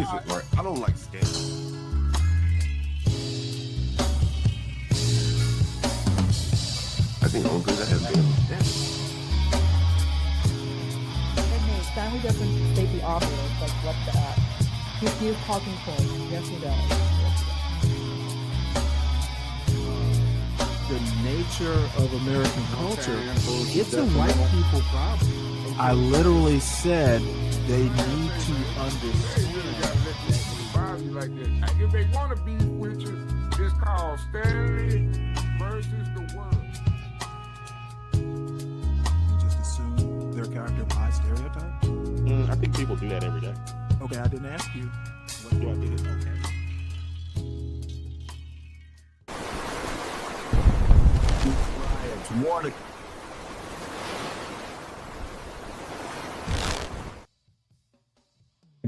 isn't right. I don't like Stanley. I think the only thing that has been Stanley. And hey, Stanley doesn't state the obvious, like what the he's talking points. Yes, he does. The nature of American culture, it's a white people problem. I literally said they need to understand. Like this. If they want to be with you, it's called Stanley versus the world. You just assume their character by stereotype? I think people do that every day. Okay, I didn't ask you. What do I think is okay? Water.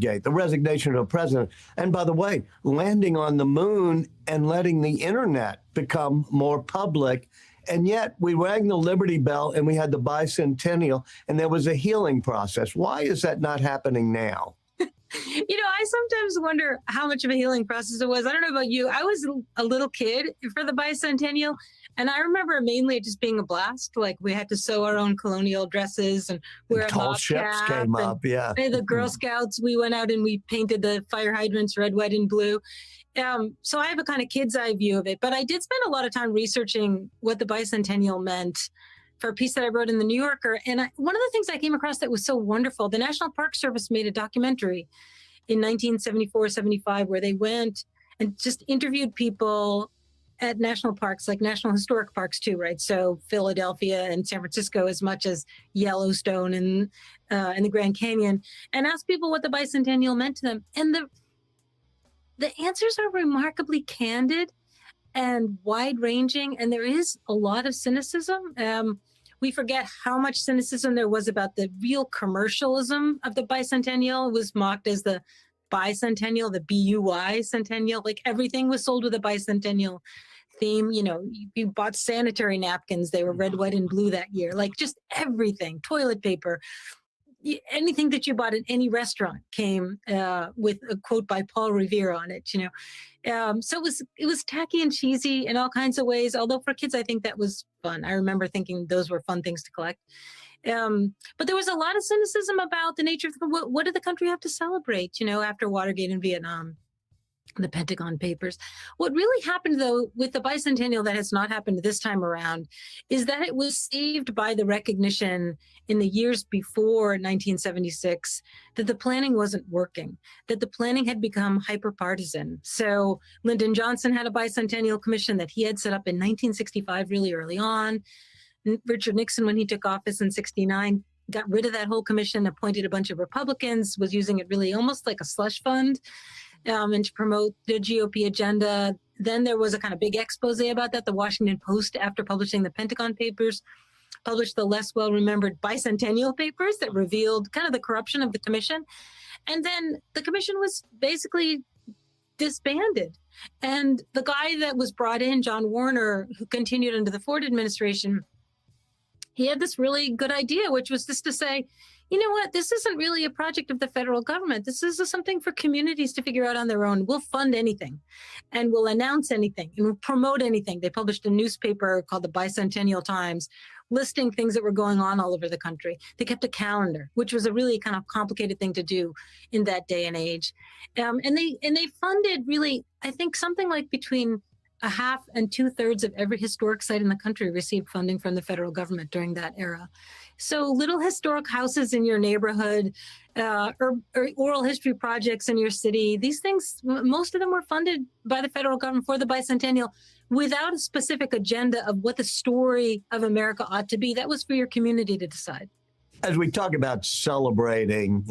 The resignation of the president. And by the way, landing on the moon and letting the internet become more public. And yet we rang the Liberty Bell and we had the bicentennial and there was a healing process. Why is that not happening now? You know, I sometimes wonder how much of a healing process it was. I don't know about you. I was a little kid for the bicentennial, and I remember mainly it just being a blast. Like we had to sew our own colonial dresses and wear a Tall mob ships cap. came up, yeah. And the Girl Scouts, we went out and we painted the fire hydrants red, white, and blue. So I have a kind of kid's eye view of it. But I did spend a lot of time researching what the bicentennial meant for a piece that I wrote in the New Yorker. And one of the things I came across that was so wonderful, the National Park Service made a documentary in 1974, 75, where they went and just interviewed people at national parks, like national historic parks too, right? So Philadelphia and San Francisco, as much as Yellowstone and the Grand Canyon, and asked people what the bicentennial meant to them. And the answers are remarkably candid and wide-ranging, and there is a lot of cynicism. We forget how much cynicism there was about the real commercialism of the bicentennial. It was mocked as the bicentennial, the BUY centennial. Like everything was sold with a bicentennial theme. You know, you bought sanitary napkins. They were red, white, and blue that year. Like just everything, toilet paper, anything that you bought at any restaurant came with a quote by Paul Revere on it, you know. So it was tacky and cheesy in all kinds of ways. Although for kids, I think that was fun. I remember thinking those were fun things to collect. But there was a lot of cynicism about the nature of what did the country have to celebrate, you know, after Watergate and Vietnam, the Pentagon Papers. What really happened, though, with the bicentennial that has not happened this time around is that it was saved by the recognition in the years before 1976 that the planning wasn't working, that the planning had become hyper-partisan. So Lyndon Johnson had a bicentennial commission that he had set up in 1965, really early on. Richard Nixon, when he took office in 69, got rid of that whole commission, appointed a bunch of Republicans, was using it really almost like a slush fund. And to promote the GOP agenda. Then there was a kind of big expose about that. The Washington Post, after publishing the Pentagon Papers, published the less well-remembered bicentennial papers that revealed kind of the corruption of the commission. And then the commission was basically disbanded. And the guy that was brought in, John Warner, who continued under the Ford administration, he had this really good idea, which was just to say, you know what, this isn't really a project of the federal government. This is something for communities to figure out on their own. We'll fund anything and we'll announce anything and we'll promote anything. They published a newspaper called the Bicentennial Times, listing things that were going on all over the country. They kept a calendar, which was a really kind of complicated thing to do in that day and age. And they funded really, I think, something like between a half and 2/3 of every historic site in the country received funding from the federal government during that era. So little historic houses in your neighborhood, or oral history projects in your city, these things, most of them were funded by the federal government for the bicentennial without a specific agenda of what the story of America ought to be. That was for your community to decide. As we talk about celebrating,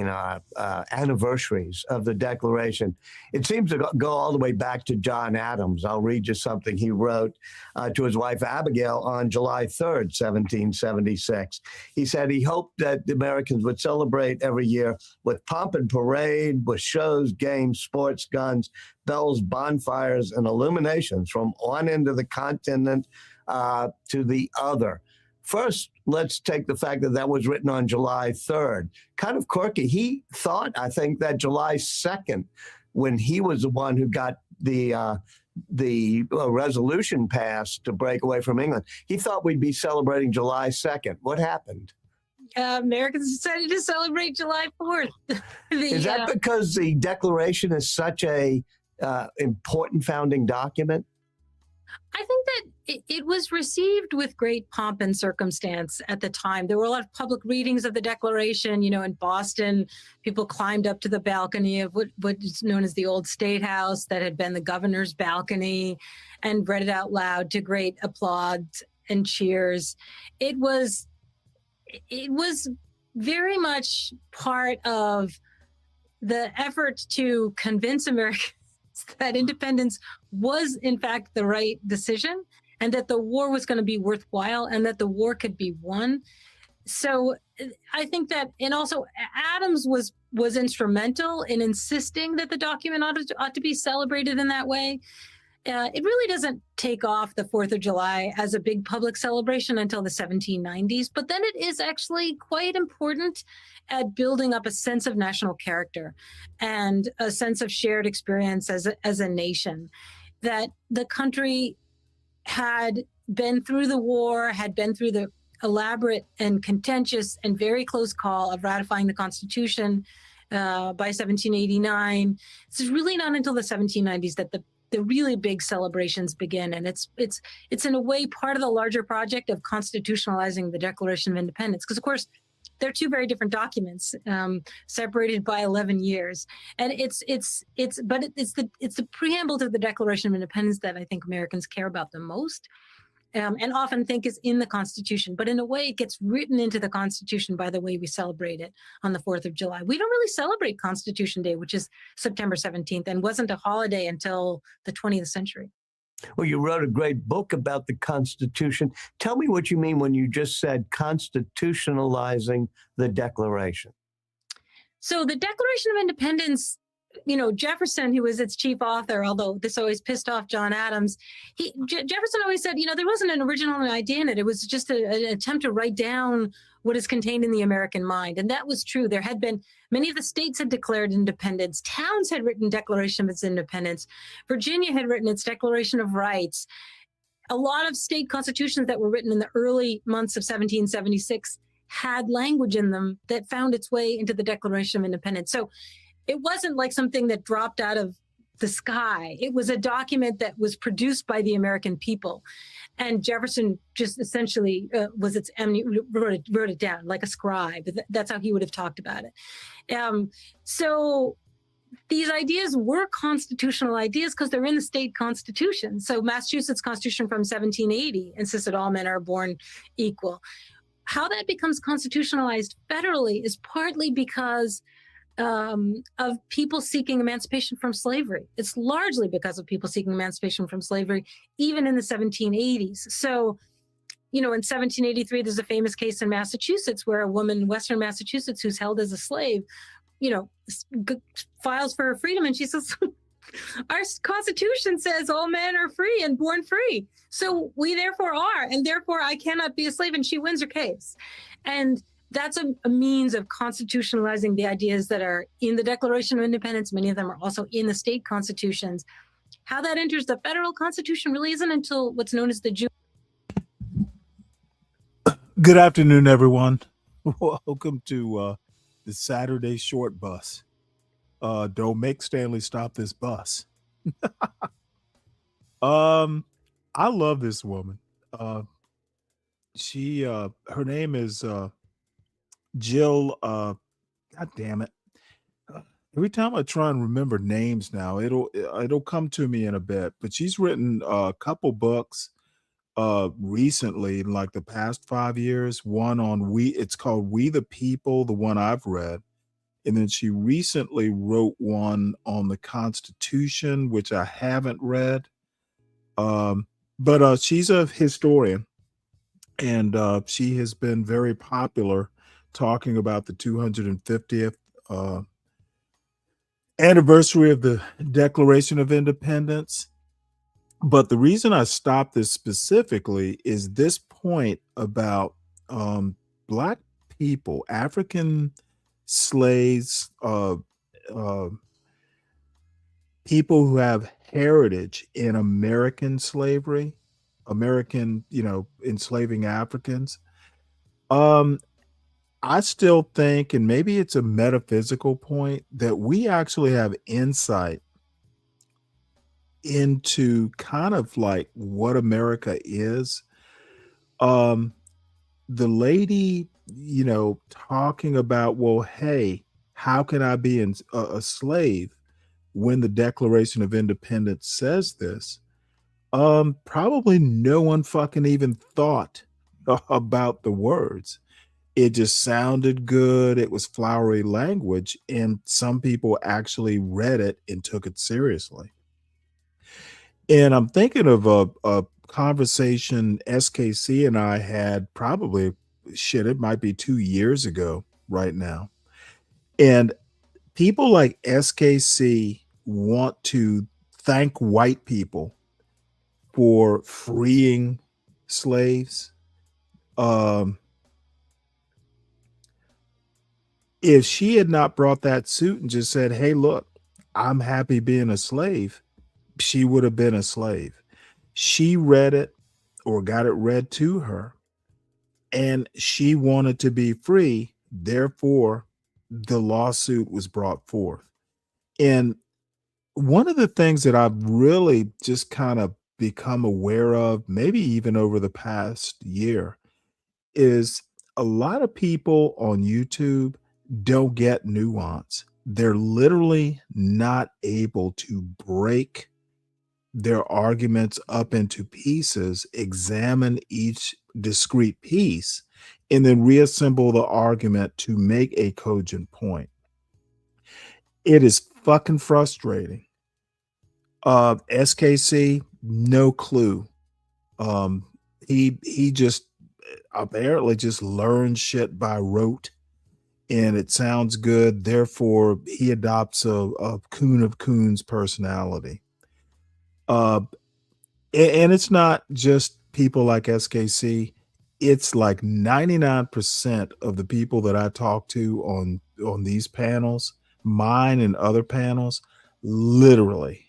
anniversaries of the Declaration, it seems to go all the way back to John Adams. I'll read you something he wrote to his wife Abigail on July 3rd, 1776. He said he hoped that the Americans would celebrate every year with pomp and parade, with shows, games, sports, guns, bells, bonfires, and illuminations from one end of the continent to the other. First, let's take the fact that that was written on July 3rd. Kind of quirky. He thought, I think, that July 2nd, when he was the one who got the resolution passed to break away from England, he thought we'd be celebrating July 2nd. What happened? Americans decided to celebrate July 4th. Is that because the Declaration is such a important founding document? I think that it was received with great pomp and circumstance at the time. There were a lot of public readings of the Declaration. You know, in Boston, people climbed up to the balcony of what is known as the Old State House, that had been the governor's balcony, and read it out loud to great applause and cheers. It was very much part of the effort to convince Americans that independence was, in fact, the right decision, and that the war was going to be worthwhile, and that the war could be won. So I think that, and also Adams was instrumental in insisting that the document ought to be celebrated in that way. It really doesn't take off the 4th of July as a big public celebration until the 1790s, but then it is actually quite important at building up a sense of national character and a sense of shared experience as a nation, that the country had been through the war, had been through the elaborate and contentious and very close call of ratifying the Constitution by 1789. This is really not until the 1790s that the really big celebrations begin. And it's in a way part of the larger project of constitutionalizing the Declaration of Independence. Because, of course, they're two very different documents, separated by 11 years. And it's the preamble to the Declaration of Independence that I think Americans care about the most, and often think is in the Constitution. But in a way, it gets written into the Constitution by the way we celebrate it on the 4th of July. We don't really celebrate Constitution Day, which is September 17th, and wasn't a holiday until the 20th century. Well, you wrote a great book about the Constitution. Tell me what you mean when you just said constitutionalizing the Declaration. So the Declaration of Independence, you know, Jefferson, who was its chief author, although this always pissed off John Adams, Jefferson always said, you know, there wasn't an original idea in it. It was just an attempt to write down what is contained in the American mind. And that was true. There had been, many of the states had declared independence. Towns had written Declaration of its Independence. Virginia had written its Declaration of Rights. A lot of state constitutions that were written in the early months of 1776 had language in them that found its way into the Declaration of Independence. So it wasn't like something that dropped out of the sky. It was a document that was produced by the American people. And Jefferson just essentially wrote it down like a scribe. That's how he would have talked about it. So these ideas were constitutional ideas because they're in the state constitution. So Massachusetts Constitution from 1780 insisted all men are born equal. How that becomes constitutionalized federally is partly because of people seeking emancipation from slavery. It's largely because of people seeking emancipation from slavery, even in the 1780s. So, you know, in 1783, there's a famous case in Massachusetts where a woman in Western Massachusetts who's held as a slave, you know, files for her freedom. And she says, our Constitution says all men are free and born free. So we therefore are, and therefore I cannot be a slave. And she wins her case. And that's a means of constitutionalizing the ideas that are in the Declaration of Independence. Many of them are also in the state constitutions. How that enters the federal constitution really isn't until what's known as the Good afternoon, everyone. Welcome to the Saturday short bus. Don't make Stanley stop this bus. I love this woman. Her name is Jill, God damn it. Every time I try and remember names now, it'll come to me in a bit. But she's written a couple books recently, in like the past 5 years. One on it's called We the People, the one I've read. And then she recently wrote one on the Constitution, which I haven't read. But she's a historian, and she has been very popular talking about the 250th anniversary of the Declaration of Independence. But the reason I stopped this specifically is this point about Black people, African slaves, uh, people who have heritage in American slavery, American, enslaving Africans. Um, I still think, and maybe it's a metaphysical point, that we actually have insight into kind of like what America is. Um, the lady, talking about, well, hey, how can I be a slave when the Declaration of Independence says this? Probably no one fucking even thought about the words. It just sounded good. It was flowery language, and some people actually read it and took it seriously. And I'm thinking of a conversation SKC and I had probably, shit, it might be 2 years ago right now. And people like SKC want to thank white people for freeing slaves. Um, if she had not brought that suit and just said, hey, look, I'm happy being a slave, she would have been a slave. She read it or got it read to her, and she wanted to be free. Therefore, the lawsuit was brought forth. And one of the things that I've really just kind of become aware of, maybe even over the past year, is a lot of people on YouTube don't get nuance. They're literally not able to break their arguments up into pieces, examine each discrete piece, and then reassemble the argument to make a cogent point. It is fucking frustrating. SKC, no clue. He just apparently just learned shit by rote, and it sounds good. Therefore, he adopts a coon of coons personality. And it's not just people like SKC. It's like 99% of the people that I talk to on these panels, mine and other panels, literally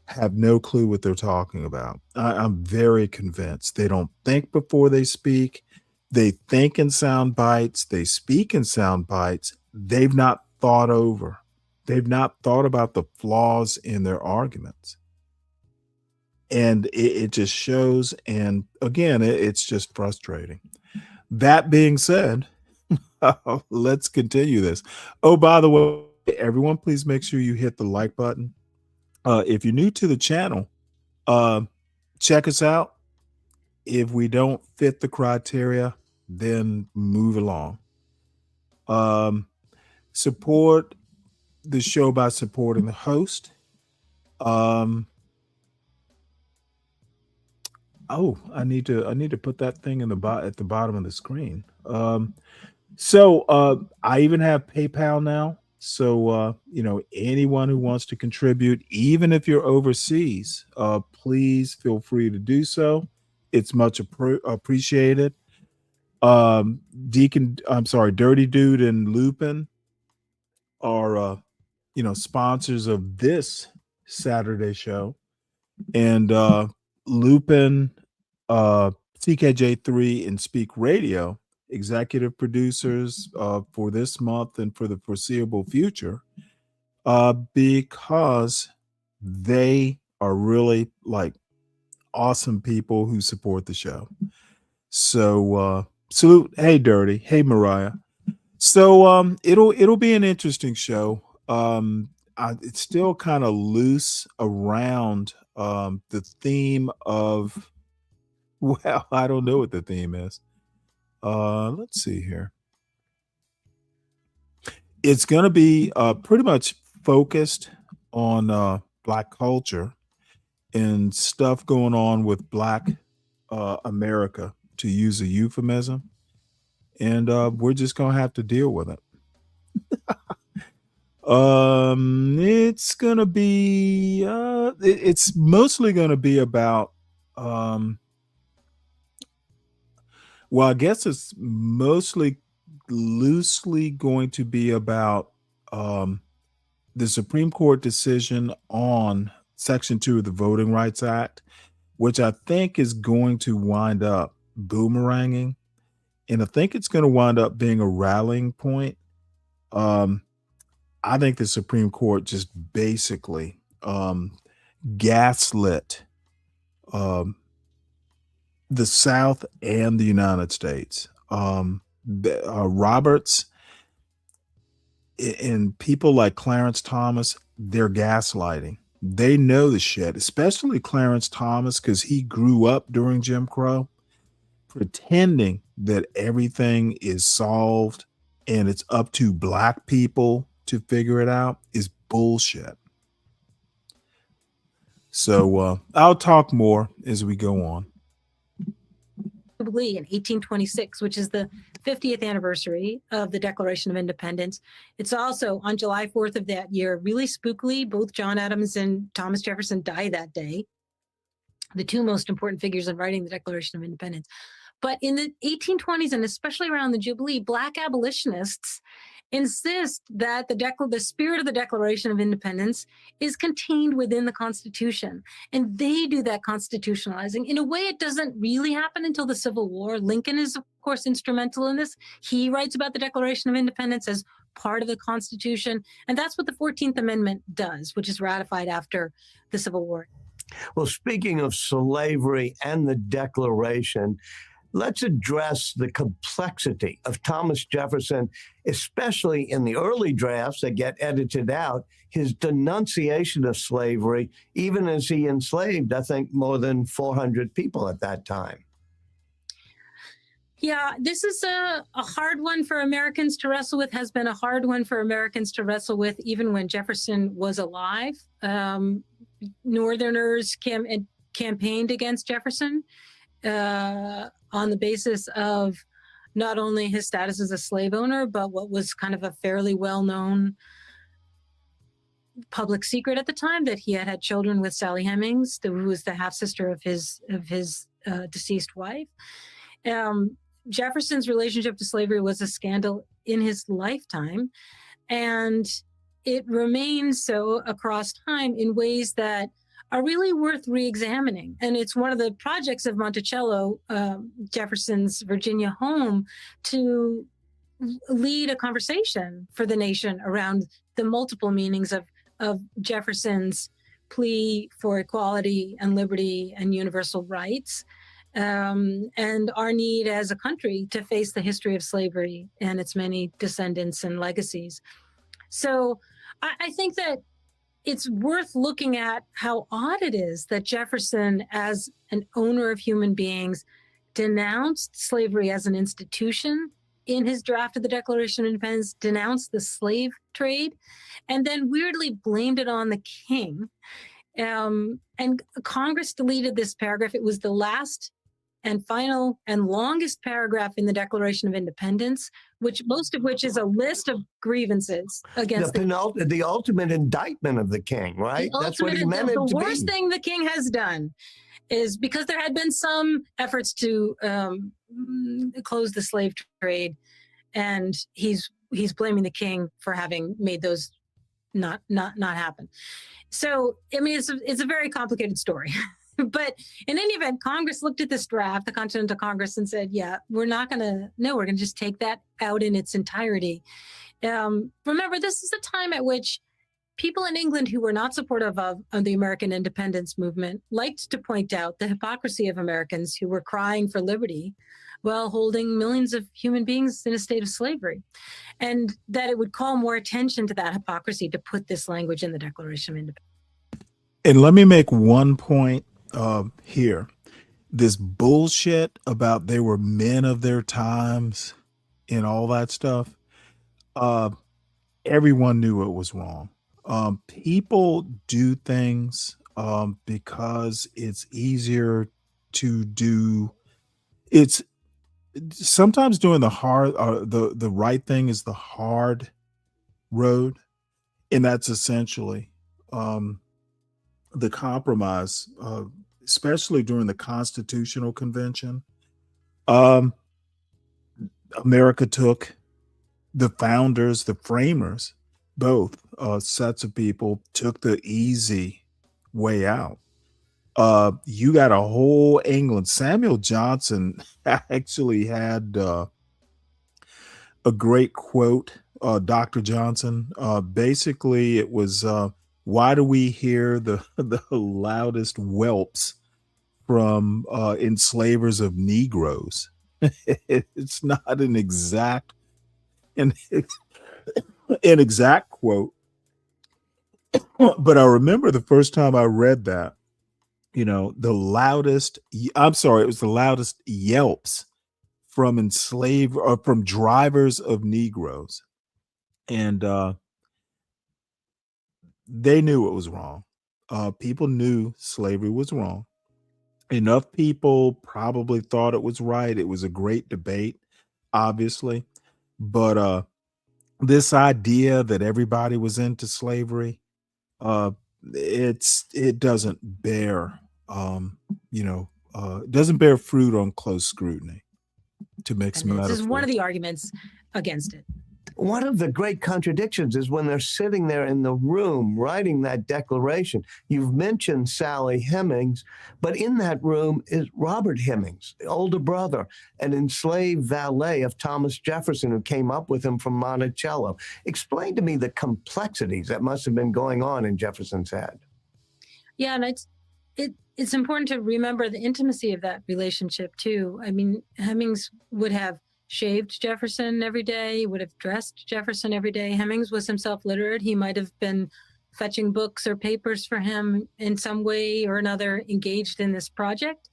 have no clue what they're talking about. I'm very convinced they don't think before they speak. They think in sound bites. They speak in sound bites. They've not thought over. They've not thought about the flaws in their arguments. And it just shows. And again, it's just frustrating. That being said, let's continue this. Oh, by the way, everyone, please make sure you hit the like button. If you're new to the channel, check us out. If we don't fit the criteria, then move along. Support the show by supporting the host. Oh, I need to put that thing in at the bottom of the screen. So I even have PayPal now. So anyone who wants to contribute, even if you're overseas, please feel free to do so. It's much appreciated. Dirty Dude and Lupin are sponsors of this Saturday show. And Lupin, CKJ3, and Speak Radio, executive producers for this month and for the foreseeable future, because they are really like awesome people who support the show. So salute. Hey, Dirty. Hey, Mariah. So it'll be an interesting show. It's still kind of loose around the theme of, well, I don't know what the theme is. Let's see here. It's going to be pretty much focused on Black culture and stuff going on with Black America, to use a euphemism. And we're just going to have to deal with it. It's going to be, it's mostly going to be about, Well, I guess it's mostly loosely going to be about um, the Supreme Court decision on Section 2 of the Voting Rights Act, which I think is going to wind up boomeranging. And I think it's going to wind up being a rallying point. Um, I think the Supreme Court just basically gaslit um, the South and the United States. Roberts and people like Clarence Thomas, they're gaslighting. They know the shit, especially Clarence Thomas, because he grew up during Jim Crow, pretending that everything is solved and it's up to black people to figure it out is bullshit. So I'll talk more as we go on. Jubilee in 1826, which is the 50th anniversary of the Declaration of Independence. It's also on July 4th of that year. Really spookily, both John Adams and Thomas Jefferson die that day, the two most important figures in writing the Declaration of Independence. But in the 1820s, and especially around the Jubilee, Black abolitionists insist that the spirit of the Declaration of Independence is contained within the Constitution. And they do that constitutionalizing. In a way, it doesn't really happen until the Civil War. Lincoln is, of course, instrumental in this. He writes about the Declaration of Independence as part of the Constitution. And that's what the 14th Amendment does, which is ratified after the Civil War. Well, speaking of slavery and the Declaration, let's address the complexity of Thomas Jefferson, especially in the early drafts that get edited out, his denunciation of slavery, even as he enslaved, I think, more than 400 people at that time. Yeah, this is a hard one for Americans to wrestle with, has been a hard one for Americans to wrestle with, even when Jefferson was alive. Northerners campaigned against Jefferson on the basis of not only his status as a slave owner, but what was kind of a fairly well-known public secret at the time, that he had children with Sally Hemings, who was the half-sister of his deceased wife. Jefferson's relationship to slavery was a scandal in his lifetime, and it remains so across time in ways that are really worth re-examining. And it's one of the projects of Monticello, Jefferson's Virginia home, to lead a conversation for the nation around the multiple meanings of Jefferson's plea for equality and liberty and universal rights, and our need as a country to face the history of slavery and its many descendants and legacies. So I think that it's worth looking at how odd it is that Jefferson, as an owner of human beings, denounced slavery as an institution in his draft of the Declaration of Independence, denounced the slave trade, and then weirdly blamed it on the king. And Congress deleted this paragraph. It was the last and final and longest paragraph in the Declaration of Independence, most of which is a list of grievances against the ultimate indictment of the king, right? That's what he meant it to be. The worst thing the king has done is, because there had been some efforts to close the slave trade, and he's blaming the king for having made those not happen. So, I mean, it's a very complicated story. But in any event, Congress looked at this draft, the Continental Congress, and said, yeah, we're going to just take that out in its entirety. Remember, this is a time at which people in England who were not supportive of the American independence movement liked to point out the hypocrisy of Americans who were crying for liberty while holding millions of human beings in a state of slavery, and that it would call more attention to that hypocrisy to put this language in the Declaration of Independence. And let me make one point here. This bullshit about they were men of their times and all that stuff. Everyone knew it was wrong. People do things because it's easier to do. It's sometimes doing the hard, the right thing is the hard road, and that's essentially the compromise, especially during the Constitutional Convention. America took the founders, the framers, both sets of people took the easy way out. You got a whole England. Samuel Johnson actually had a great quote, Dr. Johnson. Basically, it was, why do we hear the loudest whelps from enslavers of Negroes? It's not an exact an exact quote, but I remember the first time I read that, the loudest, I'm sorry, it was the loudest yelps from enslaved or from drivers of Negroes. And they knew it was wrong. People knew slavery was wrong. Enough people probably thought it was right. It was a great debate, obviously. But this idea that everybody was into slavery, uh, it doesn't bear, it doesn't bear fruit on close scrutiny, to mix And this metaphors. is one of the arguments against it. One of the great contradictions is when they're sitting there in the room writing that declaration. You've mentioned Sally Hemings, but in that room is Robert Hemings, the older brother, an enslaved valet of Thomas Jefferson who came up with him from Monticello. Explain to me the complexities that must have been going on in Jefferson's head. Yeah, and it's important to remember the intimacy of that relationship too. I mean, Hemings would have shaved Jefferson every day. He would have dressed Jefferson every day. Hemings was himself literate. He might have been fetching books or papers for him in some way or another, engaged in this project.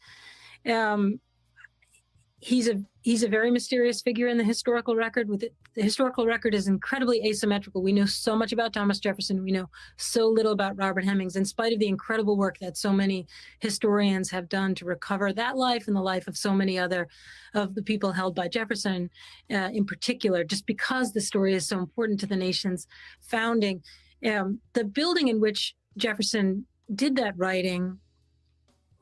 He's a very mysterious figure in the historical record. The historical record is incredibly asymmetrical. We know so much about Thomas Jefferson. We know so little about Robert Hemings, in spite of the incredible work that so many historians have done to recover that life and the life of so many other of the people held by Jefferson in particular, just because the story is so important to the nation's founding. The building in which Jefferson did that writing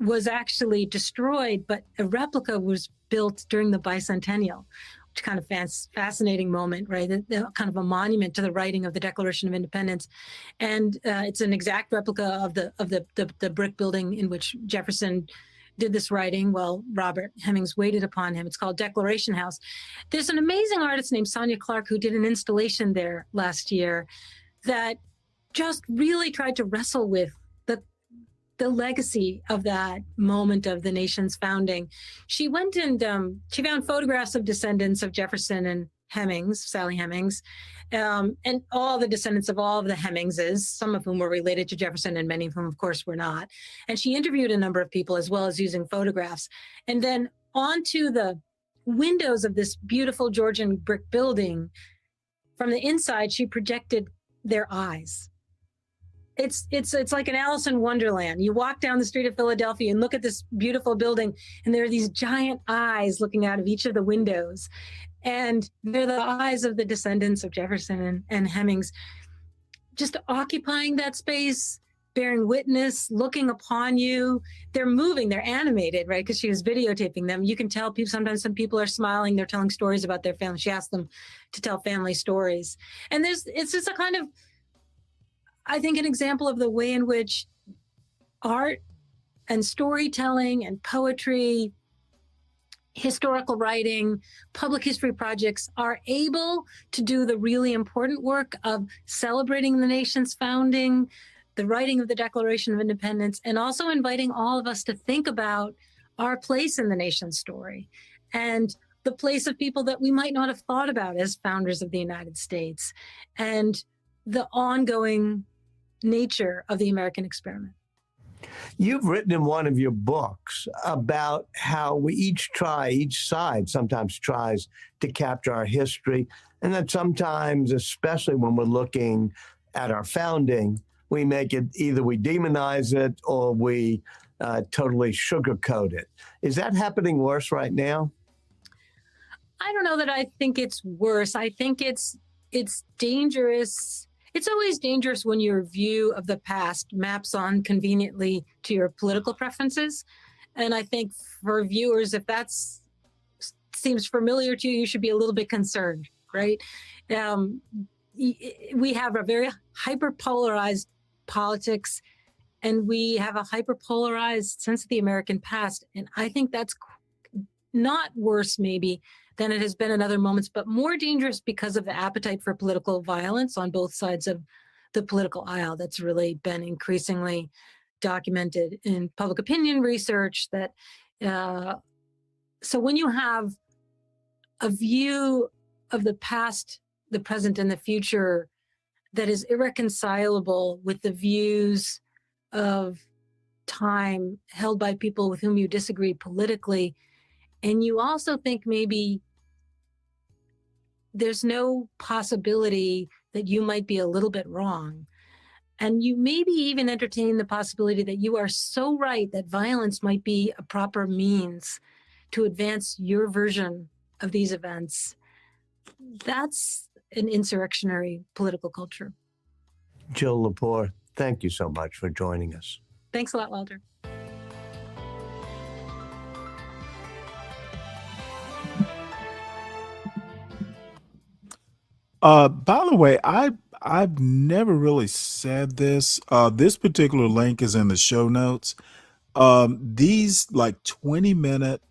was actually destroyed, but a replica was built during the bicentennial, which kind of fascinating moment, right? The kind of a monument to the writing of the Declaration of Independence, and it's an exact replica of the brick building in which Jefferson did this writing while Robert Hemings waited upon him. It's called Declaration House. There's an amazing artist named Sonia Clark who did an installation there last year that just really tried to wrestle with the legacy of that moment of the nation's founding. She went and she found photographs of descendants of Jefferson and Hemings, Sally Hemings, and all the descendants of all of the Hemingses, some of whom were related to Jefferson and many of whom, of course, were not. And she interviewed a number of people as well as using photographs. And then onto the windows of this beautiful Georgian brick building, from the inside, she projected their eyes. It's like an Alice in Wonderland. You walk down the street of Philadelphia and look at this beautiful building, and there are these giant eyes looking out of each of the windows. And they're the eyes of the descendants of Jefferson and Hemings, just occupying that space, bearing witness, looking upon you. They're moving, they're animated, right? Because she was videotaping them. You can tell sometimes some people are smiling, they're telling stories about their family. She asked them to tell family stories. And it's just a kind of, I think, an example of the way in which art and storytelling and poetry, historical writing, public history projects are able to do the really important work of celebrating the nation's founding, the writing of the Declaration of Independence, and also inviting all of us to think about our place in the nation's story and the place of people that we might not have thought about as founders of the United States, and the ongoing nature of the American experiment. You've written in one of your books about how each side sometimes tries to capture our history, and that sometimes, especially when we're looking at our founding, we make it, either we demonize it or we totally sugarcoat it. Is that happening worse right now? I don't know that I think it's worse. I think it's dangerous. It's always dangerous when your view of the past maps on conveniently to your political preferences. And I think for viewers, if that's seems familiar to you, you should be a little bit concerned, right? We have a very hyper-polarized politics, and we have a hyper-polarized sense of the American past. And I think that's not worse, maybe, than it has been in other moments, but more dangerous because of the appetite for political violence on both sides of the political aisle. That's really been increasingly documented in public opinion research. That so when you have a view of the past, the present, and the future that is irreconcilable with the views of time held by people with whom you disagree politically, and you also think maybe there's no possibility that you might be a little bit wrong, and you maybe even entertain the possibility that you are so right that violence might be a proper means to advance your version of these events, that's an insurrectionary political culture. Jill Lepore, thank you so much for joining us. Thanks a lot, Walter. By the way, I've never really said this. This particular link is in the show notes. These like 20-minute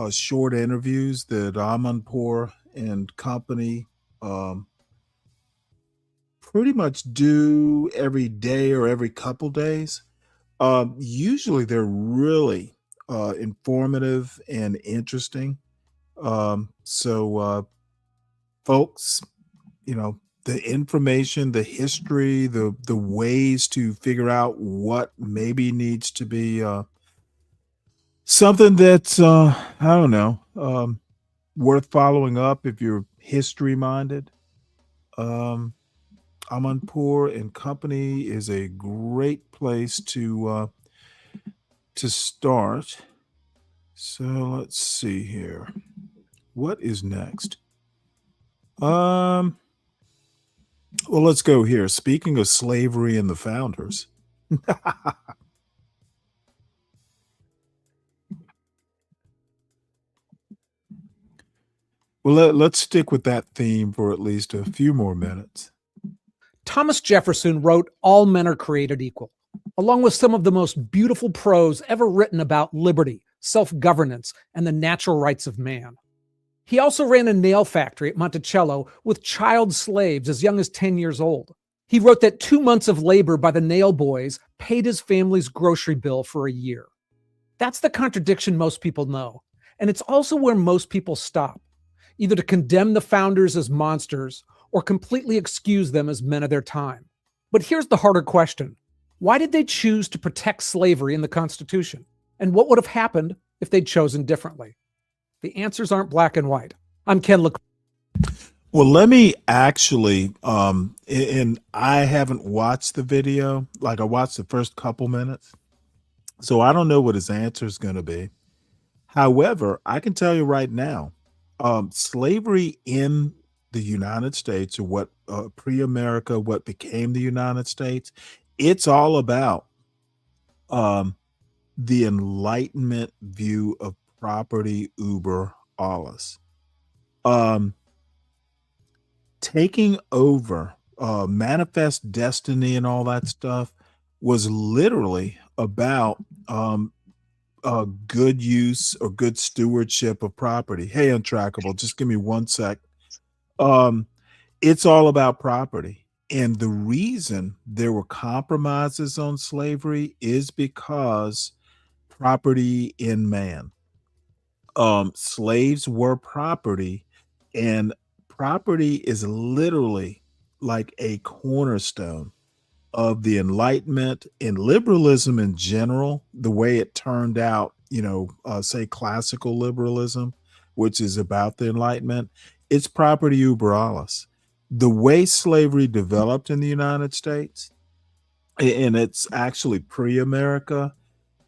short interviews that Amanpour and company pretty much do every day or every couple days. Usually they're really informative and interesting. So folks, you know, the information, the history, the ways to figure out what maybe needs to be something that's I don't know, worth following up if you're history minded. Amanpour and Company is a great place to start. So let's see here. What is next? Well, let's go here. Speaking of slavery and the founders. Well, let's stick with that theme for at least a few more minutes. Thomas Jefferson wrote All Men Are Created Equal, along with some of the most beautiful prose ever written about liberty, self-governance, and the natural rights of man. He also ran a nail factory at Monticello with child slaves as young as 10 years old. He wrote that 2 months of labor by the nail boys paid his family's grocery bill for a year. That's the contradiction most people know, and it's also where most people stop, either to condemn the founders as monsters or completely excuse them as men of their time. But here's the harder question. Why did they choose to protect slavery in the Constitution? And what would have happened if they'd chosen differently? The answers aren't black and white. I'm Ken LeClaire. Well, let me actually, and I haven't watched the video. Like I watched the first couple minutes. So I don't know what his answer is going to be. However, I can tell you right now, slavery in the United States, or what pre-America, what became the United States, it's all about the Enlightenment view of property uber alles. Taking over manifest destiny and all that stuff was literally about good use or good stewardship of property. Hey, Untrackable, just give me 1 sec. It's all about property. And the reason there were compromises on slavery is because property in man. Slaves were property, and property is literally like a cornerstone of the Enlightenment and liberalism in general, the way it turned out, say classical liberalism, which is about the Enlightenment. It's property uber alles. The way slavery developed in the United States, and it's actually pre-America,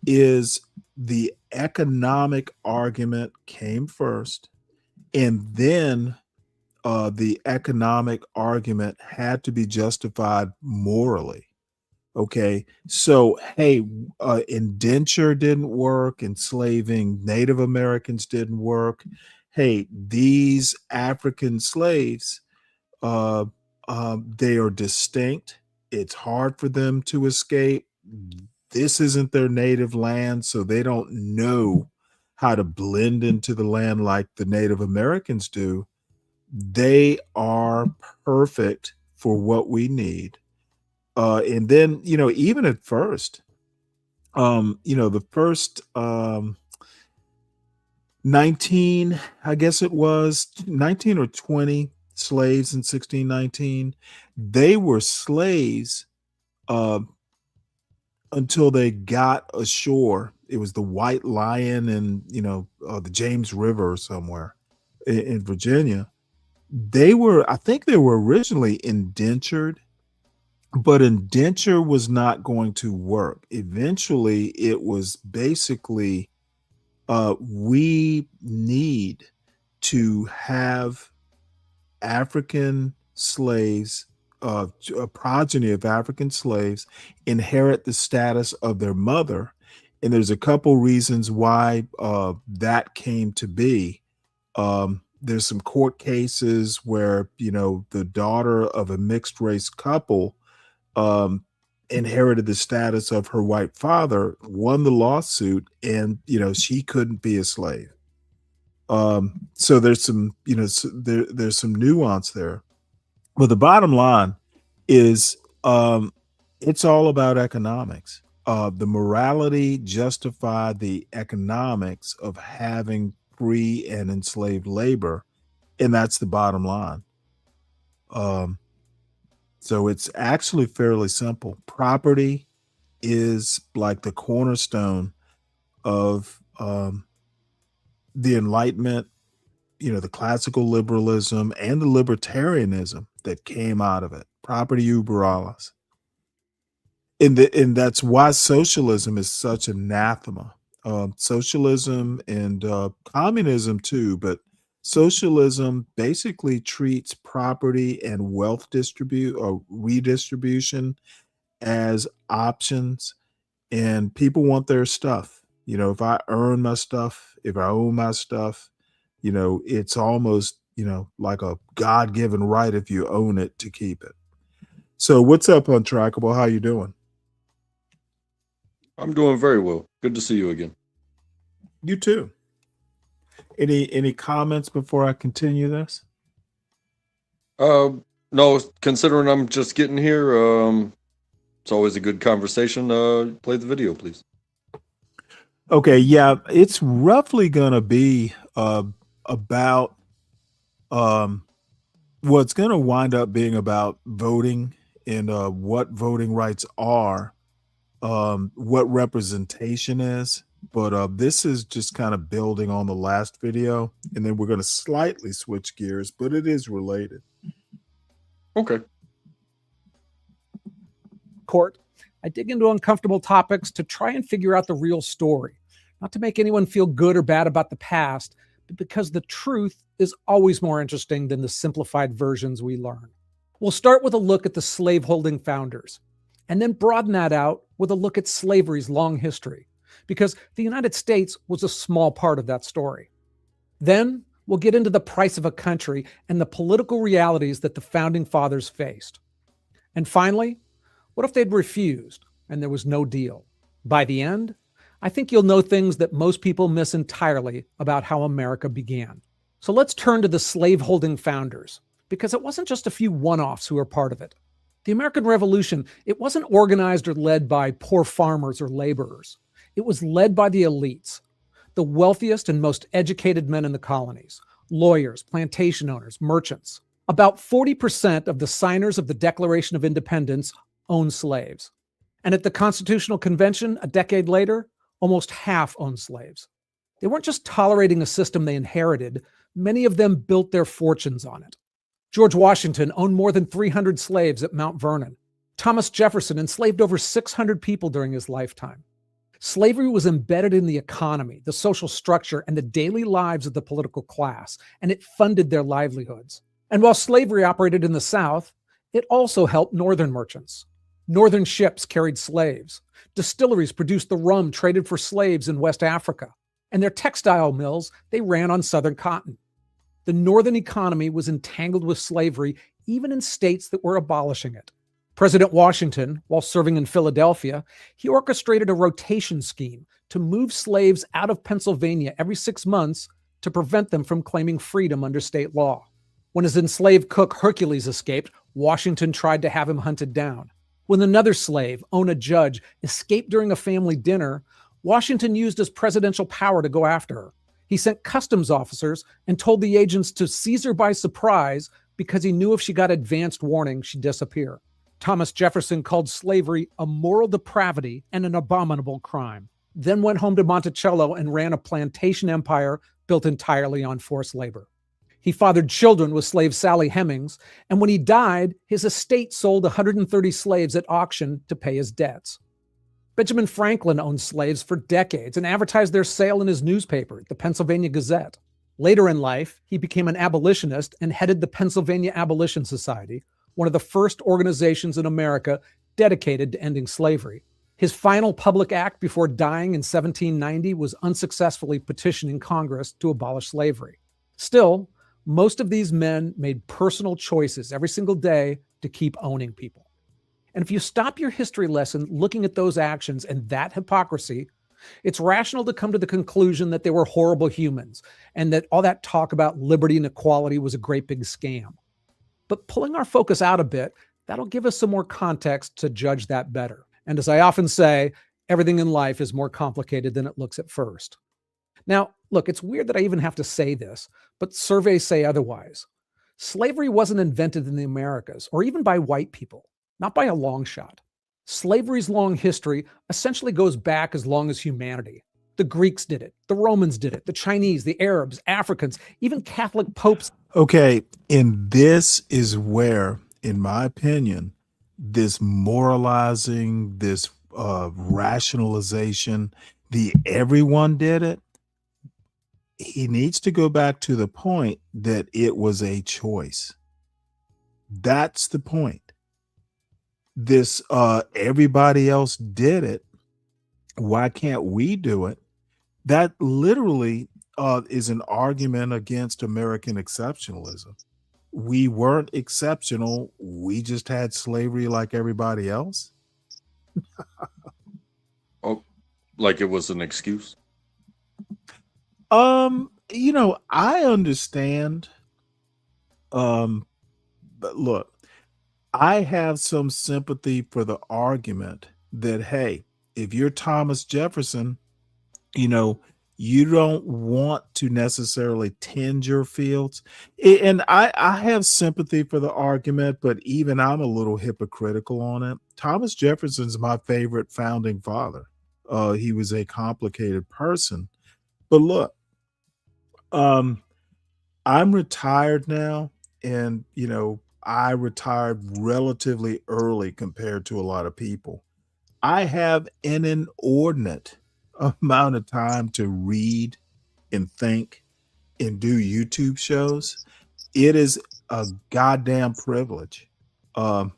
is the economic argument came first, and then the economic argument had to be justified morally. Okay, so hey, indenture didn't work, enslaving Native Americans didn't work. hey, these African slaves, they are distinct. It's hard for them to escape. This isn't their native land, so they don't know how to blend into the land like the Native Americans do. They are perfect for what we need. And then, even at first, the first 19, I guess it was 19 or 20 slaves in 1619, they were slaves until they got ashore. It was the White Lion in, the James River or somewhere in Virginia. I think they were originally indentured, but indenture was not going to work. Eventually, it was basically, we need to have African slaves, a progeny of African slaves, inherit the status of their mother. And there's a couple reasons why that came to be. There's some court cases where, the daughter of a mixed race couple inherited the status of her white father, won the lawsuit, and, she couldn't be a slave. So there's some, there's some nuance there. But the bottom line is it's all about economics. The morality justified the economics of having free and enslaved labor, and that's the bottom line. So it's actually fairly simple. Property is like the cornerstone of the Enlightenment, the classical liberalism and the libertarianism that came out of it. Property uber alles. And that's why socialism is such anathema. Socialism and communism too, but socialism basically treats property and wealth redistribution as options, and people want their stuff. If I earn my stuff, if I own my stuff, it's almost, like a God-given right if you own it to keep it. So what's up, Untrackable? How you doing? I'm doing very well. Good to see you again. You too. Any comments before I continue this? No, considering I'm just getting here, it's always a good conversation. Play the video, please. Okay, yeah, it's roughly gonna be about it's gonna wind up being about voting and what voting rights are, what representation is. But this is just kind of building on the last video, and then we're going to slightly switch gears, but it is related. Okay. Court, I dig into uncomfortable topics to try and figure out the real story, not to make anyone feel good or bad about the past, but because the truth is always more interesting than the simplified versions we learn. We'll start with a look at the slaveholding founders, and then broaden that out with a look at slavery's long history, because the United States was a small part of that story. Then we'll get into the price of a country and the political realities that the founding fathers faced. And finally, what if they'd refused and there was no deal? By the end, I think you'll know things that most people miss entirely about how America began. So let's turn to the slaveholding founders, because it wasn't just a few one-offs who were part of it. The American Revolution, it wasn't organized or led by poor farmers or laborers. It was led by the elites, the wealthiest and most educated men in the colonies, lawyers, plantation owners, merchants. About 40% of the signers of the Declaration of Independence owned slaves. And at the Constitutional Convention a decade later, almost half owned slaves. They weren't just tolerating a system they inherited, many of them built their fortunes on it. George Washington owned more than 300 slaves at Mount Vernon. Thomas Jefferson enslaved over 600 people during his lifetime. Slavery was embedded in the economy, the social structure, and the daily lives of the political class, and it funded their livelihoods. And while slavery operated in the South, it also helped Northern merchants. Northern ships carried slaves. Distilleries produced the rum traded for slaves in West Africa. And their textile mills, they ran on Southern cotton. The Northern economy was entangled with slavery, even in states that were abolishing it. President Washington, while serving in Philadelphia, he orchestrated a rotation scheme to move slaves out of Pennsylvania every 6 months to prevent them from claiming freedom under state law. When his enslaved cook Hercules escaped, Washington tried to have him hunted down. When another slave, Ona Judge, escaped during a family dinner, Washington used his presidential power to go after her. He sent customs officers and told the agents to seize her by surprise because he knew if she got advanced warning, she'd disappear. Thomas Jefferson called slavery a moral depravity and an abominable crime, then went home to Monticello and ran a plantation empire built entirely on forced labor. He fathered children with slave Sally Hemings, and when he died, his estate sold 130 slaves at auction to pay his debts. Benjamin Franklin owned slaves for decades and advertised their sale in his newspaper, the Pennsylvania Gazette. Later in life, he became an abolitionist and headed the Pennsylvania Abolition Society, one of the first organizations in America dedicated to ending slavery. His final public act before dying in 1790 was unsuccessfully petitioning Congress to abolish slavery. Still, most of these men made personal choices every single day to keep owning people. And if you stop your history lesson looking at those actions and that hypocrisy, it's rational to come to the conclusion that they were horrible humans and that all that talk about liberty and equality was a great big scam. But pulling our focus out a bit, that'll give us some more context to judge that better. And as I often say, everything in life is more complicated than it looks at first. Now, look, it's weird that I even have to say this, but surveys say otherwise. Slavery wasn't invented in the Americas or even by white people, not by a long shot. Slavery's long history essentially goes back as long as humanity. The Greeks did it, the Romans did it, the Chinese, the Arabs, Africans, even Catholic popes. Okay, and this is where, in my opinion, this moralizing, this rationalization, the everyone did it, he needs to go back to the point that it was a choice. That's the point. This everybody else did it. Why can't we do it? That literally is an argument against American exceptionalism. We weren't exceptional. We just had slavery like everybody else. Oh, like it was an excuse? I understand. But look, I have some sympathy for the argument that, hey, if you're Thomas Jefferson, you don't want to necessarily tend your fields. And I have sympathy for the argument, but even I'm a little hypocritical on it. Thomas Jefferson's my favorite founding father. He was a complicated person. But look, I'm retired now, and, I retired relatively early compared to a lot of people. I have an inordinate amount of time to read and think and do YouTube shows. It is a goddamn privilege. And,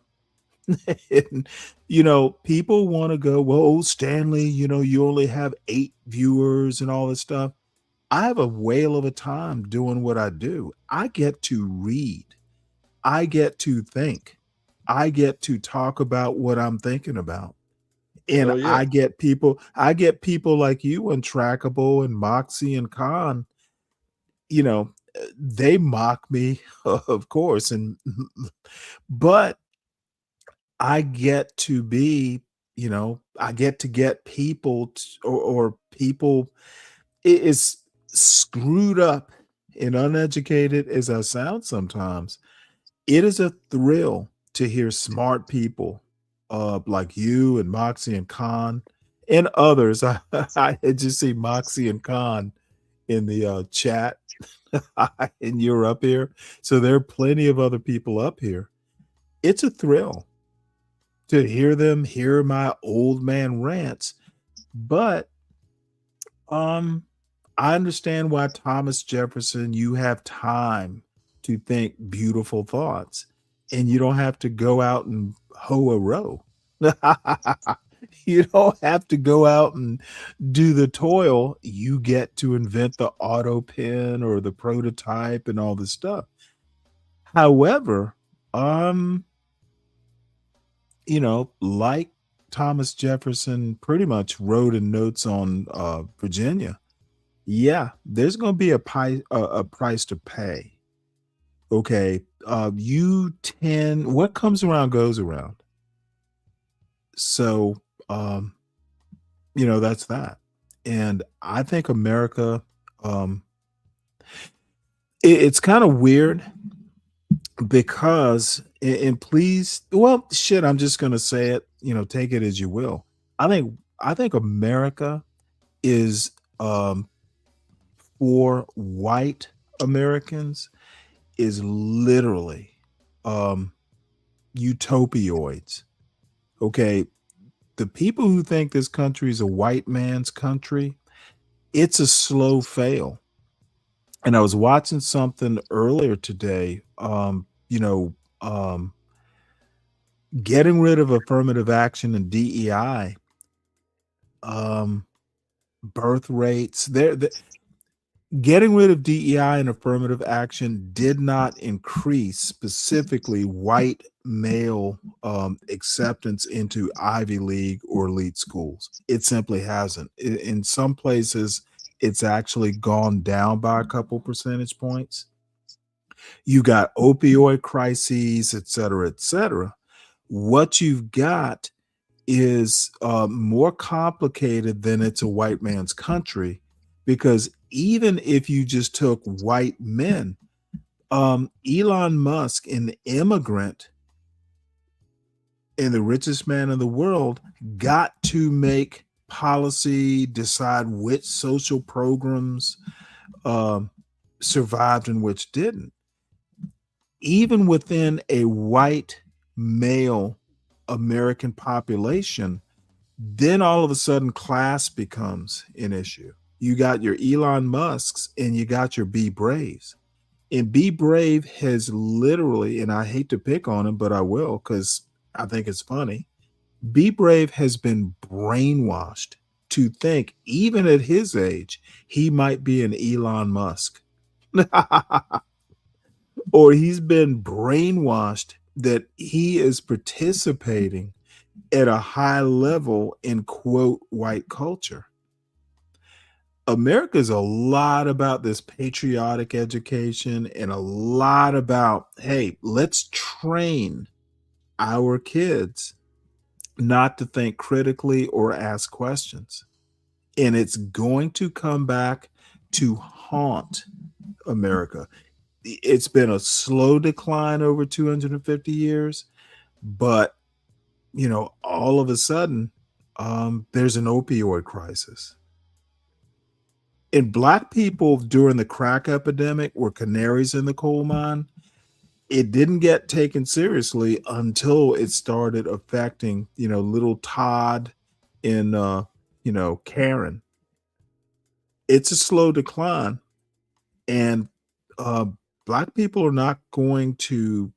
people want to go, well, Stanley, you only have 8 viewers and all this stuff. I have a whale of a time doing what I do. I get to read. I get to think. I get to talk about what I'm thinking about. And Oh, yeah. I get people like you, Untrackable and Moxie and Khan, they mock me, of course. But I get to be, I get to get people or people is screwed up and uneducated as I sound sometimes. It is a thrill to hear smart people like you and Moxie and Khan and others. I just see Moxie and Khan in the chat and you're up here. So there are plenty of other people up here. It's a thrill to hear my old man rants. But I understand why Thomas Jefferson, you have time to think beautiful thoughts and you don't have to go out and hoe a row. You don't have to go out and do the toil. You get to invent the auto pen or the prototype and all this stuff. However, like Thomas Jefferson pretty much wrote in notes on Virginia, yeah, there's going to be a price to pay. Okay, what comes around goes around. So, that's that. And I think America, it's kind of weird because, and please, well, shit, I'm just going to say it, take it as you will. I think America is, for white Americans, is literally utopioids. Okay, the people who think this country is a white man's country, it's a slow fail. And I was watching something earlier today, getting rid of affirmative action and DEI, birth rates, getting rid of DEI and affirmative action did not increase specifically white male acceptance into Ivy League or elite schools. It simply hasn't. In some places, it's actually gone down by a couple percentage points. You got opioid crises, et cetera, et cetera. What you've got is more complicated than it's a white man's country, because even if you just took white men, Elon Musk, an immigrant and the richest man in the world, got to make policy, decide which social programs survived and which didn't. Even within a white male American population, then all of a sudden class becomes an issue. You got your Elon Musks and you got your Be Braves. And Be Brave has literally, and I hate to pick on him, but I will because I think it's funny. Be Brave has been brainwashed to think, even at his age, he might be an Elon Musk. Or he's been brainwashed that he is participating at a high level in, quote, white culture. America is a lot about this patriotic education and a lot about, hey, let's train our kids not to think critically or ask questions. And it's going to come back to haunt America. It's been a slow decline over 250 years, but, all of a sudden, there's an opioid crisis. And Black people during the crack epidemic were canaries in the coal mine. It didn't get taken seriously until it started affecting, little Todd and, Karen. It's a slow decline. And Black people are not going to,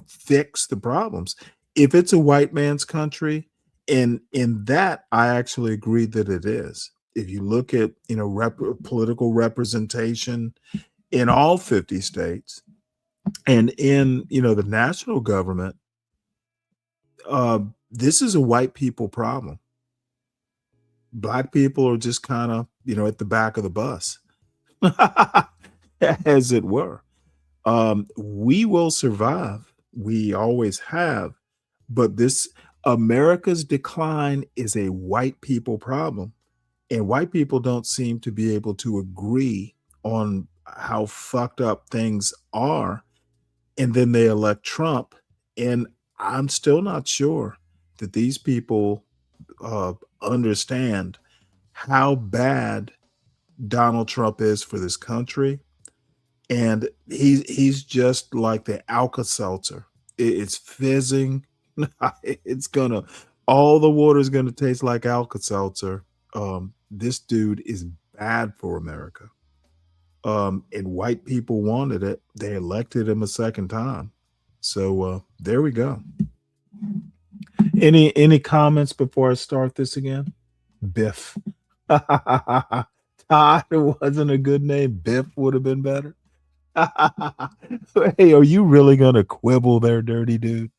fix the problems. If it's a white man's country, and in that, I actually agree that it is. If you look at, political representation in all 50 states and in, the national government, this is a white people problem. Black people are just kind of, at the back of the bus, as it were. We will survive. We always have. But America's decline is a white people problem. And white people don't seem to be able to agree on how fucked up things are. And then they elect Trump. And I'm still not sure that these people understand how bad Donald Trump is for this country. And he's just like the Alka-Seltzer. It's fizzing. All the water is gonna taste like Alka-Seltzer. This dude is bad for America. And white people wanted it. They elected him a second time. So there we go. Any comments before I start this again? Biff. Todd wasn't a good name. Biff would have been better. Hey, are you really gonna quibble there, dirty dude?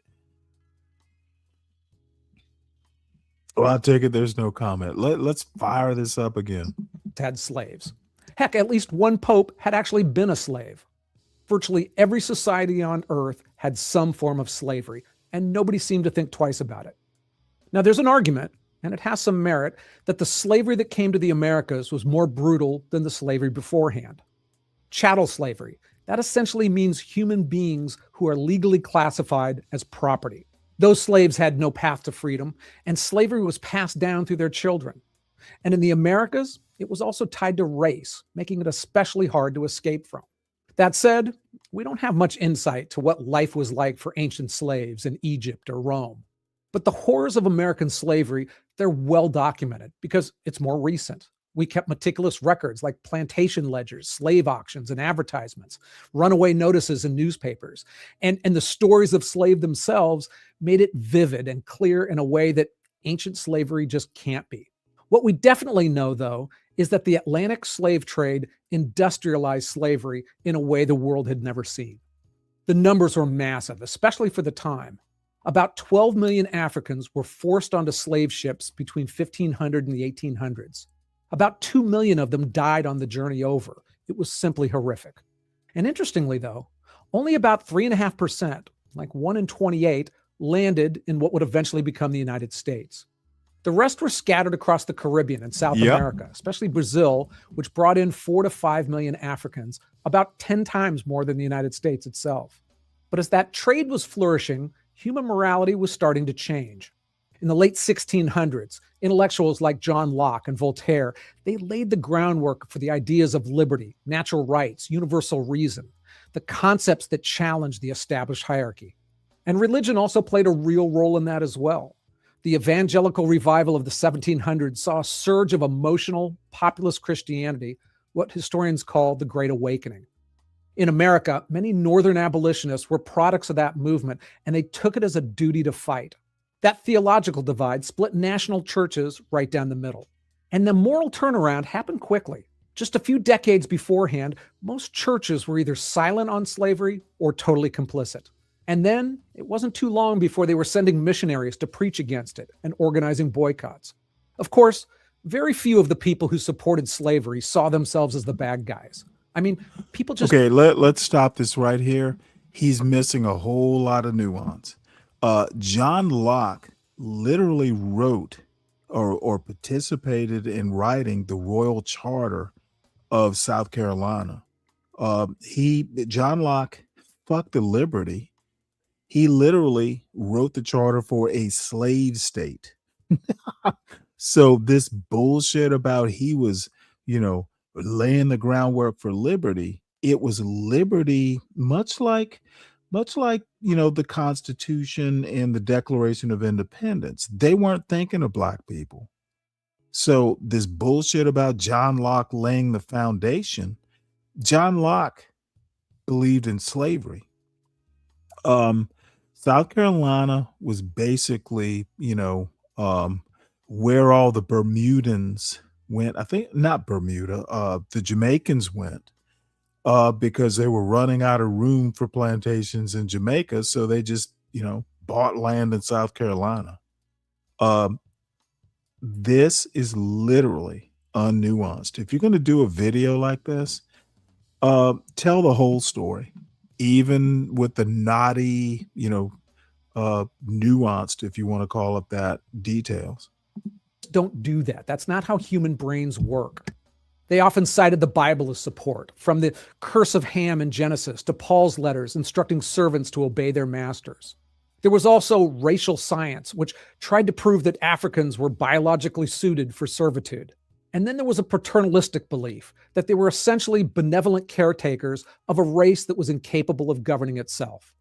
Well, I'll take it there's no comment. Let's fire this up again. Had slaves. Heck, at least one pope had actually been a slave. Virtually every society on earth had some form of slavery, and nobody seemed to think twice about it. Now, there's an argument, and it has some merit, that the slavery that came to the Americas was more brutal than the slavery beforehand. Chattel slavery. That essentially means human beings who are legally classified as property. Those slaves had no path to freedom, and slavery was passed down through their children. And in the Americas, it was also tied to race, making it especially hard to escape from. That said, we don't have much insight to what life was like for ancient slaves in Egypt or Rome. But the horrors of American slavery, they're well documented because it's more recent. We kept meticulous records like plantation ledgers, slave auctions and advertisements, runaway notices in newspapers. And the stories of slaves themselves made it vivid and clear in a way that ancient slavery just can't be. What we definitely know, though, is that the Atlantic slave trade industrialized slavery in a way the world had never seen. The numbers were massive, especially for the time. About 12 million Africans were forced onto slave ships between 1500 and the 1800s. About 2 million of them died on the journey over. It was simply horrific. And interestingly, though, only about 3.5%, like 1 in 28, landed in what would eventually become the United States. The rest were scattered across the Caribbean and South America, especially Brazil, which brought in 4 to 5 million Africans, about 10 times more than the United States itself. But as that trade was flourishing, human morality was starting to change. In the late 1600s, intellectuals like John Locke and Voltaire, they laid the groundwork for the ideas of liberty, natural rights, universal reason, the concepts that challenged the established hierarchy. And religion also played a real role in that as well. The evangelical revival of the 1700s saw a surge of emotional, populist Christianity, what historians call the Great Awakening. In America, many Northern abolitionists were products of that movement, and they took it as a duty to fight. That theological divide split national churches right down the middle. And the moral turnaround happened quickly. Just a few decades beforehand, most churches were either silent on slavery or totally complicit. And then it wasn't too long before they were sending missionaries to preach against it and organizing boycotts. Of course, very few of the people who supported slavery saw themselves as the bad guys. I mean, people just... Okay, let's stop this right here. He's missing a whole lot of nuance. John Locke literally wrote or participated in writing the Royal Charter of South Carolina. John Locke fucked the liberty. He literally wrote the charter for a slave state. So this bullshit about he was, laying the groundwork for liberty, it was liberty, much like, the Constitution and the Declaration of Independence. They weren't thinking of black people. So this bullshit about John Locke laying the foundation, John Locke believed in slavery. South Carolina was basically, where all the Bermudans went. I think not Bermuda, the Jamaicans went because they were running out of room for plantations in Jamaica. So they just, bought land in South Carolina. This is literally unnuanced. If you're going to do a video like this, tell the whole story. Even with the naughty, nuanced, if you want to call it that, details. Don't do that. That's not how human brains work. They often cited the Bible as support, from the curse of Ham in Genesis to Paul's letters instructing servants to obey their masters. There was also racial science, which tried to prove that Africans were biologically suited for servitude. And then there was a paternalistic belief that they were essentially benevolent caretakers of a race that was incapable of governing itself.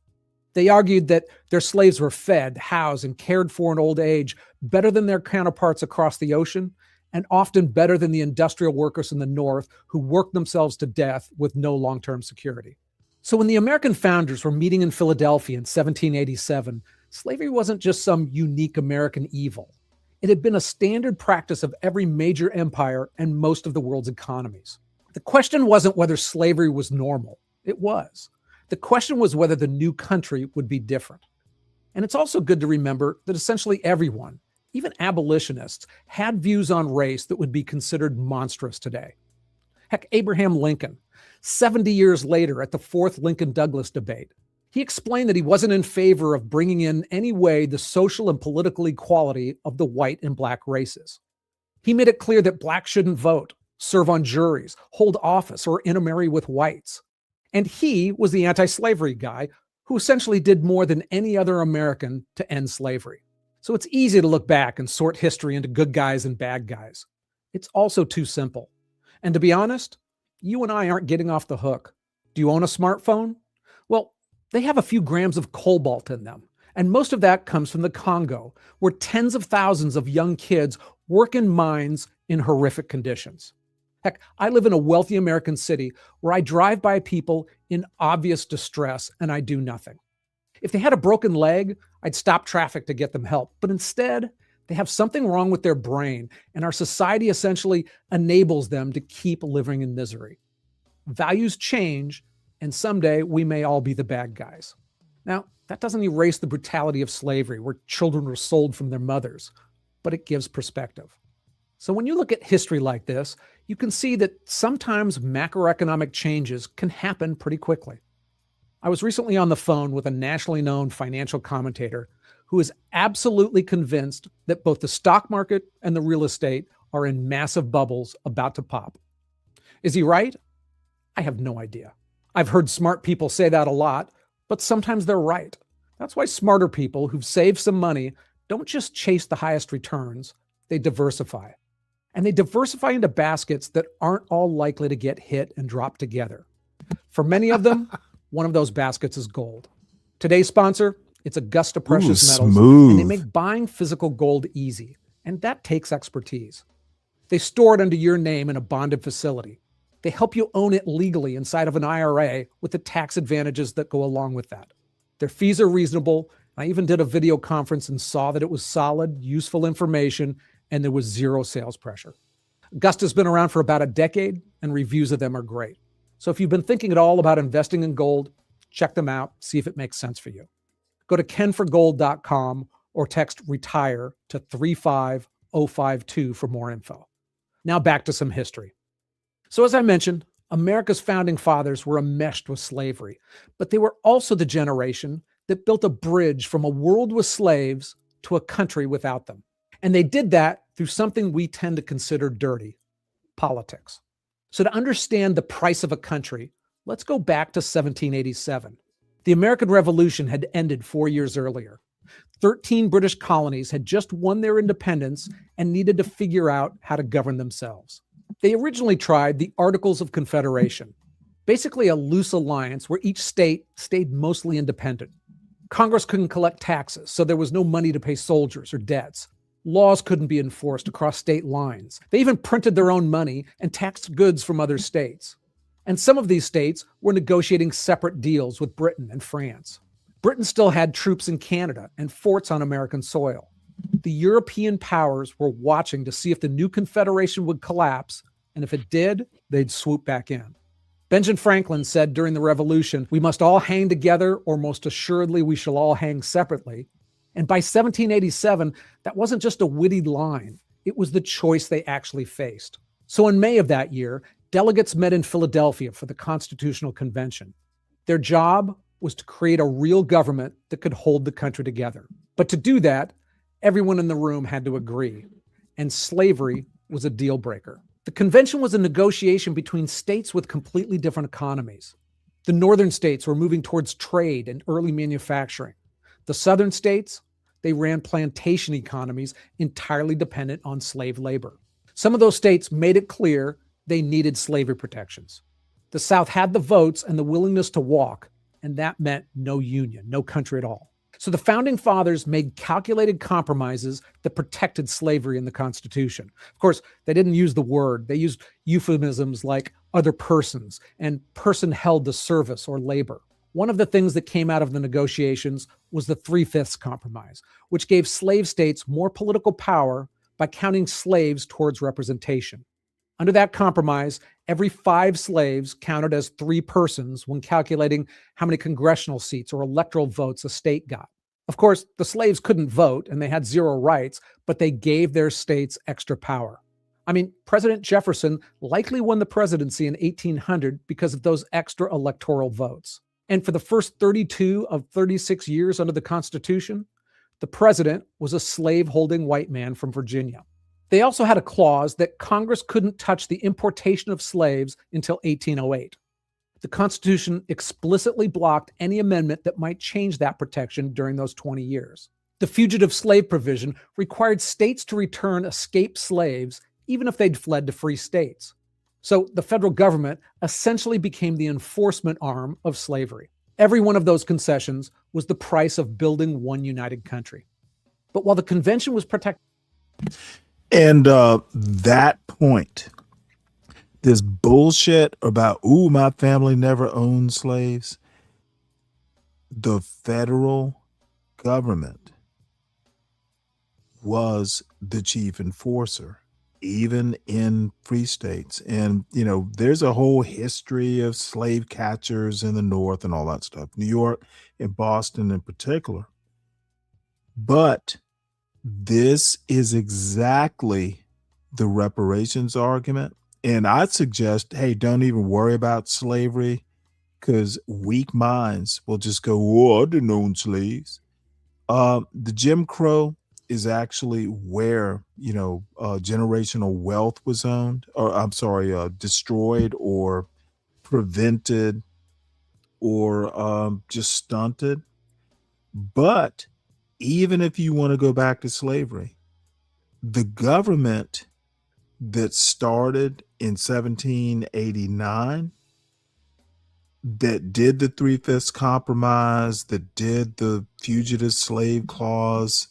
They argued that their slaves were fed, housed, and cared for in old age better than their counterparts across the ocean, and often better than the industrial workers in the North who worked themselves to death with no long-term security. So when the American founders were meeting in Philadelphia in 1787, Slavery wasn't just some unique American evil. It had been a standard practice of every major empire and most of the world's economies. The question wasn't whether slavery was normal. It was. The question was whether the new country would be different. And it's also good to remember that essentially everyone, even abolitionists, had views on race that would be considered monstrous today. Heck, Abraham Lincoln, 70 years later at the fourth Lincoln-Douglas debate, he explained that he wasn't in favor of bringing in any way the social and political equality of the white and black races. He made it clear that blacks shouldn't vote, serve on juries, hold office, or intermarry with whites. And he was the anti-slavery guy who essentially did more than any other American to end slavery. So it's easy to look back and sort history into good guys and bad guys. It's also too simple. And to be honest, you and I aren't getting off the hook. Do you own a smartphone? Well, they have a few grams of cobalt in them. And most of that comes from the Congo, where tens of thousands of young kids work in mines in horrific conditions. Heck, I live in a wealthy American city where I drive by people in obvious distress and I do nothing. If they had a broken leg, I'd stop traffic to get them help. But instead, they have something wrong with their brain, and our society essentially enables them to keep living in misery. Values change, and someday we may all be the bad guys. Now, that doesn't erase the brutality of slavery, where children were sold from their mothers, but it gives perspective. So when you look at history like this, you can see that sometimes macroeconomic changes can happen pretty quickly. I was recently on the phone with a nationally known financial commentator who is absolutely convinced that both the stock market and the real estate are in massive bubbles about to pop. Is he right? I have no idea. I've heard smart people say that a lot, but sometimes they're right. That's why smarter people who've saved some money don't just chase the highest returns, they diversify. And they diversify into baskets that aren't all likely to get hit and drop together. For many of them, one of those baskets is gold. Today's sponsor, it's Augusta Precious Metals, and they make buying physical gold easy, and that takes expertise. They store it under your name in a bonded facility. They help you own it legally inside of an IRA with the tax advantages that go along with that. Their fees are reasonable. I even did a video conference and saw that it was solid, useful information, and there was zero sales pressure. Augusta's been around for about a decade, and reviews of them are great. So if you've been thinking at all about investing in gold, check them out, see if it makes sense for you. Go to kenforgold.com or text RETIRE to 35052 for more info. Now back to some history. So as I mentioned, America's founding fathers were enmeshed with slavery, but they were also the generation that built a bridge from a world with slaves to a country without them. And they did that through something we tend to consider dirty, politics. So to understand the price of a country, let's go back to 1787. The American Revolution had ended 4 years earlier. 13 British colonies had just won their independence and needed to figure out how to govern themselves. They originally tried the Articles of Confederation, basically a loose alliance where each state stayed mostly independent. Congress couldn't collect taxes, so there was no money to pay soldiers or debts. Laws couldn't be enforced across state lines. They even printed their own money and taxed goods from other states. And some of these states were negotiating separate deals with Britain and France. Britain still had troops in Canada and forts on American soil. The European powers were watching to see if the new Confederation would collapse, and if it did, they'd swoop back in. Benjamin Franklin said during the Revolution, "We must all hang together, or most assuredly we shall all hang separately." And by 1787, that wasn't just a witty line. It was the choice they actually faced. So in May of that year, delegates met in Philadelphia for the Constitutional Convention. Their job was to create a real government that could hold the country together. But to do that, everyone in the room had to agree, and slavery was a deal breaker. The convention was a negotiation between states with completely different economies. The northern states were moving towards trade and early manufacturing. The southern states, they ran plantation economies entirely dependent on slave labor. Some of those states made it clear they needed slavery protections. The South had the votes and the willingness to walk, and that meant no union, no country at all. So the founding fathers made calculated compromises that protected slavery in the Constitution. Of course, they didn't use the word. They used euphemisms like other persons and person held to service or labor. One of the things that came out of the negotiations was the 3/5 compromise, which gave slave states more political power by counting slaves towards representation. Under that compromise, every 5 slaves counted as 3 persons when calculating how many congressional seats or electoral votes a state got. Of course, the slaves couldn't vote and they had 0 rights, but they gave their states extra power. I mean, President Jefferson likely won the presidency in 1800 because of those extra electoral votes. And for the first 32 of 36 years under the Constitution, the president was a slave-holding white man from Virginia. They also had a clause that Congress couldn't touch the importation of slaves until 1808. The Constitution explicitly blocked any amendment that might change that protection during those 20 years. The fugitive slave provision required states to return escaped slaves even if they'd fled to free states. So the federal government essentially became the enforcement arm of slavery. Every one of those concessions was the price of building one united country. But while the convention was protected, and that point, this bullshit about, ooh, my family never owned slaves. The federal government was the chief enforcer, even in free states. And, you know, there's a whole history of slave catchers in the North and all that stuff, New York and Boston in particular. But this is exactly the reparations argument. And I'd suggest, hey, don't even worry about slavery, because weak minds will just go, oh, I didn't own slaves. The Jim Crow is actually where, you know, generational wealth was owned, or I'm sorry, destroyed or prevented or just stunted. But even if you want to go back to slavery, the government that started in 1789, that did the 3/5 compromise, that did the fugitive slave clause,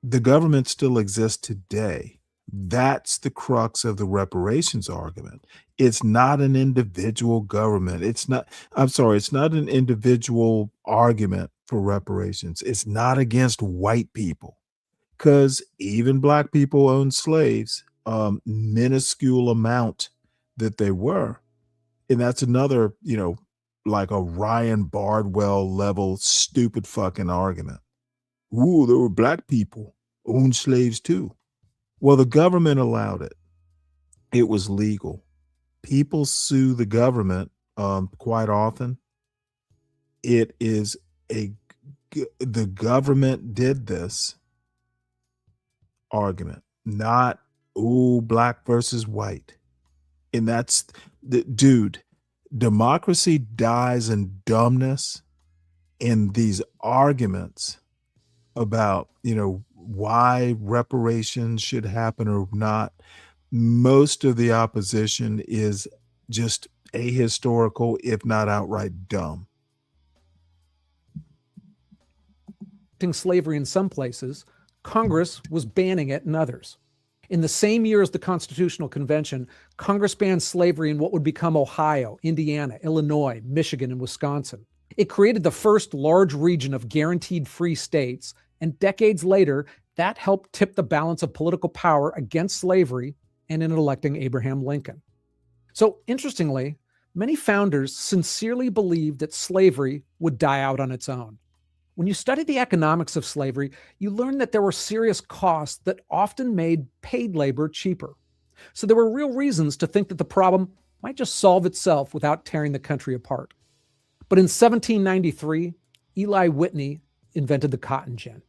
the government still exists today. That's the crux of the reparations argument. It's not an individual government. It's not an individual argument for reparations. It's not against white people, because even black people owned slaves, minuscule amount that they were. And that's another, you know, like a Ryan Bardwell level stupid fucking argument. Ooh, there were black people owned slaves too. Well, the government allowed it. It was legal. People sue the government quite often. It is the government did this argument, not, ooh, black versus white. And that's the dude, democracy dies in dumbness in these arguments about, you know, why reparations should happen or not. Most of the opposition is just ahistorical, if not outright dumb. slavery in some places, Congress was banning it in others. In the same year as the Constitutional Convention, Congress banned slavery in what would become Ohio, Indiana, Illinois, Michigan, and Wisconsin. It created the first large region of guaranteed free states, and decades later, that helped tip the balance of political power against slavery and in electing Abraham Lincoln. So interestingly, many founders sincerely believed that slavery would die out on its own. When you study the economics of slavery, you learn that there were serious costs that often made paid labor cheaper. So there were real reasons to think that the problem might just solve itself without tearing the country apart. But in 1793, Eli Whitney invented the cotton gin.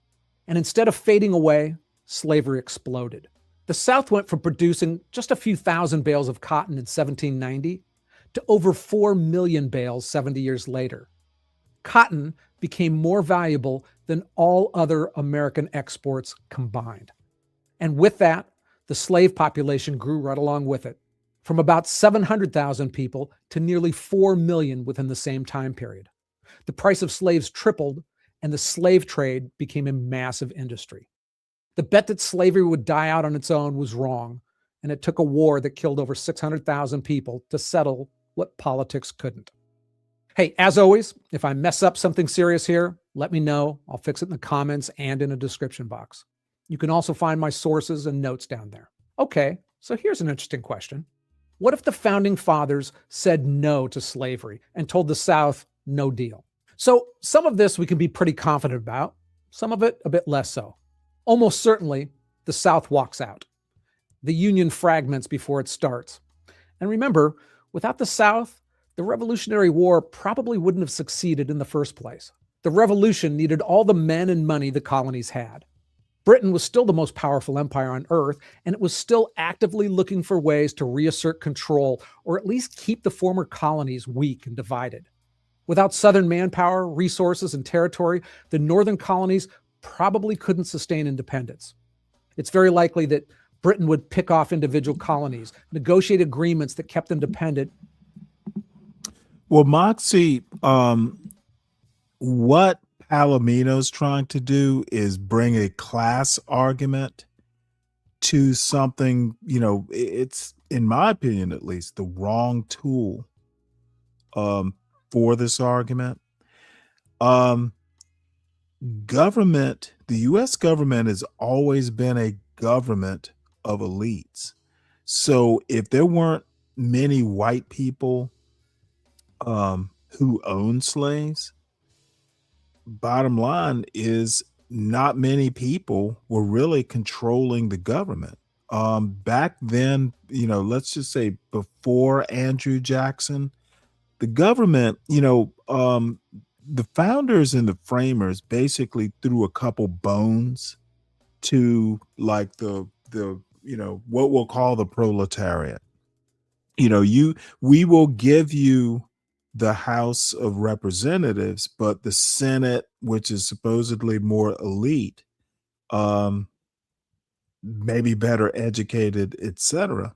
And instead of fading away, slavery exploded. The South went from producing just a few thousand bales of cotton in 1790 to over 4 million bales 70 years later. Cotton became more valuable than all other American exports combined. And with that, the slave population grew right along with it, from about 700,000 people to nearly 4 million within the same time period. The price of slaves tripled, and the slave trade became a massive industry. The bet that slavery would die out on its own was wrong, and it took a war that killed over 600,000 people to settle what politics couldn't. Hey, as always, if I mess up something serious here, let me know. I'll fix it in the comments and in a description box. You can also find my sources and notes down there. Okay, so here's an interesting question. What if the founding fathers said no to slavery and told the South no deal? So some of this we can be pretty confident about, some of it a bit less so. Almost certainly, the South walks out. The Union fragments before it starts. And remember, without the South, the Revolutionary War probably wouldn't have succeeded in the first place. The Revolution needed all the men and money the colonies had. Britain was still the most powerful empire on earth, and it was still actively looking for ways to reassert control or at least keep the former colonies weak and divided. Without Southern manpower, resources, and territory, the Northern colonies probably couldn't sustain independence. It's very likely that Britain would pick off individual colonies, negotiate agreements that kept them dependent. Well, Moxie, what Palomino's trying to do is bring a class argument to something, it's, in my opinion at least, the wrong tool for this argument. Government, the US government has always been a government of elites. So if there weren't many white people who owned slaves, bottom line is not many people were really controlling the government. Back then, let's just say before Andrew Jackson, the government, the founders and the framers basically threw a couple bones to like the what we'll call the proletariat. We will give you the House of Representatives, but the Senate, which is supposedly more elite, maybe better educated, etc.,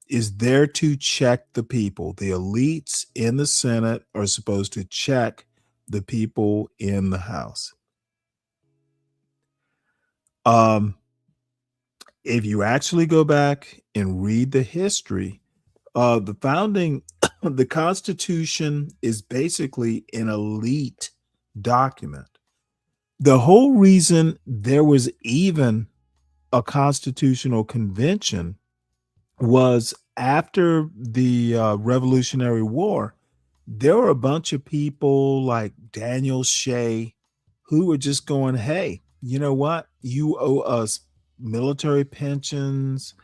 is there to check the people. The elites in the Senate are supposed to check the people in the House. If you actually go back and read the history, the founding, the Constitution is basically an elite document. The whole reason there was even a constitutional convention was after the Revolutionary War, there were a bunch of people like Daniel Shea who were just going, hey, you know what? You owe us military pensions.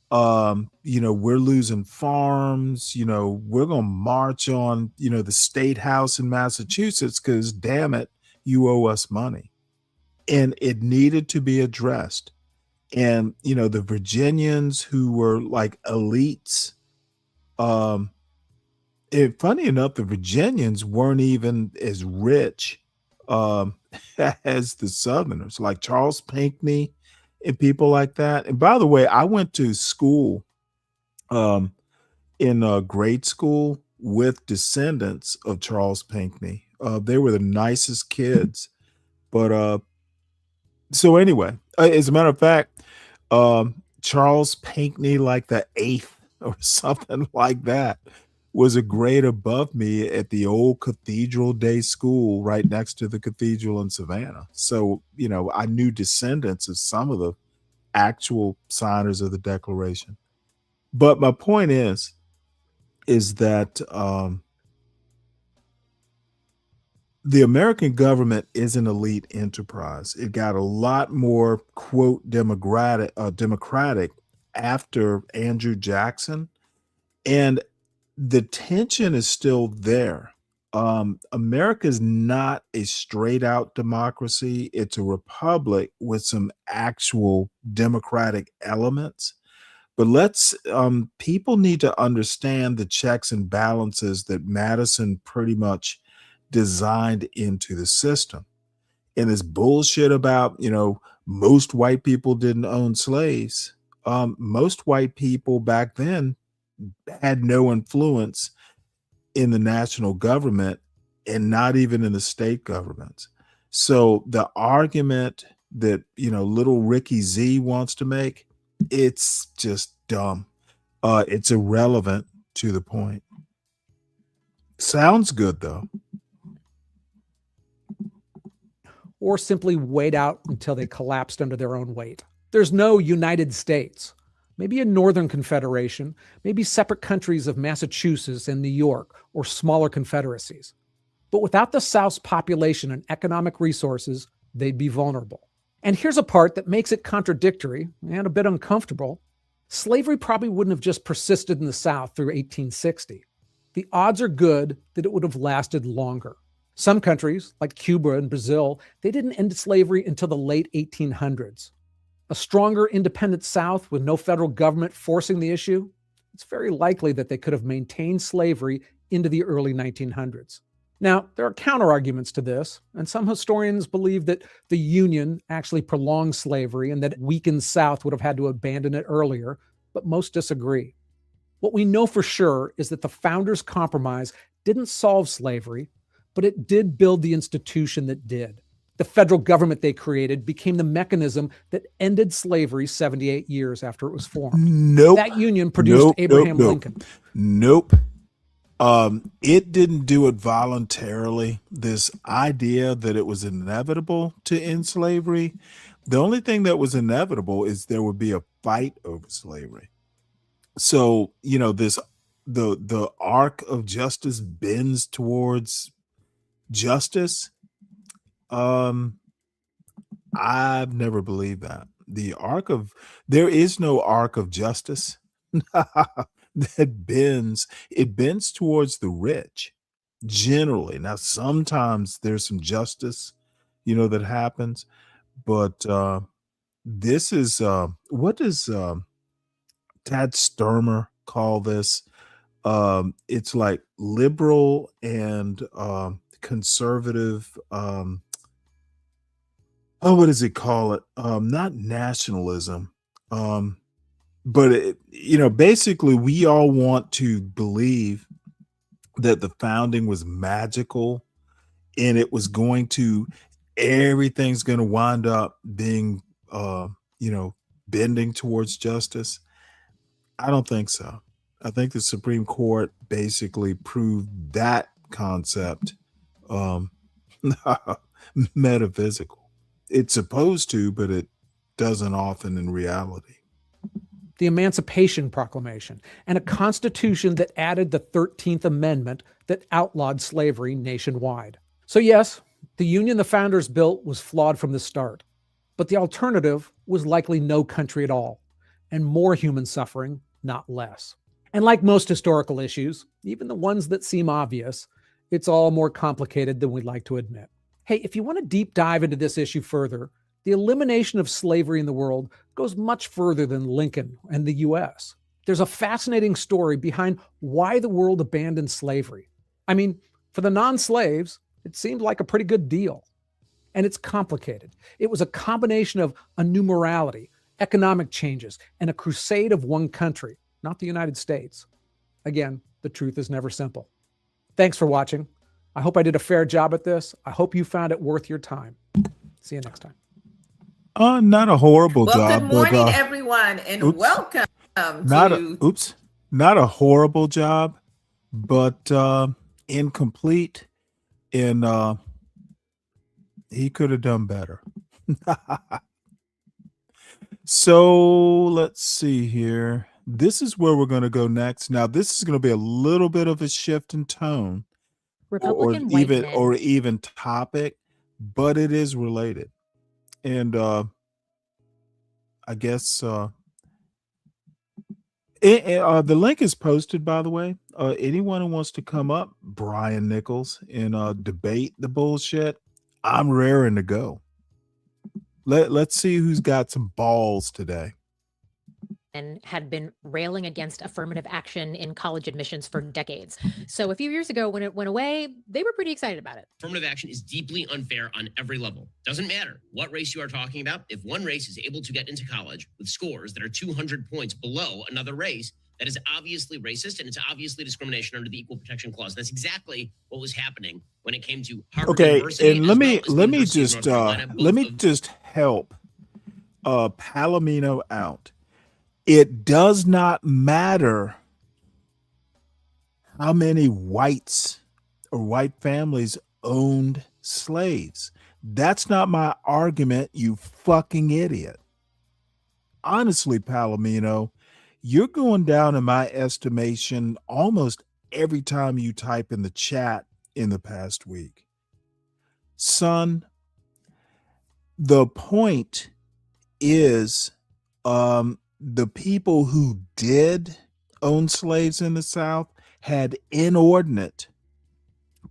We're losing farms. We're going to march on, the state house in Massachusetts because, damn it, you owe us money. And it needed to be addressed. And, the Virginians who were like elites, funny enough, the Virginians weren't even as rich as the Southerners, like Charles Pinckney and people like that. And by the way, I went to school in grade school with descendants of Charles Pinckney. They were the nicest kids. But so anyway, as a matter of fact, Charles Pinckney, like the 8th or something like that, was a grade above me at the old Cathedral Day School right next to the cathedral in Savannah. So, I knew descendants of some of the actual signers of the Declaration. But my point is that the American government is an elite enterprise. It got a lot more, quote, democratic after Andrew Jackson. And the tension is still there. America is not a straight out democracy. It's a republic with some actual democratic elements. But people need to understand the checks and balances that Madison pretty much designed into the system. And this bullshit about, most white people didn't own slaves. Most white people back then had no influence in the national government and not even in the state governments. So the argument that, little Ricky Z wants to make, it's just dumb. It's irrelevant to the point. Sounds good though. Or simply wait out until they collapsed under their own weight. There's no United States. Maybe a Northern Confederation, maybe separate countries of Massachusetts and New York, or smaller confederacies. But without the South's population and economic resources, they'd be vulnerable. And here's a part that makes it contradictory and a bit uncomfortable. Slavery probably wouldn't have just persisted in the South through 1860. The odds are good that it would have lasted longer. Some countries, like Cuba and Brazil, they didn't end slavery until the late 1800s. A stronger independent South with no federal government forcing the issue, it's very likely that they could have maintained slavery into the early 1900s. Now, there are counterarguments to this, and some historians believe that the Union actually prolonged slavery and that a weakened South would have had to abandon it earlier, but most disagree. What we know for sure is that the Founders' Compromise didn't solve slavery, but it did build the institution that did. The federal government they created became the mechanism that ended slavery 78 years after it was formed. Nope. That union produced Abraham Lincoln. Nope. It didn't do it voluntarily. This idea that it was inevitable to end slavery, the only thing that was inevitable is there would be a fight over slavery. So, you know, the arc of justice bends towards justice. I've never believed that. There is no arc of justice that bends. It bends towards the rich generally. Now, sometimes there's some justice, that happens, but this is what does Tad Sturmer call this? It's like liberal and conservative. What does he call it? Not nationalism. But basically we all want to believe that the founding was magical and it was everything's going to wind up being, bending towards justice. I don't think so. I think the Supreme Court basically proved that concept metaphysical. It's supposed to, but it doesn't often in reality. The Emancipation Proclamation, and a constitution that added the 13th Amendment that outlawed slavery nationwide. So yes, the union the founders built was flawed from the start, but the alternative was likely no country at all, and more human suffering, not less. And like most historical issues, even the ones that seem obvious, it's all more complicated than we'd like to admit. Hey, if you want to deep dive into this issue further, the elimination of slavery in the world goes much further than Lincoln and the US. There's a fascinating story behind why the world abandoned slavery. I mean, for the non-slaves, it seemed like a pretty good deal. And it's complicated. It was a combination of a new morality, economic changes, and a crusade of one country, not the United States. Again, the truth is never simple. Thanks for watching. I hope I did a fair job at this. I hope you found it worth your time. See you next time. Not a horrible job. Good morning, everyone, and welcome not a horrible job, but incomplete, and he could have done better. So let's see here. This is where we're going to go next. Now, this is going to be a little bit of a shift in tone, or even topic, but it is related. And I guess the link is posted, by the way. Anyone who wants to come up, Brian Nichols, and debate the bullshit, I'm raring to go. Let's see who's got some balls today. And had been railing against affirmative action in college admissions for decades. So a few years ago, when it went away, they were pretty excited about it. Affirmative action is deeply unfair on every level. Doesn't matter what race you are talking about. If one race is able to get into college with scores that are 200 points below another race, that is obviously racist and it's obviously discrimination under the Equal Protection Clause. That's exactly what was happening when it came to Harvard University. And let me just help Palomino out. It does not matter how many whites or white families owned slaves. That's not my argument, you fucking idiot. Honestly, Palomino, you're going down in my estimation almost every time you type in the chat in the past week. Son, the point is the people who did own slaves in the South had inordinate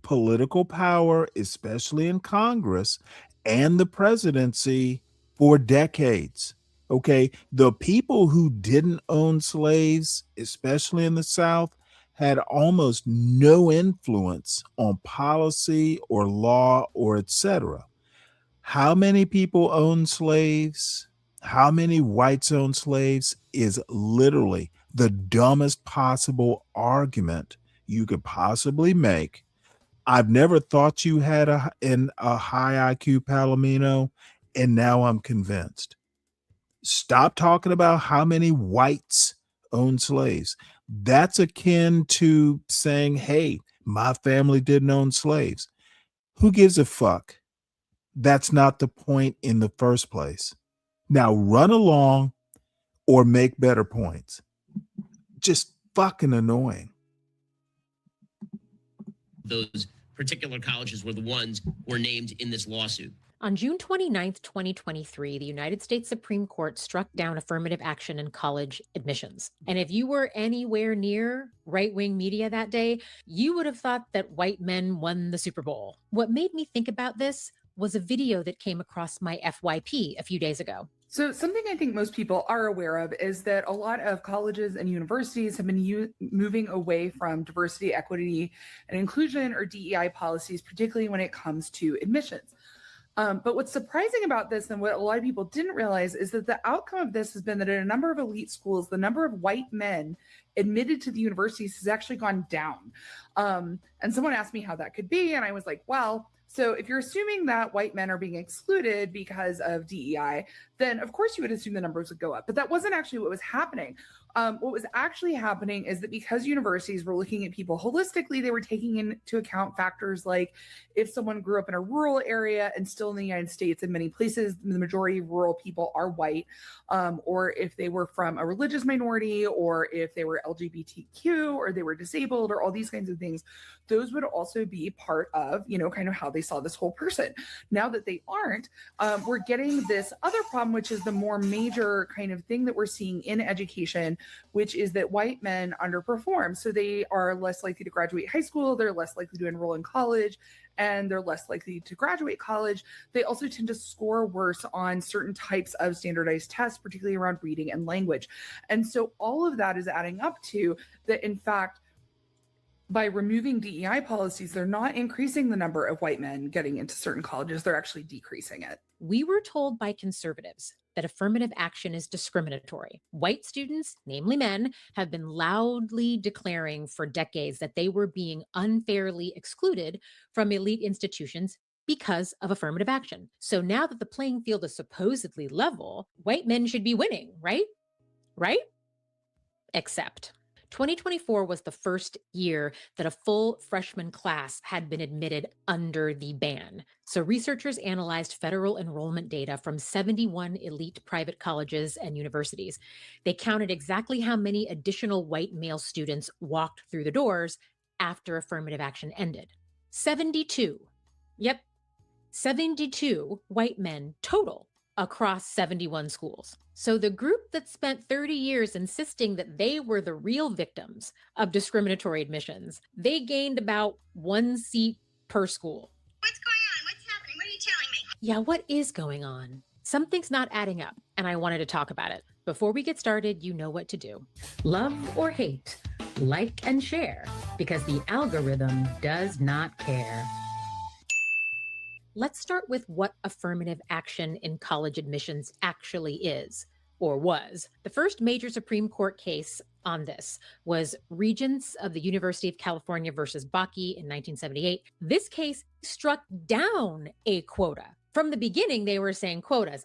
political power, especially in Congress and the presidency, for decades. Okay, the people who didn't own slaves, especially in the South, had almost no influence on policy or law or etc. How many people own slaves? How many whites own slaves is literally the dumbest possible argument you could possibly make. I've never thought you had a high IQ, Palomino, and now I'm convinced. Stop talking about how many whites own slaves. That's akin to saying, hey, my family didn't own slaves. Who gives a fuck? That's not the point in the first place. Now run along or make better points. Just fucking annoying. Those particular colleges were the ones who were named in this lawsuit. On June 29th, 2023, the United States Supreme Court struck down affirmative action in college admissions. And if you were anywhere near right-wing media that day, you would have thought that white men won the Super Bowl. What made me think about this was a video that came across my FYP a few days ago. So something I think most people are aware of is that a lot of colleges and universities have been moving away from diversity, equity, and inclusion, or DEI policies, particularly when it comes to admissions. But what's surprising about this, and what a lot of people didn't realize, is that the outcome of this has been that in a number of elite schools, the number of white men admitted to the universities has actually gone down. And someone asked me how that could be, and I was like, well, so if you're assuming that white men are being excluded because of DEI, then of course you would assume the numbers would go up. But that wasn't actually what was happening. What was actually happening is that because universities were looking at people holistically, they were taking into account factors like if someone grew up in a rural area and still in the United States, in many places, the majority of rural people are white, or if they were from a religious minority, or if they were LGBTQ, or they were disabled, or all these kinds of things, those would also be part of, kind of how they saw this whole person. Now that they aren't, we're getting this other problem, which is the more major kind of thing that we're seeing in education, which is that white men underperform. So they are less likely to graduate high school, they're less likely to enroll in college, and they're less likely to graduate college. They also tend to score worse on certain types of standardized tests, particularly around reading and language. And so all of that is adding up to that, in fact, by removing DEI policies, they're not increasing the number of white men getting into certain colleges, they're actually decreasing it. We were told by conservatives that affirmative action is discriminatory. White students, namely men, have been loudly declaring for decades that they were being unfairly excluded from elite institutions because of affirmative action. So now that the playing field is supposedly level, white men should be winning, right? Right? Except 2024 was the first year that a full freshman class had been admitted under the ban. So researchers analyzed federal enrollment data from 71 elite private colleges and universities. They counted exactly how many additional white male students walked through the doors after affirmative action ended. 72. Yep, 72 white men total across 71 schools. So the group that spent 30 years insisting that they were the real victims of discriminatory admissions, they gained about 1 seat per school. What's going on? What's happening? What are you telling me? Yeah, what is going on? Something's not adding up, and I wanted to talk about it. Before we get started, you know what to do. Love or hate, like and share, because the algorithm does not care. Let's start with what affirmative action in college admissions actually is, or was. The first major Supreme Court case on this was Regents of the University of California versus Bakke in 1978. This case struck down a quota. From the beginning, they were saying quotas.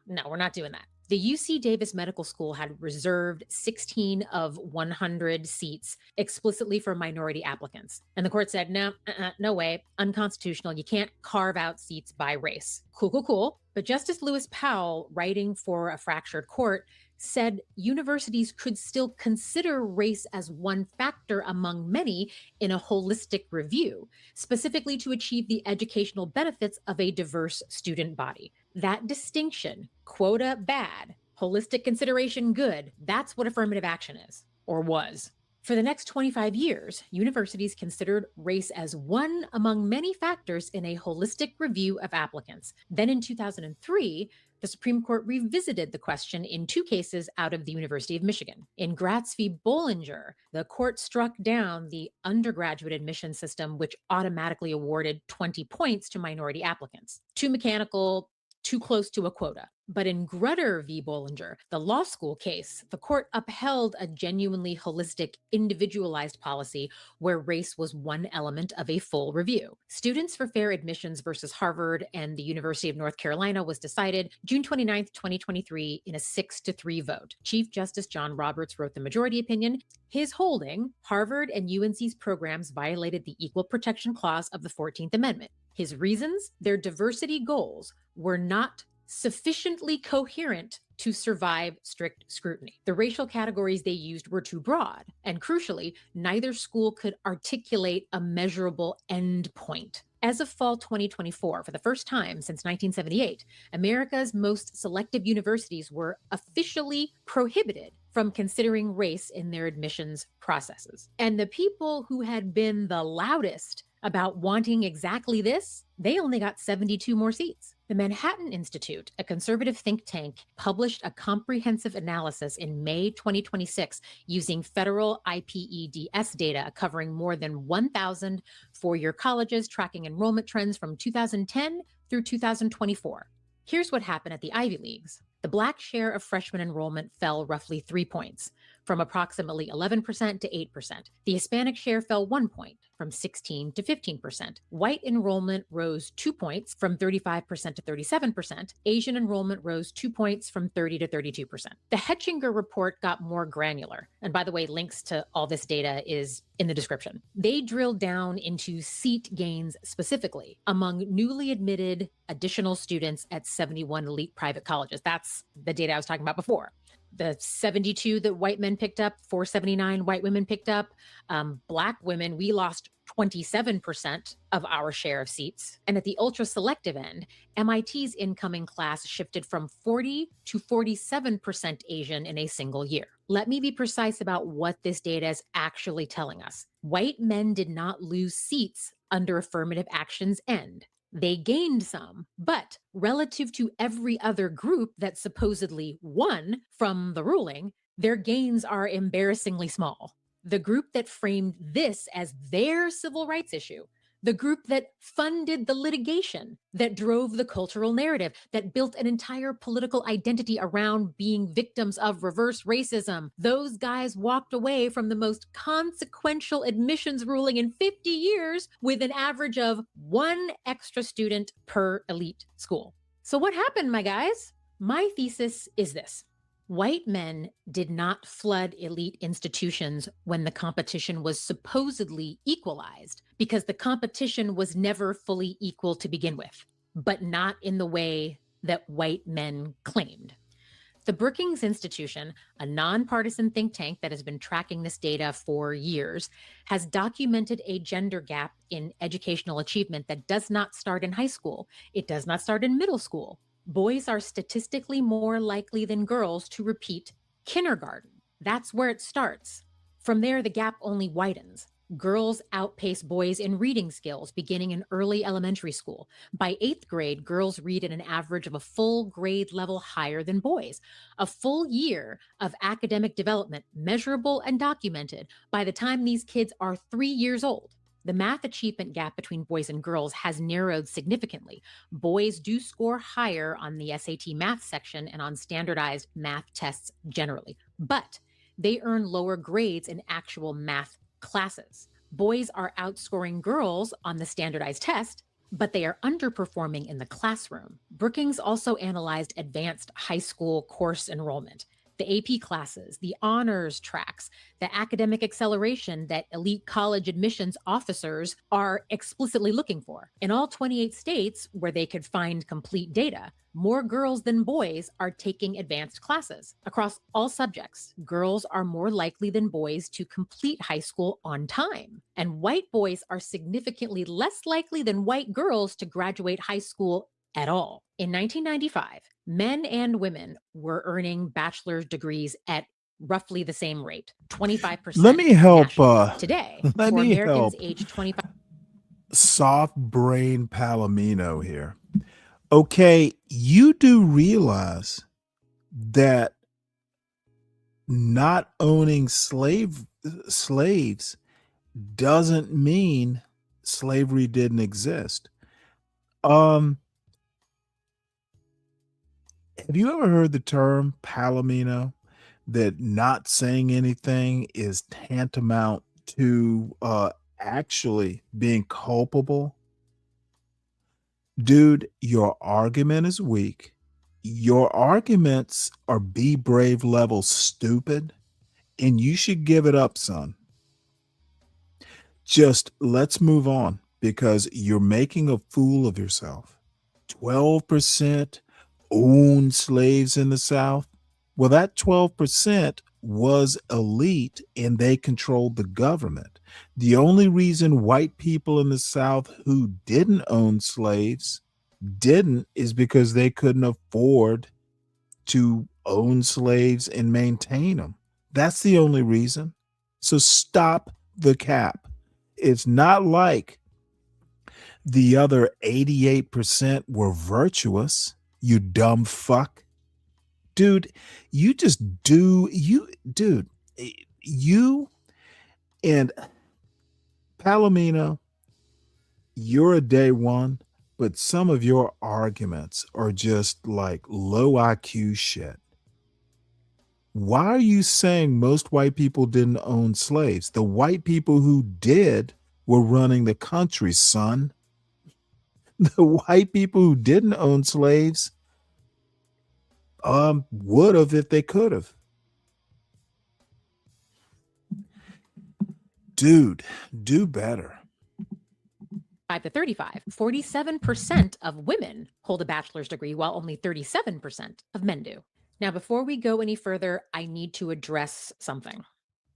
No, we're not doing that. The UC Davis Medical School had reserved 16 of 100 seats explicitly for minority applicants. And the court said, no way, unconstitutional. You can't carve out seats by race. Cool. But Justice Lewis Powell, writing for a fractured court, said universities could still consider race as one factor among many in a holistic review, specifically to achieve the educational benefits of a diverse student body. That distinction, quota bad, holistic consideration good, that's what affirmative action is, or was. For the next 25 years, universities considered race as one among many factors in a holistic review of applicants. Then in 2003, the Supreme Court revisited the question in 2 cases out of the University of Michigan. In Gratz v. Bollinger, the court struck down the undergraduate admission system, which automatically awarded 20 points to minority applicants. Too mechanical, too close to a quota. But in Grutter v. Bollinger, the law school case, the court upheld a genuinely holistic, individualized policy where race was one element of a full review. Students for Fair Admissions versus Harvard and the University of North Carolina was decided June 29, 2023, in a 6-3 vote. Chief Justice John Roberts wrote the majority opinion. His holding, Harvard and UNC's programs violated the Equal Protection Clause of the 14th Amendment. His reasons, their diversity goals were not sufficiently coherent to survive strict scrutiny. The racial categories they used were too broad, and crucially, neither school could articulate a measurable end point. As of fall 2024, for the first time since 1978, America's most selective universities were officially prohibited from considering race in their admissions processes. And the people who had been the loudest about wanting exactly this, they only got 72 more seats. The Manhattan Institute, a conservative think tank, published a comprehensive analysis in May 2026 using federal IPEDS data covering more than 1,000 four-year colleges, tracking enrollment trends from 2010 through 2024. Here's what happened at the Ivy Leagues. The Black share of freshman enrollment fell roughly 3 points, from approximately 11% to 8%. The Hispanic share fell 1 point, from 16 to 15%. White enrollment rose 2 points, from 35% to 37%. Asian enrollment rose 2 points, from 30 to 32%. The Hetchinger report got more granular. And by the way, links to all this data is in the description. They drilled down into seat gains specifically among newly admitted additional students at 71 elite private colleges. That's the data I was talking about before. The 72 that white men picked up, 479 white women picked up. Black women, we lost 27% of our share of seats. And at the ultra selective end, MIT's incoming class shifted from 40 to 47% Asian in a single year. Let me be precise about what this data is actually telling us. White men did not lose seats under affirmative action's end. They gained some, but relative to every other group that supposedly won from the ruling, their gains are embarrassingly small. The group that framed this as their civil rights issue, the group that funded the litigation, that drove the cultural narrative, that built an entire political identity around being victims of reverse racism, those guys walked away from the most consequential admissions ruling in 50 years with an average of 1 extra student per elite school. So what happened, my guys? My thesis is this. White men did not flood elite institutions when the competition was supposedly equalized, because the competition was never fully equal to begin with, but not in the way that white men claimed. The Brookings Institution, a nonpartisan think tank that has been tracking this data for years, has documented a gender gap in educational achievement that does not start in high school. It does not start in middle school. Boys are statistically more likely than girls to repeat kindergarten. That's where it starts. From there, the gap only widens. Girls outpace boys in reading skills beginning in early elementary school. By 8th grade, girls read at an average of a full grade level higher than boys. A full year of academic development, measurable and documented, by the time these kids are 3 years old. The math achievement gap between boys and girls has narrowed significantly. Boys do score higher on the SAT math section and on standardized math tests generally, but they earn lower grades in actual math classes. Boys are outscoring girls on the standardized test, but they are underperforming in the classroom. Brookings also analyzed advanced high school course enrollment, the AP classes, the honors tracks, the academic acceleration that elite college admissions officers are explicitly looking for. In all 28 states where they could find complete data, more girls than boys are taking advanced classes. Across all subjects, girls are more likely than boys to complete high school on time. And white boys are significantly less likely than white girls to graduate high school at all. In 1995, men and women were earning bachelor's degrees at roughly the same rate, 25%. Let me help. Today, Let for me Americans help. aged 25. Soft brain Palomino here. Okay, you do realize that not owning slaves doesn't mean slavery didn't exist. Have you ever heard the term Palomino? That not saying anything is tantamount to actually being culpable? Dude, your argument is weak. Your arguments are be brave level stupid, and you should give it up, son. Just let's move on because you're making a fool of yourself. 12% owned slaves in the South. Well, that 12% was elite and they controlled the government. The only reason white people in the South who didn't own slaves didn't is because they couldn't afford to own slaves and maintain them. That's the only reason. So stop the cap. It's not like the other 88% were virtuous, you dumb fuck. Dude, you and Palomino, you're a day one, but some of your arguments are just like low IQ shit. Why are you saying most white people didn't own slaves? The white people who did were running the country, son. The white people who didn't own slaves would have if they could have. Dude, do better. 5 to 35, 47% of women hold a bachelor's degree, while only 37% of men do. Now, before we go any further, I need to address something.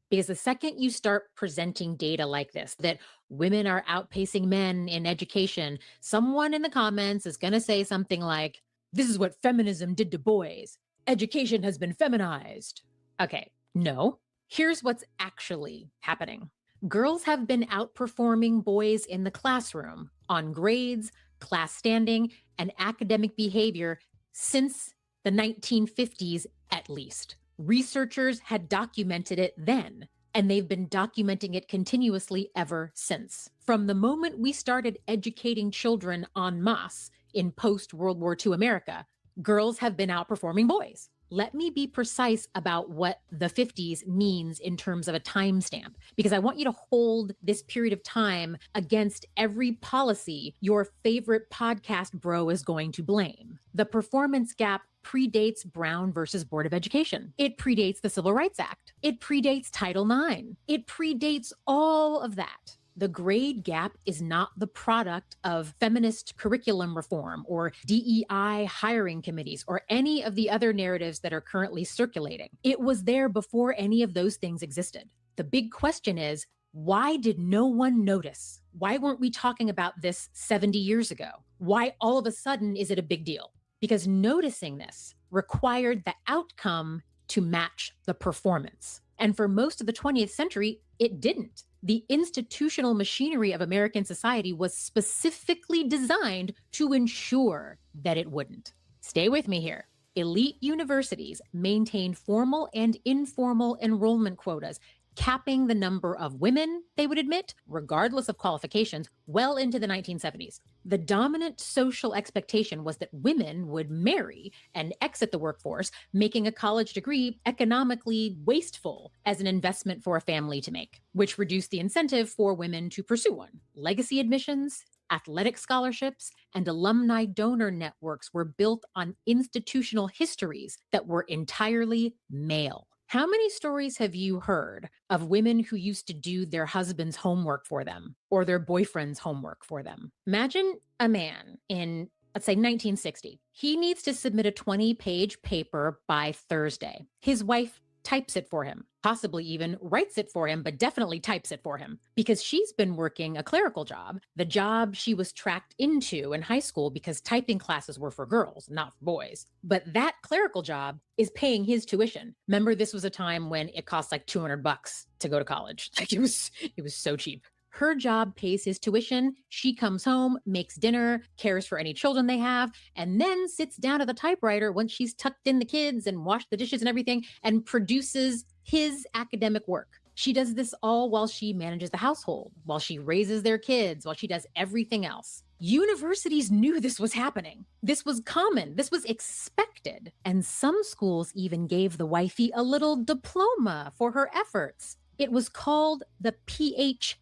Because the second you start presenting data like this, that women are outpacing men in education, someone in the comments is going to say something like, this is what feminism did to boys. Education has been feminized. Okay, no. Here's what's actually happening. Girls have been outperforming boys in the classroom on grades, class standing, and academic behavior since the 1950s at least. Researchers had documented it then, and they've been documenting it continuously ever since. From the moment we started educating children en masse in post-World War II America, girls have been outperforming boys. Let me be precise about what the 50s means in terms of a timestamp, because I want you to hold this period of time against every policy your favorite podcast bro is going to blame. The performance gap predates Brown versus Board of Education. It predates the Civil Rights Act. It predates Title IX. It predates all of that. The grade gap is not the product of feminist curriculum reform or DEI hiring committees or any of the other narratives that are currently circulating. It was there before any of those things existed. The big question is, why did no one notice? Why weren't we talking about this 70 years ago? Why all of a sudden is it a big deal? Because noticing this required the outcome to match the performance. And for most of the 20th century, it didn't. The institutional machinery of American society was specifically designed to ensure that it wouldn't. Stay with me here. Elite universities maintained formal and informal enrollment quotas, capping the number of women they would admit, regardless of qualifications, well into the 1970s. The dominant social expectation was that women would marry and exit the workforce, making a college degree economically wasteful as an investment for a family to make, which reduced the incentive for women to pursue one. Legacy admissions, Athletic scholarships and alumni donor networks were built on institutional histories that were entirely male. How many stories have you heard of women who used to do their husband's homework for them or their boyfriend's homework for them? Imagine a man in, let's say, 1960. He needs to submit a 20-page paper by Thursday. His wife types it for him, possibly even writes it for him, but definitely types it for him because she's been working a clerical job, the job she was tracked into in high school because typing classes were for girls, not for boys. But that clerical job is paying his tuition. Remember, this was a time when it cost like $200 to go to college. Like it was so cheap. Her job pays his tuition. She comes home, makes dinner, cares for any children they have, and then sits down at the typewriter once she's tucked in the kids and washed the dishes and everything and produces his academic work. She does this all while she manages the household, while she raises their kids, while she does everything else. Universities knew this was happening. This was common. This was expected. And some schools even gave the wifey a little diploma for her efforts. It was called the PhD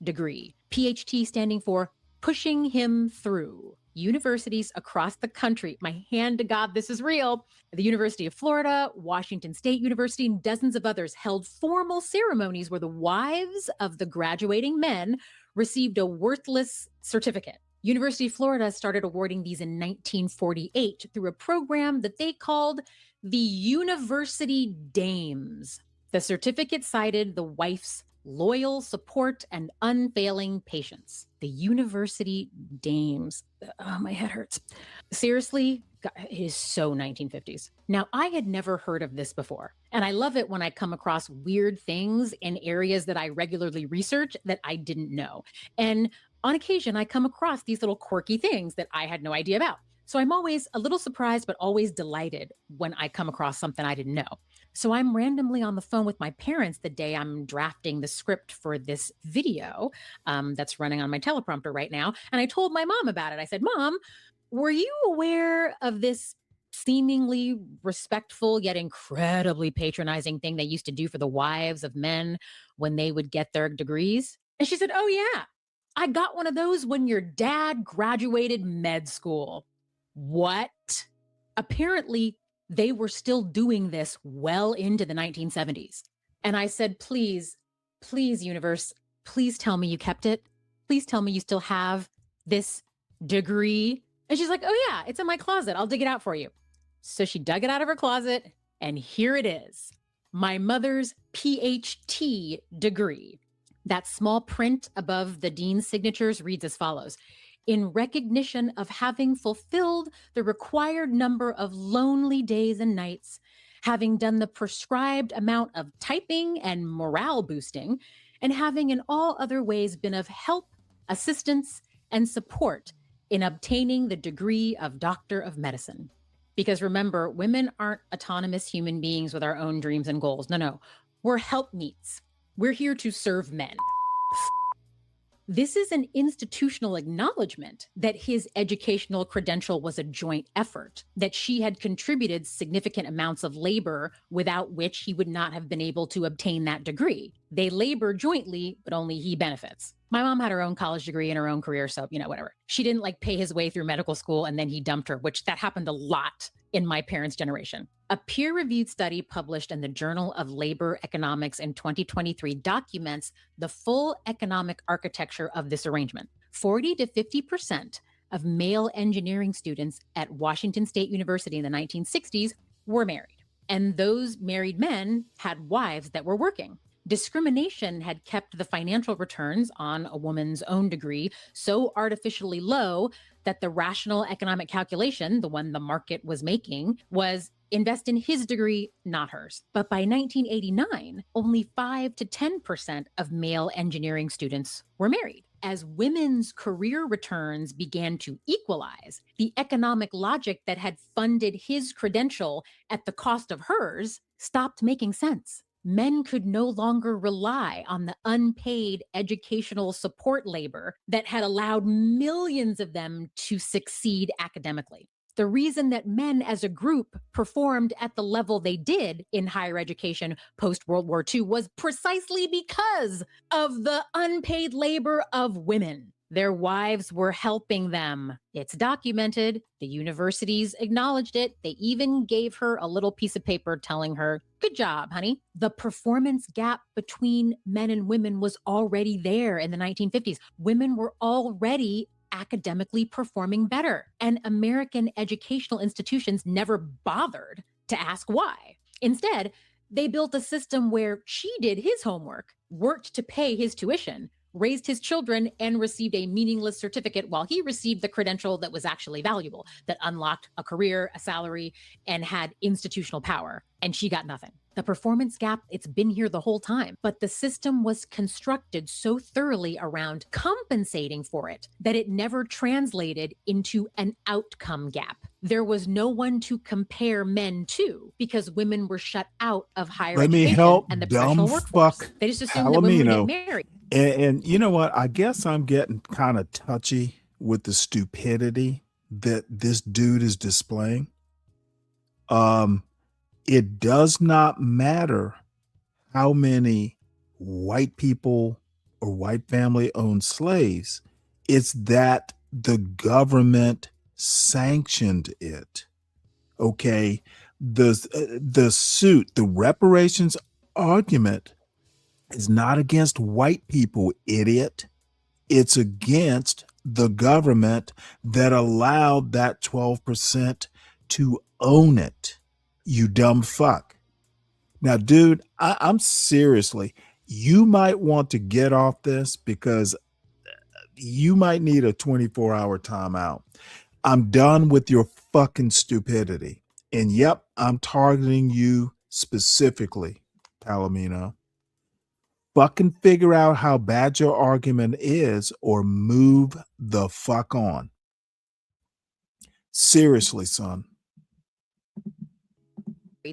degree, PhD standing for pushing him through. Universities across the country, my hand to God, this is real. The University of Florida, Washington State University, and dozens of others held formal ceremonies where the wives of the graduating men received a worthless certificate. University of Florida started awarding these in 1948 through a program that they called the University Dames. The certificate cited the wife's loyal support and unfailing patience. The University Dames. Oh, my head hurts. Seriously, God, it is so 1950s. Now, I had never heard of this before, and I love it when I come across weird things in areas that I regularly research that I didn't know. And on occasion, I come across these little quirky things that I had no idea about. So I'm always a little surprised, but always delighted when I come across something I didn't know. So I'm randomly on the phone with my parents the day I'm drafting the script for this video that's running on my teleprompter right now. And I told my mom about it. I said, Mom, were you aware of this seemingly respectful yet incredibly patronizing thing they used to do for the wives of men when they would get their degrees? And she said, oh, yeah, I got one of those when your dad graduated med school. What? Apparently, they were still doing this well into the 1970s. And I said, please, universe, please tell me you kept it. Please tell me you still have this degree. And she's like, oh yeah, it's in my closet. I'll dig it out for you. So she dug it out of her closet and here it is. My mother's PhD degree. That small print above the dean's signatures reads as follows. In recognition of having fulfilled the required number of lonely days and nights, having done the prescribed amount of typing and morale boosting, and having in all other ways been of help, assistance, and support in obtaining the degree of Doctor of Medicine. Because remember, women aren't autonomous human beings with our own dreams and goals. No, we're helpmeets. We're here to serve men. This is an institutional acknowledgement that his educational credential was a joint effort, that she had contributed significant amounts of labor without which he would not have been able to obtain that degree. They labor jointly, but only he benefits. My mom had her own college degree and her own career, so, whatever. She didn't pay his way through medical school and then he dumped her, which that happened a lot in my parents' generation. A peer-reviewed study published in the Journal of Labor Economics in 2023 documents the full economic architecture of this arrangement. 40 to 50% of male engineering students at Washington State University in the 1960s were married. And those married men had wives that were working. Discrimination had kept the financial returns on a woman's own degree so artificially low that the rational economic calculation, the one the market was making, was invest in his degree, not hers. But by 1989, only 5 to 10% of male engineering students were married. As women's career returns began to equalize, the economic logic that had funded his credential at the cost of hers stopped making sense. Men could no longer rely on the unpaid educational support labor that had allowed millions of them to succeed academically. The reason that men as a group performed at the level they did in higher education post-World War II was precisely because of the unpaid labor of women. Their wives were helping them. It's documented. The universities acknowledged it. They even gave her a little piece of paper telling her, good job, honey. The performance gap between men and women was already there in the 1950s. Women were already academically performing better, and American educational institutions never bothered to ask why. Instead, they built a system where she did his homework, worked to pay his tuition, raised his children, and received a meaningless certificate while he received the credential that was actually valuable, that unlocked a career, a salary, and had institutional power. And she got nothing. The performance gap, it's been here the whole time, but the system was constructed so thoroughly around compensating for it that it never translated into an outcome gap. There was no one to compare men to because women were shut out of higher Let me education help and the professional dumb workforce. fuck They just assumed that women would Palomino. get married. And you know what? I guess I'm getting kind of touchy with the stupidity that this dude is displaying. It does not matter how many white people or white family owned slaves. It's that the government sanctioned it. Okay. The suit, the reparations argument is not against white people, idiot. It's against the government that allowed that 12% to own it. You dumb fuck. Now, dude, I'm seriously, you might want to get off this because you might need a 24-hour timeout. I'm done with your fucking stupidity. And yep, I'm targeting you specifically, Palomino. Fucking figure out how bad your argument is or move the fuck on. Seriously, son.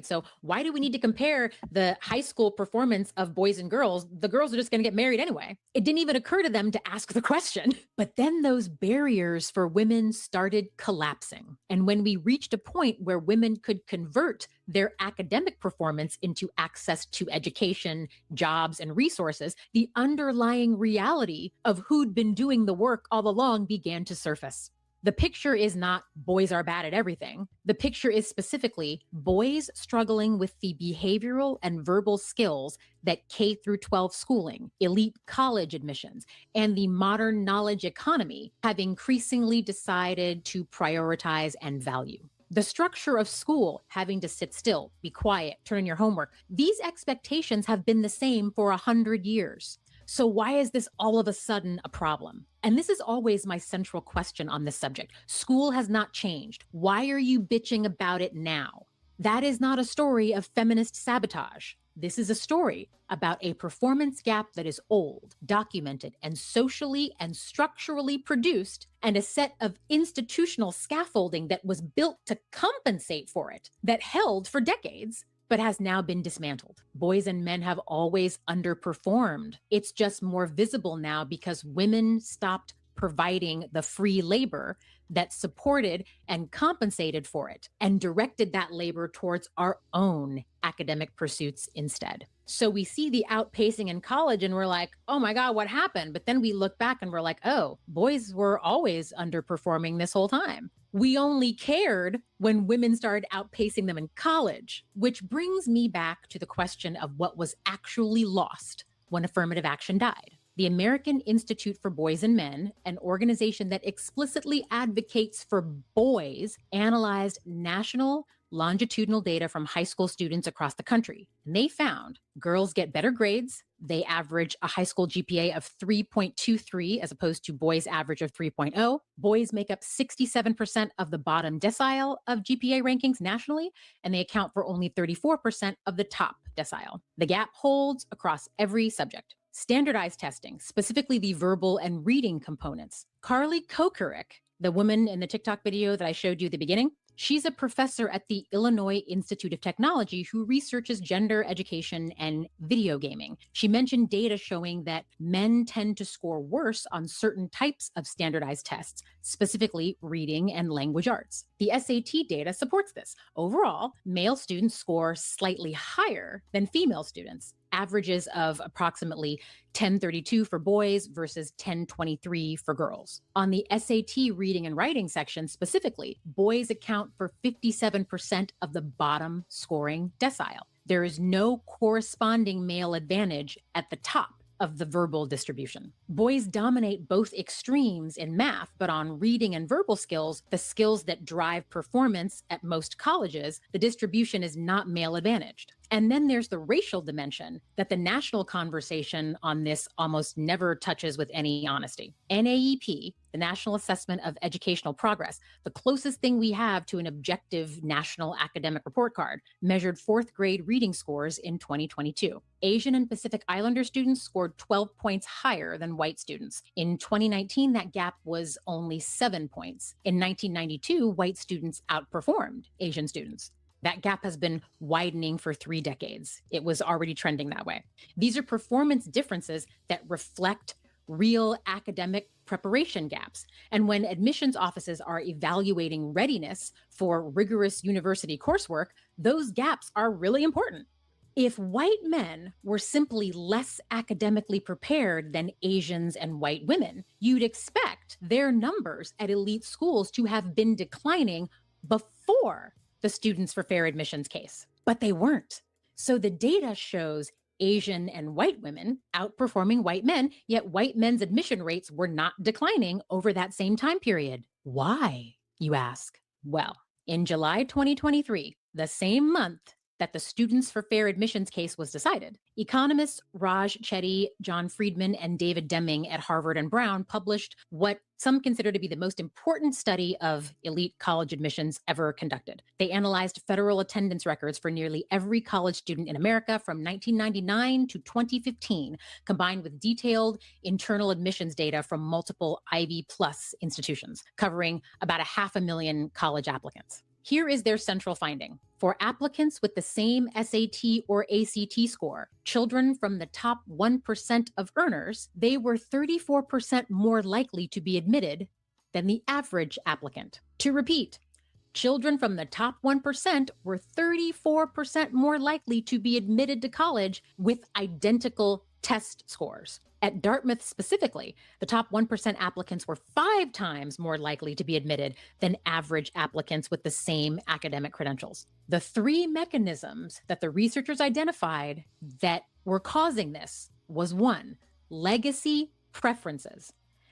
So why do we need to compare the high school performance of boys and girls? The girls are just going to get married anyway. It didn't even occur to them to ask the question. But then those barriers for women started collapsing. And when we reached a point where women could convert their academic performance into access to education, jobs, and resources, the underlying reality of who'd been doing the work all along began to surface. The picture is not boys are bad at everything. The picture is specifically boys struggling with the behavioral and verbal skills that K through 12 schooling, elite college admissions, and the modern knowledge economy have increasingly decided to prioritize and value. The structure of school, having to sit still, be quiet, turn in your homework, these expectations have been the same for 100 years. So why is this all of a sudden a problem? And this is always my central question on this subject. School has not changed. Why are you bitching about it now? That is not a story of feminist sabotage. This is a story about a performance gap that is old, documented, and socially and structurally produced, and a set of institutional scaffolding that was built to compensate for it, that held for decades, but has now been dismantled. Boys and men have always underperformed. It's just more visible now because women stopped providing the free labor that supported and compensated for it and directed that labor towards our own academic pursuits instead. So we see the outpacing in college and we're like, oh my God, what happened? But then we look back and we're like, oh, boys were always underperforming this whole time. We only cared when women started outpacing them in college, which brings me back to the question of what was actually lost when affirmative action died. The American Institute for Boys and Men, an organization that explicitly advocates for boys, analyzed national longitudinal data from high school students across the country. And they found girls get better grades. They average a high school GPA of 3.23 as opposed to boys' average of 3.0. Boys make up 67% of the bottom decile of GPA rankings nationally, and they account for only 34% of the top decile. The gap holds across every subject. Standardized testing, specifically the verbal and reading components. Carly Kokorik, the woman in the TikTok video that I showed you at the beginning, she's a professor at the Illinois Institute of Technology who researches gender education and video gaming. She mentioned data showing that men tend to score worse on certain types of standardized tests, specifically reading and language arts. The SAT data supports this. Overall, male students score slightly higher than female students. averages of approximately 1032 for boys versus 1023 for girls. On the SAT reading and writing section specifically, boys account for 57% of the bottom scoring decile. There is no corresponding male advantage at the top of the verbal distribution. Boys dominate both extremes in math, but on reading and verbal skills, the skills that drive performance at most colleges, the distribution is not male advantaged. And then there's the racial dimension that the national conversation on this almost never touches with any honesty. NAEP, the National Assessment of Educational Progress, the closest thing we have to an objective national academic report card, measured fourth grade reading scores in 2022. Asian and Pacific Islander students scored 12 points higher than white students. In 2019, that gap was only 7 points. In 1992, white students outperformed Asian students. That gap has been widening for 3 decades. It was already trending that way. These are performance differences that reflect real academic preparation gaps. And when admissions offices are evaluating readiness for rigorous university coursework, those gaps are really important. If white men were simply less academically prepared than Asians and white women, you'd expect their numbers at elite schools to have been declining before the Students for Fair Admissions case, but they weren't. So the data shows Asian and white women outperforming white men, yet white men's admission rates were not declining over that same time period. Why, you ask? Well, in July 2023, the same month that the Students for Fair Admissions case was decided, economists Raj Chetty, John Friedman, and David Deming at Harvard and Brown published what some consider to be the most important study of elite college admissions ever conducted. They analyzed federal attendance records for nearly every college student in America from 1999 to 2015, combined with detailed internal admissions data from multiple Ivy Plus institutions, covering about 500,000 college applicants. Here is their central finding. For applicants with the same SAT or ACT score, children from the top 1% of earners, they were 34% more likely to be admitted than the average applicant. To repeat, children from the top 1% were 34% more likely to be admitted to college with identical test scores. At Dartmouth specifically, the top 1% applicants were 5 times more likely to be admitted than average applicants with the same academic credentials. The 3 mechanisms that the researchers identified that were causing this was 1, legacy preferences,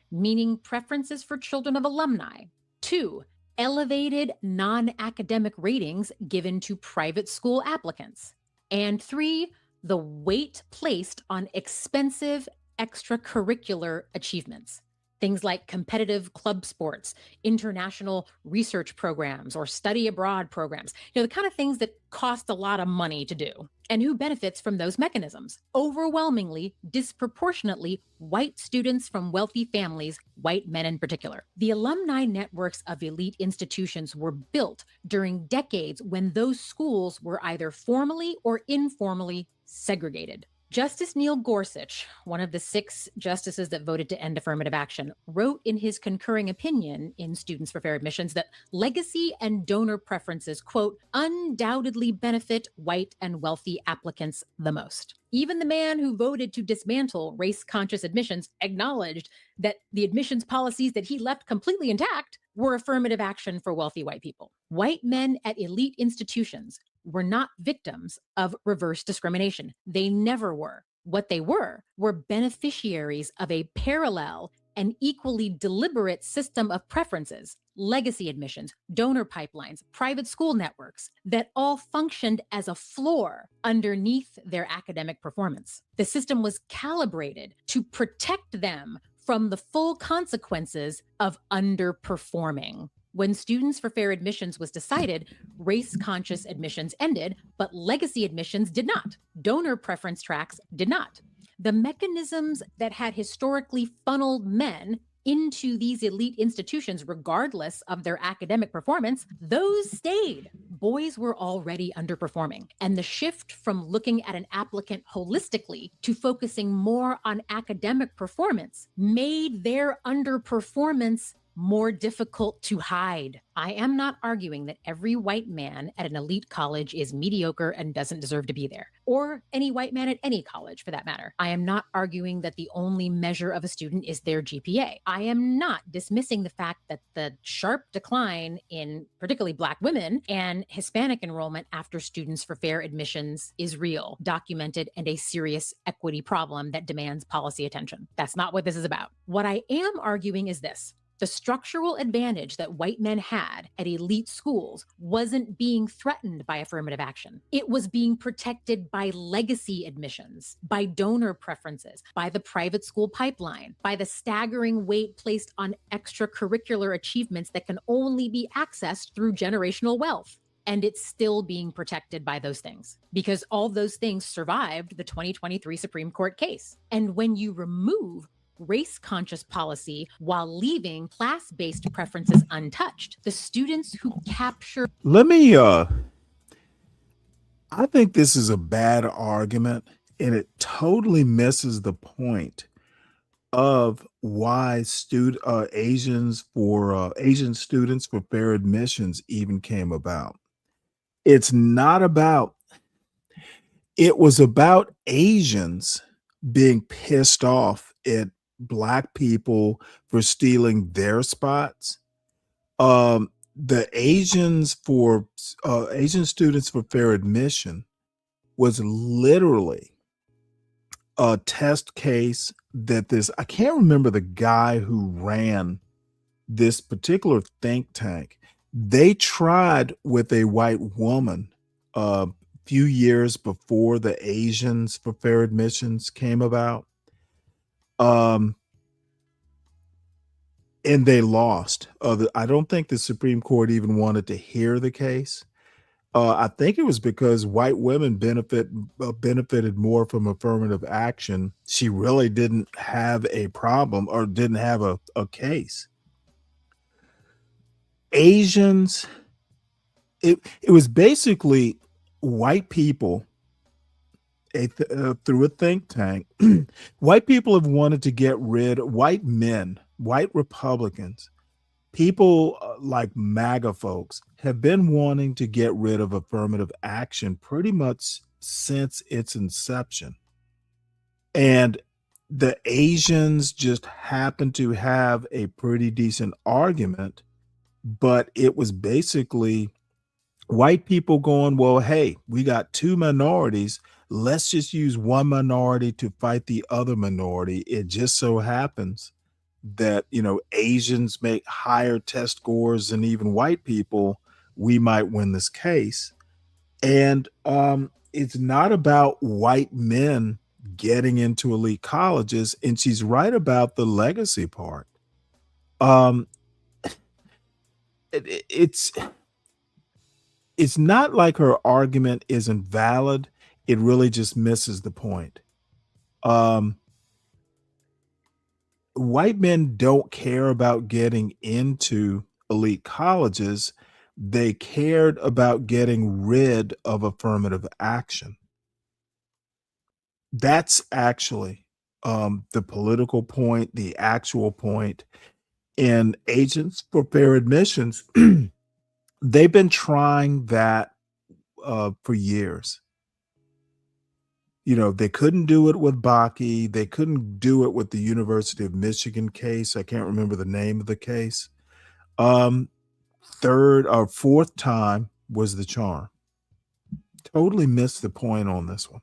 meaning preferences for children of alumni. 2, elevated non-academic ratings given to private school applicants. And 3, the weight placed on expensive extracurricular achievements. Things like competitive club sports, international research programs, or study abroad programs. The kind of things that cost a lot of money to do. And who benefits from those mechanisms? Overwhelmingly, disproportionately, white students from wealthy families, white men in particular. The alumni networks of elite institutions were built during decades when those schools were either formally or informally segregated. Justice Neil Gorsuch, one of the 6 justices that voted to end affirmative action, wrote in his concurring opinion in Students for Fair Admissions that legacy and donor preferences, quote, undoubtedly benefit white and wealthy applicants the most. Even the man who voted to dismantle race-conscious admissions acknowledged that the admissions policies that he left completely intact were affirmative action for wealthy white people. White men at elite institutions were not victims of reverse discrimination. They never were. What they were beneficiaries of a parallel and equally deliberate system of preferences, legacy admissions, donor pipelines, private school networks that all functioned as a floor underneath their academic performance. The system was calibrated to protect them from the full consequences of underperforming. When Students for Fair Admissions was decided, race-conscious admissions ended, but legacy admissions did not. Donor preference tracks did not. The mechanisms that had historically funneled men into these elite institutions, regardless of their academic performance, those stayed. Boys were already underperforming. And the shift from looking at an applicant holistically to focusing more on academic performance made their underperformance more difficult to hide. I am not arguing that every white man at an elite college is mediocre and doesn't deserve to be there, or any white man at any college for that matter. I am not arguing that the only measure of a student is their GPA. I am not dismissing the fact that the sharp decline in particularly Black women and Hispanic enrollment after Students for Fair Admissions is real, documented, and a serious equity problem that demands policy attention. That's not what this is about. What I am arguing is this. The structural advantage that white men had at elite schools wasn't being threatened by affirmative action. It was being protected by legacy admissions, by donor preferences, by the private school pipeline, by the staggering weight placed on extracurricular achievements that can only be accessed through generational wealth. And it's still being protected by those things because all those things survived the 2023 Supreme Court case. And when you remove race-conscious policy while leaving class-based preferences untouched, the students who capture... I think this is a bad argument, and it totally misses the point of why Asian students for fair admissions even came about. It was about Asians being pissed off at Black people for stealing their spots. The Asian students for fair admission was literally a test case that I can't remember the guy who ran this particular think tank. They tried with a white woman a few years before the Asians for fair admissions came about. And they lost. I don't think the Supreme Court even wanted to hear the case. I think it was because white women benefited more from affirmative action. She really didn't have a problem or didn't have a case. Asians, it was basically white people through a think tank. White people have wanted to get rid of white men, white Republicans, people like MAGA folks have been wanting to get rid of affirmative action pretty much since its inception. And the Asians just happened to have a pretty decent argument, but it was basically white people going, well, hey, we got two minorities. Let's just use one minority to fight the other minority. It just so happens that, Asians make higher test scores than even white people. We might win this case. And it's not about white men getting into elite colleges. And she's right about the legacy part. It's not like her argument isn't valid. It really just misses the point. White men don't care about getting into elite colleges. They cared about getting rid of affirmative action. That's actually the political point, the actual point. And Agents for Fair Admissions, they've been trying that for years. They couldn't do it with Bakke. They couldn't do it with the University of Michigan case. I can't remember the name of the case. Third or fourth time was the charm. Totally missed the point on this one.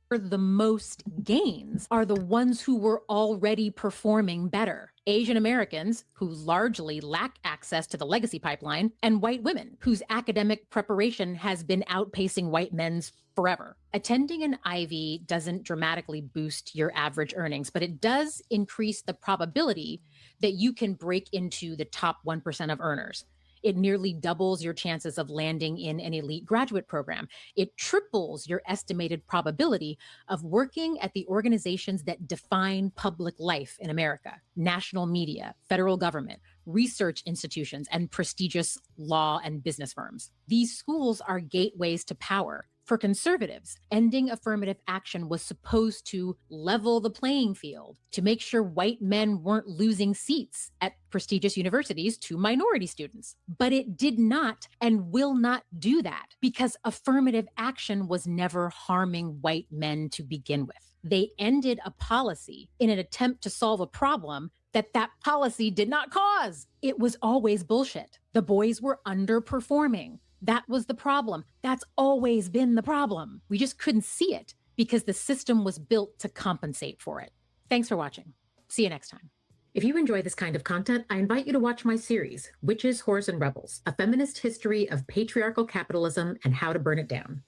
The most gains are the ones who were already performing better. Asian Americans, who largely lack access to the legacy pipeline, and white women, whose academic preparation has been outpacing white men's forever. Attending an Ivy doesn't dramatically boost your average earnings, but it does increase the probability that you can break into the top 1% of earners. It nearly doubles your chances of landing in an elite graduate program. It triples your estimated probability of working at the organizations that define public life in America: national media, federal government, research institutions, and prestigious law and business firms. These schools are gateways to power. For conservatives, ending affirmative action was supposed to level the playing field, to make sure white men weren't losing seats at prestigious universities to minority students. But it did not and will not do that because affirmative action was never harming white men to begin with. They ended a policy in an attempt to solve a problem that policy did not cause. It was always bullshit. The boys were underperforming. That was the problem. That's always been the problem. We just couldn't see it because the system was built to compensate for it. Thanks for watching. See you next time. If you enjoy this kind of content, I invite you to watch my series, Witches, Whores, and Rebels, a feminist history of patriarchal capitalism and how to burn it down.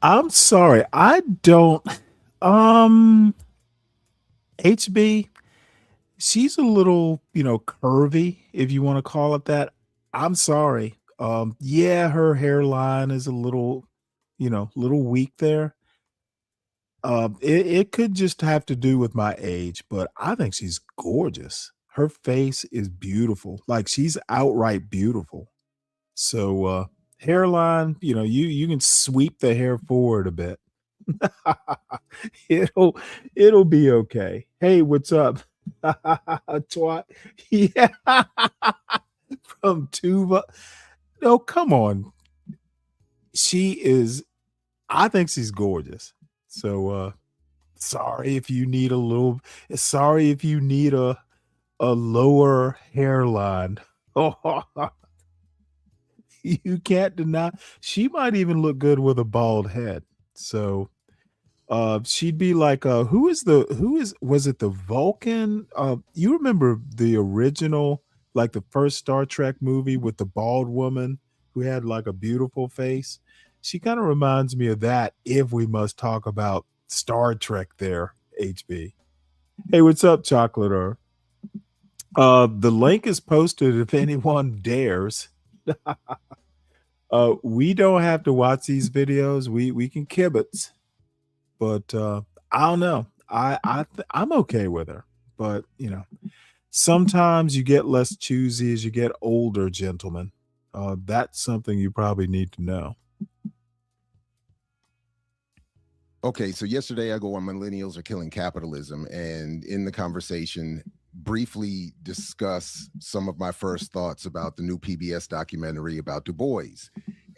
I'm sorry. I don't HB, she's a little, curvy, if you want to call it that. I'm sorry. Yeah, her hairline is a little, little weak there. It could just have to do with my age, but I think she's gorgeous. Her face is beautiful. Like she's outright beautiful. So hairline, you can sweep the hair forward a bit. It'll be okay. Hey, what's up? Twat. Yeah. From Tuba. No, come on. I think she's gorgeous. So sorry if you need a lower hairline. You can't deny she might even look good with a bald head. So she'd be like was it the Vulcan? You remember the original, like the first Star Trek movie with the bald woman who had like a beautiful face? She kind of reminds me of that, if we must talk about Star Trek there, HB. Hey, what's up, Chocolate? The link is posted if anyone dares. We don't have to watch these videos. We can kibitz. But I don't know. I'm okay with her. But, sometimes you get less choosy as you get older, gentlemen. That's something you probably need to know. Okay, so yesterday I go on Millennials Are Killing Capitalism, and in the conversation, briefly discuss some of my first thoughts about the new PBS documentary about Du Bois.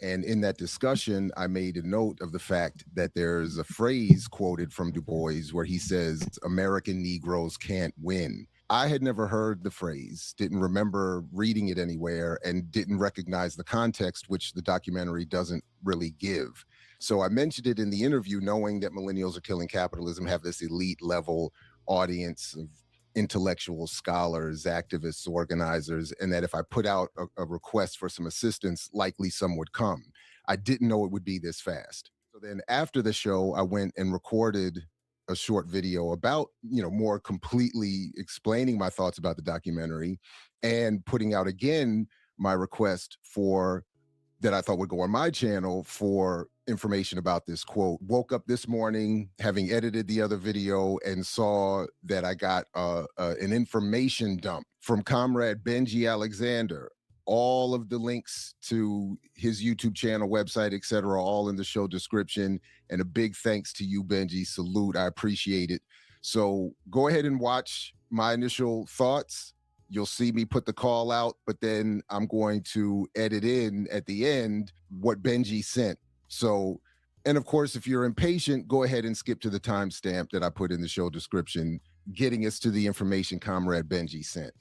And in that discussion, I made a note of the fact that there's a phrase quoted from Du Bois where he says, "American Negroes can't win." I had never heard the phrase, didn't remember reading it anywhere, and didn't recognize the context, which the documentary doesn't really give. So I mentioned it in the interview, knowing that Millennials Are Killing Capitalism have this elite level audience of intellectual scholars, activists, organizers, and that if I put out a request for some assistance, likely some would come. I didn't know it would be this fast. So then after the show, I went and recorded a short video about, more completely explaining my thoughts about the documentary and putting out again my request that I thought would go on my channel for information about this quote. Woke up this morning having edited the other video and saw that I got an information dump from Comrade Benji Alexander. All of the links to his YouTube channel, website, etc., all in the show description. And a big thanks to you, Benji. Salute. I appreciate it. So go ahead and watch my initial thoughts. You'll see me put the call out, but then I'm going to edit in at the end what Benji sent. So, and of course, if you're impatient, go ahead and skip to the timestamp that I put in the show description, getting us to the information Comrade Benji sent.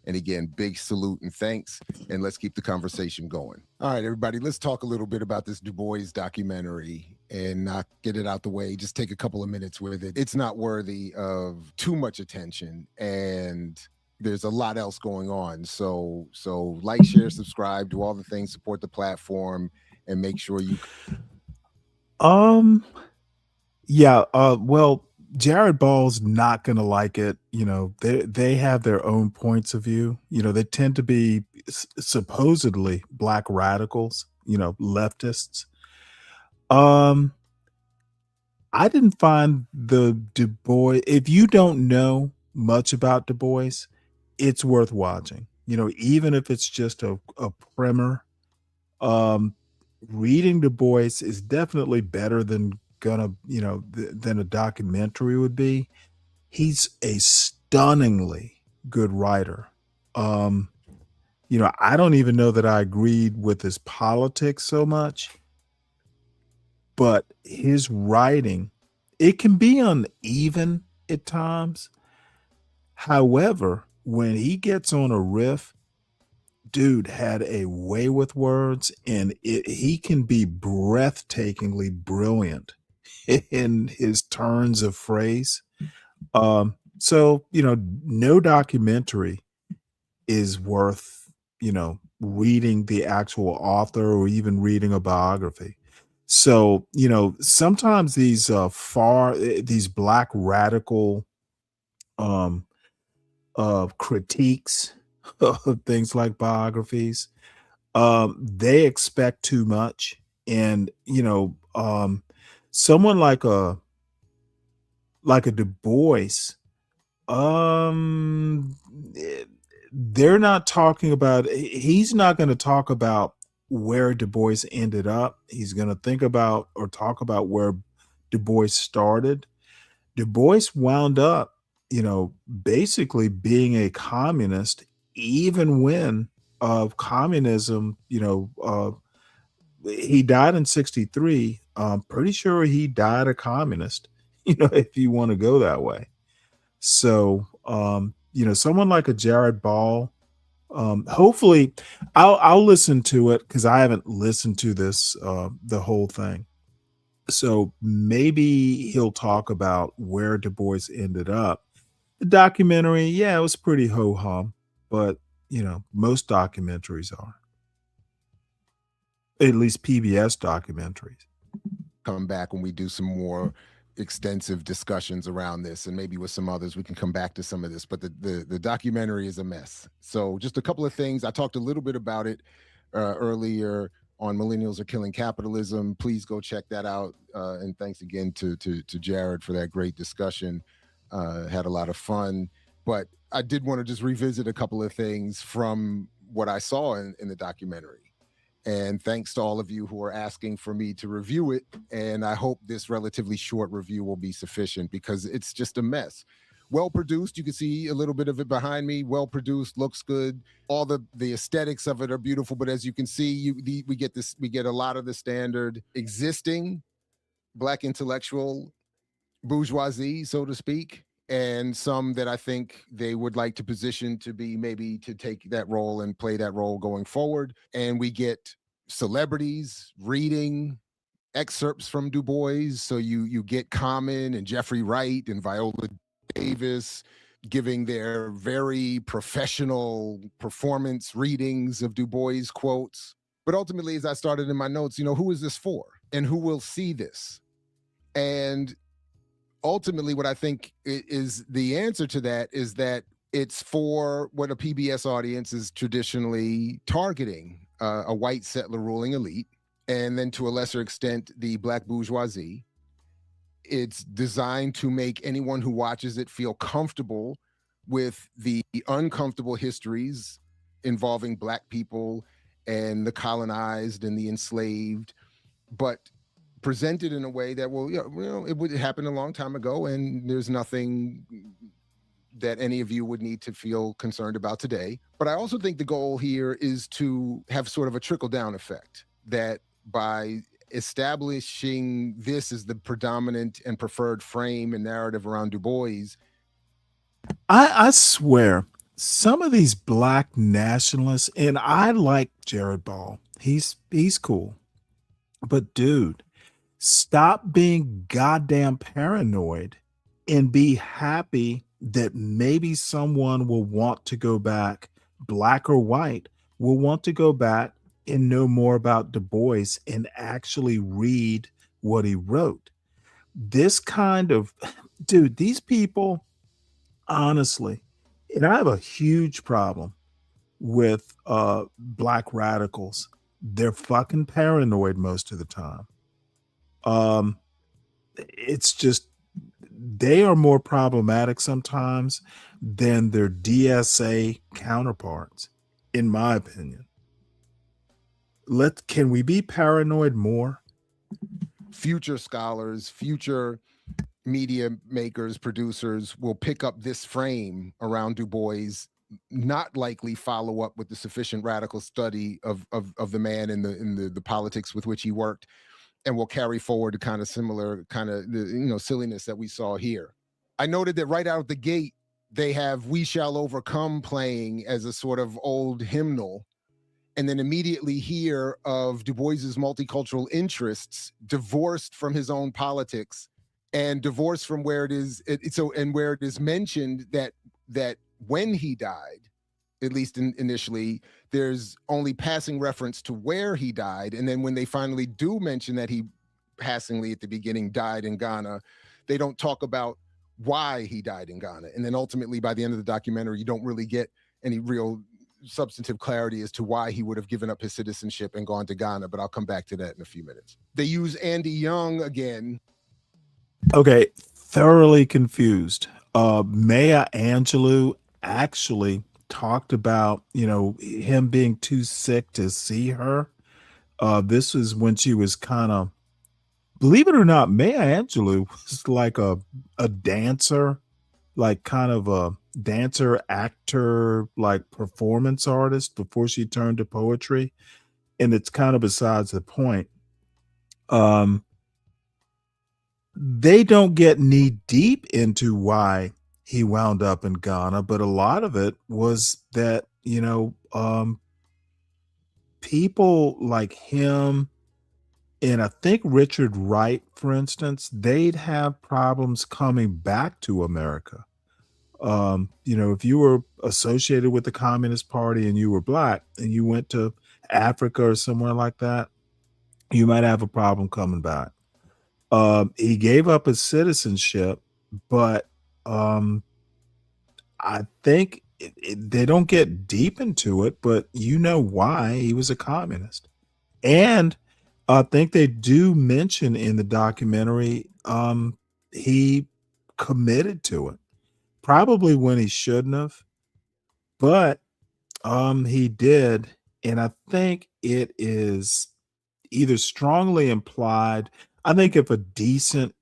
And again, big salute and thanks, and let's keep the conversation going. All right, everybody, let's talk a little bit about this Du Bois documentary and not get it out the way. Just take a couple of minutes with it. It's not worthy of too much attention, and there's a lot else going on. So like, share, subscribe, do all the things, support the platform, and make sure you. Well, Jared Ball's not gonna like it. They have their own points of view. They tend to be supposedly black radicals, leftists. I didn't find the Du Bois. If you don't know much about Du Bois, it's worth watching. Even if it's just a primer. reading Du Bois is definitely better than than a documentary would be. He's a stunningly good writer. I don't even know that I agreed with his politics so much, but his writing, it can be uneven at times. However, when he gets on a riff, dude had a way with words, and he can be breathtakingly brilliant in his turns of phrase. So, no documentary is worth, reading the actual author or even reading a biography. So, sometimes these these black radical critiques of things like biographies, they expect too much. And, someone like a Du Bois, they're not talking about, he's not going to talk about where Du Bois ended up. He's going to think about or talk about where Du Bois started. Du Bois wound up, basically being a communist, even when communism, he died in 63. I'm pretty sure he died a communist, if you want to go that way. So, someone like a Jared Ball, hopefully I'll listen to it because I haven't listened to this, the whole thing. So maybe he'll talk about where Du Bois ended up. The documentary, yeah, it was pretty ho-hum, but most documentaries are. At least PBS documentaries. Come back when we do some more extensive discussions around this, and maybe with some others we can come back to some of this, but the documentary is a mess. So just a couple of things. I talked a little bit about it earlier on Millennials Are Killing Capitalism. Please go check that out, and thanks again to Jared for that great discussion. Had a lot of fun, but I did want to just revisit a couple of things from what I saw in the documentary. And thanks to all of you who are asking for me to review it. And I hope this relatively short review will be sufficient because it's just a mess. Well produced. You can see a little bit of it behind me. Well produced, looks good. All the aesthetics of it are beautiful. But as you can see, we get a lot of the standard existing Black intellectual bourgeoisie, so to speak, and some that I think they would like to position to be maybe to take that role and play that role going forward. And we get celebrities reading excerpts from Du Bois. So you get Common and Jeffrey Wright and Viola Davis giving their very professional performance readings of Du Bois quotes. But ultimately, as I started in my notes, who is this for and who will see this? And ultimately, what I think is the answer to that is that it's for what a PBS audience is traditionally targeting, a white settler ruling elite, and then to a lesser extent, the Black bourgeoisie. It's designed to make anyone who watches it feel comfortable with the uncomfortable histories involving Black people and the colonized and the enslaved, but presented in a way that it would happen a long time ago, and there's nothing that any of you would need to feel concerned about today. But I also think the goal here is to have sort of a trickle-down effect, that by establishing this as the predominant and preferred frame and narrative around Du Bois. I swear, some of these Black nationalists, and I like Jared Ball. He's cool. But dude, stop being goddamn paranoid and be happy that maybe someone will want to go back, Black or white, will want to go back and know more about Du Bois and actually read what he wrote. This kind of, dude, these people, honestly, and I have a huge problem with Black radicals. They're fucking paranoid most of the time. It's just, they are more problematic sometimes than their DSA counterparts, in my opinion. can we be paranoid more? Future scholars, future media makers, producers will pick up this frame around Du Bois, not likely follow up with the sufficient radical study of the man and the politics with which he worked, and will carry forward the kind of similar kind of silliness that we saw here. I noted that right out the gate, they have "We Shall Overcome" playing as a sort of old hymnal, and then immediately hear of Du Bois's multicultural interests divorced from his own politics and divorced from where it is. Where it is mentioned that when he died, at least initially, there's only passing reference to where he died. And then when they finally do mention that he passingly at the beginning died in Ghana, they don't talk about why he died in Ghana. And then ultimately by the end of the documentary, you don't really get any real substantive clarity as to why he would have given up his citizenship and gone to Ghana, but I'll come back to that in a few minutes. They use Andy Young again. Okay, thoroughly confused. Maya Angelou actually talked about, him being too sick to see her. This was when she was kind of, believe it or not, Maya Angelou was like a dancer, like kind of a dancer, actor, like performance artist before she turned to poetry. And it's kind of besides the point. They don't get knee deep into why he wound up in Ghana, but a lot of it was that, people like him and I think Richard Wright, for instance, they'd have problems coming back to America. If you were associated with the Communist Party and you were black and you went to Africa or somewhere like that, you might have a problem coming back. He gave up his citizenship, but I think they don't get deep into it, but you know why he was a communist. And I think they do mention in the documentary he committed to it, probably when he shouldn't have, but he did. And I think it is either strongly implied. I think if a decent,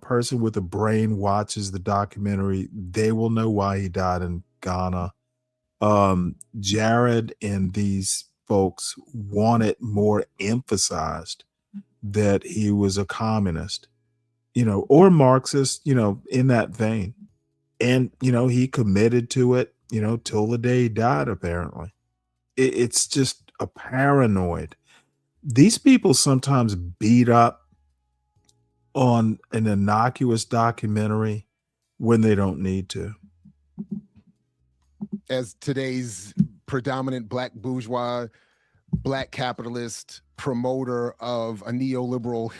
person with a brain watches the documentary, they will know why he died in Ghana. Jared and these folks want it more emphasized that he was a communist, or Marxist, in that vein. And, he committed to it, till the day he died, apparently. It's just a paranoid. These people sometimes beat up on an innocuous documentary when they don't need to. As today's predominant black bourgeois, black capitalist promoter of a neoliberal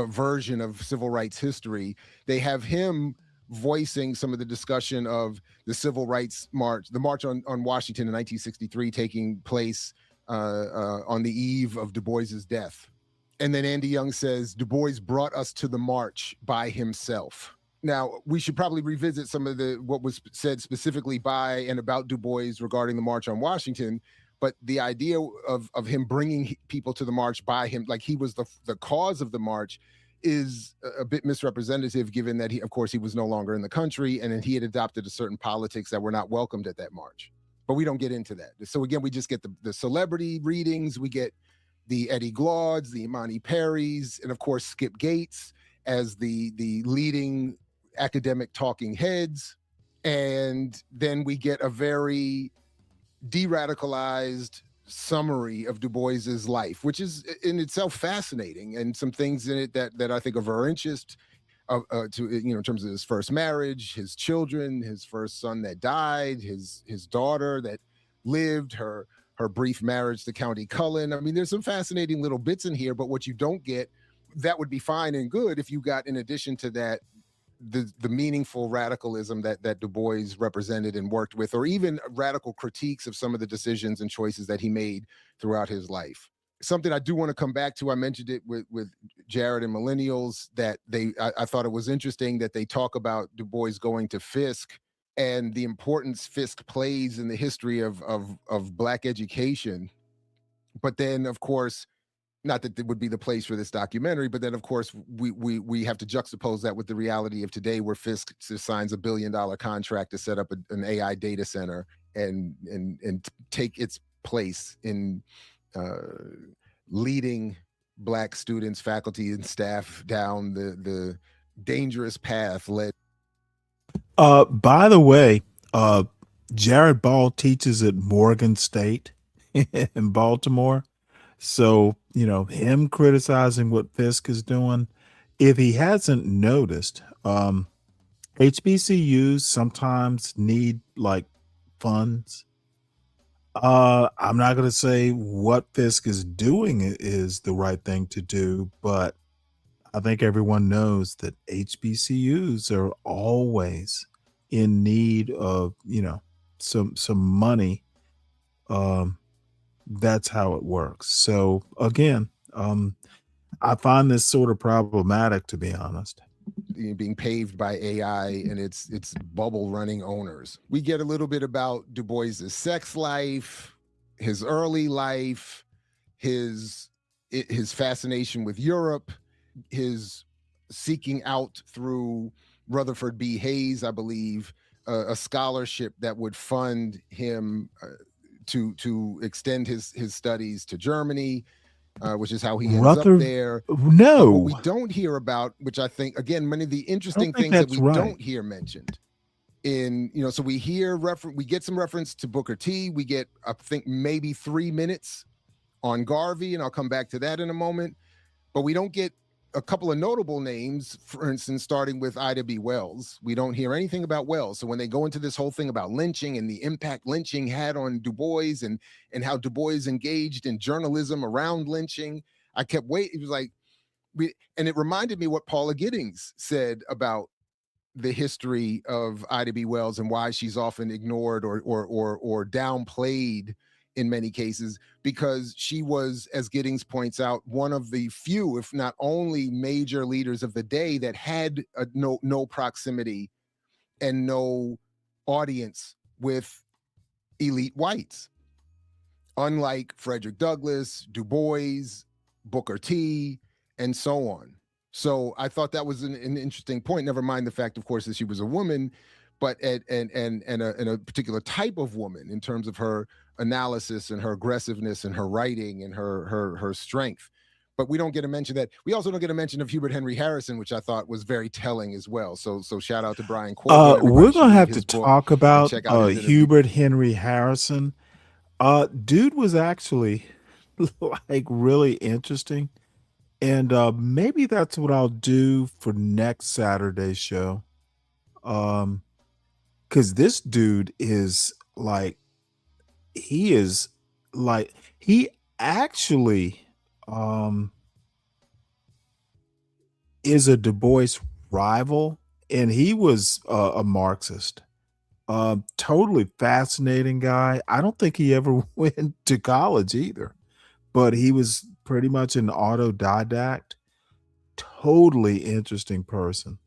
version of civil rights history, they have him voicing some of the discussion of the civil rights march, the March on Washington in 1963, taking place on the eve of Du Bois's death. And then Andy Young says, Du Bois brought us to the march by himself. Now, we should probably revisit some of what was said specifically by and about Du Bois regarding the March on Washington, but the idea of him bringing people to the march by him, like he was the cause of the march, is a bit misrepresentative, given that he was no longer in the country, and then he had adopted a certain politics that were not welcomed at that march. But we don't get into that. So again, we just get the celebrity readings, we get the Eddie Glaudes, the Imani Perrys, and of course Skip Gates as the leading academic talking heads. And then we get a very de-radicalized summary of Du Bois's life, which is in itself fascinating, and some things in it that I think are of interest in terms of his first marriage, his children, his first son that died, his daughter that lived, her brief marriage to County Cullen. I mean, there's some fascinating little bits in here, but what you don't get, that would be fine and good if you got, in addition to that, the meaningful radicalism that Du Bois represented and worked with, or even radical critiques of some of the decisions and choices that he made throughout his life. Something I do want to come back to, I mentioned it with Jared and Millennials, that I thought it was interesting that they talk about Du Bois going to Fisk and the importance Fisk plays in the history of Black education. But then, of course, not that it would be the place for this documentary, but then, of course, we have to juxtapose that with the reality of today, where Fisk signs $1 billion contract to set up an AI data center and take its place in leading Black students, faculty, and staff down the dangerous path led. By the way, Jared Ball teaches at Morgan State in Baltimore. So, him criticizing what Fisk is doing, if he hasn't noticed, HBCUs sometimes need like funds. I'm not going to say what Fisk is doing is the right thing to do, but I think everyone knows that HBCUs are always in need of, some money. That's how it works. So again, I find this sort of problematic, to be honest. Being paved by AI and its bubble running owners. We get a little bit about Du Bois's sex life, his early life, his fascination with Europe, his seeking out through Rutherford B. Hayes, I believe, a scholarship that would fund him to extend his studies to Germany, which is how he ends up there. No. What we don't hear about, which I think, again, many of the interesting things that we don't hear mentioned in, so we get some reference to Booker T. We get, I think, maybe 3 minutes on Garvey, and I'll come back to that in a moment. But we don't get a couple of notable names, for instance, starting with Ida B. Wells. We don't hear anything about Wells. So when they go into this whole thing about lynching and the impact lynching had on Du Bois and how Du Bois engaged in journalism around lynching, I kept waiting. It was like, and it reminded me what Paula Giddings said about the history of Ida B. Wells and why she's often ignored or downplayed in many cases, because she was, as Giddings points out, one of the few, if not only, major leaders of the day that had no proximity and no audience with elite whites. Unlike Frederick Douglass, Du Bois, Booker T, and so on. So I thought that was an interesting point. Never mind the fact, of course, that she was a woman, but and a particular type of woman in terms of her analysis and her aggressiveness and her writing and her strength. But we don't get a mention that. We also don't get a mention of Hubert Henry Harrison, which I thought was very telling as well. So shout out to Brian Corbin. We're gonna have to talk about Hubert Henry Harrison. Dude was actually like really interesting, and maybe that's what I'll do for next Saturday's show. Because this dude is like, he actually is a Du Bois rival, and he was a Marxist. Totally fascinating guy. I don't think he ever went to college either, but he was pretty much an autodidact. Totally interesting person.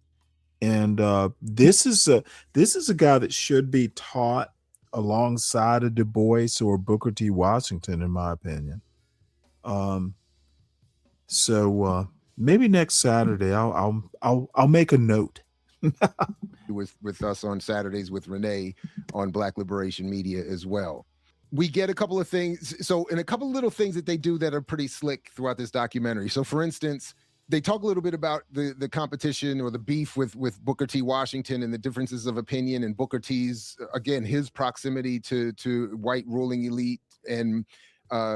And this is a guy that should be taught alongside of Du Bois or Booker T. Washington, in my opinion. So maybe next Saturday I'll make a note. with us on Saturdays with Renee on Black Liberation Media as well. We get a couple of things. So, and a couple of little things that they do that are pretty slick throughout this documentary. So, for instance, they talk a little bit about the competition or the beef with Booker T. Washington and the differences of opinion, and Booker T's, again, his proximity to white ruling elite. And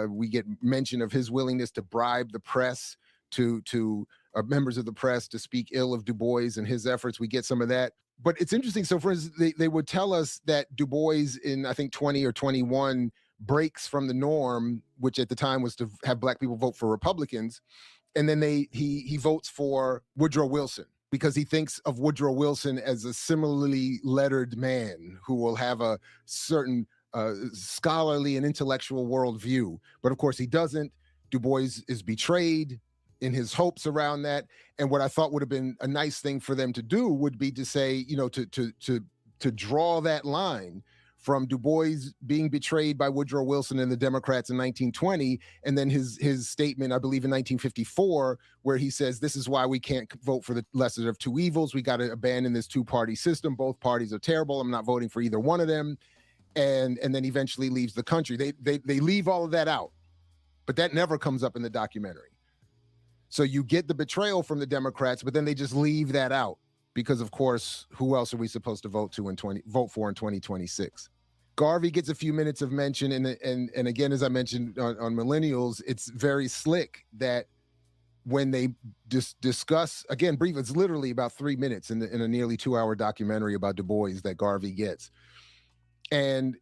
we get mention of his willingness to bribe the press to members of the press to speak ill of Du Bois and his efforts. We get some of that. But it's interesting. So, for instance, they would tell us that Du Bois in, I think, 20 or 21 breaks from the norm, which at the time was to have Black people vote for Republicans. And then he votes for Woodrow Wilson because he thinks of Woodrow Wilson as a similarly lettered man who will have a certain scholarly and intellectual worldview. But of course he doesn't. Du Bois is betrayed in his hopes around that. And what I thought would have been a nice thing for them to do would be to say, to draw that line from Du Bois being betrayed by Woodrow Wilson and the Democrats in 1920, and then his statement, I believe in 1954, where he says, this is why we can't vote for the lesser of two evils. We got to abandon this two-party system. Both parties are terrible. I'm not voting for either one of them. And then eventually leaves the country. They leave all of that out, but that never comes up in the documentary. So you get the betrayal from the Democrats, but then they just leave that out. Because of course, who else are we supposed to vote for in 2026? Garvey gets a few minutes of mention, and again, as I mentioned on Millennials, it's very slick that when they discuss, again, brief, it's literally about 3 minutes in a nearly 2-hour documentary about Du Bois that Garvey gets, and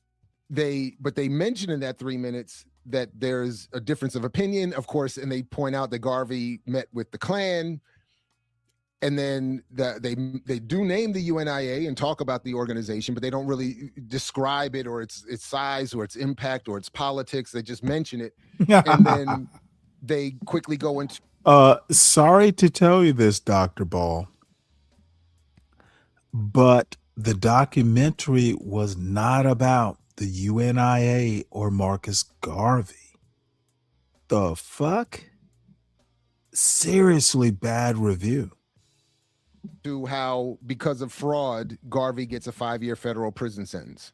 they mention in that 3 minutes that there's a difference of opinion, of course, and they point out that Garvey met with the Klan. And then they do name the UNIA and talk about the organization, but they don't really describe it or its size or its impact or its politics. They just mention it, and then they quickly go into. Sorry to tell you this, Dr. Ball, but the documentary was not about the UNIA or Marcus Garvey. The fuck? Seriously bad review. To how, because of fraud, Garvey gets a 5-year federal prison sentence.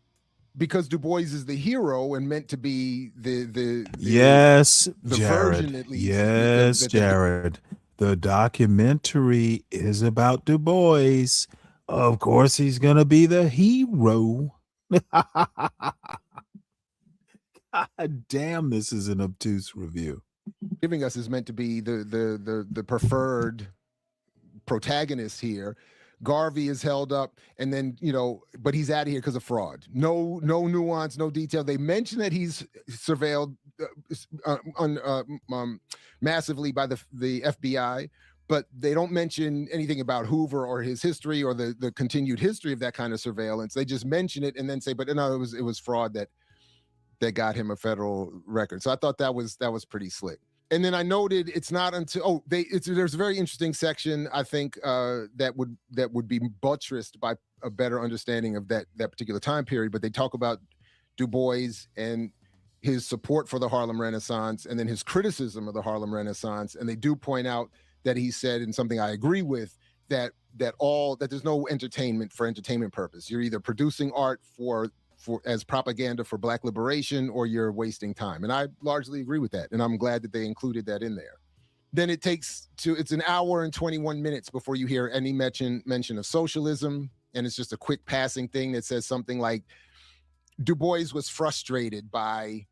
Because Du Bois is the hero and meant to be the yes, the Jared. version, at least. Yes, Jared. The documentary is about Du Bois. Of course, he's gonna be the hero. God damn, this is an obtuse review. Giving us is meant to be the preferred protagonist here. Garvey is held up, and then but he's out of here because of fraud. No nuance, no detail. They mention that he's surveilled massively by the FBI, but they don't mention anything about Hoover or his history or the continued history of that kind of surveillance. They just mention it and then say, but no, it was fraud that got him a federal record. So I thought that was pretty slick. And then I noted it's not until there's a very interesting section, I think, that would be buttressed by a better understanding of that particular time period. But they talk about Du Bois and his support for the Harlem Renaissance, and then his criticism of the Harlem Renaissance. And they do point out that he said, and something I agree with, that there's no entertainment for entertainment purpose. You're either producing art for as propaganda for Black liberation, or you're wasting time. And I largely agree with that. And I'm glad that they included that in there. Then it's an hour and 21 minutes before you hear any mention of socialism. And it's just a quick passing thing that says something like, Du Bois was frustrated by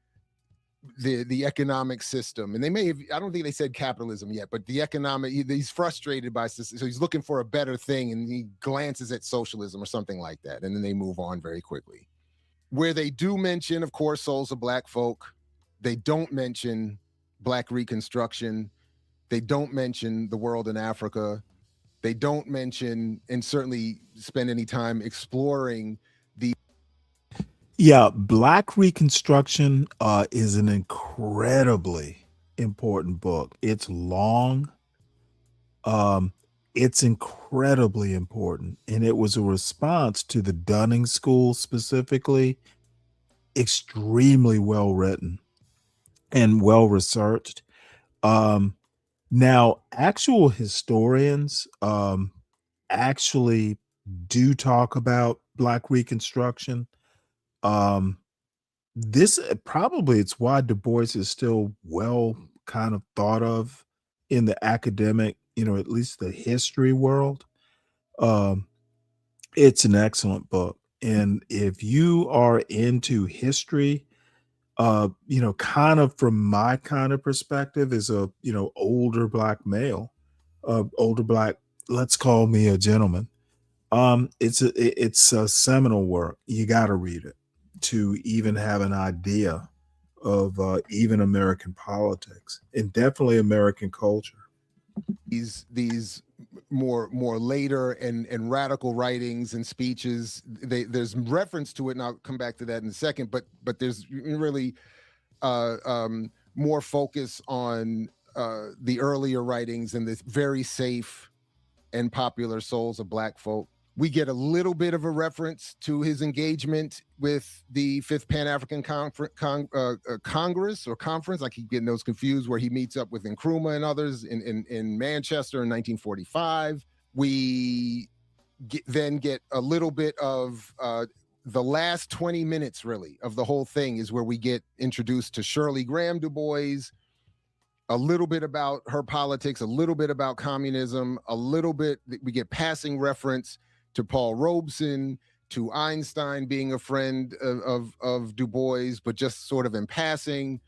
the economic system. And they may have, I don't think they said capitalism yet, but he's frustrated by this. So he's looking for a better thing, and he glances at socialism or something like that. And then they move on very quickly. Where they do mention, of course, souls of Black folk, they don't mention Black Reconstruction. They don't mention the world in Africa. They don't mention and certainly spend any time exploring the. Yeah, Black Reconstruction is an incredibly important book. It's long. It's incredibly important, and it was a response to the Dunning School specifically. Extremely well written and well researched. Now, actual historians actually do talk about Black Reconstruction. This probably it's why Du Bois is still well kind of thought of in the academic, at least the history world. It's an excellent book. And if you are into history, kind of from my kind of perspective as a, older Black male, let's call me a gentleman. It's a seminal work. You got to read it to even have an idea of even American politics and definitely American culture. These more later and radical writings and speeches, there's reference to it, and I'll come back to that in a second, but there's really more focus on the earlier writings and the very safe and popular souls of Black folk. We get a little bit of a reference to his engagement with the Fifth Pan-African Congress or Conference. I keep getting those confused, where he meets up with Nkrumah and others in Manchester in 1945. We then get a little bit of the last 20 minutes, really, of the whole thing is where we get introduced to Shirley Graham Du Bois, a little bit about her politics, a little bit about communism, a little bit, we get passing reference to Paul Robeson, to Einstein being a friend of Du Bois, but just sort of in passing.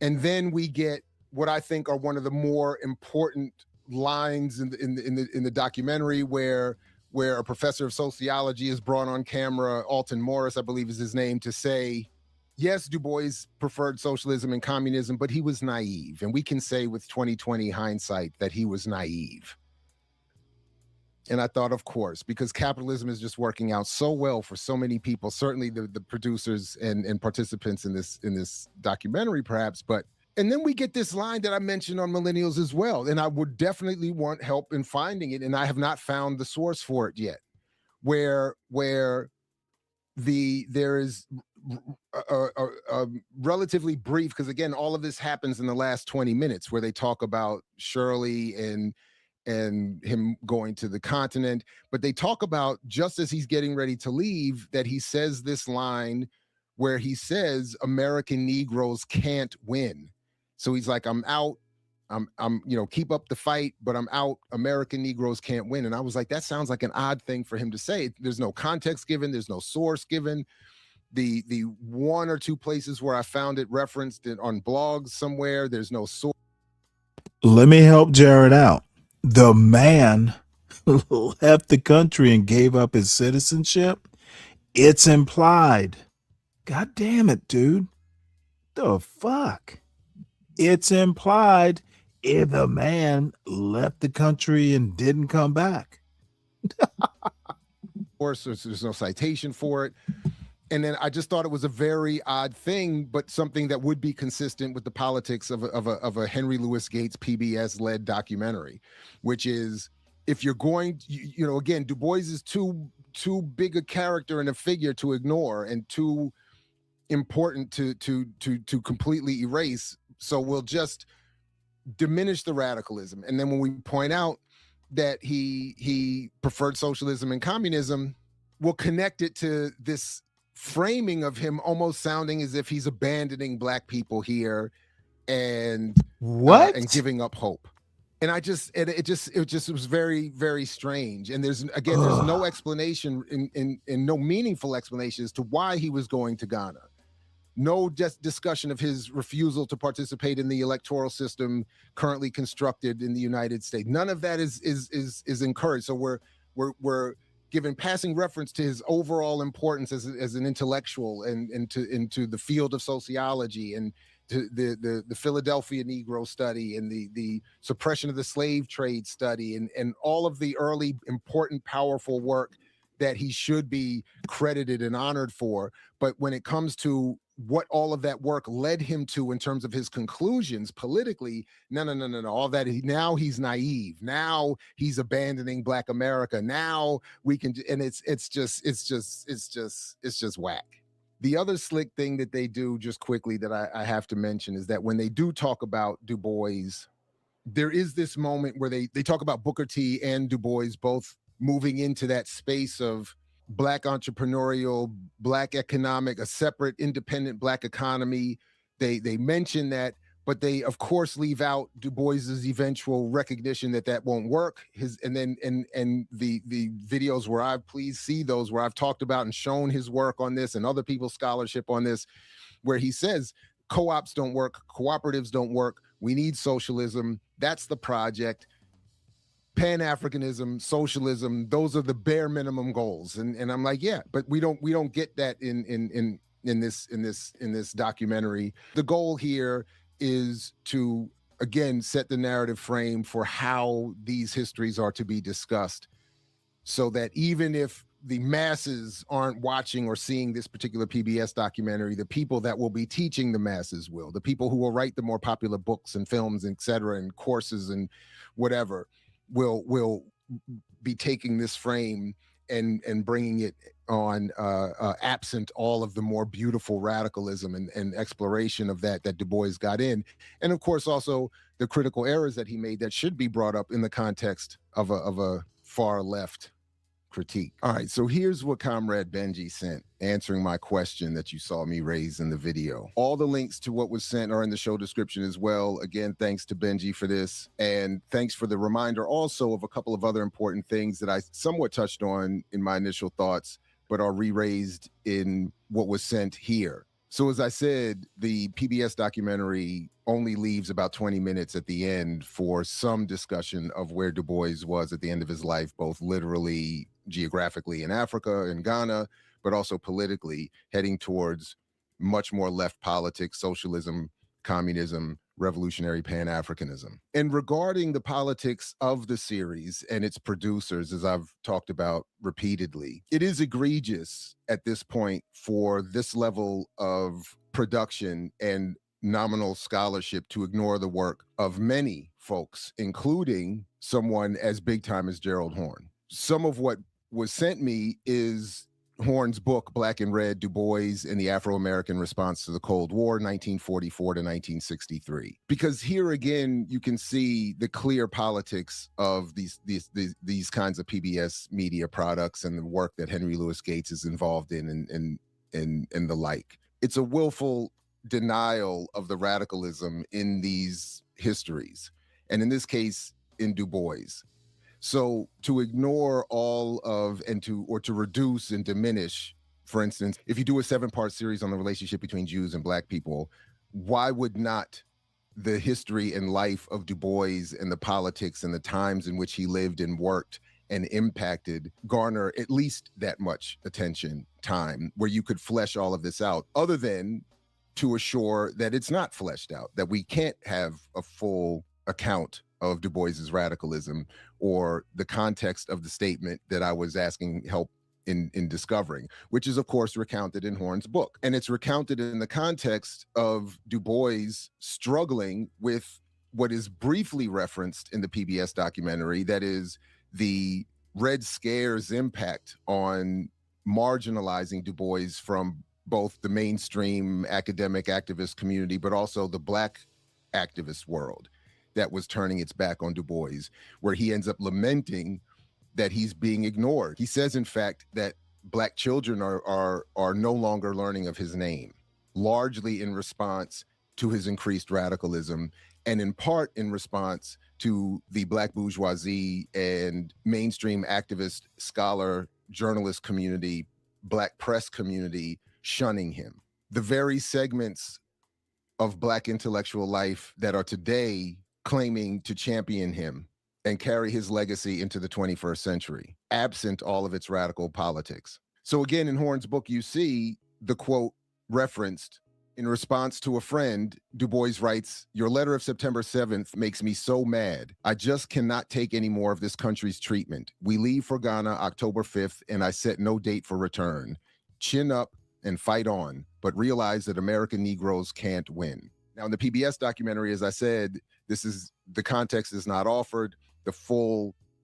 And then we get what I think are one of the more important lines in the documentary, where a professor of sociology is brought on camera, Alton Morris, I believe is his name, to say, yes, Du Bois preferred socialism and communism, but he was naive. And we can say with 2020 hindsight that he was naive. And I thought, of course, because capitalism is just working out so well for so many people, certainly the producers and participants in this documentary, perhaps. And then we get this line that I mentioned on Millennials as well. And I would definitely want help in finding it. And I have not found the source for it yet, where there is a relatively brief, because again, all of this happens in the last 20 minutes, where they talk about Shirley and him going to the continent, but they talk about, just as he's getting ready to leave, that he says this line where he says American Negroes can't win. So he's like, I'm out, I'm keep up the fight, but I'm out, American Negroes can't win. And I was like, that sounds like an odd thing for him to say. There's no context given, there's no source given. The one or two places where I found it referenced on blogs somewhere, there's no source. Let me help Jared out. The man left the country and gave up his citizenship. It's implied. God damn it, dude. The fuck? It's implied if the man left the country and didn't come back. Of course, there's no citation for it. And then I just thought it was a very odd thing, but something that would be consistent with the politics of a Henry Louis Gates PBS-led documentary, which is, if you're going, again, Du Bois is too big a character and a figure to ignore, and too important to completely erase. So we'll just diminish the radicalism. And then when we point out that he preferred socialism and communism, we'll connect it to this framing of him almost sounding as if he's abandoning Black people here and and giving up hope. And it just was very, very strange. And there's no explanation and no meaningful explanation as to why he was going to Ghana. No discussion of his refusal to participate in the electoral system currently constructed in the United States. None of that is encouraged. So we're given passing reference to his overall importance as an intellectual and into the field of sociology, and to the Philadelphia Negro study, and the suppression of the slave trade study, and all of the early important, powerful work that he should be credited and honored for. But when it comes to what all of that work led him to in terms of his conclusions politically, no. All that, now he's naive. Now he's abandoning Black America. Now we can, and it's just whack. The other slick thing that they do, just quickly, that I have to mention, is that when they do talk about Du Bois, there is this moment where they talk about Booker T and Du Bois both moving into that space of Black entrepreneurial, Black economic, a separate independent Black economy. They mention that, but they of course leave out Du Bois's eventual recognition that won't work. And the videos where please see those where I've talked about and shown his work on this and other people's scholarship on this, where he says co-ops don't work, cooperatives don't work. We need socialism. That's the project. Pan-Africanism, socialism, those are the bare minimum goals. And I'm like, yeah, but we don't get that in this documentary. The goal here is to, again, set the narrative frame for how these histories are to be discussed, so that even if the masses aren't watching or seeing this particular PBS documentary, the people that will be teaching the masses will, the people who will write the more popular books and films, et cetera, and courses and whatever, will be taking this frame and bringing it on absent all of the more beautiful radicalism and exploration of that Du Bois got in. And of course, also the critical errors that he made that should be brought up in the context of a far left critique. All right, so here's what Comrade Benji sent, answering my question that you saw me raise in the video. All the links to what was sent are in the show description as well. Again, thanks to Benji for this, and thanks for the reminder also of a couple of other important things that I somewhat touched on in my initial thoughts, but are re-raised in what was sent here. So as I said, the PBS documentary only leaves about 20 minutes at the end for some discussion of where Du Bois was at the end of his life, both literally, geographically in Africa, in Ghana, but also politically, heading towards much more left politics, socialism, communism, revolutionary Pan-Africanism. And regarding the politics of the series and its producers, as I've talked about repeatedly, it is egregious at this point for this level of production and nominal scholarship to ignore the work of many folks, including someone as big time as Gerald Horne. Some of what was sent me is Horne's book, Black and Red, Du Bois and the Afro-American Response to the Cold War, 1944 to 1963. Because here again, you can see the clear politics of these kinds of PBS media products and the work that Henry Louis Gates is involved in and the like. It's a willful denial of the radicalism in these histories, and in this case, in Du Bois. So to ignore all of or to reduce and diminish, for instance, if you do a 7-part series on the relationship between Jews and Black people, why would not the history and life of Du Bois and the politics and the times in which he lived and worked and impacted garner at least that much attention, time, where you could flesh all of this out, other than to assure that it's not fleshed out, that we can't have a full account of Du Bois's radicalism or the context of the statement that I was asking help in discovering, which is of course recounted in Horne's book. And it's recounted in the context of Du Bois struggling with what is briefly referenced in the PBS documentary, that is the Red Scare's impact on marginalizing Du Bois from both the mainstream academic activist community, but also the Black activist world that was turning its back on Du Bois, where he ends up lamenting that he's being ignored. He says, in fact, that Black children are no longer learning of his name, largely in response to his increased radicalism, and in part in response to the Black bourgeoisie and mainstream activist, scholar, journalist community, Black press community shunning him. The very segments of Black intellectual life that are today claiming to champion him and carry his legacy into the 21st century, absent all of its radical politics. So again, in Horne's book, you see the quote referenced. In response to a friend, Du Bois writes, "Your letter of September 7th makes me so mad. I just cannot take any more of this country's treatment. We leave for Ghana October 5th, and I set no date for return. Chin up and fight on, but realize that American Negroes can't win." Now, in the PBS documentary, as I said, the context is not offered.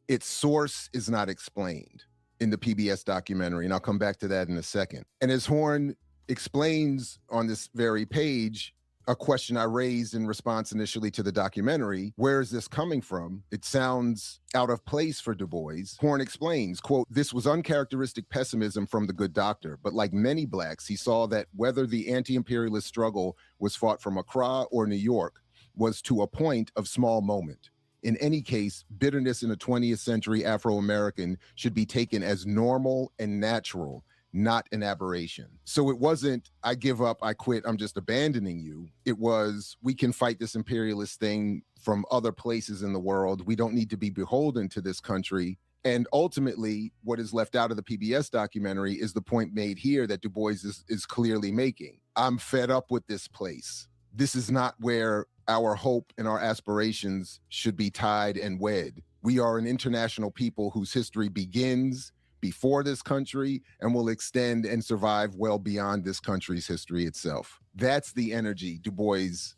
Its source is not explained in the PBS documentary, and I'll come back to that in a second. And as Horne explains on this very page, a question I raised in response initially to the documentary, where is this coming from? It sounds out of place for Du Bois. Horne explains, quote, "This was uncharacteristic pessimism from the good doctor, but like many Blacks, he saw that whether the anti-imperialist struggle was fought from Accra or New York was to a point of small moment. In any case, bitterness in a 20th century Afro-American should be taken as normal and natural, not an aberration." So it wasn't, I give up, I quit, I'm just abandoning you. It was, we can fight this imperialist thing from other places in the world. We don't need to be beholden to this country. And ultimately, what is left out of the PBS documentary is the point made here that Du Bois is clearly making. I'm fed up with this place. This is not where our hope and our aspirations should be tied and wed. We are an international people whose history begins before this country and will extend and survive well beyond this country's history itself. That's the energy Du Bois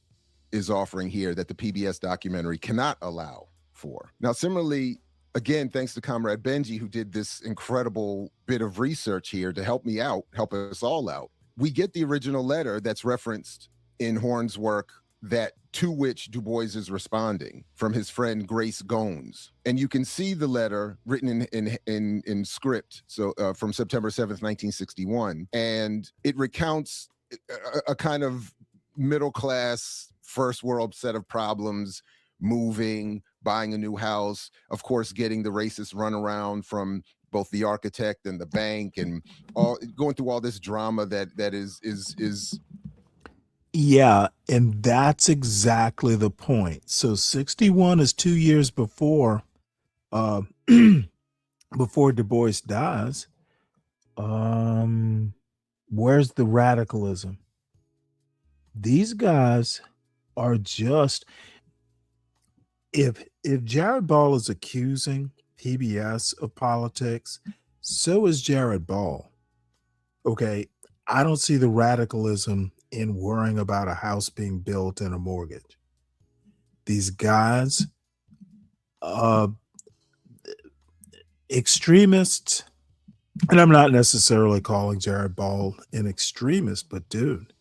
is offering here that the PBS documentary cannot allow for. Now, similarly, again, thanks to Comrade Benji, who did this incredible bit of research here to help me out, help us all out. We get the original letter that's referenced in Horn's work, that to which Du Bois is responding, from his friend Grace Gones. And you can see the letter written in script, so from September 7th, 1961. And it recounts a kind of middle class, first world set of problems, moving, buying a new house, of course, getting the racist runaround from both the architect and the bank, and all going through all this drama that is Yeah, and that's exactly the point. So 61 is 2 years before before Du Bois dies. Where's the radicalism? These guys are just, if Jared Ball is accusing PBS of politics, so is Jared Ball. Okay, I don't see the radicalism in worrying about a house being built and a mortgage. These guys, extremists, and I'm not necessarily calling Jared Ball an extremist, but dude,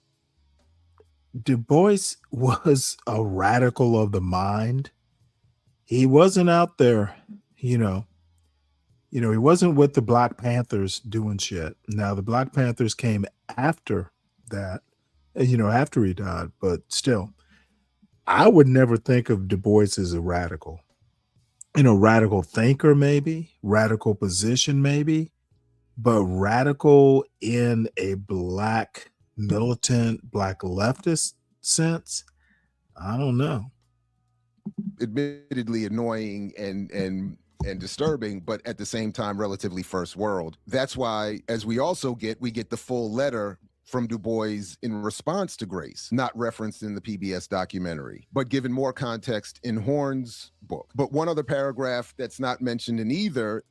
Du Bois was a radical of the mind. He wasn't out there, he wasn't with the Black Panthers doing shit. Now, the Black Panthers came after that, after he died, but still, I would never think of Du Bois as a radical. Radical thinker, maybe, radical position, maybe, but radical in a Black militant, Black leftist sense, I don't know. admittedly annoying and disturbing, but at the same time relatively first world. That's why, as we get the full letter from Du Bois in response to Grace, not referenced in the PBS documentary, but given more context in Horn's book. But one other paragraph that's not mentioned in either,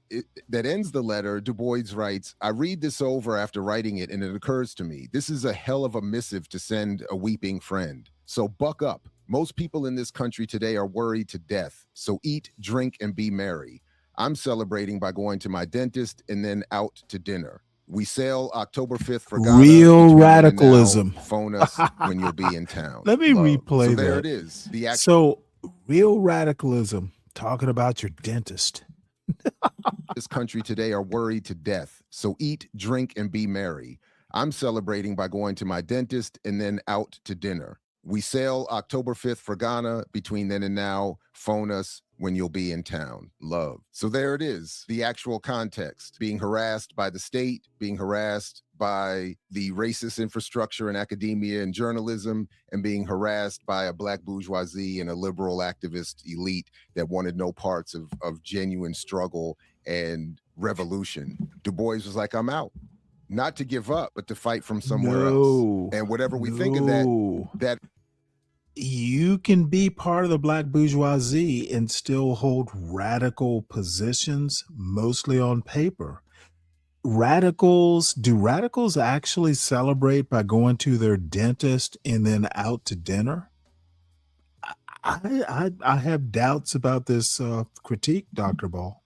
that ends the letter, Du Bois writes, "I read this over after writing it, and it occurs to me, this is a hell of a missive to send a weeping friend. So buck up. Most people in this country today are worried to death. So eat, drink, and be merry. I'm celebrating by going to my dentist and then out to dinner. We sail October 5th for Ghana. Real radicalism. Phone us when you'll be in town." Let me replay So that. there it is. So real radicalism, talking about your dentist. This country today are worried to death. So eat, drink, and be merry. I'm celebrating by going to my dentist and then out to dinner. We sail October 5th for Ghana. Between then and now, phone us when you'll be in town. Love. So there it is, the actual context. Being harassed by the state, being harassed by the racist infrastructure in academia and journalism, and being harassed by a Black bourgeoisie and a liberal activist elite that wanted no parts of genuine struggle and revolution. Du Bois was like, I'm out. Not to give up, but to fight from somewhere else. And whatever we think of that you can be part of the Black bourgeoisie and still hold radical positions, mostly on paper. Do radicals actually celebrate by going to their dentist and then out to dinner? I have doubts about this critique, Dr. Ball.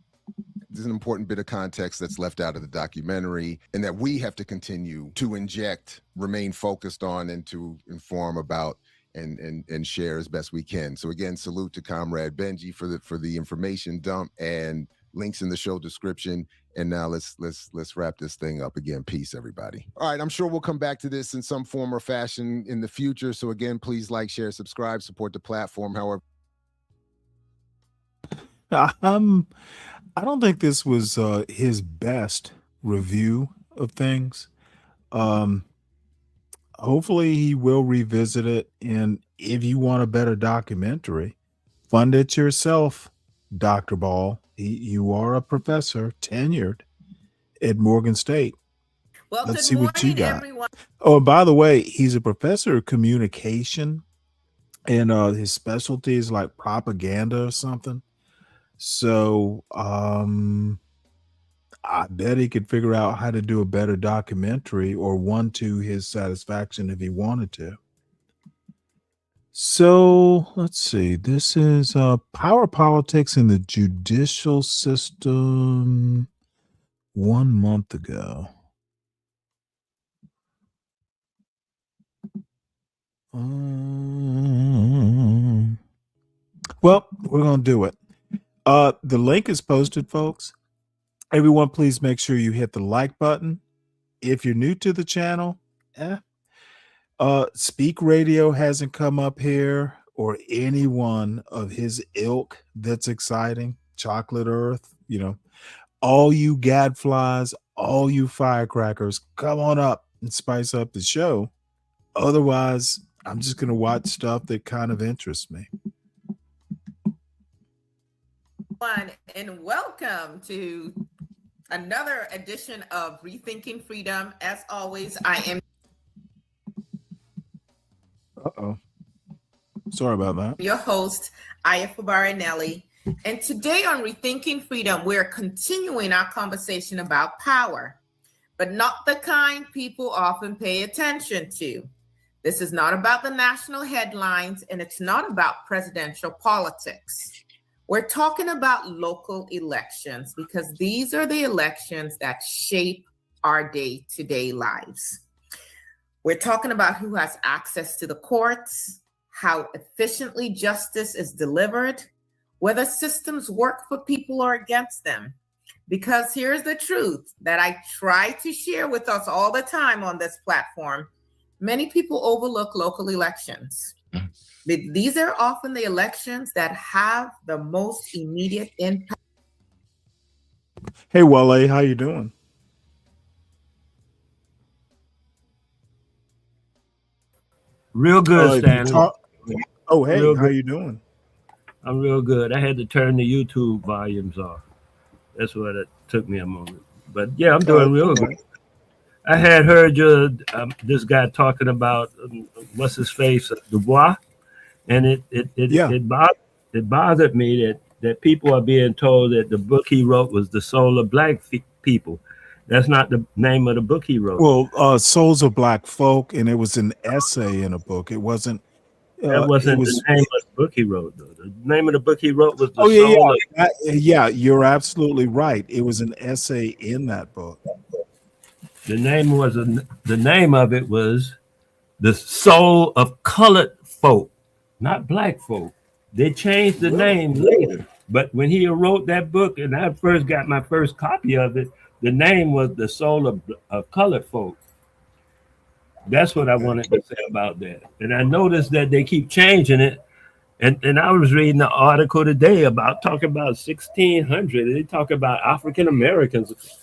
There's an important bit of context that's left out of the documentary, and that we have to continue to inject, remain focused on, and to inform about and share as best we can. So again, salute to Comrade Benji for the information dump, and links in the show description. And now let's wrap this thing up. Again, peace, everybody. All right, I'm sure we'll come back to this in some form or fashion in the future. So again, please like, share, subscribe, support the platform. However, I don't think this was his best review of things. Hopefully he will revisit it. And if you want a better documentary, fund it yourself, Dr. Ball. You are a professor, tenured at Morgan State. Well, Let's good see what you morning, got. everyone. Oh, and by the way, he's a professor of communication, and his specialty is like propaganda or something. So I bet he could figure out how to do a better documentary, or one to his satisfaction if he wanted to. So let's see. This is power politics in the judicial system 1 month ago. Well, we're going to do it. The link is posted, folks. Everyone, please make sure you hit the like button. If you're new to the channel, Speak Radio hasn't come up here, or anyone of his ilk that's exciting. Chocolate Earth, all you gadflies, all you firecrackers, come on up and spice up the show. Otherwise, I'm just going to watch stuff that kind of interests me. And welcome to another edition of Rethinking Freedom. As always, I am. Sorry about that. Your host, Ayafabara Nelly. And today on Rethinking Freedom, we're continuing our conversation about power, but not the kind people often pay attention to. This is not about the national headlines, and it's not about presidential politics. We're talking about local elections because these are the elections that shape our day-to-day lives. We're talking about who has access to the courts, how efficiently justice is delivered, whether systems work for people or against them. Because here's the truth that I try to share with us all the time on this platform. Many people overlook local elections. These are often the elections that have the most immediate impact. Hey, Wale, how you doing? Real good, Stanley. Oh, hey, Real how good. you doing? I'm real good. I had to turn the YouTube volumes off. That's what it took me a moment. But yeah, I'm doing real good. I had heard this guy talking about what's his face, Dubois, and it bothered me that people are being told that the book he wrote was The Soul of Black People. That's not the name of the book he wrote. Well, Souls of Black Folk, and it was an essay in a book. It wasn't. That wasn't the name of the book he wrote, though. The name of the book he wrote was Yeah, you're absolutely right. It was an essay in that book. The name of it was The Soul of Colored Folk, not Black folk. They changed the name later. But when he wrote that book, and I first got my first copy of it, the name was The Soul of Colored Folk. That's what I wanted to say about that. And I noticed that they keep changing it. And I was reading an article today talking about 1600. And they talk about African Americans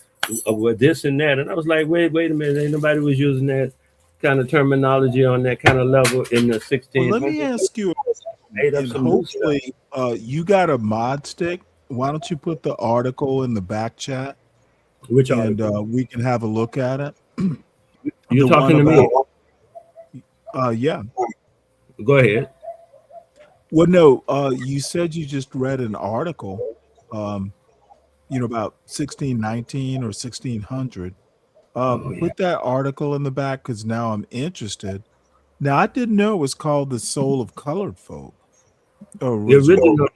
with this and that. And I was like, wait a minute. Ain't nobody was using that kind of terminology on that kind of level in the 1600s. Well, let me ask you, and hopefully you got a mod stick. Why don't you put the article in the back chat? Which article? And we can have a look at it. You're talking to me? Yeah. Go ahead. Well, no, you said you just read an article, about 1619 or 1600. Put that article in the back because now I'm interested. Now, I didn't know it was called The Soul of Colored Folk. The original name.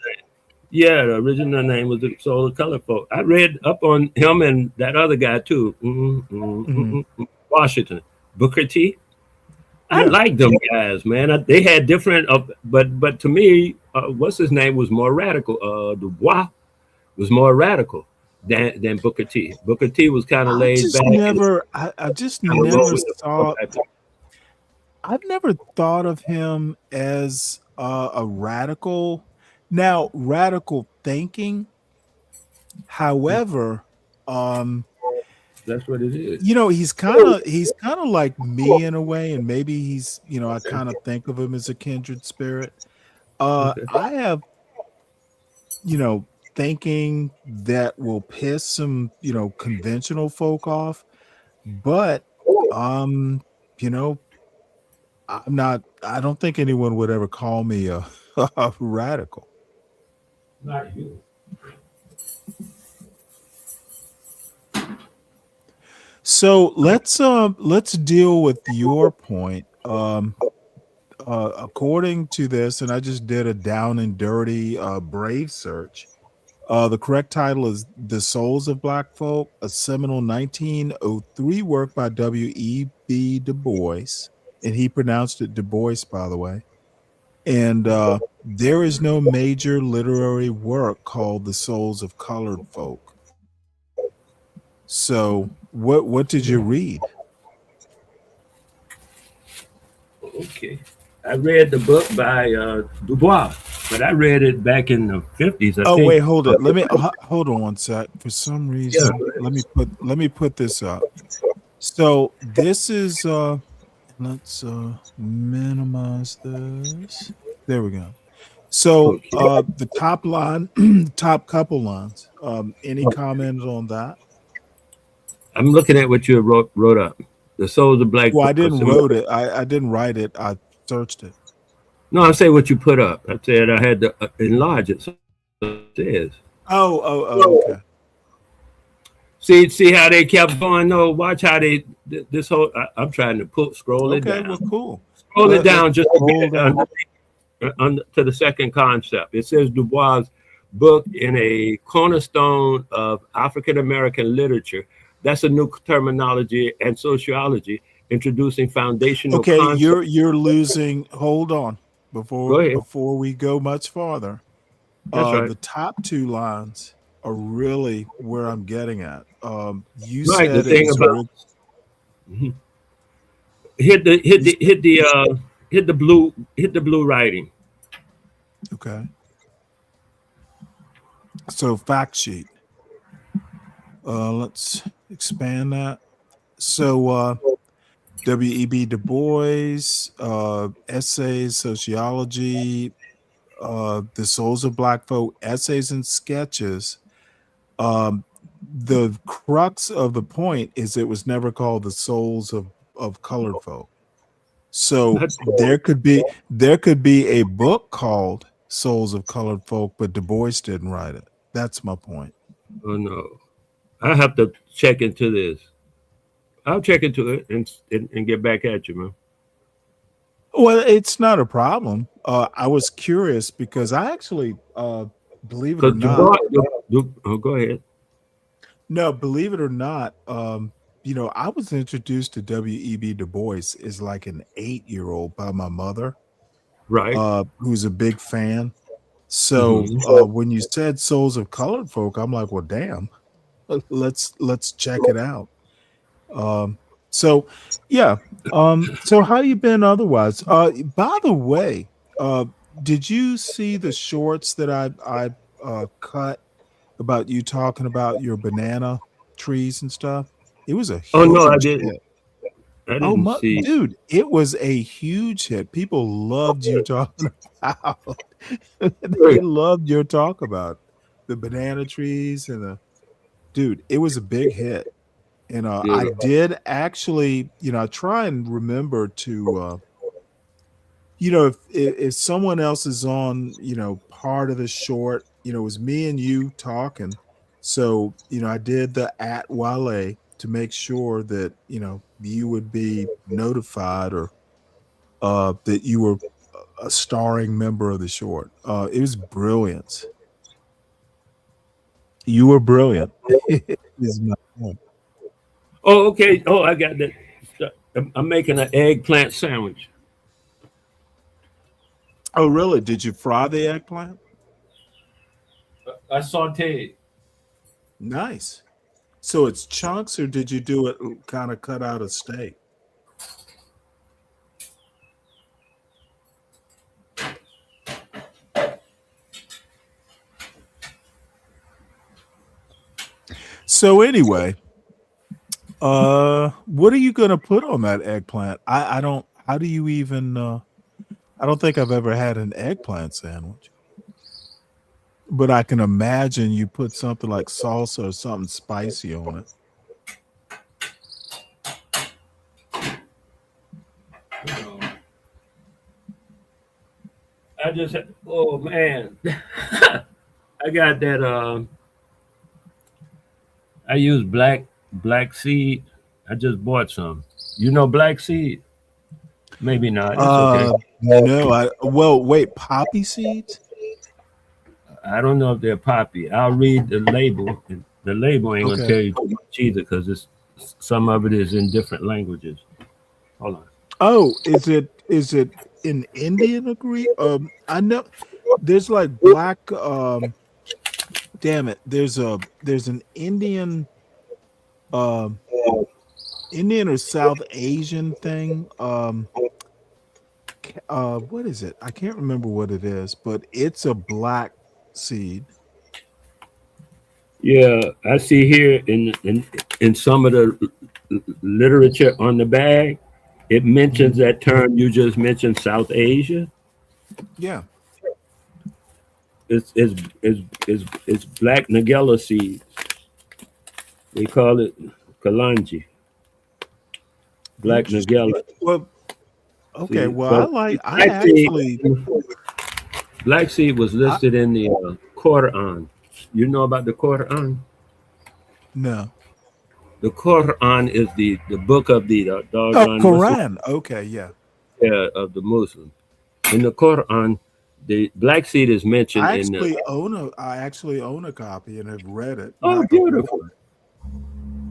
Yeah, the original name was The Soul of Colored Folk. I read up on him and that other guy too. Washington, Booker T. I like them guys, man. They had different, but to me, what's his name was more radical. Dubois was more radical than Booker T. Booker T was kind of laid back. I've never thought of him as a radical. Now, radical thinking, however, that's what it is. He's kind of like me in a way, and maybe he's, I kind of think of him as a kindred spirit. I have, thinking that will piss some, conventional folk off, but I don't think anyone would ever call me a radical. Not you. So let's deal with your point according to this, and I just did a down and dirty Brave search. The correct title is The Souls of Black Folk, a seminal 1903 work by W.E.B. Du Bois. And he pronounced it Du Bois, by the way. And there is no major literary work called The Souls of Colored Folk. So what did you read? Okay. I read the book by Du Bois, but I read it back in the 50s. I think. Wait, hold it. Let me hold on one sec. For some reason, let me put this up. So this is let's minimize this. There we go. So the top line, top couple lines. Any comments on that? I'm looking at what you wrote up. The Souls of Black. Well, I didn't wrote it. I didn't write it. I searched it. No, I'm saying what you put up. I said I had to enlarge it. So it says. Oh, See okay. how they kept going. No, watch how they this whole. I'm trying to scroll it down. Okay, well, cool. Scroll it down just to the second concept. It says Du Bois' book in a cornerstone of African American literature. That's a new terminology and sociology, introducing foundational. Okay, concepts. you're losing. Hold on before we go much farther. That's right. The top two lines are really where I'm getting at. You Right, said the thing about hit the blue writing. Okay. So fact sheet. Let's expand that. So W.E.B. Du Bois, essays, sociology, The Souls of Black Folk, essays and sketches. The crux of the point is it was never called The Souls of Colored Folk. So there could be a book called Souls of Colored Folk, but Du Bois didn't write it. That's my point. Oh no, I have to check into this. I'll check into it and get back at you, man. Well, it's not a problem. I was curious because I actually, believe it or not. Go ahead. No, believe it or not, I was introduced to W.E.B. Du Bois as like an 8-year-old by my mother, right? Who's a big fan. So when you said Souls of Colored Folk, I'm like, well, damn, let's check it out. So yeah. So how you been otherwise? By the way, did you see the shorts that I cut about you talking about your banana trees and stuff? It was a huge I didn't. hit. I didn't see. Dude, it was a huge hit. People loved you talking about. They loved your talk about the banana trees and dude. It was a big hit. And I did actually, I try and remember to, if someone else is on, part of the short, it was me and you talking. So, I did the @Wale to make sure that, you would be notified or that you were a starring member of the short. It was brilliant. You were brilliant. Is my point. Oh, okay. Oh, I got that. I'm making an eggplant sandwich. Oh, really? Did you fry the eggplant? I sauteed. Nice. So it's chunks, or did you do it kind of cut out a steak? So anyway, what are you gonna put on that eggplant? I don't. How do you even? I don't think I've ever had an eggplant sandwich, but I can imagine you put something like salsa or something spicy on it. I just. Oh man, I got that. I use black seed. I just bought some. Black seed. Maybe not. It's okay. No, well, wait, poppy seeds? I don't know if they're poppy. I'll read the label. The label ain't gonna Okay. tell you too much either, because it's some of it is in different languages. Hold on. Oh, is it in Indian agree? I know there's like black damn it. There's an Indian Indian or South Asian thing. What is it? I can't remember what it is, but it's a black seed. Yeah, I see here in some of the literature on the bag, it mentions that term you just mentioned, South Asia. Yeah. It's black Nagella seeds. We call it Kalanji. Black Nagella. Well, okay. See, Well, but black seed was listed in the Quran. You know about the Quran? No. The Quran is the book of the doggone Quran. Muslim, Okay, yeah. of the Muslim. In the Quran, the black seed is mentioned I in the. actually own a copy and have read it. Oh, Not the whole beautiful.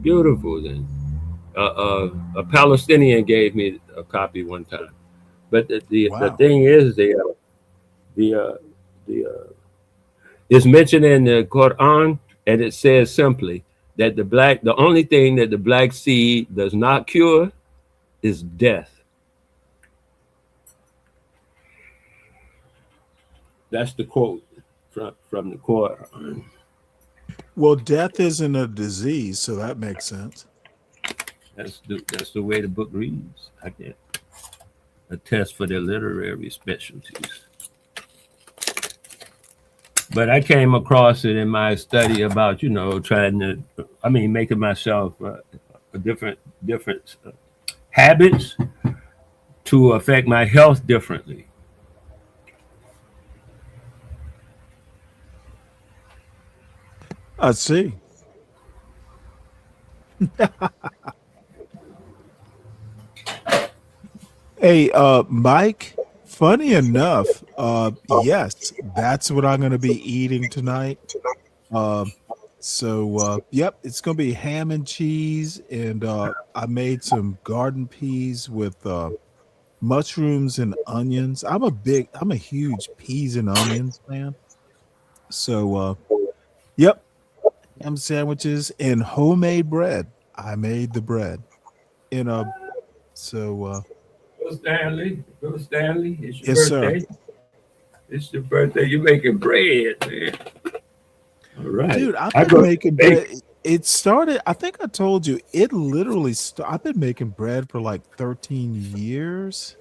Beautiful then. A Palestinian gave me a copy one time. But the thing is, it's mentioned in the Quran, and it says simply that the only thing that the black seed does not cure is death. That's the quote from the Quran. Well, death isn't a disease, so that makes sense. That's the way the book reads. I can attest for their literary specialties. But I came across it in my study about, making myself different habits to affect my health differently. I see. Hey, Mike, funny enough, yes, that's what I'm going to be eating tonight. Yep, it's going to be ham and cheese, and I made some garden peas with mushrooms and onions. I'm a huge peas and onions fan. So, yep, ham sandwiches and homemade bread. I made the bread in a Go Stanley, it's your Yes, birthday. sir. It's your birthday. You're making bread, man. All right. Dude, I've been making bread. It started, I think I told you, it literally I've been making bread for like 13 years.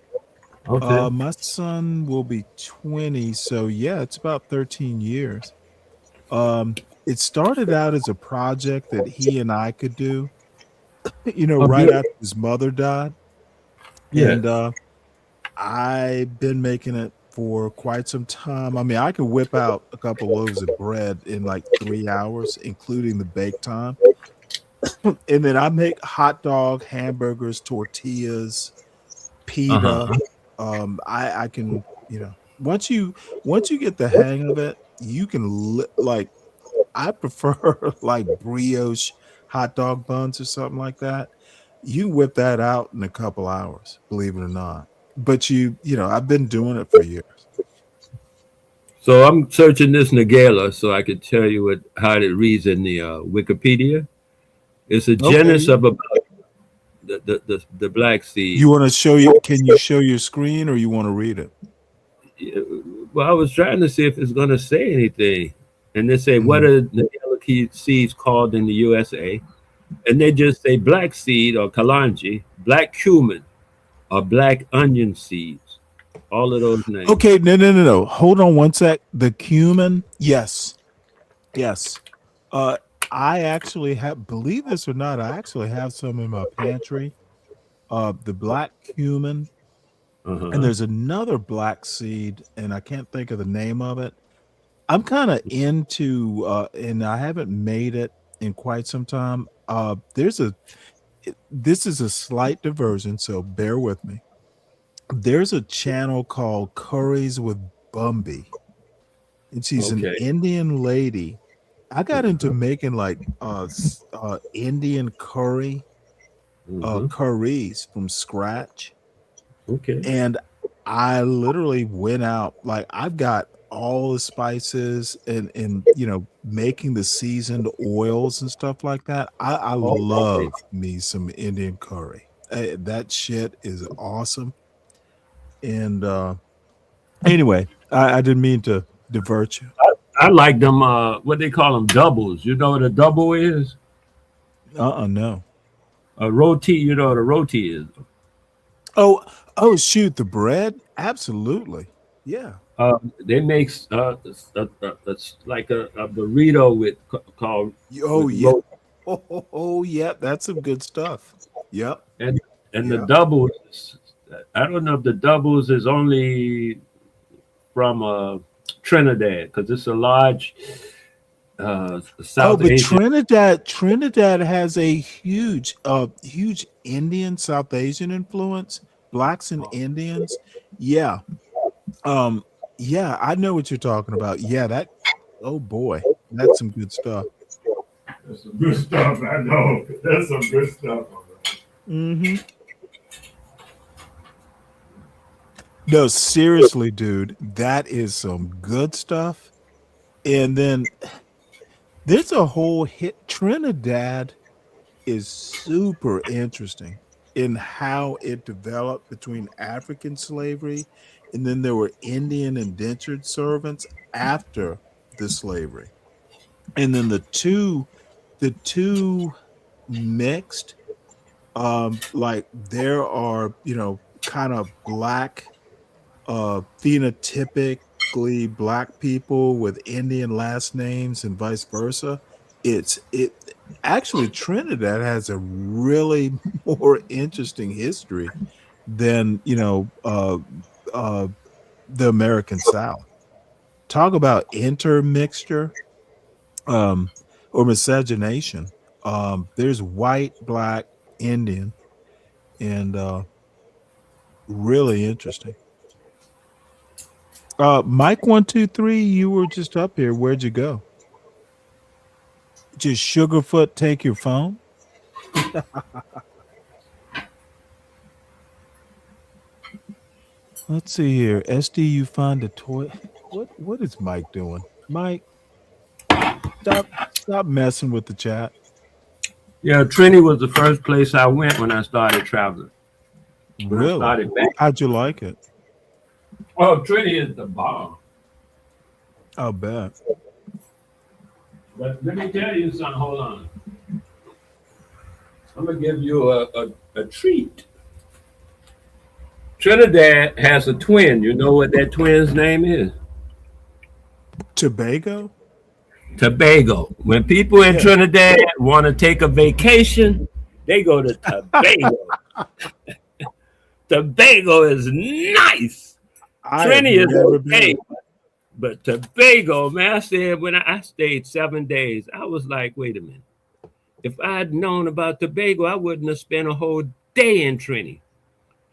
Okay. My son will be 20, so yeah, it's about 13 years. It started out as a project that he and I could do, right good. after his mother died. Yeah. And I've been making it for quite some time. I mean, I could whip out a couple loaves of bread in like 3 hours, including the bake time. And then I make hot dog, hamburgers, tortillas, pita. I can, once you get the hang of it, you can I prefer like brioche hot dog buns or something like that. You whip that out in a couple hours, believe it or not. But I've been doing it for years. So I'm searching this Nagella so I can tell you how it reads in the Wikipedia. It's a genus of about the black seed. You want to show you? Can you show your screen, or you want to read it? Well, I was trying to see if it's going to say anything, and they say what are Nagella seeds called in the USA, and they just say black seed or kalanji, black cumin, or black onion seeds. All of those names. Okay, no. Hold on one sec. The cumin, yes. I actually have, believe this or not, I actually have some in my pantry. The black cumin, and there's another black seed, and I can't think of the name of it. I'm kind of into, and I haven't made it in quite some time. This is a slight diversion, so bear with me. There's a channel called Curries with Bumby, and she's an Okay. Indian lady. I got into making like Indian curries from scratch. Okay. And I literally went out, like I've got all the spices and making the seasoned oils and stuff like that. I love me some Indian curry. That shit is awesome. And anyway, I didn't mean to divert you. I like them. What they call them, doubles. You know what a double is? No. A roti. You know what a roti is? Oh, shoot, the bread? Absolutely. Yeah. They make like a burrito with called Oh, with yeah. roti. Oh, yeah. That's some good stuff. Yep. And the Yep. doubles. I don't know if the doubles is only from Trinidad because it's a large South But Asian. Trinidad has a huge Indian South Asian influence, blacks and Indians. Yeah. Yeah, I know what you're talking about. Yeah, oh boy, that's some good stuff. That's some good stuff. I know. That's some good stuff. Mm-hmm. No, seriously, dude, that is some good stuff. And then there's a whole hit. Trinidad is super interesting in how it developed between African slavery and then there were Indian indentured servants after the slavery. And then the two mixed, like there are, kind of black, phenotypically black people with Indian last names and vice versa. It actually Trinidad has a really more interesting history than the American South. Talk about intermixture or miscegenation. There's white, black, Indian, and really interesting. Mike 123, you were just up here. Where'd you go? Just Sugarfoot take your phone? Let's see here. SD, you find a toy. What is Mike doing? Mike, stop messing with the chat. Yeah, Trini was the first place I went when I started traveling. When I started back. How'd you like it? Oh, Trini is the bomb. I'll bet. But let me tell you something. Hold on. I'm gonna give you a treat. Trinidad has a twin. You know what that twin's name is? Tobago? Tobago. When people in Trinidad want to take a vacation, they go to Tobago. Tobago is nice. Trini is okay. But Tobago, man, I said when I stayed 7 days, I was like, wait a minute. If I had known about Tobago, I wouldn't have spent a whole day in Trini.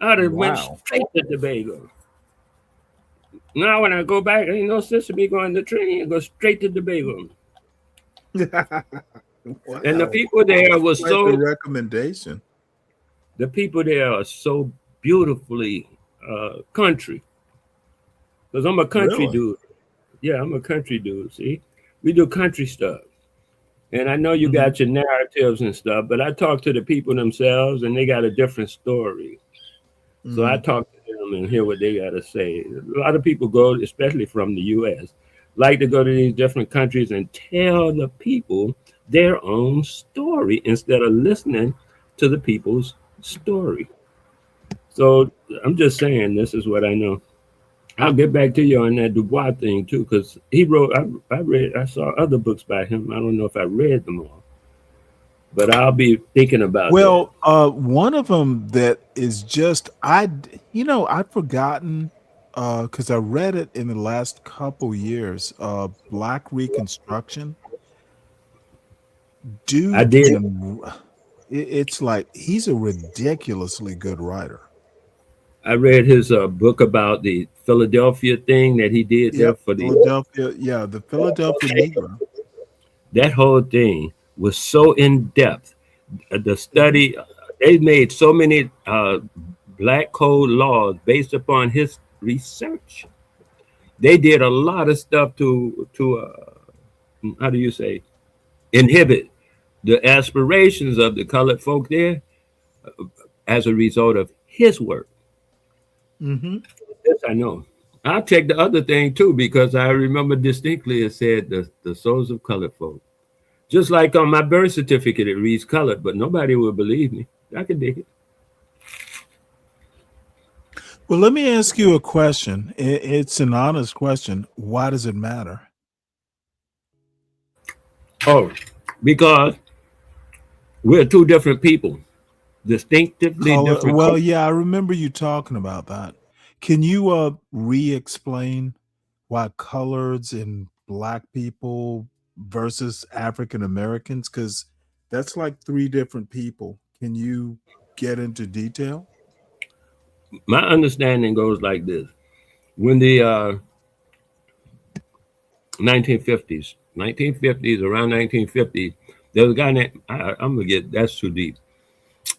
I'd have went straight to Tobago. Now when I go back, ain't no sense of me going to Trini and go straight to Tobago. Wow. And the people there was Quite so the recommendation. The people there are so beautifully country. Because I'm a country dude. Yeah, I'm a country dude. See, we do country stuff. And I know you got your narratives and stuff, but I talk to the people themselves and they got a different story. So I talk to them and hear what they got to say. A lot of people go, especially from the U.S., like to go to these different countries and tell the people their own story instead of listening to the people's story. So I'm just saying, this is what I know. I'll get back to you on that Dubois thing too, because he wrote. I saw other books by him. I don't know if I read them all, but I'll be thinking about. Well, one of them that is just I'd forgotten because I read it in the last couple years. Black Reconstruction. Dude, I did. It's like he's a ridiculously good writer. I read his book about the Philadelphia thing that he did there Yep, for the Philadelphia. Yeah, the Philadelphia Negro. that whole thing was so in depth. The study they made so many black code laws based upon his research. They did a lot of stuff to how do you say inhibit the aspirations of the colored folk there as a result of his work. Mm-hmm. Yes, I know. I'll check the other thing too because I remember distinctly it said the souls of colored folk. Just like on my birth certificate, it reads colored, but nobody will believe me. I can dig it. Well, let me ask you a question. It's an honest question. Why does it matter? Oh, because we're two different people, distinctively different. Well, yeah, I remember you talking about that. Can you re-explain why coloreds and black people versus African Americans? Because that's like three different people. Can you get into detail? My understanding goes like this: when the 1950s, around 1950, there was a guy named I'm gonna get that's too deep.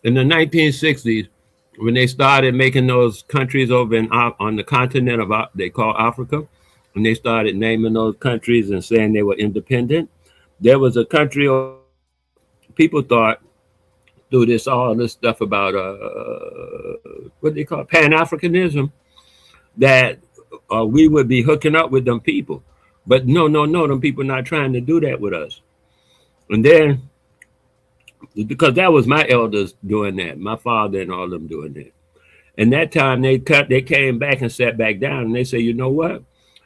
In the 1960s, when they started making those countries over on the continent of they call Africa, and they started naming those countries and saying they were independent, there was a country people thought through all this stuff about what they call Pan-Africanism that we would be hooking up with them people. But no, them people not trying to do that with us. And then, because that was my elders doing that, my father and all of them doing that. And that time they came back and sat back down and they say, you know what?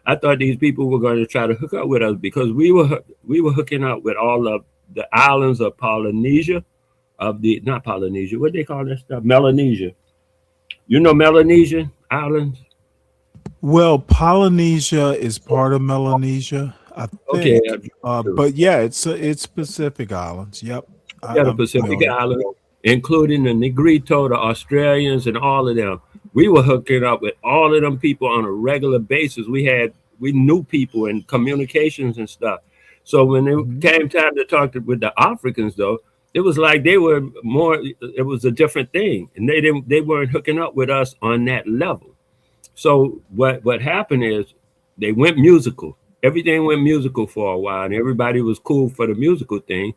I thought these people were going to try to hook up with us because we were hooking up with all of the islands of Polynesia, not Polynesia, what they call that stuff? Melanesia. You know Melanesia islands? Well, Polynesia is part of Melanesia, I think. Okay. But yeah, it's Pacific Islands. Yep. Yeah, the Pacific Islands, including the Negrito, the Australians, and all of them. We were hooking up with all of them people on a regular basis. We knew people and communications and stuff. So when it came time to talk with the Africans, though, it was like they were more. It was a different thing, and they weren't hooking up with us on that level. So what happened is they went musical. Everything went musical for a while, and everybody was cool for the musical thing.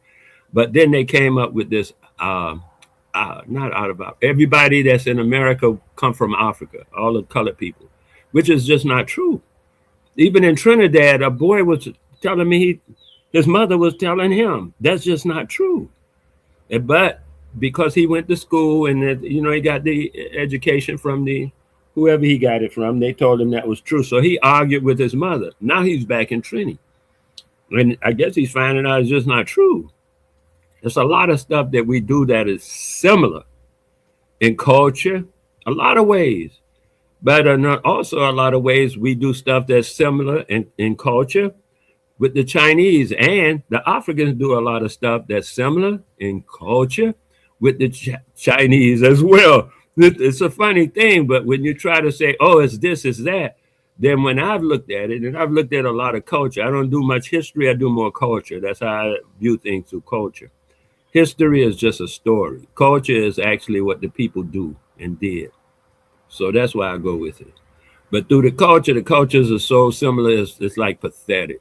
But then they came up with this, not out of everybody that's in America come from Africa, all the colored people, which is just not true. Even in Trinidad, a boy was telling me his mother was telling him that's just not true. But because he went to school and he got the education from whoever he got it from, they told him that was true. So he argued with his mother. Now he's back in Trinity. And I guess he's finding out it's just not true. There's a lot of stuff that we do that is similar in culture, a lot of ways. But also a lot of ways we do stuff that's similar in culture with the Chinese, and the Africans do a lot of stuff that's similar in culture with the Chinese as well. It's a funny thing, but when you try to say, oh, it's this, it's that, then when I've looked at it, and I've looked at a lot of culture, I don't do much history, I do more culture. That's how I view things through culture. History is just a story. Culture is actually what the people do and did. So that's why I go with it. But through the cultures are so similar, it's like pathetic.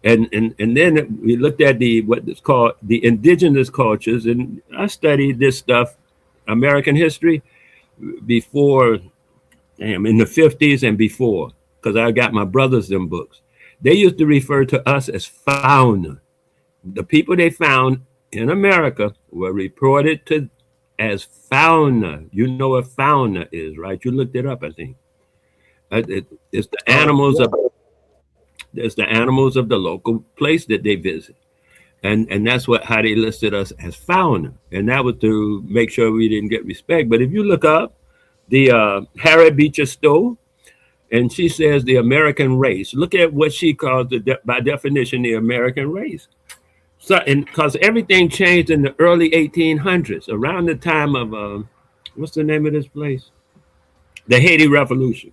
And then we looked at what is called the indigenous cultures, and I studied this stuff, American history, before, in the 50s and before, because I got my brothers them books. They used to refer to us as fauna. The people they found in America were reported to as fauna. You know what fauna is, right? You looked it up, I think. It's the animals of the local place that they visit. And that's how they listed us as fauna. And that was to make sure we didn't get respect. But if you look up the Harriet Beecher Stowe, and she says the American race, look at what she calls by definition the American race. So, and because everything changed in the early 1800s, around the time of what's the name of this place? The Haiti Revolution.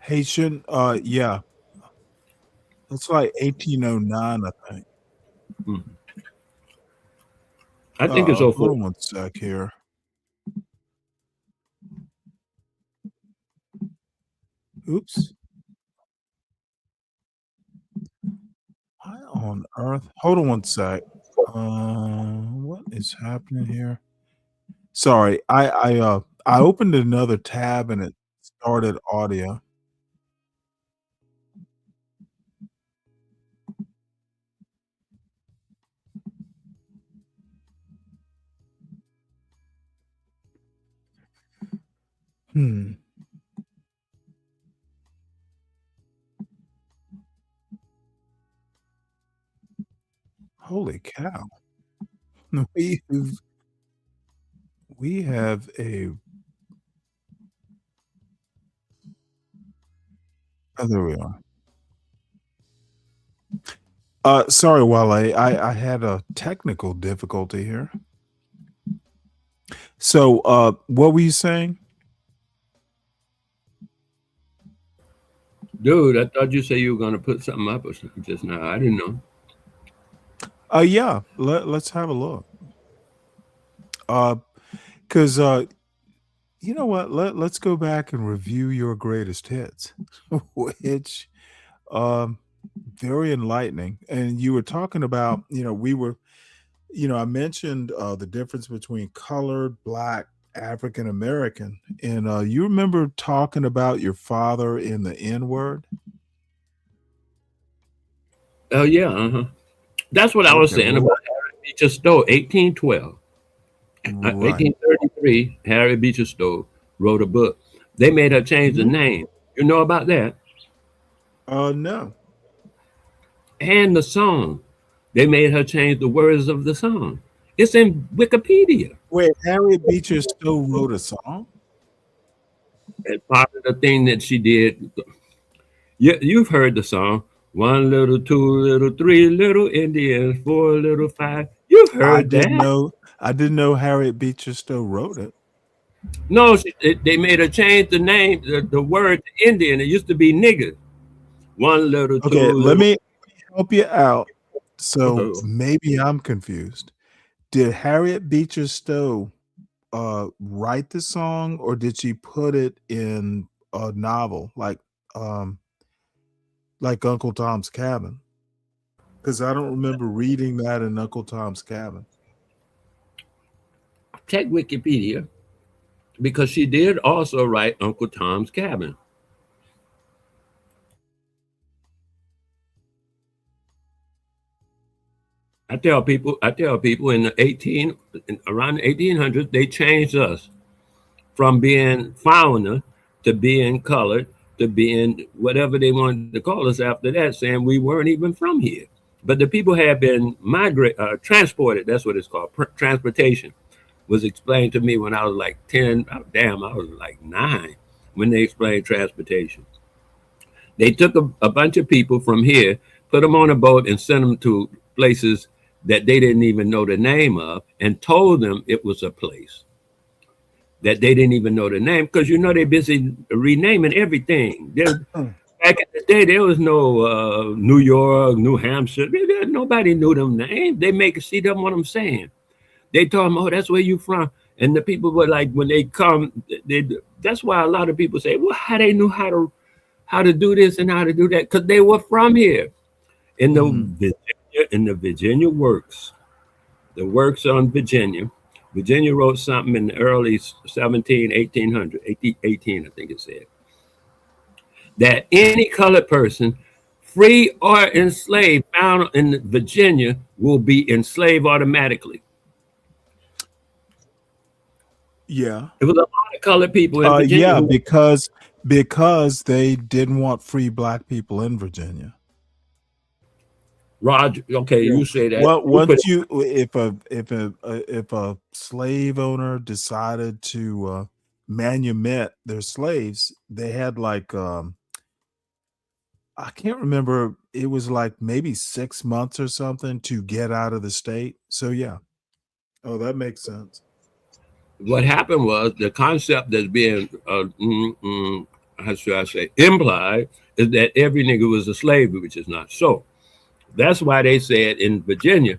Haitian, yeah, that's like 1809, I think. I think it's Hold 04. on one sec here. Oops. Why on earth? Hold on one sec. What is happening here? Sorry, I opened another tab and it started audio. Hmm. Holy cow. We have a oh, there we are. Sorry, Wale. I had a technical difficulty here. So, what were you saying? Dude, I thought you said you were going to put something up or something just now. I didn't know. Yeah. Let's have a look. Because you know what? Let's go back and review your greatest hits, which very enlightening. And you were talking about, I mentioned the difference between colored, black, African American, and you remember talking about your father in the N word. Oh yeah, that's what I was Okay, saying well, about Harry Beecher Stowe, 1812. right. 1833, Harry Beecher Stowe wrote a book. They made her change the name. You know about that? No. And the song. They made her change the words of the song. It's in Wikipedia. Wait, Harriet Beecher Stowe wrote a song? And part of the thing that she did, you've heard the song. 1 little, 2 little, 3 little Indians, 4 little, 5. You've heard that. I didn't know Harriet Beecher Stowe wrote it. No, they made her change the name, the word to Indian. It used to be nigger. 1 little, 2 Okay, little. let me help you out. So maybe I'm confused. Did Harriet Beecher Stowe write the song, or did she put it in a novel like Uncle Tom's Cabin? Because I don't remember reading that in Uncle Tom's Cabin. Check Wikipedia, because she did also write Uncle Tom's Cabin. I tell people in the around the 1800s, they changed us from being foreigner to being colored to being whatever they wanted to call us after that, saying we weren't even from here. But the people had been transported. That's what it's called. Transportation was explained to me when I was like 10. Damn, I was like 9 when they explained transportation. They took a bunch of people from here, put them on a boat, and sent them to places that they didn't even know the name of, and told them it was a place that they didn't even know the name, because they're busy renaming everything. Back in the day, there was no New York, New Hampshire. Nobody knew them names. They make see them what I'm saying. They told them, "Oh, that's where you from." And the people were like, when they come, that's why a lot of people say, "Well, how they knew how to do this and how to do that?" Because they were from here. In the Virginia works, the works on Virginia. Virginia wrote something in the early 1800, 18, I think it said, that any colored person, free or enslaved, found in Virginia will be enslaved automatically. Yeah. It was a lot of colored people in Virginia. Yeah, because they didn't want free black people in Virginia. Roger, okay, you say that. Well, if a slave owner decided to manumit their slaves, they had like I can't remember. It was like maybe 6 months or something to get out of the state. So yeah. Oh, that makes sense. what happened was the concept that's being, how should I say, implied is that every nigga was a slave, which is not so. That's why they said in Virginia,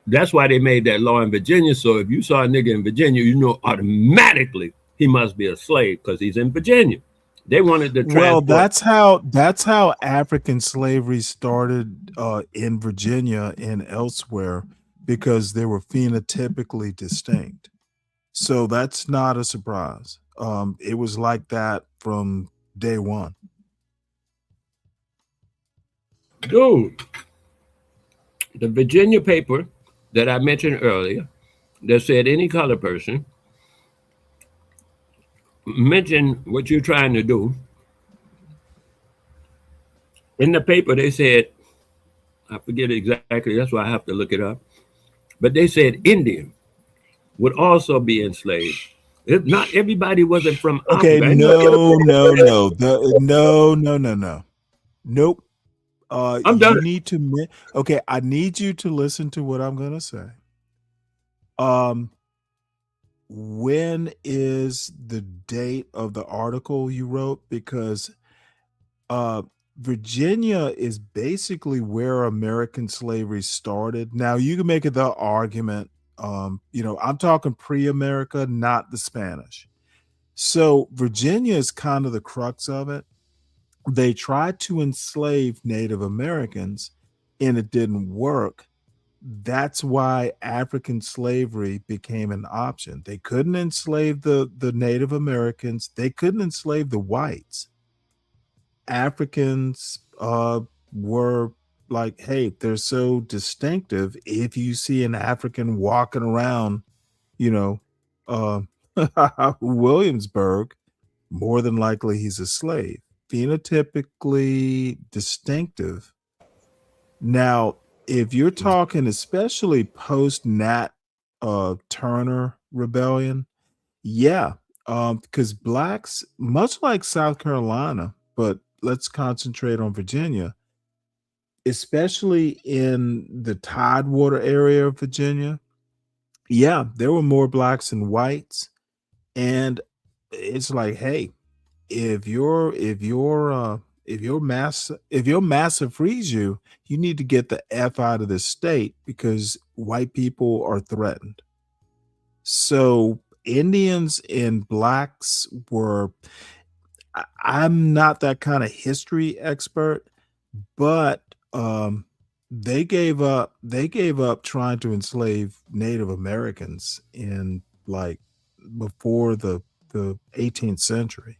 that's why they made that law in Virginia. So if you saw a nigga in Virginia, you know automatically he must be a slave because he's in Virginia. They wanted to transport. Well, that's how African slavery started in Virginia and elsewhere, because they were phenotypically distinct. So that's not a surprise. It was like that from day one. Dude, the Virginia paper that I mentioned earlier that said any color person, mention what you're trying to do. In the paper, they said, I forget exactly, that's why I have to look it up, but they said Indian would also be enslaved. If not everybody wasn't from Okay, Africa. no. Nope. I'm done. You need to. Okay, I need you to listen to what I'm gonna say. When is the date of the article you wrote? Because Virginia is basically where American slavery started. Now you can make it the argument. I'm talking pre-America, not the Spanish. So Virginia is kind of the crux of it. They tried to enslave Native Americans and it didn't work. That's why African slavery became an option. They couldn't enslave the Native Americans. They couldn't enslave the whites. Africans were like, hey, they're so distinctive. If you see an African walking around, Williamsburg, more than likely he's a slave. Phenotypically distinctive. Now, if you're talking especially post Nat Turner rebellion, yeah, because blacks, much like South Carolina, but let's concentrate on Virginia, especially in the Tidewater area of Virginia. Yeah, there were more blacks than whites, and it's like, hey, if your massa frees you, you need to get the F out of this state because white people are threatened. So Indians and blacks were, I'm not that kind of history expert, but they gave up trying to enslave Native Americans in like before the 18th century,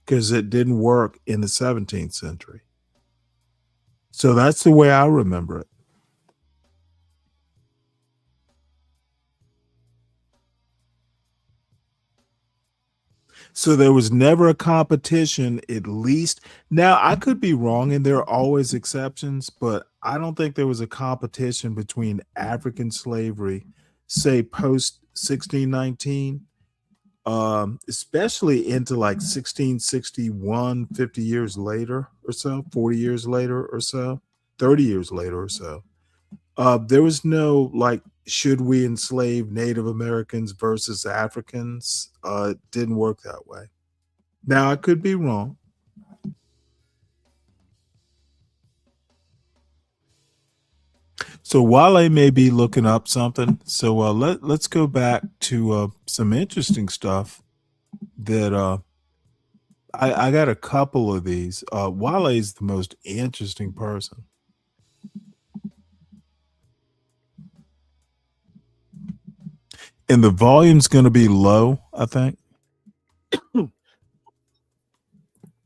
because it didn't work in the 17th century. So that's the way I remember it. So there was never a competition, at least. Now, I could be wrong, and there are always exceptions, but I don't think there was a competition between African slavery, say, post 1619, especially into like 1661, 50 years later or so, 40 years later or so, 30 years later or so. There was no like, should we enslave Native Americans versus Africans? It didn't work that way. Now, I could be wrong. So Wale may be looking up something. So let's go back to some interesting stuff that I got a couple of these. Wale is the most interesting person. And the volume's going to be low, I think. You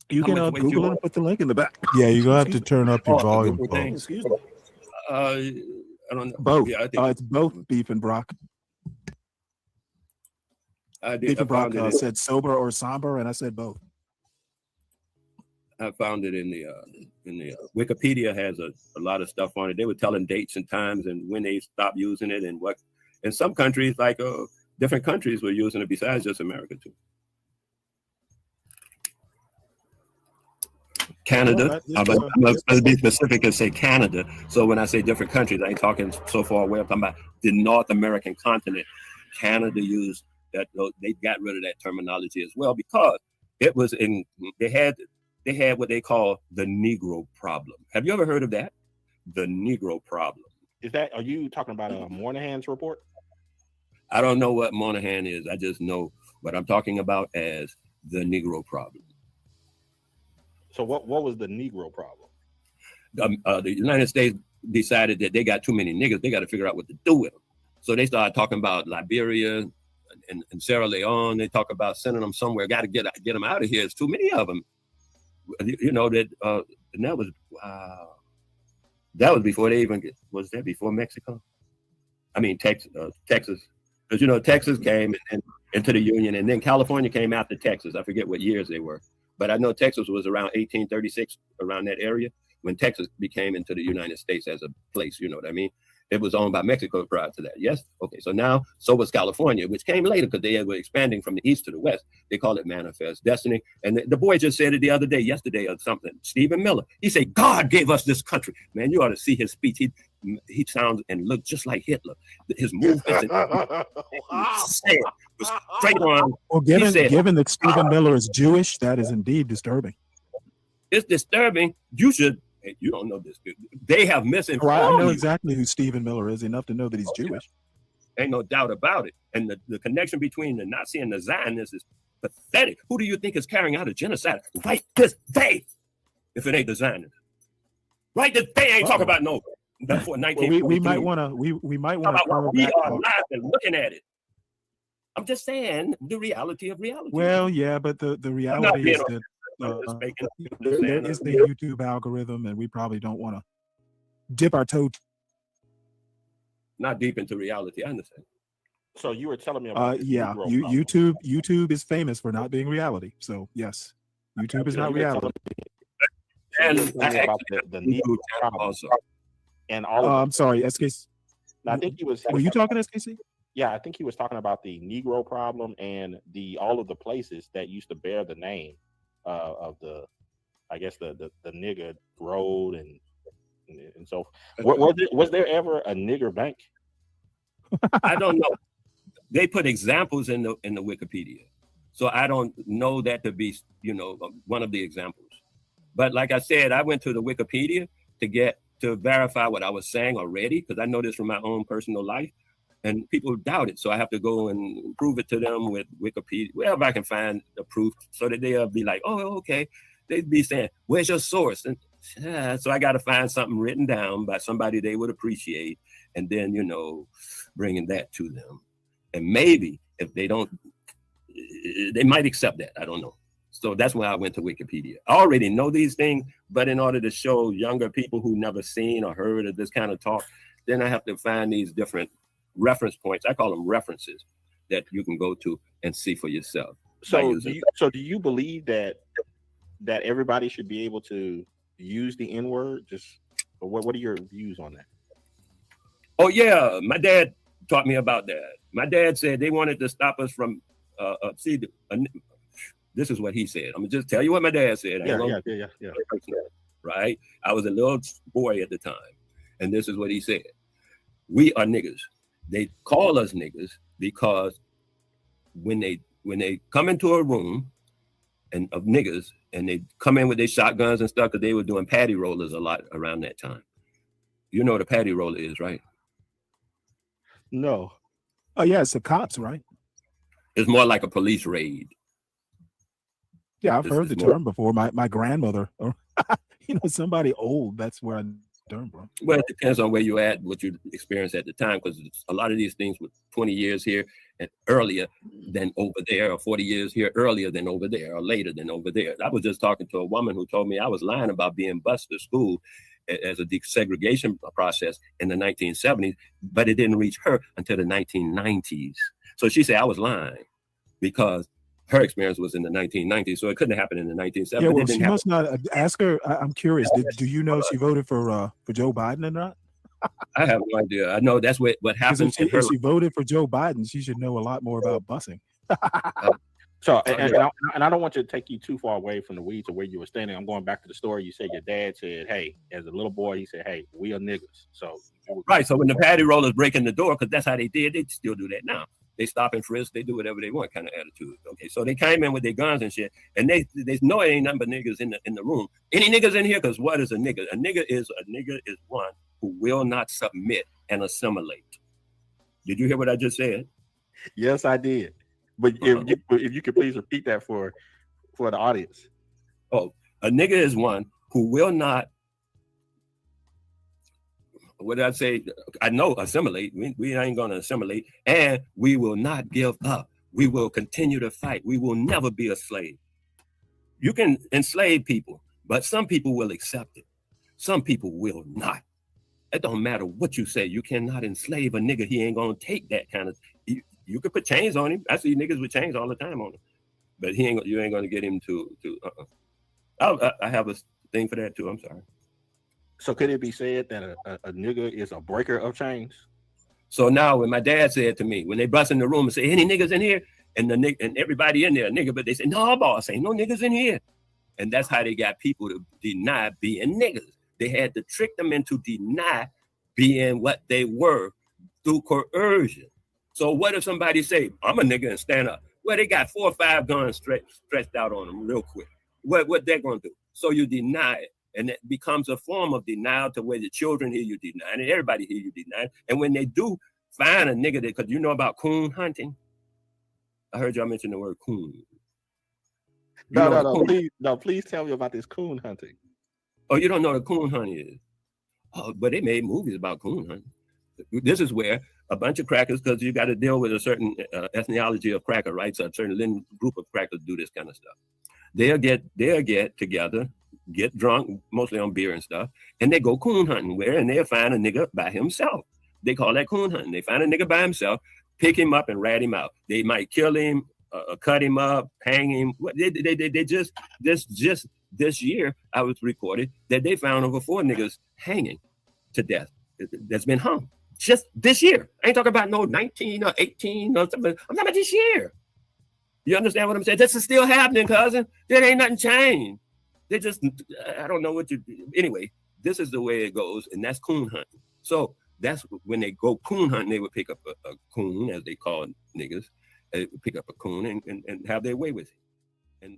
can Google it and put the link in the back. Yeah, you're going to have to turn up your volume. Excuse me. I don't know. Both. Yeah, I think It's both beef and Brock. Beef and Brock said sober or somber, and I said both. I found it in the Wikipedia has a lot of stuff on it. They were telling dates and times and when they stopped using it and what. In some countries, like different countries, were using it besides just America too. Canada. I'm going to be specific and say Canada. So when I say different countries, I ain't talking so far away. I'm talking about the North American continent. Canada used that they got rid of that terminology as well, because it was they had what they call the Negro problem. Have you ever heard of that? The Negro problem. Are you talking about Moynihan's report? I don't know what Moynihan is. I just know what I'm talking about as the Negro problem. So what was the Negro problem? The United States decided that they got too many niggas. They got to figure out what to do with them. So they started talking about Liberia and Sierra Leone. They talk about sending them somewhere. Got to get them out of here. It's too many of them. You know that, and that was wow. That was before they even was that before Mexico? I mean Texas, because you know Texas came into the Union, and then California came after Texas. I forget what years they were, but I know Texas was around 1836, around that area, when Texas became into the United States as a place. You know what I mean? It was owned by Mexico prior to that. Yes. Okay. So now, so was California, which came later because they were expanding from the east to the west. They call it manifest destiny. And the boy just said it yesterday or something. Stephen Miller. He said, God gave us this country. Man, you ought to see his speech. He sounds and looks just like Hitler. His movements was straight on. Well, given that Stephen Miller is Jewish, that is indeed disturbing. It's disturbing. You don't know this dude. They have misinformed. Right, I know exactly who Stephen Miller is, enough to know that he's Jewish. Ain't no doubt about it. And the connection between the Nazi and the Zionists is pathetic. Who do you think is carrying out a genocide right this day? If it ain't the Zionists, right this day, ain't talking about no. Before 1943. We might want to. We might want to. We are alive and looking at it. I'm just saying the reality of reality. Well, yeah, but the reality is that. There is the YouTube algorithm, and we probably don't want to dip our toe. Not deep into reality, I understand. So you were telling me about YouTube is famous for not being reality. So yes, YouTube is not reality. And about the Negro problem also. And all. I'm sorry, SKC. I think he was. Were you talking SKC? Yeah, I think he was talking about the Negro problem and all of the places that used to bear the name of the nigger road and so was there ever a nigger bank? I don't know. They put examples in the Wikipedia, so I don't know that to be one of the examples. But like I said, I went to the Wikipedia to verify what I was saying already, because I know this from my own personal life, and people doubt it. So I have to go and prove it to them with Wikipedia, wherever I can find the proof, so that they'll be like, oh, okay. They'd be saying, where's your source? And so I got to find something written down by somebody they would appreciate, and then, bringing that to them. And maybe if they don't, they might accept that. I don't know. So that's why I went to Wikipedia. I already know these things, but in order to show younger people who never seen or heard of this kind of talk, then I have to find these different reference points. I call them references that you can go to and see for yourself. So do you believe that everybody should be able to use the N-word? What are your views on that? Oh yeah, my dad taught me about that. My dad said they wanted to stop us from this is what he said. I'm gonna just tell you what my dad said. Yeah. Right? I was a little boy at the time, and this is what he said. We are niggers. They call us niggers because when they come into a room and of niggers, and they come in with their shotguns and stuff, because they were doing patty rollers a lot around that time. You know what a patty roller is, right? No. Oh yeah, it's the cops, right? It's more like a police raid. Yeah, I've heard the term before. My grandmother, or somebody old. That's where I term from. Well, it depends on where you're at, what you experienced at the time, because a lot of these things were 20 years here and earlier than over there, or 40 years here earlier than over there, or later than over there. I was just talking to a woman who told me I was lying about being bused to school as a desegregation process in the 1970s, but it didn't reach her until the 1990s. So she said I was lying because her experience was in the 1990s, so it couldn't happen in the 1970s. Yeah, well, she must not. Ask her. I'm curious. Do you know she voted for Joe Biden or not? I have no idea. I know that's what happened. If she voted for Joe Biden, she should know a lot more about busing. So, and I don't want you to take you too far away from the weeds of where you were standing. I'm going back to the story. You said your dad said, "Hey," as a little boy, he said, "Hey, we are niggers." So right. So when the patty rollers break in the door, because that's how they did, they still do that now. They stop and frisk, they do whatever they want kind of attitude. Okay, so they came in with their guns and shit, and they know it ain't nothing but niggas in the room. Any niggas in here? Because what is a nigga? A nigga is one who will not submit and assimilate. Did you hear what I just said? Yes, I did. But if you could please repeat that for the audience. Oh, a nigga is one who will not. What did I say? I know assimilate. We ain't gonna assimilate, and we will not give up. We will continue to fight. We will never be a slave. You can enslave people, but some people will accept it. Some people will not. It don't matter what you say. You cannot enslave a nigga. He ain't gonna take that kind of. You could put chains on him. I see niggas with chains all the time on him, but you ain't gonna get him to. I have a thing for that too. I'm sorry. So could it be said that a nigga is a breaker of chains? So now when my dad said to me, when they bust in the room and say, any niggas in here? And and everybody in there, nigga, but they say, no, boss, ain't no niggas in here. And that's how they got people to deny being niggas. They had to trick them into deny being what they were through coercion. So what if somebody say, I'm a nigga and stand up? Well, they got 4 or 5 guns stretched out on them real quick. What they're gonna do? So you deny it. And it becomes a form of denial to where the children hear you denying it, everybody hear you denying it. And when they do find a nigga, because you know about coon hunting. I heard y'all mention the word coon. Please tell me about this coon hunting. Oh, you don't know what coon hunting is? Oh, but they made movies about coon hunting. This is where a bunch of crackers, because you got to deal with a certain ethnology of cracker, right? So a certain group of crackers do this kind of stuff. They'll get together, get drunk, mostly on beer and stuff, and they go coon hunting and they'll find a nigga by himself. They call that coon hunting. They find a nigga by himself, pick him up and rat him out. They might kill him, cut him up, hang him. They just this year I was reported that they found over 4 niggas hanging to death that's been hung. Just this year. I ain't talking about no 19 or 18 or something. I'm talking about this year. You understand what I'm saying? This is still happening, cousin. There ain't nothing changed. They just, I don't know what you do. Anyway, this is the way it goes, and that's coon hunting. So that's when they go coon hunting, they would pick up a coon, as they call niggas, they would pick up a coon and have their way with it. And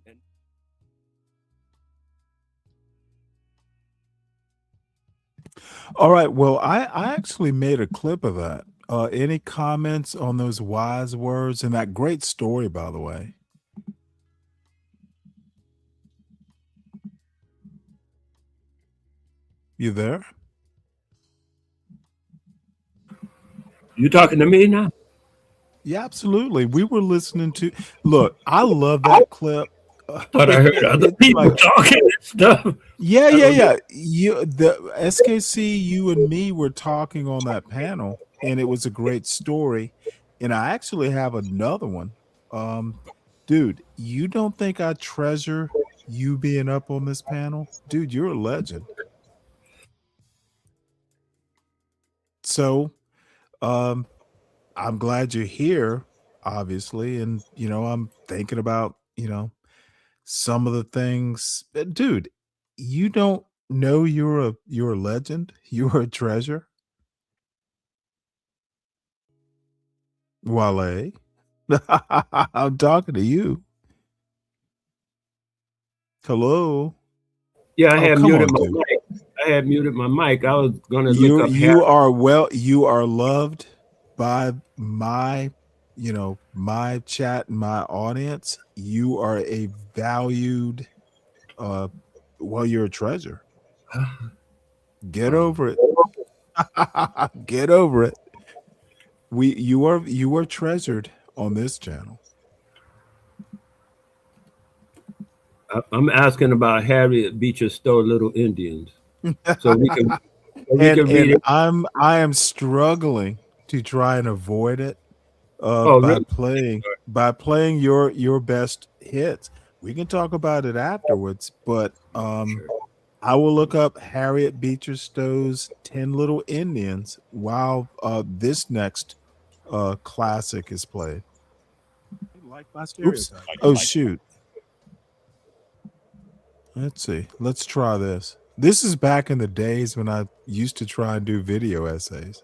All right. Well, I actually made a clip of that. Any comments on those wise words and that great story, by the way? You there? You talking to me now? Yeah, absolutely. We were listening to. Look, I love that clip. But I heard other people talking and stuff. Yeah. The SKC, you and me were talking on that panel, and it was a great story. And I actually have another one. Dude, you don't think I treasure you being up on this panel? Dude, you're a legend. So, I'm glad you're here, obviously, and I'm thinking about some of the things. Dude, you don't know you're a legend, you're a treasure. Wale, I'm talking to you. Hello. Yeah, I had muted my dude. mic. I had muted my mic. I was gonna You look up. you are loved by my my chat and my audience. You are a valued you're a treasure. Get over it. Get over it. You are treasured on this channel. I'm asking about Harriet Beecher Stowe, Little Indians, so we can read it. I am struggling to try and avoid it by playing your best hits. We can talk about it afterwards, but I will look up Harriet Beecher Stowe's 10 Little Indians while this next classic is played. Like my Oops. stereotype. Oh, shoot. Let's see. Let's try this. This is back in the days when I used to try and do video essays.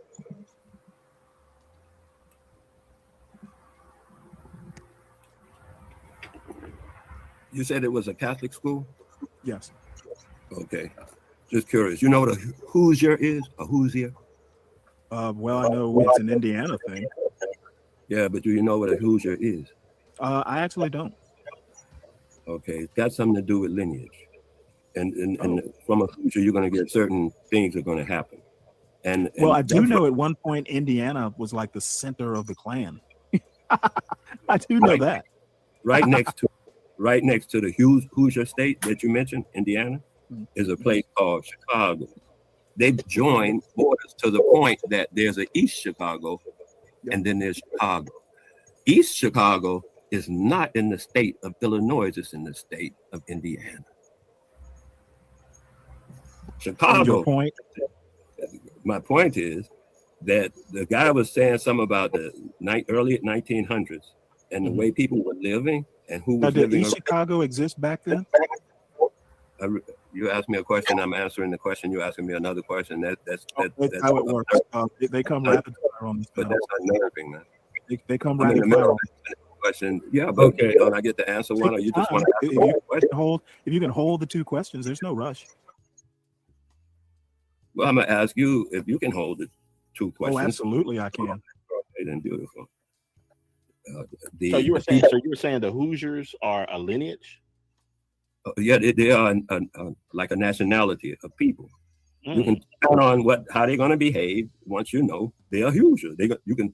You said it was a Catholic school? Yes. Okay. Just curious. You know what a Hoosier is? A Hoosier? Well, I know it's an Indiana thing. Yeah, but do you know what a Hoosier is? I actually don't. Okay, it's got something to do with lineage. And from a Hoosier, you're going to get certain things are going to happen. And well, I do that's know at one point Indiana was like the center of the Klan. I do know that. right next to the Hoosier state that you mentioned, Indiana, is a place called Chicago. They've joined borders to the point that there's an East Chicago, and then there's Chicago. East Chicago is not in the state of Illinois; it's in the state of Indiana. Chicago. My point is that the guy was saying something about the early 1900s and the way people were living and who was did living. East Chicago exist back then? You asked me a question, I'm answering the question. You asking me another question. That's how it works. They come rapid fire on this. But that's unnerving, man. They come rapid fire. Question. Yeah, but okay. Don't I get to answer one, or you just want to ask one question? If you can hold the two questions, there's no rush. Well, I'm gonna ask you if you can hold the two questions. Oh, absolutely, I can. Okay, then beautiful. So you were saying the Hoosiers are a lineage? Yeah, they are like a nationality of people. You can count on how they're going to behave once you know they are Hoosier. You can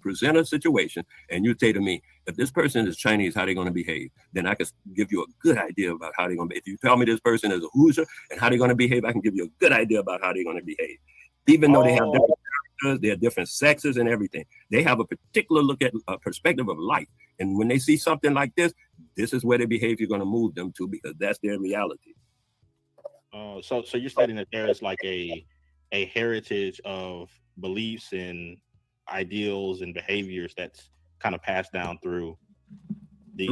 present a situation and you say to me, if this person is Chinese, how they're going to behave, then I can give you a good idea about how they're going to behave. If you tell me this person is a Hoosier and how they're going to behave, I can give you a good idea about how they're going to behave. Even though they have different characters, they have different sexes and everything, they have a particular look at a perspective of life. And when they see something like this is where their behavior is going to move them to, because that's their reality. So you're stating that there is like a heritage of beliefs and ideals and behaviors that's kind of passed down through these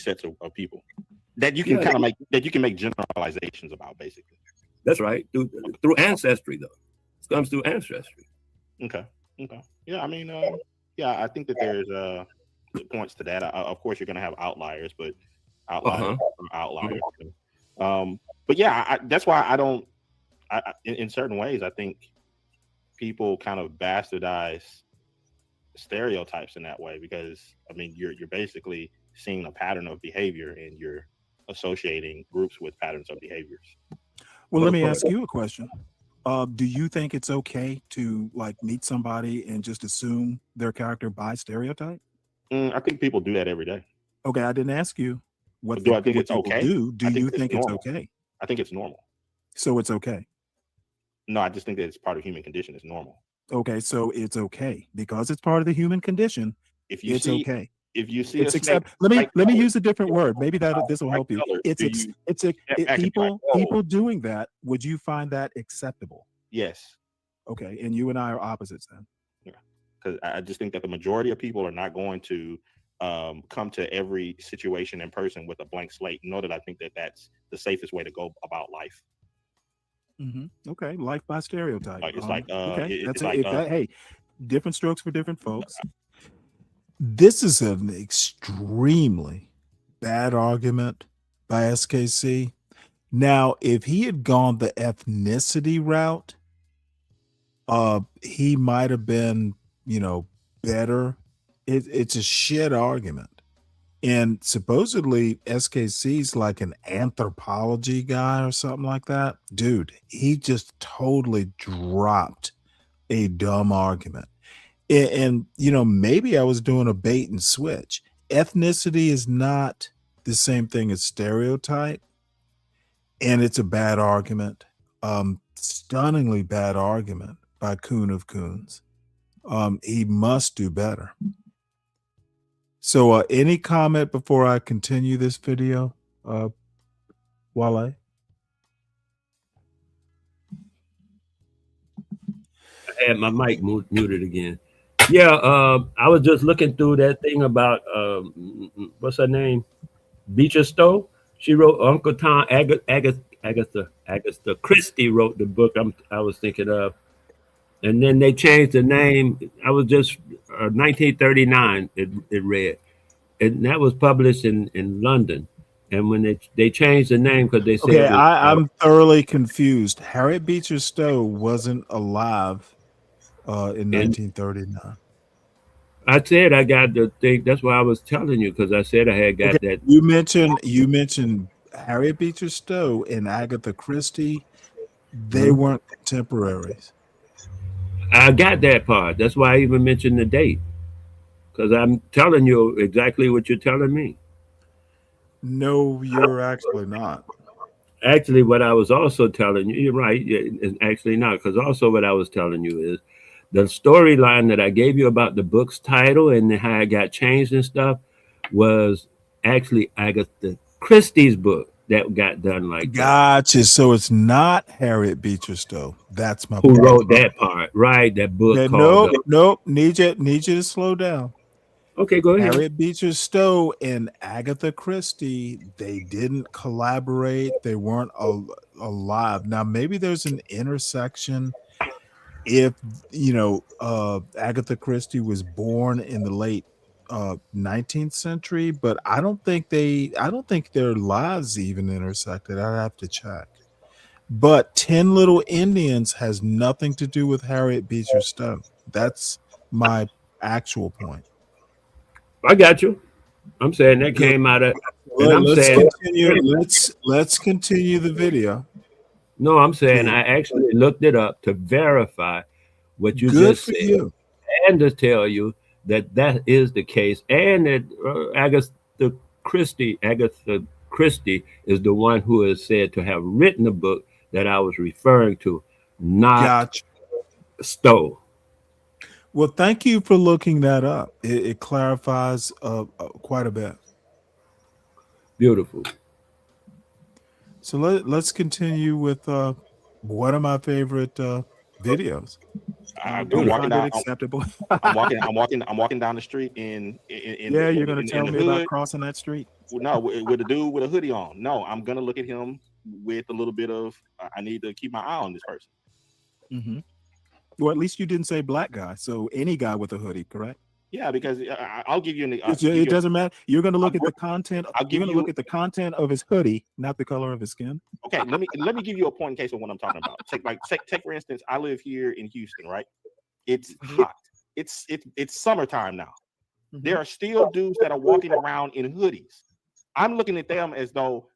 sets of people that you can make generalizations about, basically. That's right. Through ancestry, though. It comes through ancestry. Okay. Yeah, I mean, I think that there's points to that. Of course, you're going to have outliers, but outliers are outliers. But yeah, that's why I don't. In certain ways, I think people kind of bastardize stereotypes in that way, because I mean, you're basically seeing a pattern of behavior and you're associating groups with patterns of behaviors. Well, let me ask you a question. Do you think it's okay to like meet somebody and just assume their character by stereotype? I think people do that every day. Okay, I didn't ask you what do I think it's okay. Do you think it's okay? I think it's normal. So it's okay. No, I just think that it's part of human condition. It's normal. Okay, so it's okay because it's part of the human condition. It's okay. If you see it's let me use a different word. Maybe this will help you. People doing that. Would you find that acceptable? Yes. Okay, and you and I are opposites then. Yeah, because I just think that the majority of people are not going to come to every situation in person with a blank slate. Nor that I think that that's the safest way to go about life. Okay, life by stereotype. Hey, different strokes for different folks. This is an extremely bad argument by SKC. Now, if he had gone the ethnicity route, he might have been, better. It's a shit argument. And supposedly SKC's like an anthropology guy or something like that. Dude, he just totally dropped a dumb argument. And maybe I was doing a bait and switch. Ethnicity is not the same thing as stereotype. And it's a bad argument. Stunningly bad argument by Coon of Coons. He must do better. So any comment before I continue this video, Wale? I had my mic muted again. Yeah, I was just looking through that thing about what's her name, Beecher Stowe. She wrote Uncle Tom. Agatha Christie wrote the book I was thinking of, and then they changed the name. I was just 1939. It read, and that was published in London. And when they changed the name because they said Okay, it was, I'm thoroughly confused. Harriet Beecher Stowe wasn't alive in 1939. I said I got the thing. That's why I was telling you, because I said I had got Okay, that. you mentioned Harriet Beecher Stowe and Agatha Christie. They Mhm. weren't contemporaries. I got that part. That's why I even mentioned the date, because I'm telling you exactly what you're telling me. No, you're actually not. Actually, what I was also telling you, you're right. It's actually not, because also what I was telling you is the storyline that I gave you about the book's title and how it got changed and stuff was actually Agatha Christie's book that got done like that. Gotcha. So it's not Harriet Beecher Stowe. That's my Who point. wrote that part? Right, that book Okay, called. nope. Need you to slow down. Okay, go ahead. Harriet Beecher Stowe and Agatha Christie, they didn't collaborate. They weren't alive. Now, maybe there's an intersection if, Agatha Christie was born in the late 19th century, but I don't think their lives even intersected. I'd have to check. But 10 Little Indians has nothing to do with Harriet Beecher Stowe. That's my actual point. I got you. I'm saying that Good. came out of, and Well, I'm let's saying continue. Let's continue the video. no, I'm saying Good. I actually looked it up to verify what you Good just for said, you. and to tell you that that is the case, and that Agatha Christie is the one who is said to have written the book that I was referring to, not Gotcha. Stowe. Well, thank you for looking that up. It clarifies quite a bit. Beautiful. So let's continue with one of my favorite videos. I'm Do you walking find it down. acceptable? I'm walking down the street in Yeah, you're gonna tell the me hood. about crossing that street. No, with a dude with a hoodie on. No, I'm gonna look at him with a little bit of. I need to keep my eye on this person. Mm-hmm. Well, at least you didn't say black guy. So any guy with a hoodie, correct? Yeah, because I'll give you an. It doesn't matter. You're going to look at the content. I'll give You're going to you- look at the content of his hoodie, not the color of his skin. Okay, let me give you a point in case of what I'm talking about. Take for instance, I live here in Houston, right? It's hot. It's summertime now. There are still dudes that are walking around in hoodies. I'm looking at them as though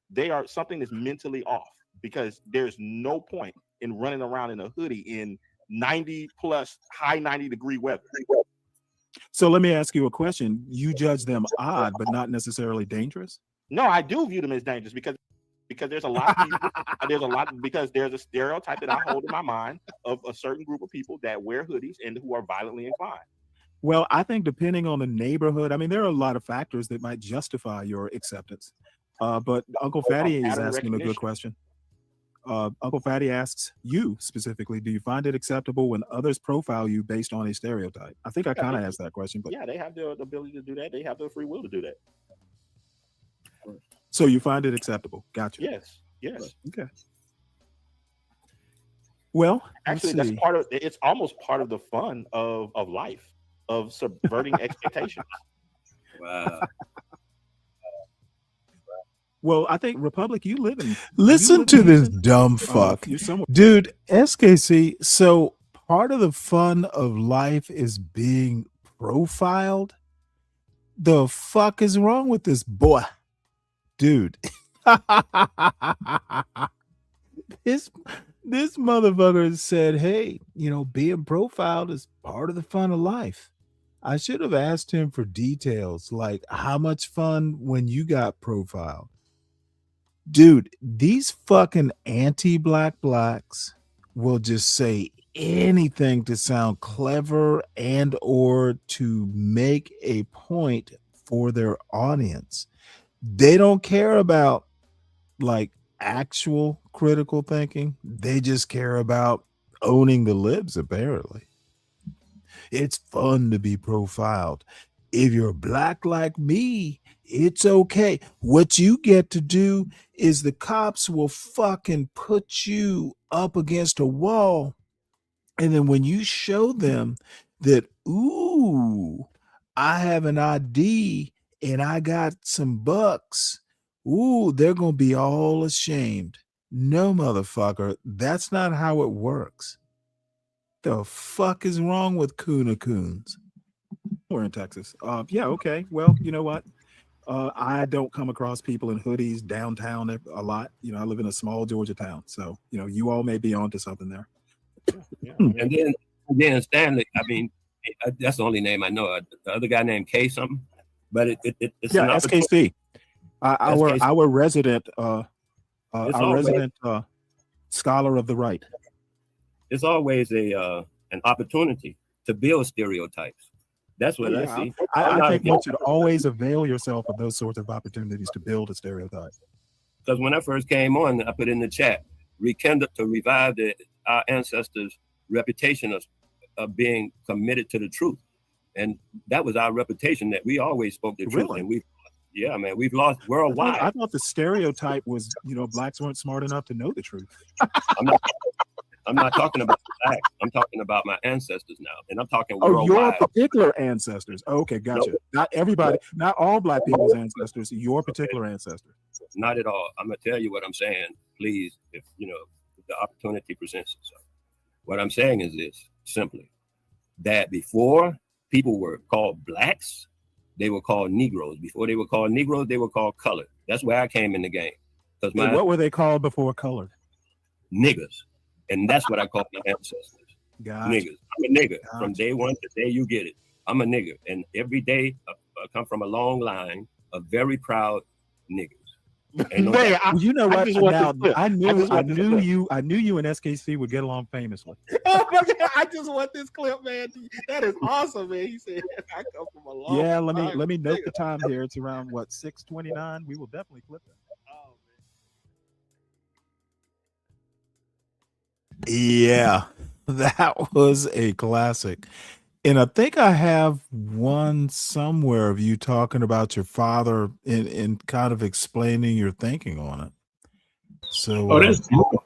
something is mentally off, because there's no point in running around in a hoodie in 90 plus high 90-degree weather. So let me ask you a question. You judge them odd, but not necessarily dangerous? No, I do view them as dangerous because there's a lot of people, because there's a stereotype that I hold in my mind of a certain group of people that wear hoodies and who are violently inclined. Well, I think depending on the neighborhood, I mean, there are a lot of factors that might justify your acceptance. But Uncle Fatty is Pattern asking a good recognition. question. Uncle Fatty asks you specifically, do you find it acceptable when others profile you based on a stereotype? I think I kind of asked that question, but Yeah, they have the ability to do that. They have the free will to do that. so you find it acceptable. Gotcha. Yes. Okay. Well, Actually, let's see. that's part of it's almost part of the fun of life, of subverting expectations. Wow. Well, I think Republic, you live in. Listen to this dumb fuck. You're somewhere. Dude, SKC, so part of the fun of life is being profiled? The fuck is wrong with this boy? Dude. This motherfucker said, hey, being profiled is part of the fun of life. I should have asked him for details, like how much fun when you got profiled. Dude, these fucking anti-black blacks will just say anything to sound clever and or to make a point for their audience. They don't care about like actual critical thinking. They just care about owning the libs, apparently. It's fun to be profiled. If you're black like me, it's okay. What you get to do is the cops will fucking put you up against a wall. And then when you show them that, ooh, I have an ID and I got some bucks, ooh, they're gonna be all ashamed. No, motherfucker, that's not how it works. The fuck is wrong with Kuna Coons? We're in Texas. Yeah, okay. Well, you know what? I don't come across people in hoodies downtown a lot. You know, I live in a small Georgia town, so you know, you all may be onto something there. And then Stanley. I mean, that's the only name I know. The other guy named K something, but it's Yeah, an opportunity. SKC. Our resident, It's our always- resident scholar of the right. It's always an opportunity to build stereotypes. That's what I see. I think you should always avail yourself of those sorts of opportunities to build a stereotype. Because when I first came on, I put in the chat, rekindle to revive our ancestors' reputation of being committed to the truth. And that was our reputation, that we always spoke the truth. Really? And we've lost worldwide. I thought the stereotype was, you know, blacks weren't smart enough to know the truth. I'm not talking about blacks. I'm talking about my ancestors now, and I'm talking Oh, worldwide. your particular ancestors. Okay, gotcha. Nope. Not everybody, not all black people's ancestors. Your particular ancestors. Not at all. I'm gonna tell you what I'm saying, please, if the opportunity presents itself. What I'm saying is this simply: that before people were called blacks, they were called Negroes. Before they were called Negroes, they were called colored. That's where I came in the game. Because What were they called before colored? Niggers. And that's what I call my ancestors. Gotcha. Niggers. I'm a nigger. From day one to day you get it. I'm a nigger. And every day I come from a long line of very proud niggers. You know what? Now, I knew clip. you and SKC would get along famously. Oh my God, I just want this clip, man. That is awesome, man. He said, I come from a long Yeah, time. let me note the time here. It's around what, 6:29. We will definitely clip that. Yeah, that was a classic. And I think I have one somewhere of you talking about your father and kind of explaining your thinking on it. So, Oh, that's cool.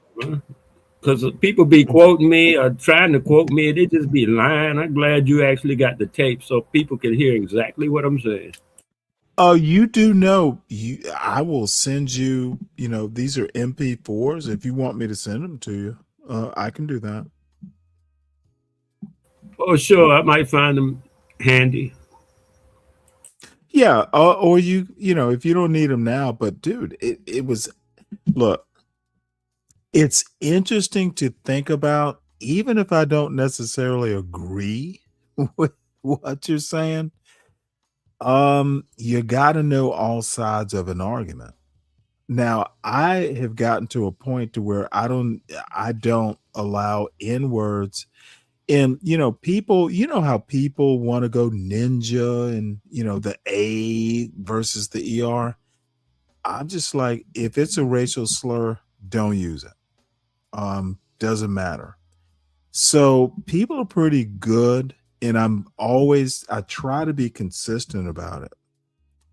Because people be quoting me or trying to quote me, they just be lying. I'm glad you actually got the tape so people can hear exactly what I'm saying. oh, you do know I will send you, these are MP4s. If you want me to send them to you, I can do that. Oh, sure. I might find them handy. Yeah, or if you don't need them now, but dude, it was, look, it's interesting to think about, even if I don't necessarily agree with what you're saying. You got to know all sides of an argument. Now, I have gotten to a point to where I don't allow N words. And people, how people want to go ninja and the A versus the ER. I'm just like, if it's a racial slur, don't use it. Doesn't matter. So people are pretty good, and I try to be consistent about it.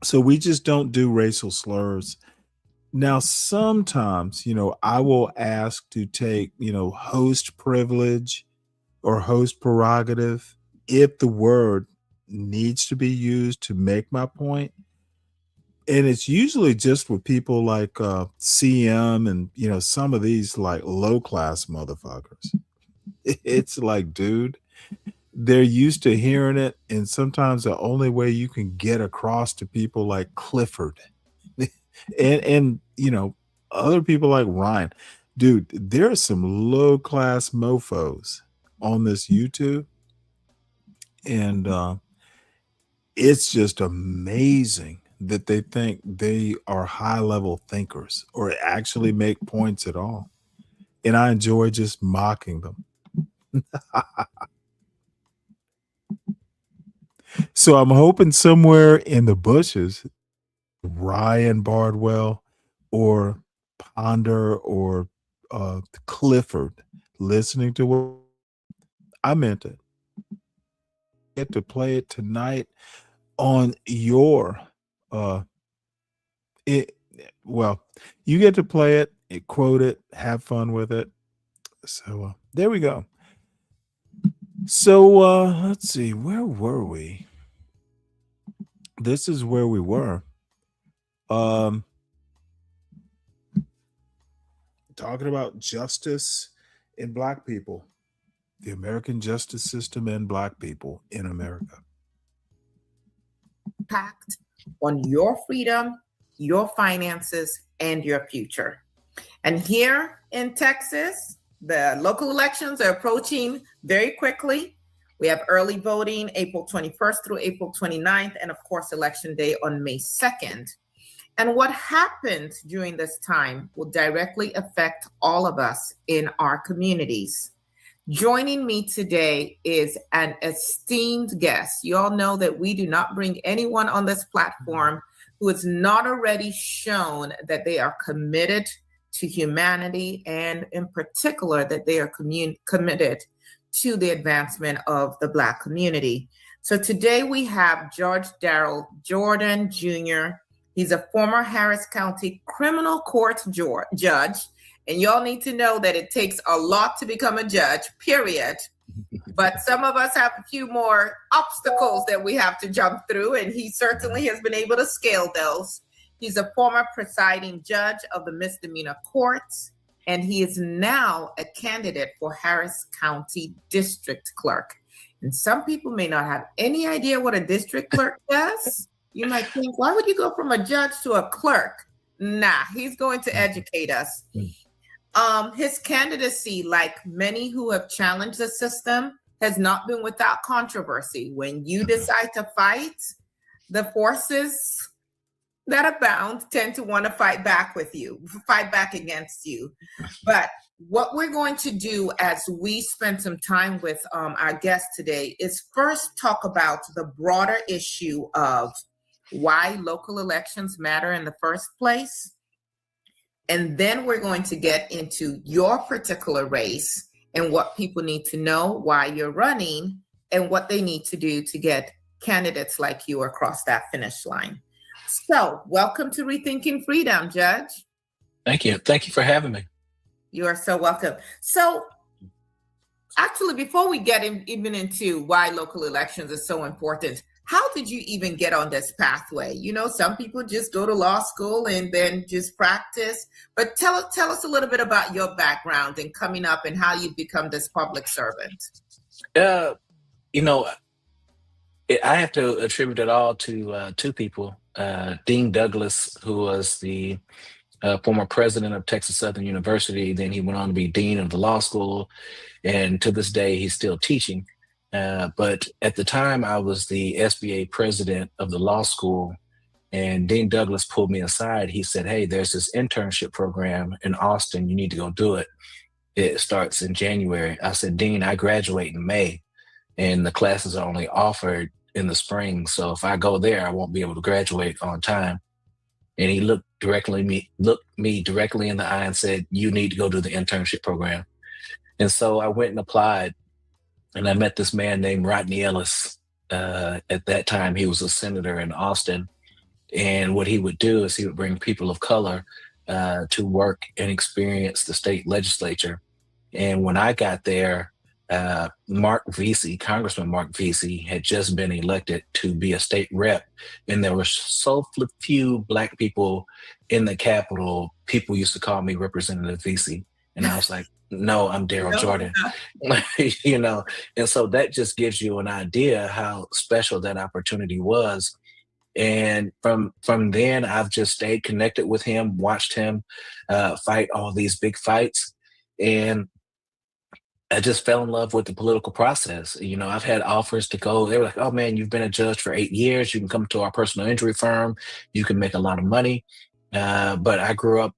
So we just don't do racial slurs. Now, sometimes, I will ask to take, host privilege or host prerogative if the word needs to be used to make my point. And it's usually just with people like CM and, some of these like low class motherfuckers. It's like, dude, they're used to hearing it. And sometimes the only way you can get across to people like Clifford and other people like Ryan, dude, there are some low class mofos on this YouTube, and it's just amazing that they think they are high level thinkers or actually make points at all, and I enjoy just mocking them. So I'm hoping somewhere in the bushes, Ryan Bardwell or Ponder or Clifford listening to what I meant it. Get to play it tonight on your you get to play it, quote it, have fun with it. So there we go. So let's see, where were we? this is where we were. Talking about justice in Black people, the American justice system and Black people in America. Impact on your freedom, your finances, and your future. And here in Texas, the local elections are approaching very quickly. We have early voting April 21st through April 29th, and of course, Election Day on May 2nd. And what happens during this time will directly affect all of us in our communities. Joining me today is an esteemed guest. You all know that we do not bring anyone on this platform who has not already shown that they are committed to humanity, and in particular, that they are committed to the advancement of the Black community. So today we have Judge Darrell Jordan Jr. He's a former Harris County Criminal Court judge. And y'all need to know that it takes a lot to become a judge, period. But some of us have a few more obstacles that we have to jump through, and he certainly has been able to scale those. He's a former presiding judge of the misdemeanor courts, and he is now a candidate for Harris County District Clerk. And some people may not have any idea what a district clerk does. You might think, why would you go from a judge to a clerk? Nah, he's going to educate us. His candidacy, like many who have challenged the system, has not been without controversy. When you decide to fight, the forces that abound tend to want to fight back with you, fight back against you. But what we're going to do as we spend some time with our guest today is first talk about the broader issue of why local elections matter in the first place. And then we're going to get into your particular race and what people need to know, why you're running, and what they need to do to get candidates like you across that finish line. So welcome to Rethinking Freedom, Judge. Thank you. Thank you for having me. You are so welcome. So actually, before we get even into why local elections are so important, how did you even get on this pathway? You know, some people just go to law school and then just practice. But tell us a little bit about your background and coming up and how you become this public servant. You know, I have to attribute it all to two people. Dean Douglas, who was the former president of Texas Southern University. Then he went on to be dean of the law school. And to this day, he's still teaching. But at the time, I was the SBA president of the law school, and Dean Douglas pulled me aside. He said, hey, there's this internship program in Austin. You need to go do it. It starts in January. I said, Dean, I graduate in May, and the classes are only offered in the spring. So if I go there, I won't be able to graduate on time. And he looked me directly in the eye and said, you need to go do the internship program. And so I went and applied. And I met this man named Rodney Ellis. At that time, he was a senator in Austin. And what he would do is he would bring people of color to work and experience the state legislature. And when I got there, Congressman Mark Vesey had just been elected to be a state rep. And there were so few Black people in the Capitol, people used to call me Representative Vesey. And I was like, no, I'm Darrell Jordan, you know? And so that just gives you an idea how special that opportunity was. And from then, I've just stayed connected with him, watched him fight all these big fights. And I just fell in love with the political process. You know, I've had offers to go. They were like, oh man, you've been a judge for 8 years. You can come to our personal injury firm. You can make a lot of money. But I grew up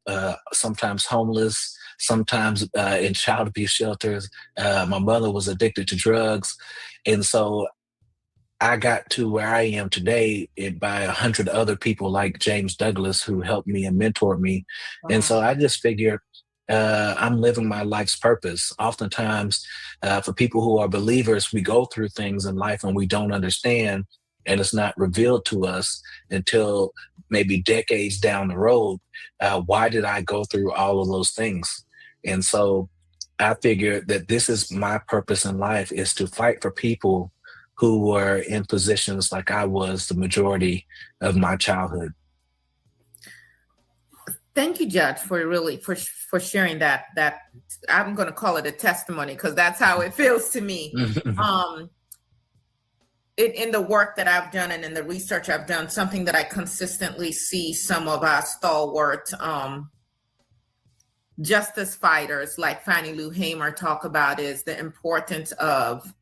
sometimes homeless, sometimes in child abuse shelters. My mother was addicted to drugs. And so I got to where I am today by 100 other people like James Douglas, who helped me and mentored me. Wow. And so I just figured I'm living my life's purpose. Oftentimes, for people who are believers, we go through things in life and we don't understand, and it's not revealed to us until maybe decades down the road. Why did I go through all of those things? And so I figured that this is my purpose in life, is to fight for people who were in positions like I was the majority of my childhood. Thank you, Judge, for sharing that. I'm going to call it a testimony because that's how it feels to me. In the work that I've done and in the research I've done, something that I consistently see some of our stalwart justice fighters like Fannie Lou Hamer talk about is the importance of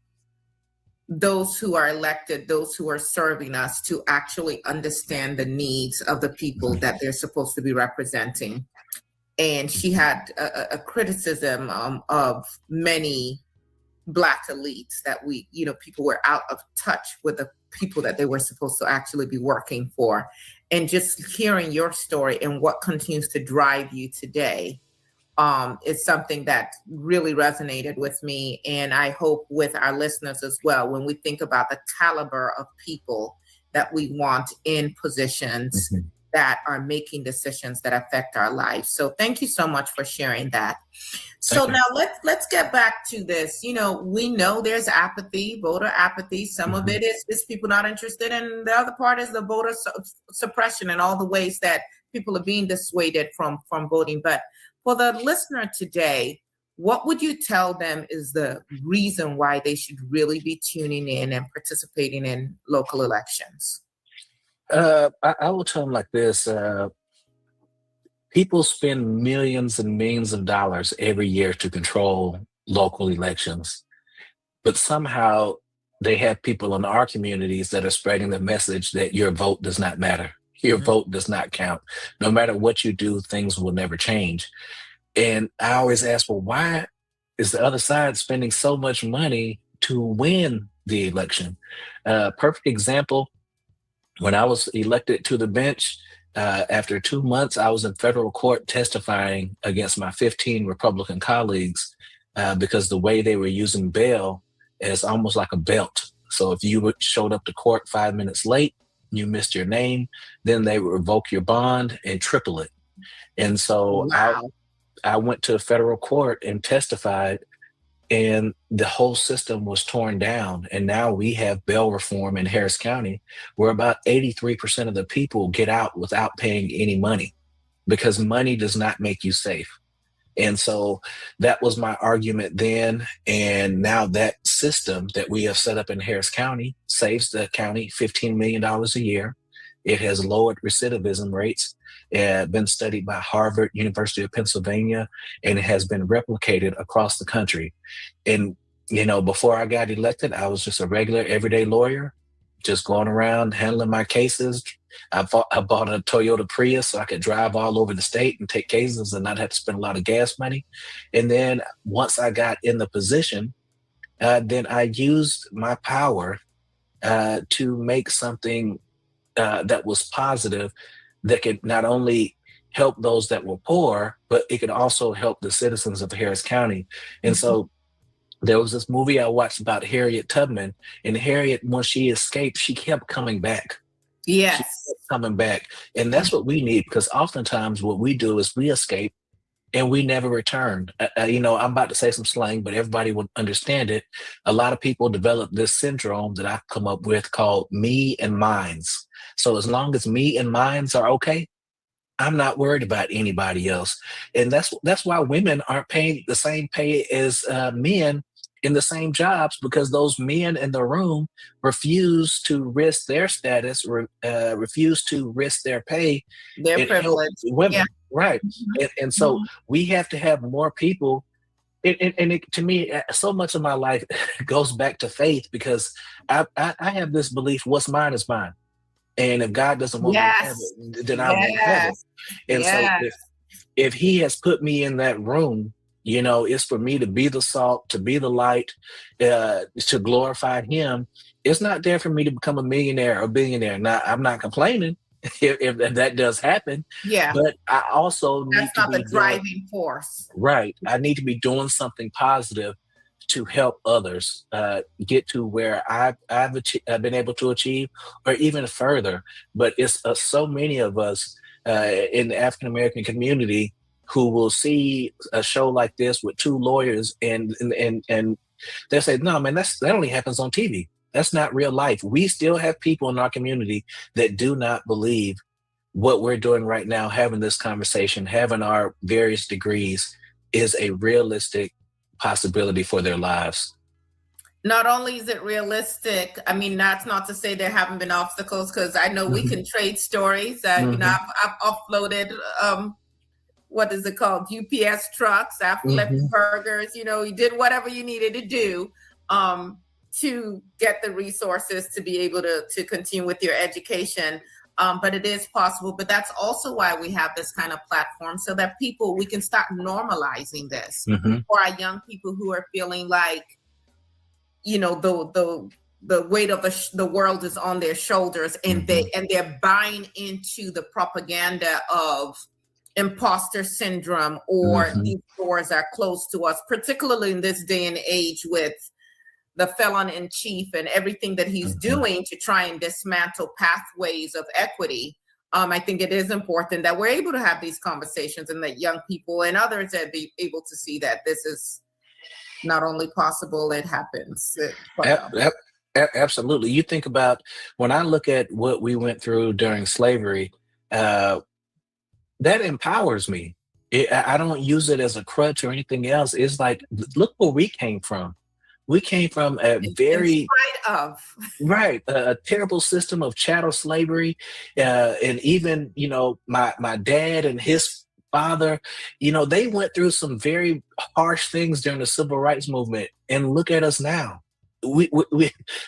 those who are elected, those who are serving us, to actually understand the needs of the people that they're supposed to be representing. And she had a criticism of many Black elites that people were out of touch with the people that they were supposed to actually be working for. And just hearing your story and what continues to drive you today is something that really resonated with me. And I hope with our listeners as well, when we think about the caliber of people that we want in positions that are making decisions that affect our lives. So thank you so much for sharing that. So now let's get back to this. We know there's apathy, voter apathy. Some of it is people not interested, and the other part is the voter suppression and all the ways that people are being dissuaded from voting. But for the listener today, what would you tell them is the reason why they should really be tuning in and participating in local elections? I will tell them like this. People spend millions and millions of dollars every year to control local elections, but somehow they have people in our communities that are spreading the message that your vote does not matter. Your vote does not count. No matter what you do, things will never change. And I always ask, well, why is the other side spending so much money to win the election? Perfect example, when I was elected to the bench, after 2 months, I was in federal court testifying against my 15 Republican colleagues because the way they were using bail is almost like a belt. So if you showed up to court 5 minutes late, you missed your name, then they would revoke your bond and triple it. And so I went to federal court and testified, and the whole system was torn down. And now we have bail reform in Harris County, where about 83% of the people get out without paying any money, because money does not make you safe. And so that was my argument then. And now that system that we have set up in Harris County saves the county $15 million a year. It has lowered recidivism rates. Been studied by Harvard, University of Pennsylvania, and it has been replicated across the country. And, before I got elected, I was just a regular everyday lawyer, just going around handling my cases. I bought a Toyota Prius so I could drive all over the state and take cases and not have to spend a lot of gas money. And then once I got in the position, then I used my power to make something that was positive, that could not only help those that were poor, but it could also help the citizens of Harris County. And so there was this movie I watched about Harriet Tubman, and Harriet, once she escaped, she kept coming back. Yes. She kept coming back. And that's what we need, because oftentimes what we do is we escape and we never return. I'm about to say some slang, but everybody would understand it. A lot of people develop this syndrome that I've come up with called me and mines. So as long as me and mines are okay, I'm not worried about anybody else. And that's why women aren't paying the same pay as men in the same jobs, because those men in the room refuse to risk their status, refuse to risk their pay, their privilege. Women. Yeah. Right. And so we have to have more people. And to me, so much of my life goes back to faith, because I have this belief: what's mine is mine. And if God doesn't want me to have it, then I won't have it. And so if he has put me in that room, it's for me to be the salt, to be the light, to glorify him. It's not there for me to become a millionaire or billionaire. Now, I'm not complaining if that does happen. Yeah. But I also need That's to not be the driving force. Right. I need to be doing something positive to help others get to where I've been able to achieve, or even further. But it's so many of us in the African-American community who will see a show like this with two lawyers and they say, no, man, that only happens on TV. That's not real life. We still have people in our community that do not believe what we're doing right now, having this conversation, having our various degrees, is a realistic possibility for their lives. Not only is it realistic, I mean, that's not to say there haven't been obstacles, because I know we can trade stories. You know, I've offloaded, what is it called? UPS trucks. I've flipped burgers. You know, you did whatever you needed to do to get the resources to be able to continue with your education. But it is possible. But that's also why we have this kind of platform, so that we can start normalizing this for our young people who are feeling like, you know, the weight of the world is on their shoulders, and they're buying into the propaganda of imposter syndrome, or these doors are closed to us, particularly in this day and age with the felon in chief and everything that he's doing to try and dismantle pathways of equity. I think it is important that we're able to have these conversations, and that young people and others are be able to see that this is not only possible, it happens. Absolutely. You think about, when I look at what we went through during slavery, that empowers me. I don't use it as a crutch or anything else. It's like, look where we came from. We came from a very a terrible system of chattel slavery, and even, you know, my dad and his father, you know, they went through some very harsh things during the civil rights movement, and look at us now. We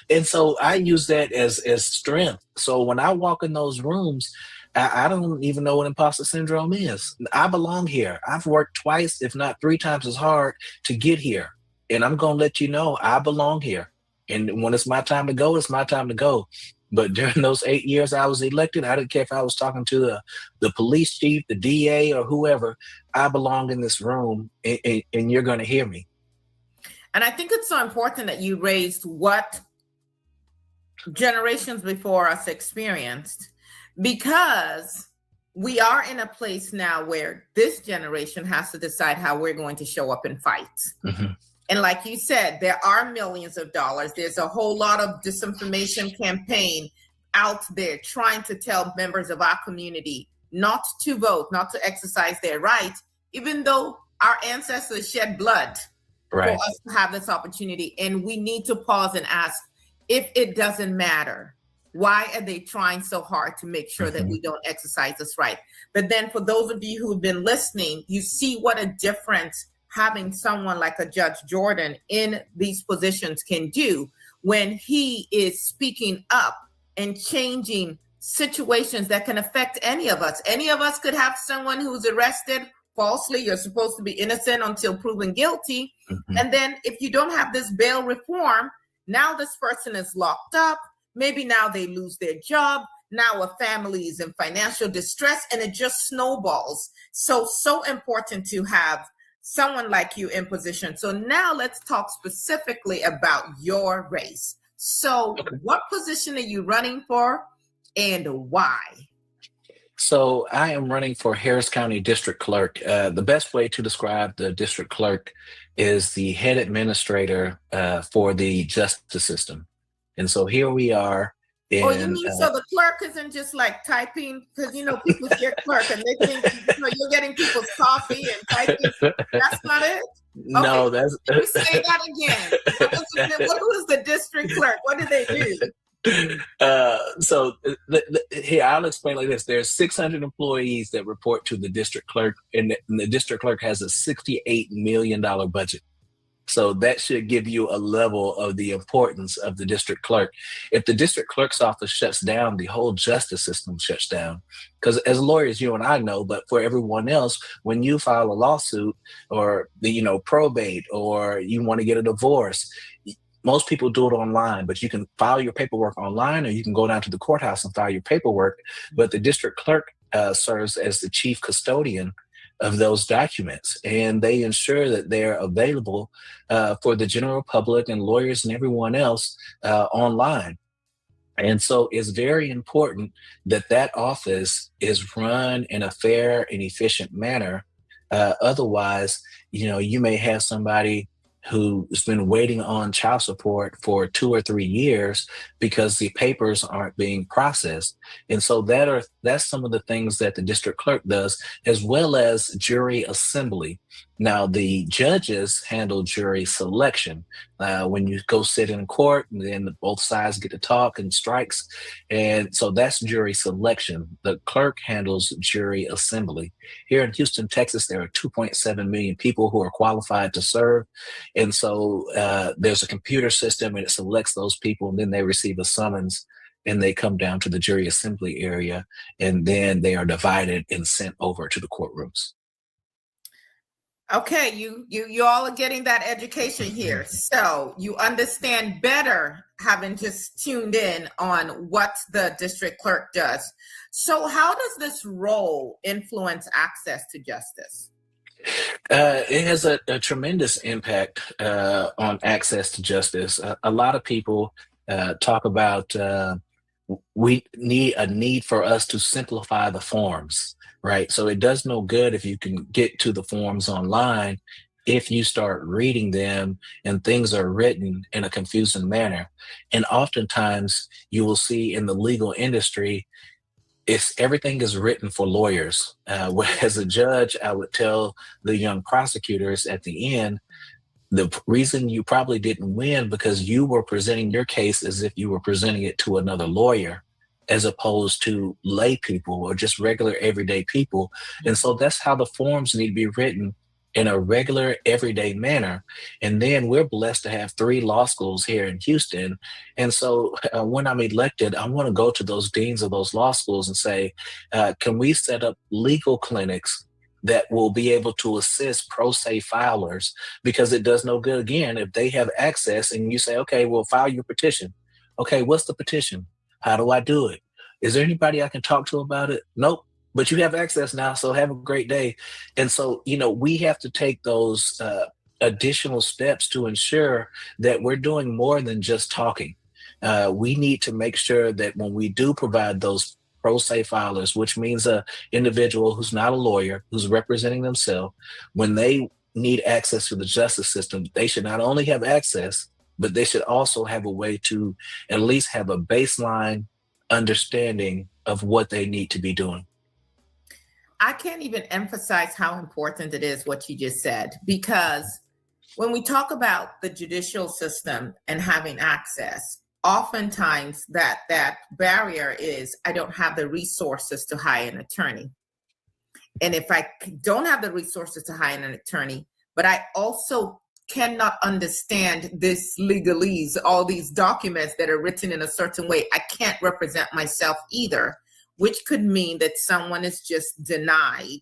and so I use that as strength. So when I walk in those rooms, I don't even know what imposter syndrome is. I belong here. I've worked twice, if not 3 times as hard to get here. And I'm going to let you know I belong here. And when it's my time to go, it's my time to go. But during those 8 years I was elected, I didn't care if I was talking to the police chief, the DA, or whoever. I belong in this room, and you're going to hear me. And I think it's so important that you raised what generations before us experienced, because we are in a place now where this generation has to decide how we're going to show up and fight. And like you said, there are millions of dollars. There's a whole lot of disinformation campaign out there trying to tell members of our community not to vote, not to exercise their right, even though our ancestors shed blood for us to have this opportunity. And we need to pause and ask, if it doesn't matter, why are they trying so hard to make sure that we don't exercise this right? But then for those of you who've been listening, you see what a difference having someone like a Judge Jordan in these positions can do, when he is speaking up and changing situations that can affect any of us. Any of us could have someone who's arrested falsely. You're supposed to be innocent until proven guilty. And then if you don't have this bail reform, now this person is locked up. Maybe now they lose their job. Now a family is in financial distress, and it just snowballs. So important to have someone like you in position. So now let's talk specifically about your race. So what position are you running for, and why? So I am running for Harris County District Clerk. The best way to describe the district clerk is the head administrator for the justice system. And so here we are. You mean so the clerk isn't just like typing, because you know people hear clerk and they think you're getting people's coffee and typing. That's not it. No, that's. Can you say that again? Who is the district clerk? What do they do? So here, I'll explain like this. There's 600 employees that report to the district clerk, and the district clerk has a $68 million budget. So that should give you a level of the importance of the district clerk. If the district clerk's office shuts down, the whole justice system shuts down. Because as lawyers, you and I know, but for everyone else, when you file a lawsuit or probate, or you want to get a divorce, most people do it online, but you can file your paperwork online, or you can go down to the courthouse and file your paperwork. But the district clerk serves as the chief custodian of those documents, and they ensure that they're available for the general public and lawyers and everyone else online. And so it's very important that that office is run in a fair and efficient manner. Otherwise, you may have somebody who's been waiting on child support for 2 or 3 years because the papers aren't being processed. And so that's some of the things that the district clerk does, as well as jury assembly. Now, the judges handle jury selection. When you go sit in court, and then both sides get to talk and strikes. And so that's jury selection. The clerk handles jury assembly. Here in Houston, Texas, there are 2.7 million people who are qualified to serve. And so there's a computer system and it selects those people, and then they receive a summons and they come down to the jury assembly area, and then they are divided and sent over to the courtrooms. Okay, you all are getting that education here. So you understand better having just tuned in on what the district clerk does. So how does this role influence access to justice? It has a tremendous impact on access to justice. A lot of people talk about we need a need for us to simplify the forms, right? So it does no good if you can get to the forms online if you start reading them and things are written in a confusing manner. And oftentimes you will see in the legal industry, everything is written for lawyers. As a judge, I would tell the young prosecutors at the end, the reason you probably didn't win because you were presenting your case as if you were presenting it to another lawyer, as opposed to lay people or just regular everyday people. And so that's how the forms need to be written, in a regular everyday manner. And then we're blessed to have 3 law schools here in Houston. And so when I'm elected, I want to go to those deans of those law schools and say, can we set up legal clinics that will be able to assist pro se filers? Because it does no good, again, if they have access and you say, okay, well, file your petition. Okay, what's the petition? How do I do it? Is there anybody I can talk to about it? Nope. But you have access now, so have a great day. And so, we have to take those additional steps to ensure that we're doing more than just talking. We need to make sure that when we do provide those pro se filers, which means an individual who's not a lawyer, who's representing themselves, when they need access to the justice system, they should not only have access, but they should also have a way to at least have a baseline understanding of what they need to be doing. I can't even emphasize how important it is what you just said, because when we talk about the judicial system and having access, oftentimes that barrier is I don't have the resources to hire an attorney. And if I don't have the resources to hire an attorney, but I also cannot understand this legalese, all these documents that are written in a certain way, I can't represent myself either, which could mean that someone is just denied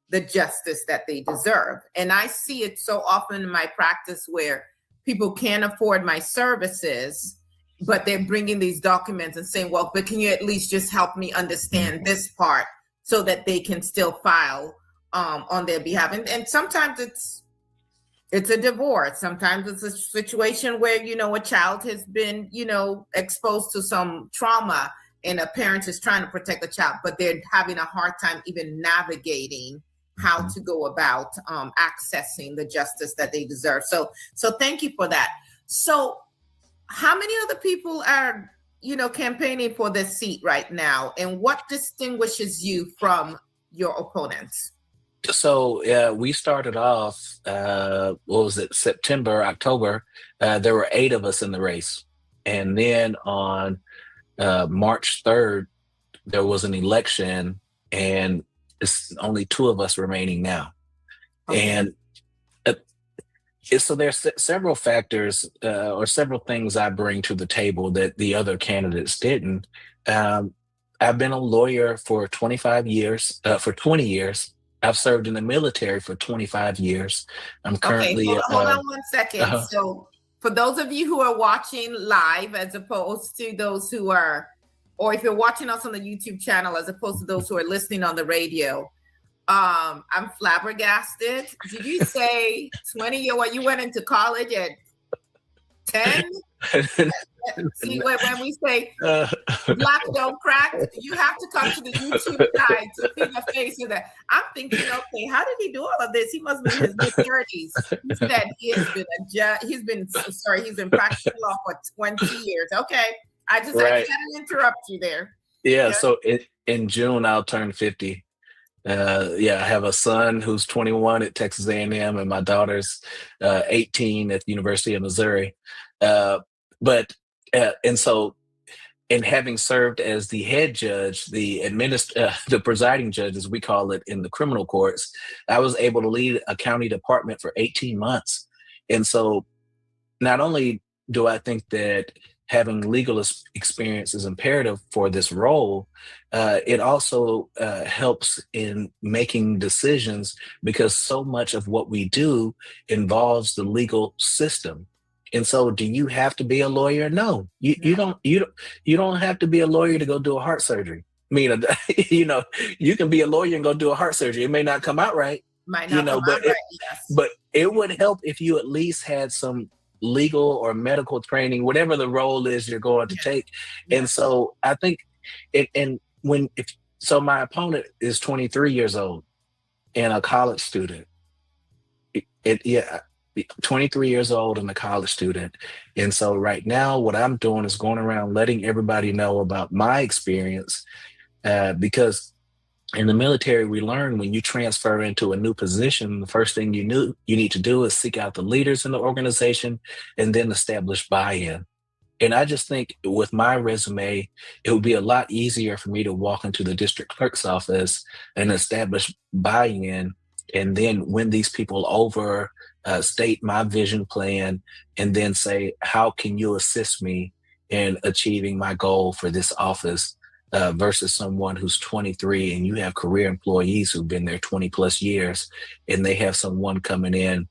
the justice that they deserve. And I see it so often in my practice where people can't afford my services, but they're bringing these documents and saying, well, but can you at least just help me understand this part so that they can still file on their behalf? And sometimes it's a divorce. Sometimes it's a situation where, a child has been, exposed to some trauma and a parent is trying to protect the child, but they're having a hard time even navigating how to go about accessing the justice that they deserve. So thank you for that. So how many other people are, campaigning for this seat right now? And what distinguishes you from your opponents? So we started off, September, October, there were 8 of us in the race. And then on March 3rd, there was an election, and it's only 2 of us remaining now. Okay. And so there's several factors or several things I bring to the table that the other candidates didn't. I've been a lawyer for 20 years. I've served in the military for 25 years. I'm currently... Okay, hold on 1 second. So for those of you who are watching live, as opposed to those who are, or if you're watching us on the YouTube channel, as opposed to those who are listening on the radio, I'm flabbergasted. Did you say 20 years? Well, you went into college at 10? See, when we say black don't crack, you have to come to the YouTube guide to see the face of that. I'm thinking, okay, how did he do all of this? He must be in his mid-30s. He said he has been he's been practicing law for 20 years. Okay, I had to interrupt you there. Yeah. So in June I'll turn 50. I have a son who's 21 at Texas A&M, and my daughter's 18 at the University of Missouri. And so, in having served as the head judge, the presiding judge, as we call it in the criminal courts, I was able to lead a county department for 18 months. And so, not only do I think that having legal experience is imperative for this role, it also helps in making decisions, because so much of what we do involves the legal system. And so, do you have to be a lawyer? No, you don't have to be a lawyer to go do a heart surgery. I mean, you can be a lawyer and go do a heart surgery. It may not come out right, but it would help if you at least had some legal or medical training, whatever the role is you're going to take. And so I think my opponent is 23 years old and a college student. 23 years old and a college student. And so right now what I'm doing is going around letting everybody know about my experience, because in the military, we learn when you transfer into a new position, the first thing you need to do is seek out the leaders in the organization and then establish buy-in. And I just think with my resume, it would be a lot easier for me to walk into the district clerk's office and establish buy-in, and then win these people over, state my vision plan, and then say, how can you assist me in achieving my goal for this office? Versus someone who's 23 and you have career employees who've been there 20 plus years, and they have someone coming in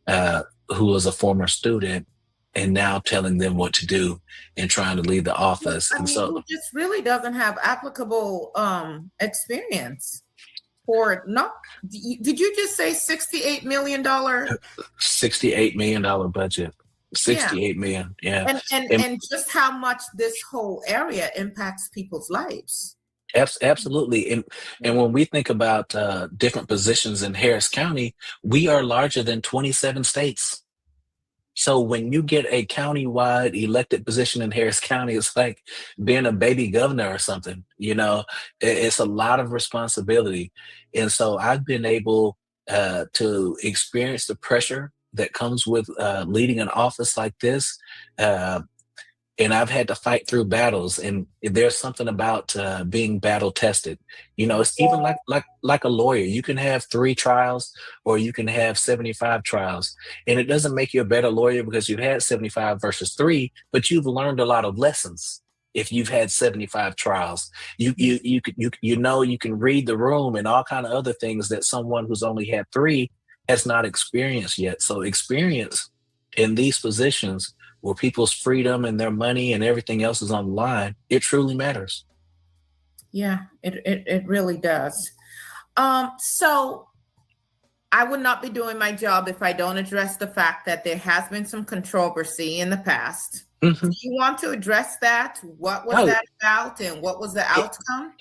who was a former student and now telling them what to do and trying to leave the office. Who just really doesn't have applicable experience for not. Did you just say $68 million? $68 million budget. 68 million. Yeah. And just how much this whole area impacts people's lives. Absolutely. And when we think about different positions in Harris County, we are larger than 27 states. So when you get a county-wide elected position in Harris County, it's like being a baby governor or something. It's a lot of responsibility. And so I've been able to experience the pressure that comes with leading an office like this. And I've had to fight through battles, and there's something about being battle tested. It's even like a lawyer. You can have 3 trials or you can have 75 trials, and it doesn't make you a better lawyer because you've had 75 versus 3, but you've learned a lot of lessons. If you've had 75 trials, you can read the room and all kind of other things that someone who's only had 3 has not experienced yet. So experience in these positions where people's freedom and their money and everything else is on the line, it truly matters. Yeah, it really does. So I would not be doing my job if I don't address the fact that there has been some controversy in the past. Mm-hmm. Do you want to address that? What was that about, and what was the outcome?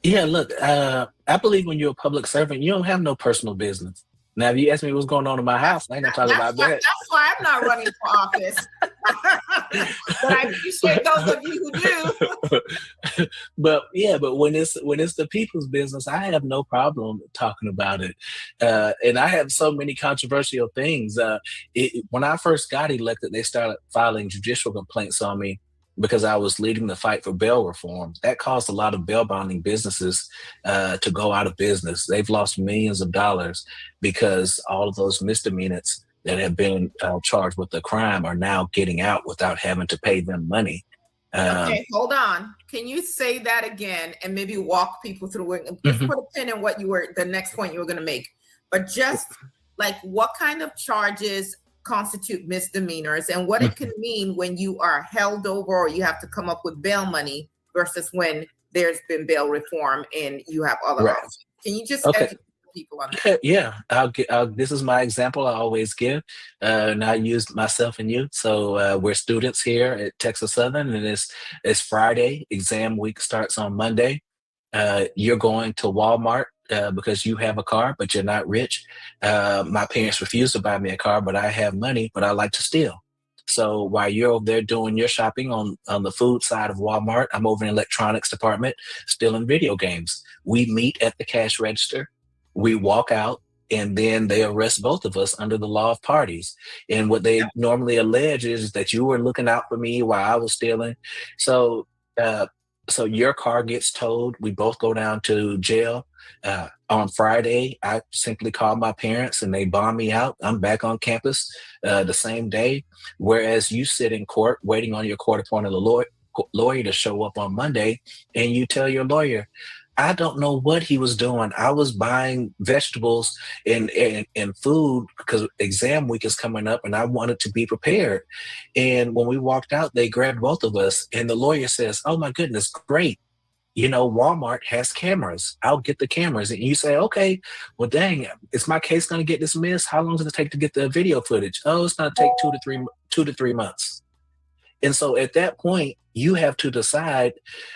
Yeah, look, I believe when you're a public servant, you don't have no personal business. Now, if you ask me what's going on in my house, I ain't gonna talk about that. That's why I'm not running for office. But I appreciate those of you who do. But when it's the people's business, I have no problem talking about it. And I have so many controversial things. When I first got elected, they started filing judicial complaints on me because I was leading the fight for bail reform. That caused a lot of bail bonding businesses to go out of business. They've lost millions of dollars because all of those misdemeanors that have been charged with the crime are now getting out without having to pay them money. Okay, hold on. Can you say that again and maybe walk people through it? Just put a pin in what the next point you were going to make. But just like what kind of charges constitute misdemeanors and what it can mean when you are held over or you have to come up with bail money versus when there's been bail reform and you have other options. Can you just educate people on that. Yeah. This is my example I always give, and I use myself and you. So we're students here at Texas Southern, and it's Friday. Exam week starts on Monday. You're going to Walmart because you have a car, but you're not rich. My parents refuse to buy me a car, but I have money, but I like to steal. So while you're over there doing your shopping on the food side of Walmart, I'm over in the electronics department stealing video games. We meet at the cash register. We walk out, and then they arrest both of us under the law of parties. And what they normally allege is that you were looking out for me while I was stealing. So your car gets towed. We both go down to jail. On Friday, I simply call my parents and they bond me out. I'm back on campus the same day. Whereas you sit in court waiting on your court-appointed lawyer to show up on Monday, and you tell your lawyer, I don't know what he was doing. I was buying vegetables and food because exam week is coming up and I wanted to be prepared. And when we walked out, they grabbed both of us, and the lawyer says, oh my goodness, great. You know, Walmart has cameras. I'll get the cameras. And you say, okay, well, dang, is my case going to get dismissed? How long does it take to get the video footage? Oh, it's going to take 2 to 3 months. And so at that point, you have to decide,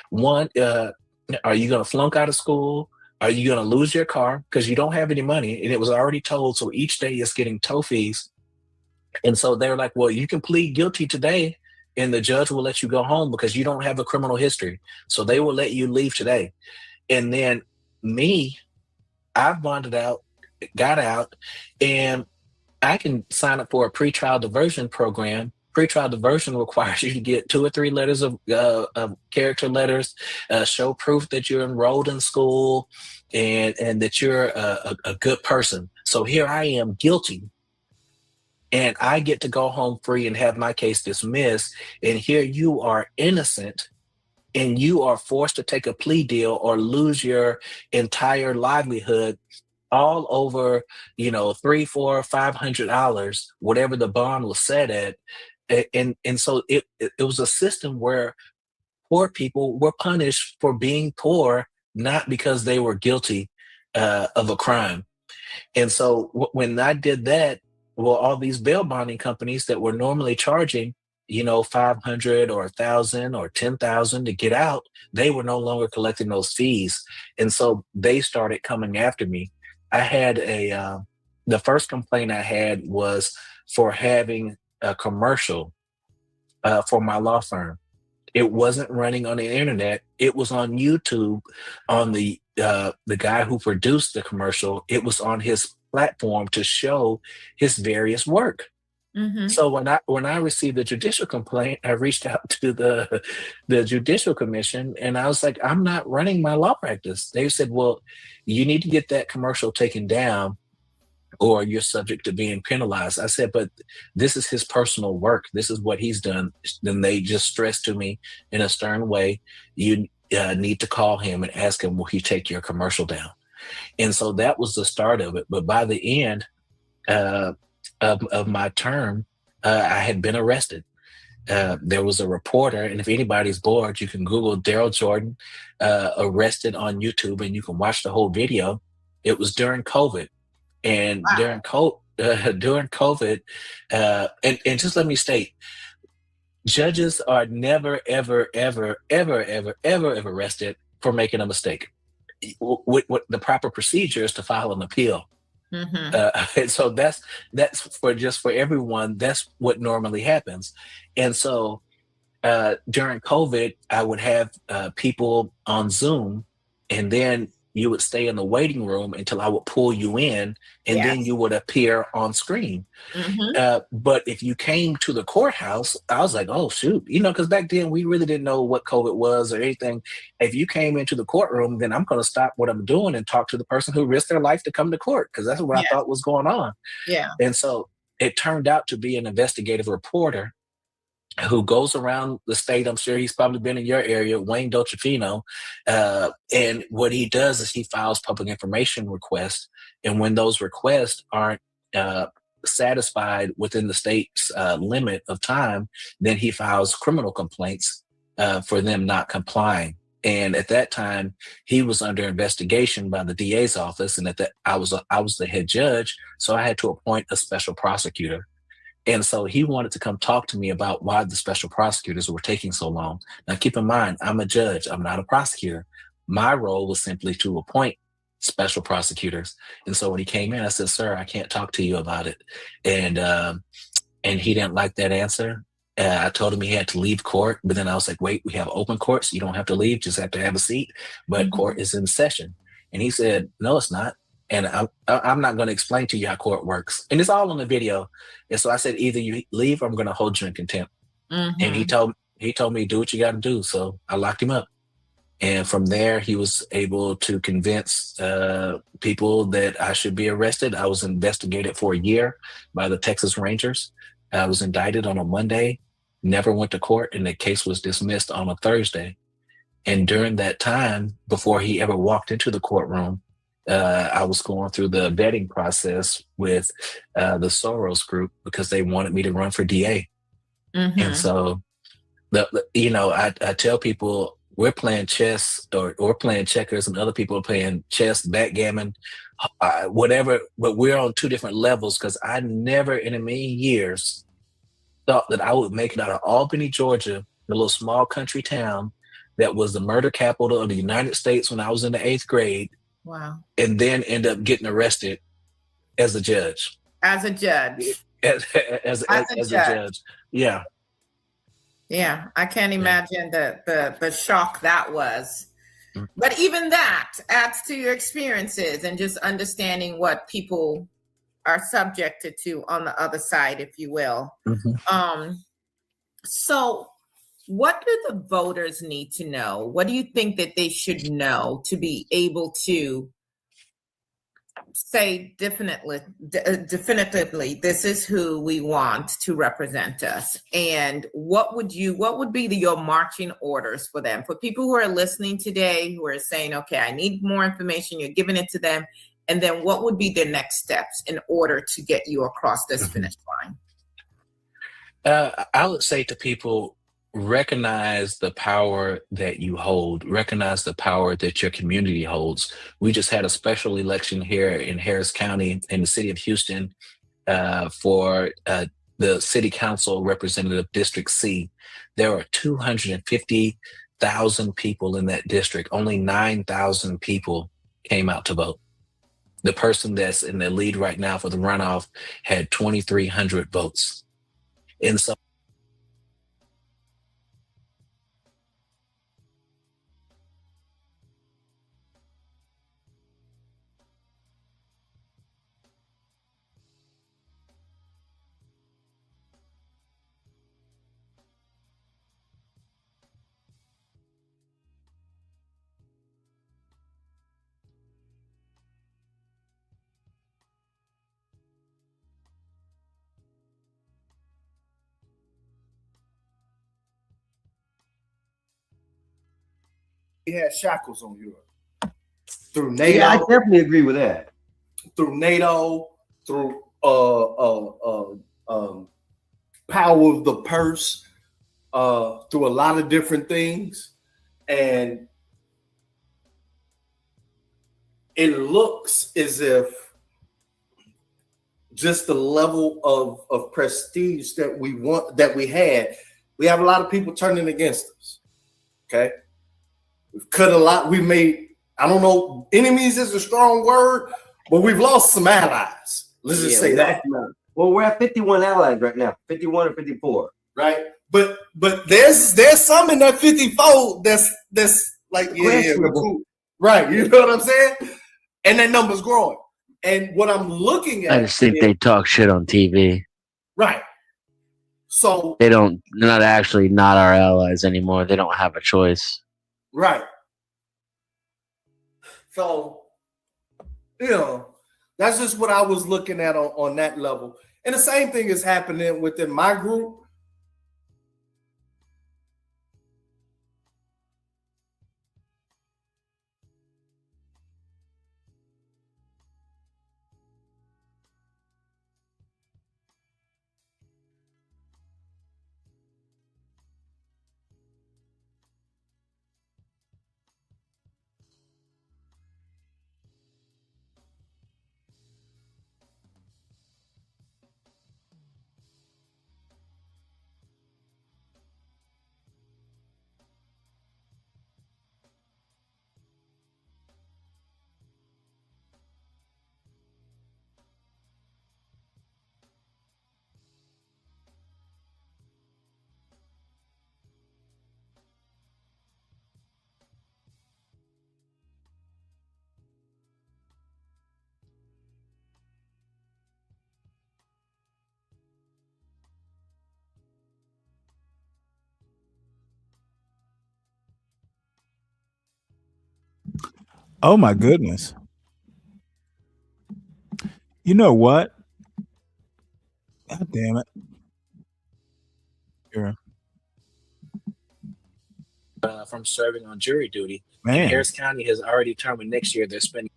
one, are you going to flunk out of school? Are you going to lose your car because you don't have any money? And it was already told. So each day is getting tow fees. And so they're like, well, you can plead guilty today, and the judge will let you go home because you don't have a criminal history. So they will let you leave today. And then I bonded out, got out, and I can sign up for a pretrial diversion program. Pretrial diversion requires you to get 2 or 3 letters of character letters, show proof that you're enrolled in school and that you're a good person. So here I am guilty, and I get to go home free and have my case dismissed. And here you are innocent, and you are forced to take a plea deal or lose your entire livelihood all over, $300, $400, $500, whatever the bond was set at. And so it was a system where poor people were punished for being poor, not because they were guilty of a crime. And so when I did that, well, all these bail bonding companies that were normally charging, $500 or $1,000 or $10,000 to get out, they were no longer collecting those fees. And so they started coming after me. I had the first complaint I had was for having a commercial for my law firm. It wasn't running on the internet. It was on YouTube on the guy who produced the commercial. It was on his platform to show his various work. Mm-hmm. So when I received the judicial complaint, I reached out to the Judicial Commission, and I was like, I'm not running my law practice. They said, well, you need to get that commercial taken down or you're subject to being penalized. I said, but this is his personal work. This is what he's done. Then they just stressed to me in a stern way, you need to call him and ask him, will he take your commercial down? And so that was the start of it. But by the end of my term, I had been arrested. There was a reporter, and if anybody's bored, you can Google Daryl Jordan arrested on YouTube, and you can watch the whole video. It was during COVID. And during COVID, and just let me state, judges are never, ever, ever, ever, ever, ever, ever arrested for making a mistake. What the proper procedure is to file an appeal. Mm-hmm. And so that's for everyone. That's what normally happens. And so during COVID, I would have people on Zoom, and then you would stay in the waiting room until I would pull you in, and then you would appear on screen. Mm-hmm. But if you came to the courthouse, I was like, oh, shoot. Because back then we really didn't know what COVID was or anything. If you came into the courtroom, then I'm going to stop what I'm doing and talk to the person who risked their life to come to court, because that's what I thought was going on. Yeah. And so it turned out to be an investigative reporter who goes around the state. I'm sure he's probably been in your area, Wayne Dolcefino. And what he does is he files public information requests. And when those requests aren't satisfied within the state's limit of time, then he files criminal complaints for them not complying. And at that time, he was under investigation by the DA's office, and I was the head judge, so I had to appoint a special prosecutor. And so he wanted to come talk to me about why the special prosecutors were taking so long. Now, keep in mind, I'm a judge. I'm not a prosecutor. My role was simply to appoint special prosecutors. And so when he came in, I said, "Sir, I can't talk to you about it." And he didn't like that answer. I told him he had to leave court, but then I was like, "Wait, we have open courts. You don't have to leave, just have to have a seat. But court is in session." And he said, "No, it's not. And I'm not going to explain to you how court works." And it's all on the video. And so I said, "Either you leave or I'm going to hold you in contempt." And he told me, "Do what you got to do." So I locked him up. And from there, he was able to convince people that I should be arrested. I was investigated for a year by the Texas Rangers. I was indicted on a Monday, never went to court, and the case was dismissed on a Thursday. And during that time, before he ever walked into the courtroom, I was going through the vetting process with the Soros group because they wanted me to run for DA. And so, I tell people we're playing chess or playing checkers, and other people are playing chess, backgammon, whatever. But we're on two different levels because I never in a million years thought that I would make it out of Albany, Georgia, the little small country town that was the murder capital of the United States when I was in the 8th grade. Wow. And then end up getting arrested as a judge. As a judge. As a judge. Yeah. Yeah. I can't imagine the shock that was. But even that adds to your experiences and just understanding what people are subjected to on the other side, if you will. So what do the voters need to know? What do you think that they should know to be able to say definitively, this is who we want to represent us? And what would be your marching orders for them? For people who are listening today, who are saying, okay, I need more information, you're giving it to them. And then what would be their next steps in order to get you across this finish line? I would say to people, recognize the power that you hold, recognize the power that your community holds. We just had a special election here in Harris County in the city of Houston for the city council representative District C. There are 250,000 people in that district. Only 9,000 people came out to vote. The person that's in the lead right now for the runoff had 2,300 votes. And so he had shackles on Europe through NATO. Yeah, I definitely agree with that. Through NATO, through power of the purse, through a lot of different things, and it looks as if just the level of prestige that we have a lot of people turning against us. Okay. We've cut a lot. We've made, I don't know, enemies is a strong word, but we've lost some allies. Let's just say that. Well, we're at 51 allies right now, 51 or 54. Right. But there's some in that 54 that's like, yeah, we're cool. Right. You know what I'm saying? And that number's growing. And what I'm looking at, I just think they talk shit on TV. Right. So they're not actually not our allies anymore. They don't have a choice. Right. So, that's just what I was looking at on that level. And the same thing is happening within my group. Oh my goodness. You know what? God damn it. Sure. From serving on jury duty. And Man. Harris County has already determined next year they're spending.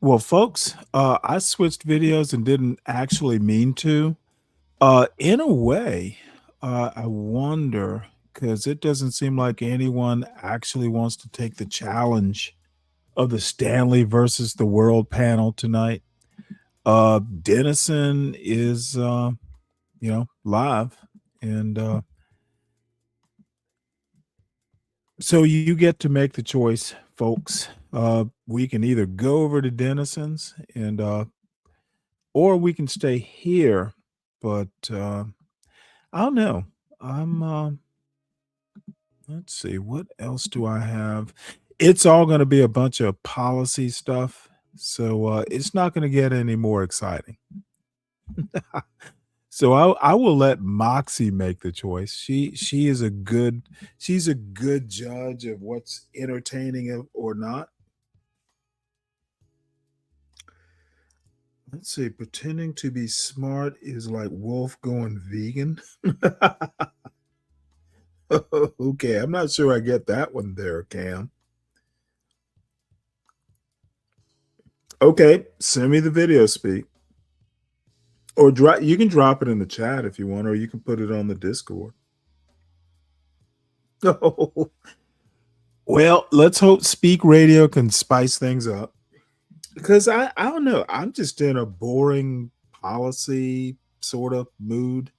Well, folks, I switched videos and didn't actually mean to. In a way, I wonder because it doesn't seem like anyone actually wants to take the challenge of the Stanley versus the World panel tonight. Dennison is, live, and so you get to make the choice, folks. We can either go over to Dennison's and or we can stay here, but I don't know. I'm let's see, what else do I have? It's all going to be a bunch of policy stuff, so it's not going to get any more exciting. So I will let Moxie make the choice. She's a good judge of what's entertaining or not. Let's see, pretending to be smart is like Wolf going vegan. Okay, I'm not sure I get that one there, Cam. Okay, send me the video speak. Or you can drop it in the chat if you want, or you can put it on the Discord. Oh. Well, let's hope Speak Radio can spice things up. Because I don't know. I'm just in a boring policy sort of mood.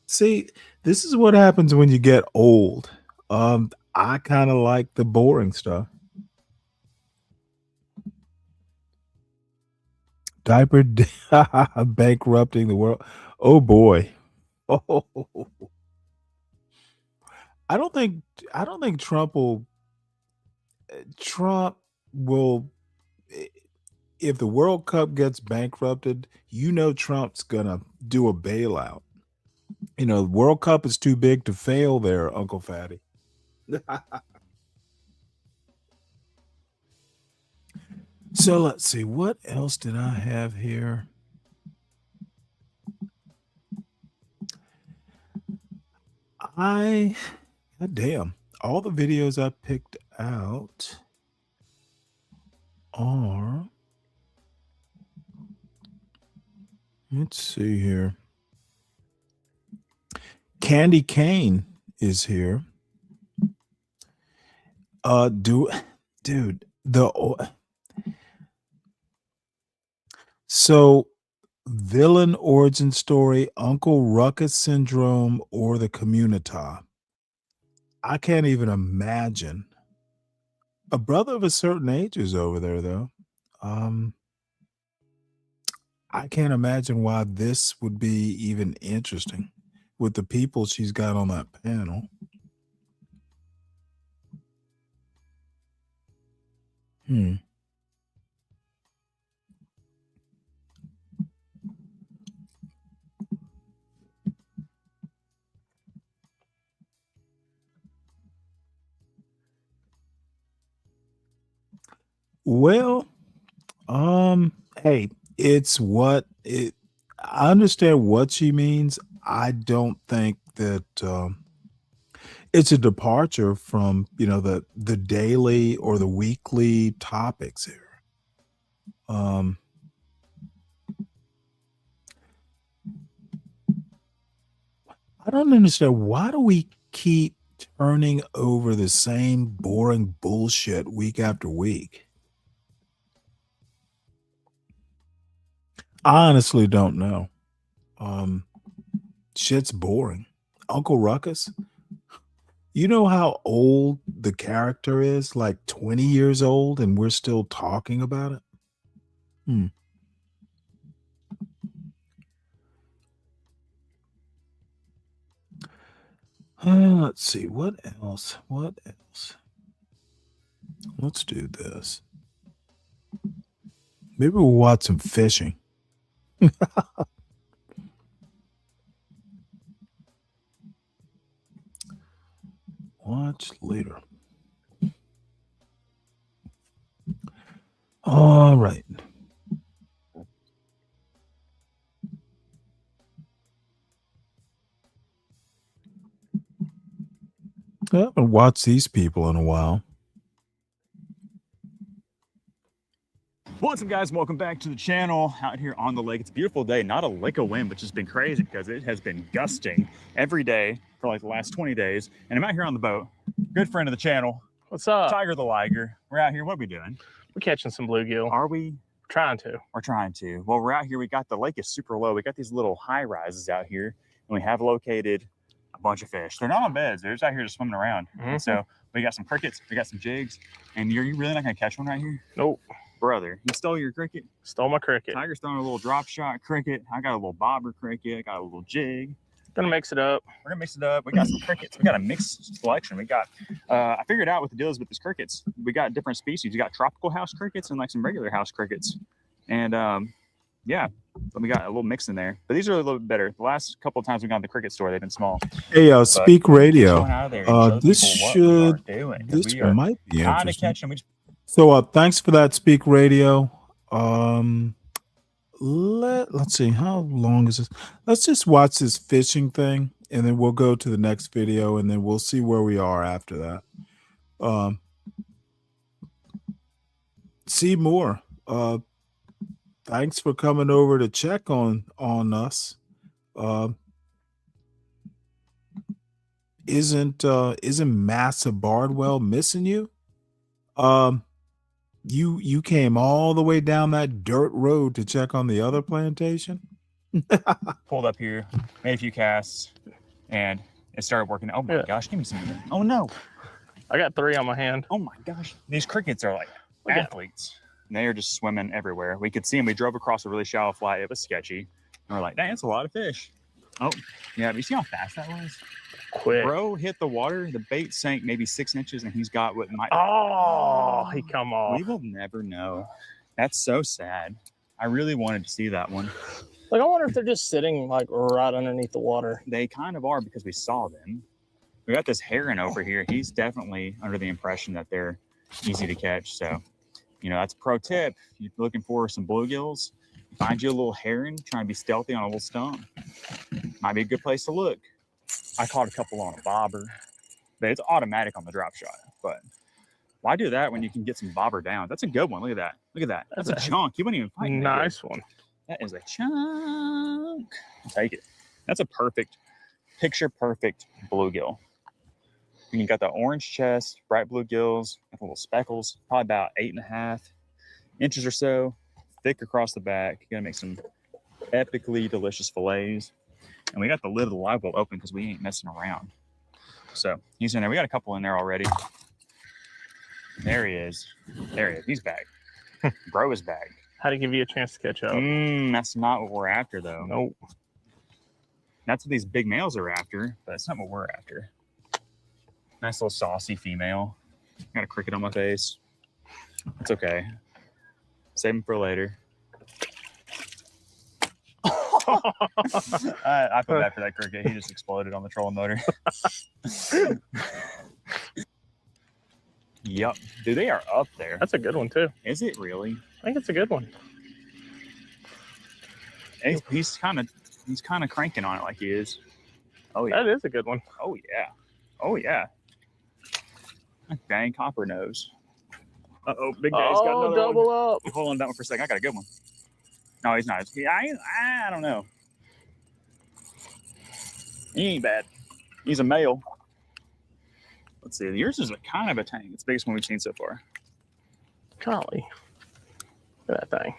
See, this is what happens when you get old. I kind of like the boring stuff. Diaper bankrupting the world. Oh boy. Oh. I don't think Trump will if the World Cup gets bankrupted, Trump's gonna do a bailout. The World Cup is too big to fail there, Uncle Fatty. So let's see, what else did I have here? God damn, all the videos I picked out are, let's see here. Candy Cane is here. Dude, so villain origin story, Uncle Ruckus syndrome, or the Communita. I can't even imagine. A brother of a certain age is over there, though. I can't imagine why this would be even interesting with the people she's got on that panel. Well, hey, I understand what she means. I don't think that it's a departure from, the daily or the weekly topics here. I don't understand, why do we keep turning over the same boring bullshit week after week? I honestly don't know. Shit's boring. Uncle Ruckus, you know how old the character is? Like 20 years old, and we're still talking about it? Let's see, what else? Let's do this. Maybe we'll watch some fishing. Watch later. All right. I haven't watched these people in a while. What's up, guys? Welcome back to the channel. Out here on the lake, it's a beautiful day. Not a lick of wind, which has been crazy because it has been gusting every day for like the last 20 days. And I'm out here on the boat. Good friend of the channel. What's up? Tiger the Liger. We're out here. What are we doing? We're catching some bluegill. Are we? Trying to. We're trying to. Well, we're out here. We got the lake is super low. We got these little high rises out here, and we have located a bunch of fish. They're not on beds. They're just out here just swimming around. And so we got some crickets. We got some jigs. And you're really not going to catch one right here? Nope. Brother, he stole your cricket. Stole my cricket. Tiger's throwing a little drop shot cricket. I got a little bobber cricket. I got a little jig. Gonna mix it up. We're gonna mix it up. We got some crickets. We got a mixed selection. We got I figured out what the deal is with these crickets. We got different species. You got tropical house crickets and like some regular house crickets. And yeah, but we got a little mix in there. But these are a little bit better. The last couple of times we got to the cricket store, they've been small. Hey, Speak Radio. This This might be trying to interesting. catch them. So thanks for that, Speak Radio. Let's see, how long is this? Let's just watch this fishing thing, and then we'll go to the next video, and then we'll see where we are after that. See more. Thanks for coming over to check on us. Isn't Massa Bardwell missing you? You came all the way down that dirt road to check on the other plantation? Pulled up here, made a few casts, and it started working. Oh my gosh, give me some. Oh no. I got 3 on my hand. Oh my gosh. These crickets are like athletes. And they are just swimming everywhere. We could see them. We drove across a really shallow flat. It was sketchy. And we're like, dang, that's a lot of fish. Oh, yeah. You see how fast that was? Quick. Bro hit the water. The bait sank maybe 6 inches, and he's got what might. Oh, he come off. We will never know. That's so sad. I really wanted to see that one. Like, I wonder if they're just sitting like right underneath the water. They kind of are because we saw them. We got this heron over here. He's definitely under the impression that they're easy to catch. So, you know, that's a pro tip. If you're looking for some bluegills, find you a little heron trying to be stealthy on a little stump. Might be a good place to look. I caught a couple on a bobber, but it's automatic on the drop shot. But why do that when you can get some bobber down? That's a good one. Look at that. Look at that. That's a chunk. You wouldn't even fight. Nice one. That is a chunk. I'll take it. That's a perfect, picture perfect bluegill. You got the orange chest, bright blue gills, little speckles, probably about 8.5 inches or so, thick across the back. You're gonna make some epically delicious fillets. And we got the lid of the live well open because we ain't messing around. So he's in there. We got a couple in there already. There he is. There he is. He's back. Bro is back. How to give you a chance to catch up? That's not what we're after, though. Nope. That's what these big males are after, but it's not what we're after. Nice little saucy female. Got a cricket on my face. It's okay. Save him for later. I feel bad for that cricket. He just exploded on the trolling motor. Yep. Dude, they are up there. That's a good one, too. Is it really? I think it's a good one. He's kind of cranking on it like he is. Oh yeah. That is a good one. Oh yeah. Oh yeah. Dang copper nose. Uh-oh, Big Dad's got another double one. up. Hold on that one for a second. I got a good one. No, he's not. I don't know. He ain't bad. He's a male. Let's see. Yours is a kind of a tank. It's the biggest one we've seen so far. Golly. Look at that thing.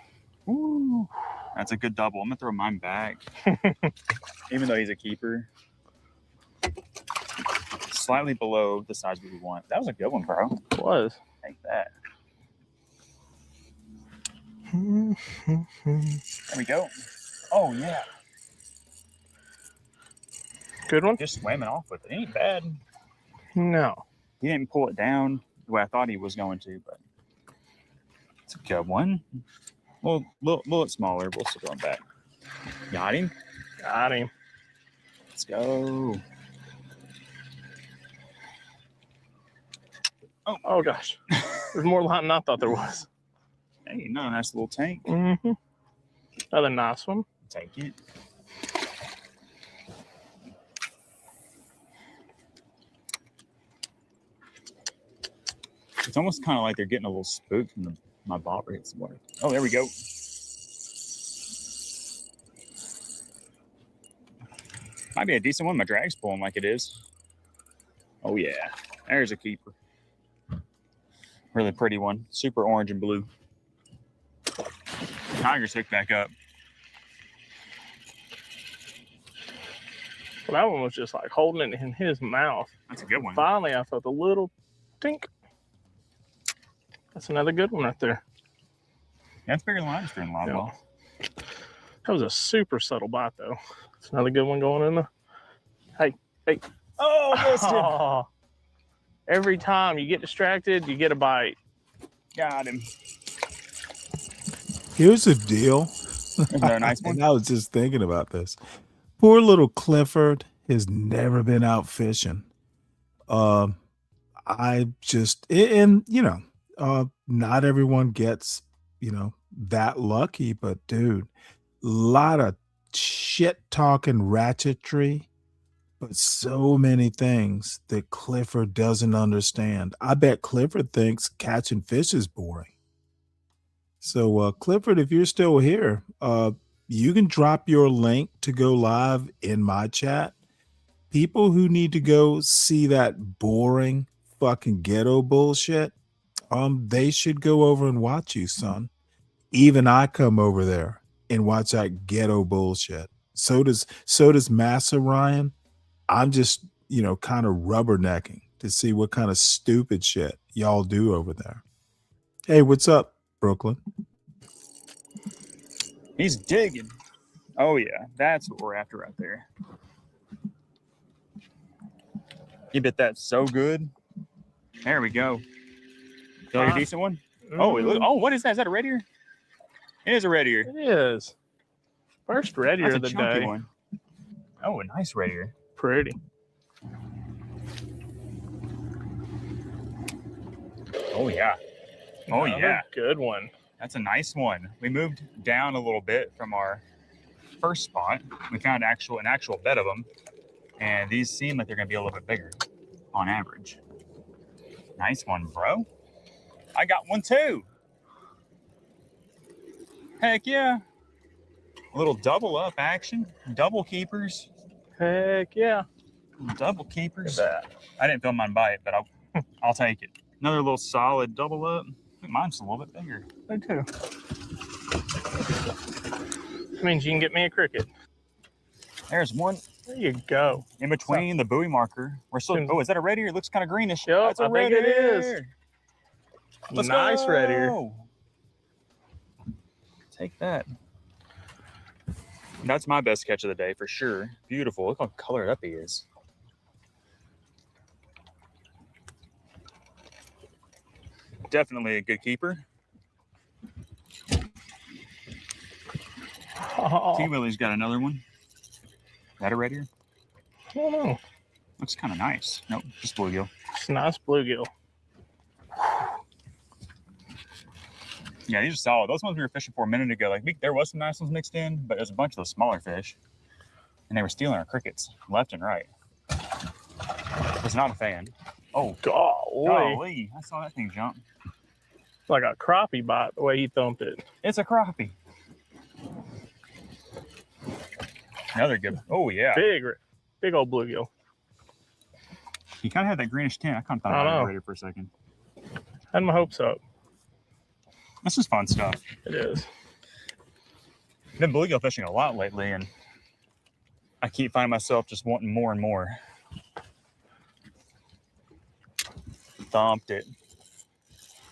Ooh. That's a good double. I'm going to throw mine back. Even though he's a keeper. Slightly below the size we want. That was a good one, bro. It was. Take that. There we go. Oh, yeah. Good one? Just swimming off with it. Ain't bad. No. He didn't pull it down the way I thought he was going to, but it's a good one. Well, a little smaller. We'll still go back. Got him. Got him. Let's go. Oh gosh. There's more than I thought there was. Hey, another nice little tank. Mm-hmm. Another nice one. Take it. It's almost kind of like they're getting a little spooked when my bobber hits the water. Oh, there we go. Might be a decent one. My drag's pulling like it is. Oh, yeah. There's a keeper. Really pretty one. Super orange and blue. Tiger's hooked back up. Well, that one was just like holding it in his mouth. That's a good one. Finally, I felt a little tink. That's another good one right there. That's bigger than I was doing live ball. That was a super subtle bite, though. It's another good one going in there. Hey, hey. Oh, missed it. Every time you get distracted, you get a bite. Got him. Here's the deal. Another nice one. And I was just thinking about this. Poor little Clifford has never been out fishing. I just, and you know, not everyone gets, you know, that lucky, but dude, a lot of shit talking ratchetry, but so many things that Clifford doesn't understand. I bet Clifford thinks catching fish is boring. So, Clifford, if you're still here, you can drop your link to go live in my chat. People who need to go see that boring fucking ghetto bullshit, they should go over and watch you, son. Even I come over there and watch that ghetto bullshit. So does Massa Ryan. I'm just, you know, kind of rubbernecking to see what kind of stupid shit y'all do over there. Hey, what's up, Brooklyn? He's digging. Oh, yeah. That's what we're after right there. You bit that so good. There we go. Feel like a decent one? Oh, look. Oh, what is that? Is that a red ear? It is a red ear. It is. First red ear of the day. One. Oh, a nice red ear. Pretty. Oh, yeah. Oh, Another yeah. Good one. That's a nice one. We moved down a little bit from our first spot. We found an actual bed of them. And these seem like they're going to be a little bit bigger on average. Nice one, bro. I got one too. Heck yeah. A little double up action. Double keepers. Heck yeah. Double keepers. I didn't feel mine bite, but I'll take it. Another little solid double up. I think mine's a little bit bigger. Me too. That means you can get me a cricket. There's one. There you go. In between the buoy marker. We're still. Oh, is that a red ear? It looks kind of greenish. Yep, That's a I red think it ear. is. Let's Nice go. red ear. Take that. That's my best catch of the day for sure. Beautiful. Look how colored up he is. Definitely a good keeper. Oh. T-Willie's got another one. Is that a red ear? I don't know. Looks kind of nice. Nope, just bluegill. It's a nice bluegill. Yeah, these are solid. Those ones we were fishing for a minute ago, there was some nice ones mixed in, but there's a bunch of those smaller fish, and they were stealing our crickets left and right. Was not a fan. Oh, golly! I saw that thing jump. Like a crappie bite the way he thumped it. It's a crappie. Another good. Oh yeah. Big old bluegill. He kind of had that greenish tint. I kind of thought I I know. was ready for a second. Had my hopes up. This is fun stuff. It is. Been bluegill fishing a lot lately, and I keep finding myself just wanting more and more. Thumped it.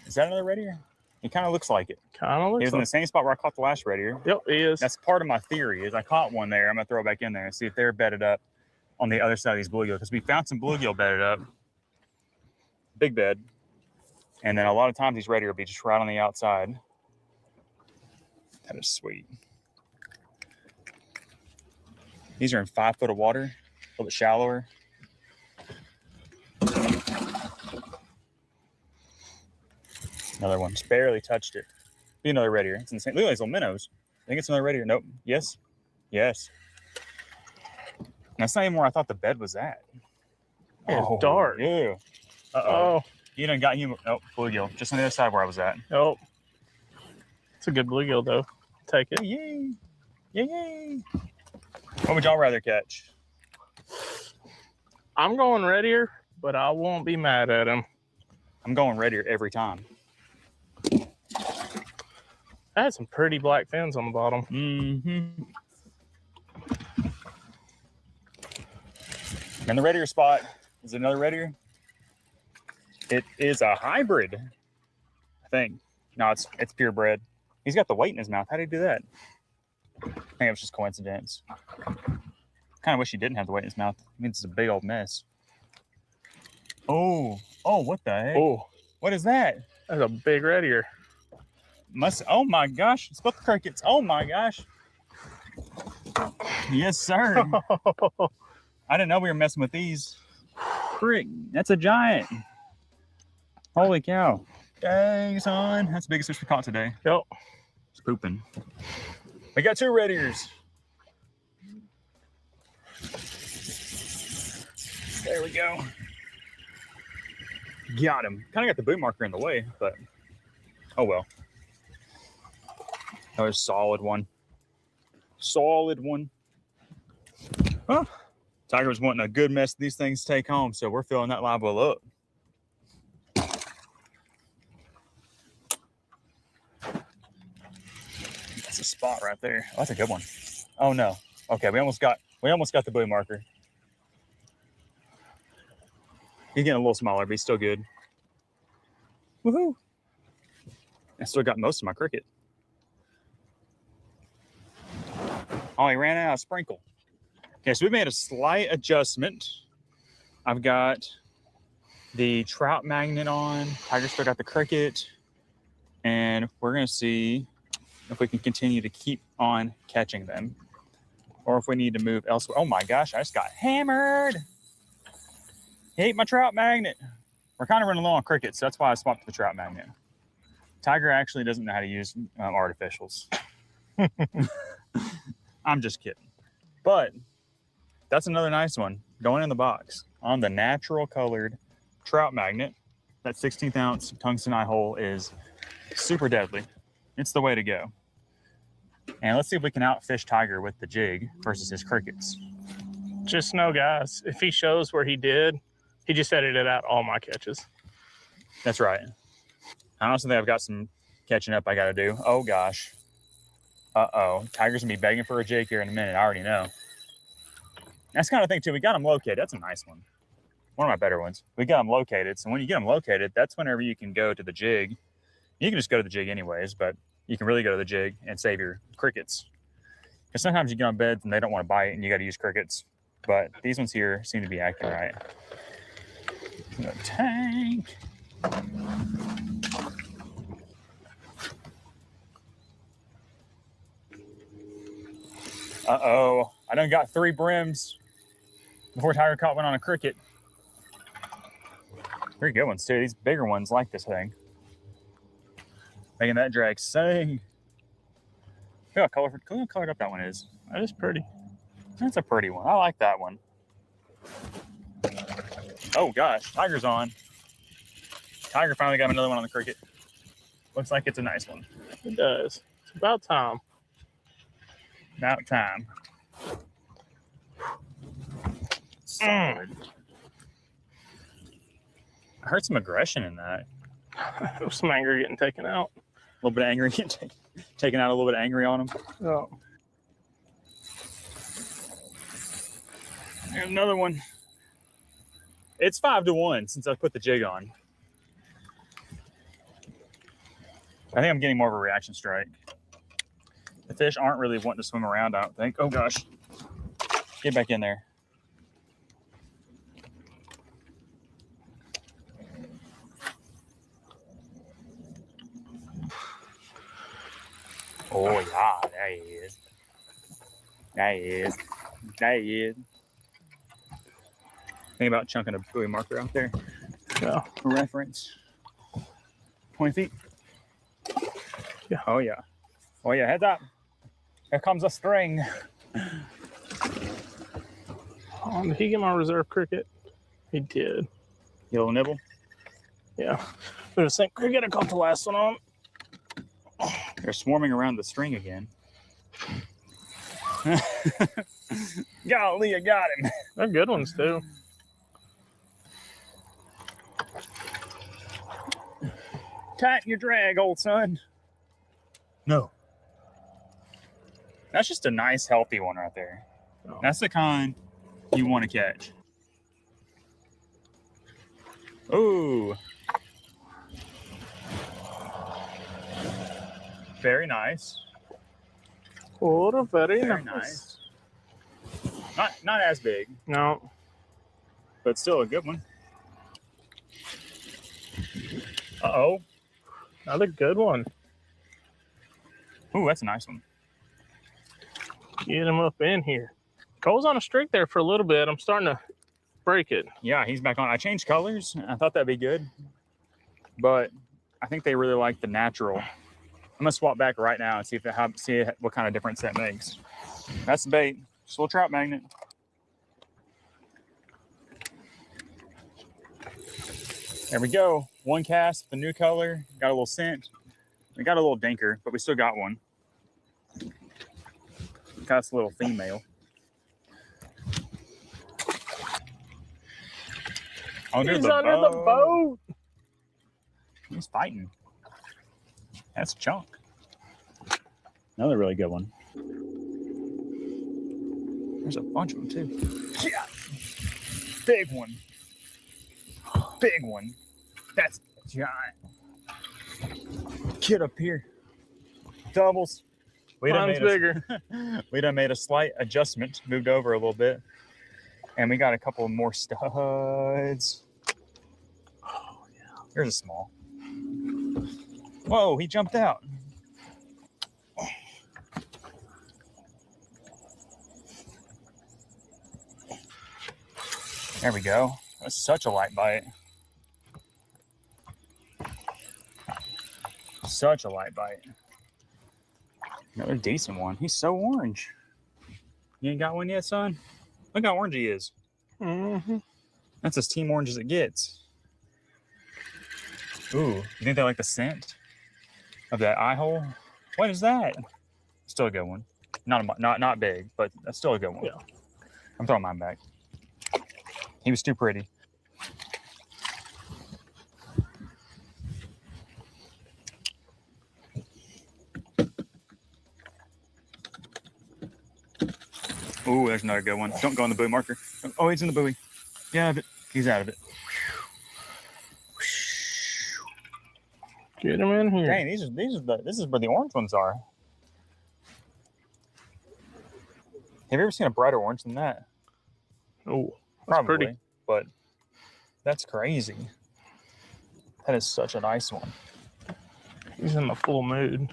Is that another red ear? It kind of looks like it. Kind of looks He was in the same spot where I caught the last red ear. Yep, he is. That's part of my theory. Is I caught one there. I'm gonna throw it back in there and see if they're bedded up on the other side of these bluegill, because we found some bluegill bedded up. Big bed. And then a lot of times these red ear will be just right on the outside. That is sweet. These are in 5 foot of water, a little bit shallower. Another one, just barely touched it. Be another red ear. It's insane. Look at these little minnows. I think it's another red ear. Nope. Yes. Yes. That's not even where I thought the bed was at. It's dark. Yeah. Oh. You done got you. Oh, bluegill. Just on the other side where I was at. Oh. It's a good bluegill, though. Take it. Yay. Yay. What would y'all rather catch? I'm going red ear, but I won't be mad at him. I'm going red ear every time. I had some pretty black fins on the bottom. Mm-hmm. And the red ear spot is another red ear. It is a hybrid, I think. No, it's purebred. He's got the white in his mouth. How did he do that? I think it was just coincidence. Kind of wish he didn't have the white in his mouth. It means it's a big old mess. Oh, what the heck? Oh, what is that? That's a big red ear. Oh my gosh! It's both the crickets. Oh my gosh! Yes, sir. I didn't know we were messing with these. Frick, that's a giant. Holy cow! Dang, son, that's the biggest fish we caught today. Yep. It's pooping. We got 2 red ears. There we go. Got him. Kind of got the boot marker in the way, but oh well. That was a solid one. Solid one. Huh. Tiger was wanting a good mess of these things to take home, so we're filling that live well up. That's a spot right there. Oh, that's a good one. Oh no. Okay, we almost got the buoy marker. He's getting a little smaller, but he's still good. Woohoo! I still got most of my cricket. Oh, he ran out of sprinkle. Okay, so we made a slight adjustment. I've got the trout magnet on. Tiger still got the cricket. And we're going to see if we can continue to keep on catching them. Or if we need to move elsewhere. Oh my gosh, I just got hammered. He ate my trout magnet. We're kind of running low on crickets, so that's why I swapped to the trout magnet. Tiger actually doesn't know how to use artificials. I'm just kidding. But that's another nice one going in the box on the natural colored trout magnet. That 16th ounce tungsten eye hole is super deadly. It's the way to go. And let's see if we can outfish Tiger with the jig versus his crickets. Just know, guys, if he shows where he did, he just edited out all my catches. That's right. I honestly think I've got some catching up I got to do. Oh, gosh. Uh-oh. Tiger's going to be begging for a jig here in a minute. I already know. That's kind of thing, too. We got him located. That's a nice one. One of my better ones. We got them located. So when you get them located, that's whenever you can go to the jig. You can just go to the jig anyways, but you can really go to the jig and save your crickets. Because sometimes you get on beds and they don't want to bite and you got to use crickets. But these ones here seem to be acting right. The tank. Uh-oh. I done got 3 brims before Tiger caught one on a cricket. Pretty good ones, too. These bigger ones like this thing. Making that drag sing. Look how colored up that one is. That is pretty. That's a pretty one. I like that one. Oh, gosh. Tiger's on. Tiger finally got another one on the cricket. Looks like it's a nice one. It does. It's about time. About time. Solid. I heard some aggression in that. Some anger getting taken out. A little bit of anger getting taken out, a little bit of angry on him. Oh. And another one. It's 5-1 since I put the jig on. I think I'm getting more of a reaction strike. The fish aren't really wanting to swim around, I don't think. Oh, gosh. Get back in there. Oh, yeah, there he is. There he is. There he is. Think about chunking a buoy marker out there. Yeah. For reference. 20 feet. Yeah. Oh yeah. Oh yeah. Heads up. Here comes a string. Did he get my reserve cricket? He did. You little nibble? Yeah. They're the same cricket I caught the last one on. They're swarming around the string again. Golly, I got him. They're good ones too. Tighten your drag, old son. No. That's just a nice, healthy one right there. Oh. That's the kind you want to catch. Ooh. Very nice. Oh, very Very nice. Not as big. No. But still a good one. Uh-oh. Another good one. Ooh, that's a nice one. Get him up in here. Cole's on a streak there for a little bit. I'm starting to break it. Yeah, he's back on. I changed colors. I thought that'd be good. But I think they really like the natural. I'm going to swap back right now and see what kind of difference that makes. That's the bait. Just a little trout magnet. There we go. One cast, the new color. Got a little scent. We got a little dinker, but we still got one. Got a little female. Under He's the under the boat. He's fighting. That's Chunk. Another really good one. There's a bunch of them too. Yeah. Big one. Big one. That's giant. Get up here. Doubles. Mine's bigger. We done made a slight adjustment, moved over a little bit, and we got a couple more studs. Oh yeah. Here's a small. Whoa, he jumped out. There we go. That's such a light bite. Such a light bite. Another decent one. He's so orange. You ain't got one yet, son? Look how orange he is. Mm-hmm. That's as team orange as it gets. Ooh, you think they like the scent of that eye hole? What is that? Still a good one. Not big, but that's still a good one. Yeah. I'm throwing mine back. He was too pretty. Ooh, there's another good one. Don't go on the buoy marker. Oh, he's in the buoy. Get out of it. He's out of it. Get him in here. Dang, this is where the orange ones are. Have you ever seen a brighter orange than that? Oh, probably. pretty. But that's crazy. That is such a nice one. He's in the full mood.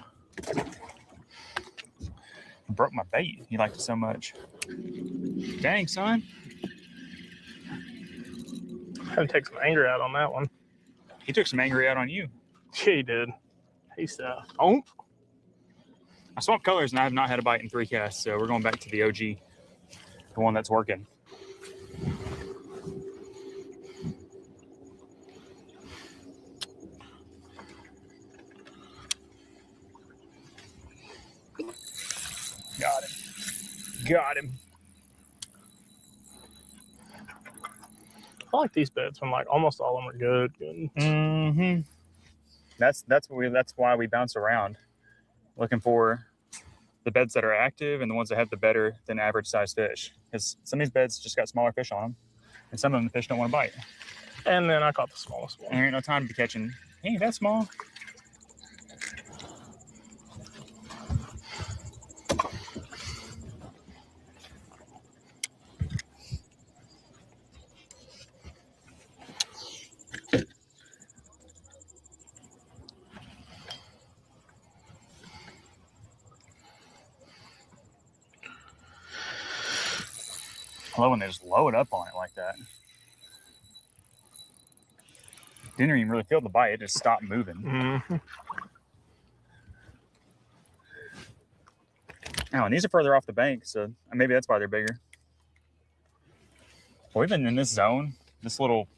Broke my bait. He liked it so much. Dang, son. Had to take some anger out on that one. He took some anger out on you. Yeah, he did. He's oh. I swapped colors and I have not had a bite in 3 casts, so we're going back to the OG, the one that's working. Got him. Got him. I like these beds when like almost all of them are good. Mm-hmm. That's why we bounce around, looking for the beds that are active and the ones that have the better than average size fish. Because some of these beds just got smaller fish on them, and some of them the fish don't want to bite. And then I caught the smallest one. And there ain't no time to be catching. He ain't that small. I love when they just load up on it like that. Didn't even really feel the bite. It just stopped moving. Mm-hmm. Oh, and these are further off the bank, so maybe that's why they're bigger. Well, we've been in this zone, this little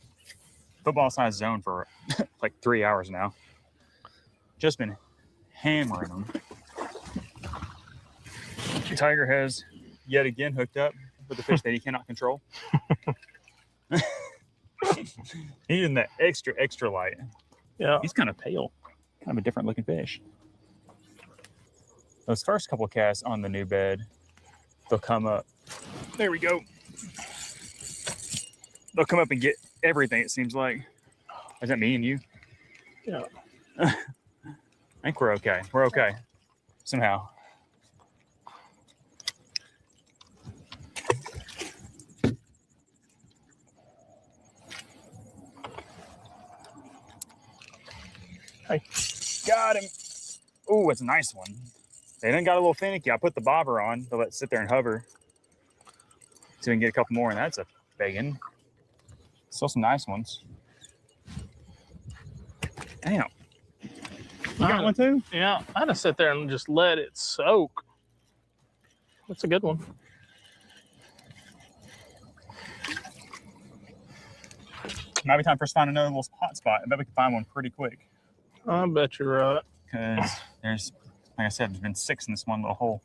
football-sized zone for like 3 hours now. Just been hammering them. Tiger has yet again hooked up with a fish that he cannot control. He's in that extra light. Yeah. He's kind of pale, kind of a different looking fish. Those first couple casts on the new bed, they'll come up. There we go. They'll come up and get everything, it seems like. Is that me and you? Yeah. I think we're okay. We're okay. Somehow. Hey, got him. Oh, it's a nice one. They then got a little finicky. I put the bobber on to let it sit there and hover so we can get a couple more, and that's a big one. Still some nice ones. Damn. You got one too? Yeah, I had to sit there and just let it soak. That's a good one. Might be time for us to find another little hot spot. I bet we can find one pretty quick. I bet you're right. Because there's, like I said, there's been 6 in this one little hole.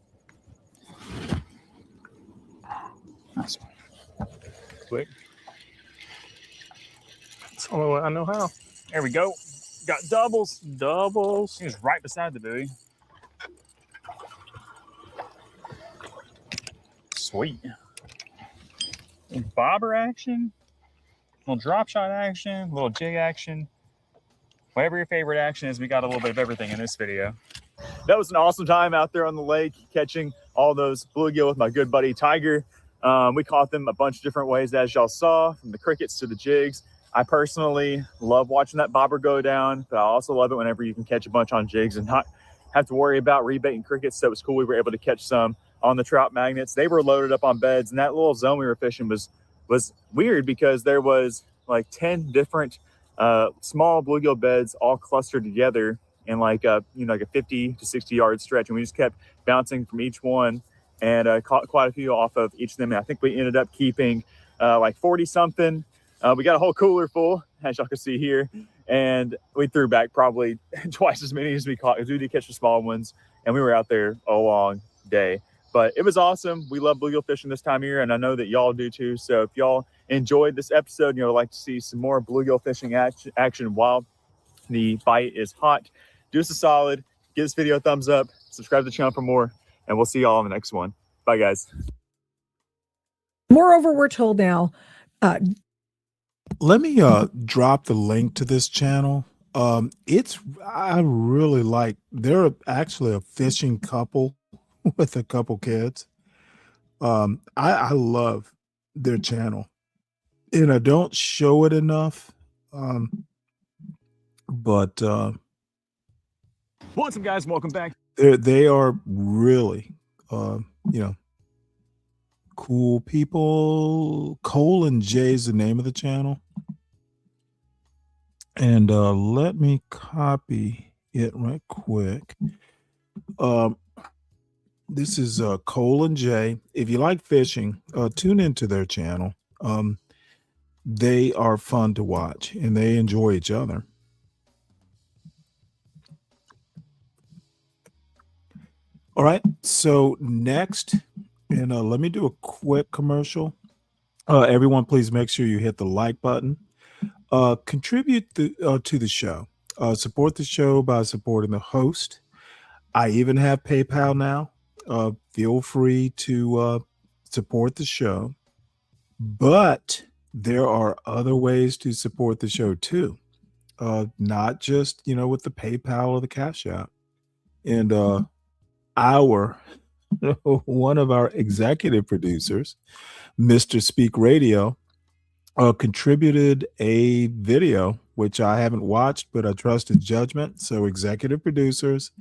Nice one. Quick. That's the only way I know how. There we go. Got doubles. Doubles. He was right beside the buoy. Sweet. Little bobber action. Little drop shot action. Little jig action. Whatever your favorite action is, we got a little bit of everything in this video. That was an awesome time out there on the lake, catching all those bluegill with my good buddy Tiger. We caught them a bunch of different ways, as y'all saw, from the crickets to the jigs. I personally love watching that bobber go down, but I also love it whenever you can catch a bunch on jigs and not have to worry about rebaiting crickets. So it was cool we were able to catch some on the trout magnets. They were loaded up on beds, and that little zone we were fishing was weird because there was like 10 different small bluegill beds all clustered together in like a 50 to 60 yard stretch, and we just kept bouncing from each one and caught quite a few off of each of them. And I think we ended up keeping like 40 something. We got a whole cooler full, as y'all can see here, and we threw back probably twice as many as we caught, because we did catch the small ones, and we were out there a long day. But it was awesome. We love bluegill fishing this time of year, and I know that y'all do too. So if y'all enjoyed this episode and you'd like to see some more bluegill fishing action while the bite is hot, do us a solid, give this video a thumbs up, subscribe to the channel for more, and we'll see y'all on the next one. Bye, guys. Moreover, we're told now, let me drop the link to this channel. I really like, they're actually a fishing couple with a couple kids. I love their channel, and I don't show it enough. But What's up, guys? Welcome back. they are really cool people. Cole and Jay is the name of the channel. And let me copy it right quick. This is Cole and Jay. If you like fishing, tune into their channel. They are fun to watch, and they enjoy each other. All right, so next, and let me do a quick commercial. Everyone, please make sure you hit the like button. Contribute to the show. Support the show by supporting the host. I even have PayPal now. Feel free to support the show. But there are other ways to support the show too. Not just, with the PayPal or the Cash App. And one of our executive producers, Mr. Speak Radio, contributed a video, which I haven't watched, but I trust his judgment. So executive producers,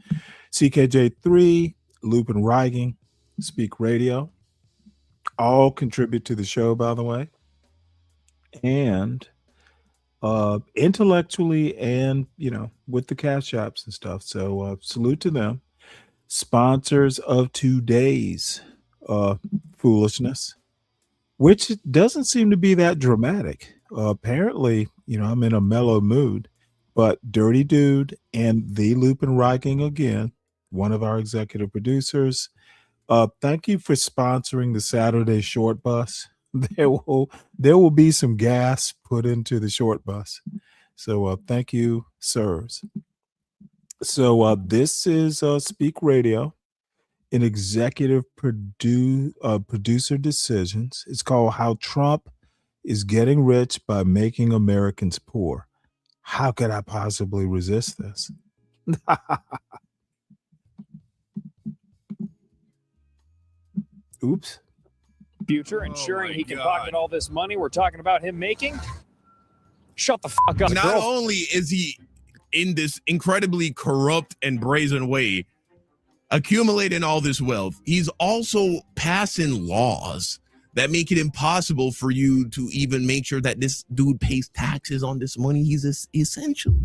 CKJ3, Loop and Rigging, Speak Radio, all contribute to the show, by the way. And intellectually and, with the cash apps and stuff. So salute to them. sponsors of today's foolishness, which doesn't seem to be that dramatic. Apparently, I'm in a mellow mood, but Dirty Dude and the Lupin Reiking again, one of our executive producers, thank you for sponsoring the Saturday short bus. There will be some gas put into the short bus. So thank you, sirs. So this is Speak Radio, an executive producer decisions. It's called How Trump is Getting Rich by Making Americans Poor. How could I possibly resist this? Oops. Future, ensuring he can pocket all this money we're talking about him making. Shut the fuck up. Not only is he in this incredibly corrupt and brazen way accumulating all this wealth, he's also passing laws that make it impossible for you to even make sure that this dude pays taxes on this money. He's essentially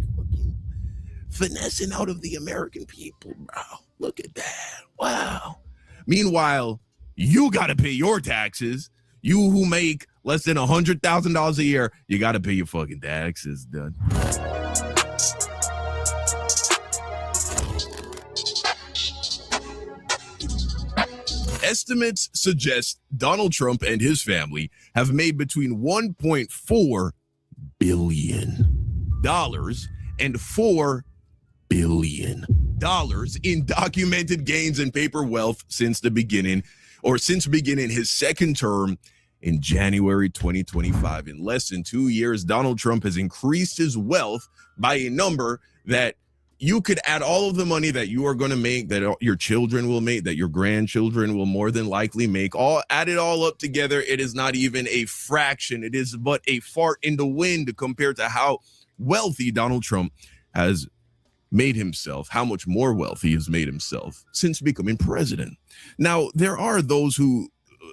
finessing out of the American people, bro. Look at that. Wow. Meanwhile, you got to pay your taxes. You who make less than $100,000 a year, you got to pay your fucking taxes, done. Estimates suggest Donald Trump and his family have made between $1.4 billion and $4 billion in documented gains and paper wealth since beginning his second term in January 2025. In less than 2 years, Donald Trump has increased his wealth by a number that you could add all of the money that you are going to make, that your children will make, that your grandchildren will more than likely make, add it all up together. It is not even a fraction. It is but a fart in the wind compared to how wealthy Donald Trump has made himself, how much more wealthy he has made himself since becoming president. Now, there are those who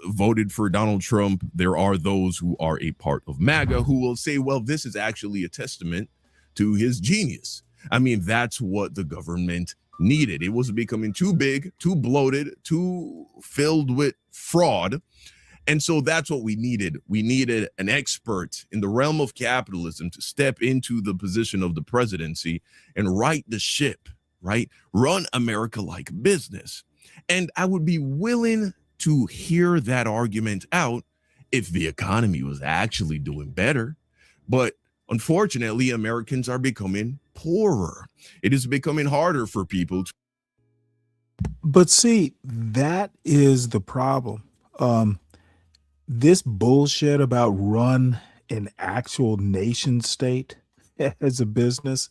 voted for Donald Trump. There are those who are a part of MAGA who will say, well, this is actually a testament to his genius. I mean, that's what the government needed. It was becoming too big, too bloated, too filled with fraud. And so that's what we needed. We needed an expert in the realm of capitalism to step into the position of the presidency and right the ship, right? Run America like business. And I would be willing to hear that argument out if the economy was actually doing better. But unfortunately, Americans are becoming poorer. It is becoming harder for people to. But see, that is the problem. This bullshit about run an actual nation state as a business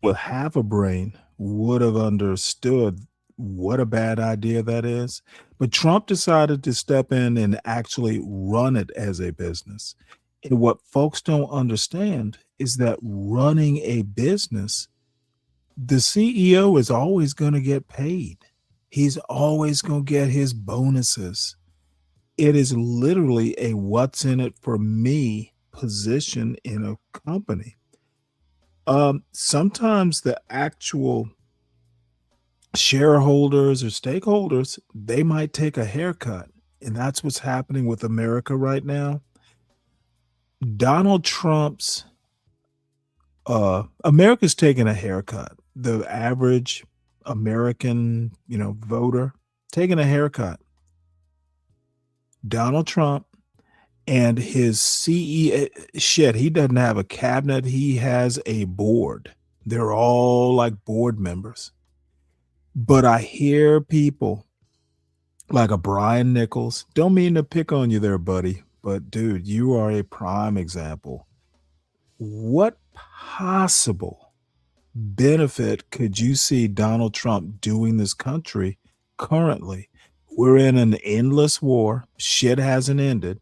with half a brain would have understood what a bad idea that is. But Trump decided to step in and actually run it as a business. And what folks don't understand is that running a business, the CEO is always going to get paid. He's always going to get his bonuses. It is literally a what's in it for me position in a company. Sometimes the actual shareholders or stakeholders, they might take a haircut. And that's what's happening with America right now. Donald Trump's America's taking a haircut. The average American, voter taking a haircut. Donald Trump and his CEO, he doesn't have a cabinet. He has a board. They're all like board members. But I hear people like a Brian Nichols. Don't mean to pick on you there, buddy. But dude, you are a prime example. What possible benefit could you see Donald Trump doing this country currently? We're in an endless war. Shit hasn't ended.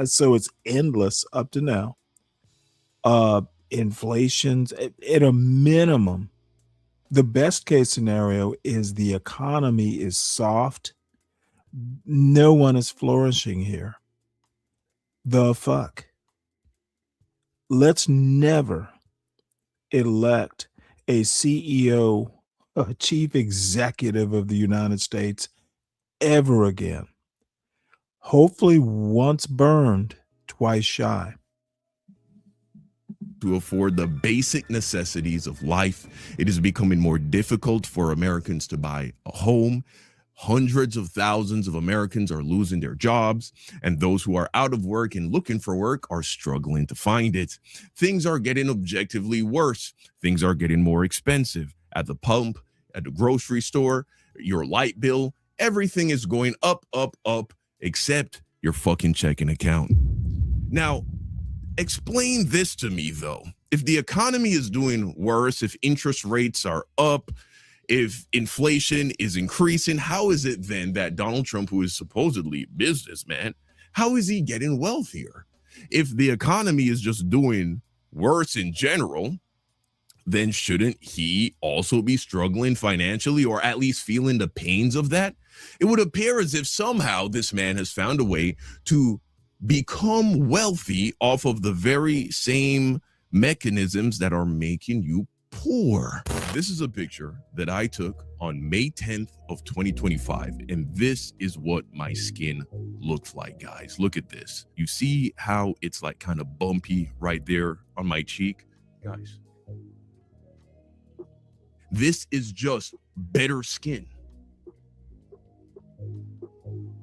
So it's endless up to now. Inflation's at a minimum. The best case scenario is the economy is soft. No one is flourishing here. The fuck? Let's never elect a CEO chief executive of the United States ever again. Hopefully once burned, twice shy. To afford the basic necessities of life, it is becoming more difficult for Americans to buy a home. Hundreds of thousands of Americans are losing their jobs, and those who are out of work and looking for work are struggling to find it. Things are getting objectively worse. Things are getting more expensive at the pump, at the grocery store, your light bill. Everything is going up, up, up, except your fucking checking account. Now, explain this to me, though. If the economy is doing worse, if interest rates are up, if inflation is increasing, how is it then that Donald Trump, who is supposedly a businessman, how is he getting wealthier? If the economy is just doing worse in general, then shouldn't he also be struggling financially, or at least feeling the pains of that? It would appear as if somehow this man has found a way to become wealthy off of the very same mechanisms that are making you poor. This is a picture that I took on May 10th of 2025, and this is what my skin looks like, guys. Look at this. You see how it's like kind of bumpy right there on my cheek? Guys, this is just better skin.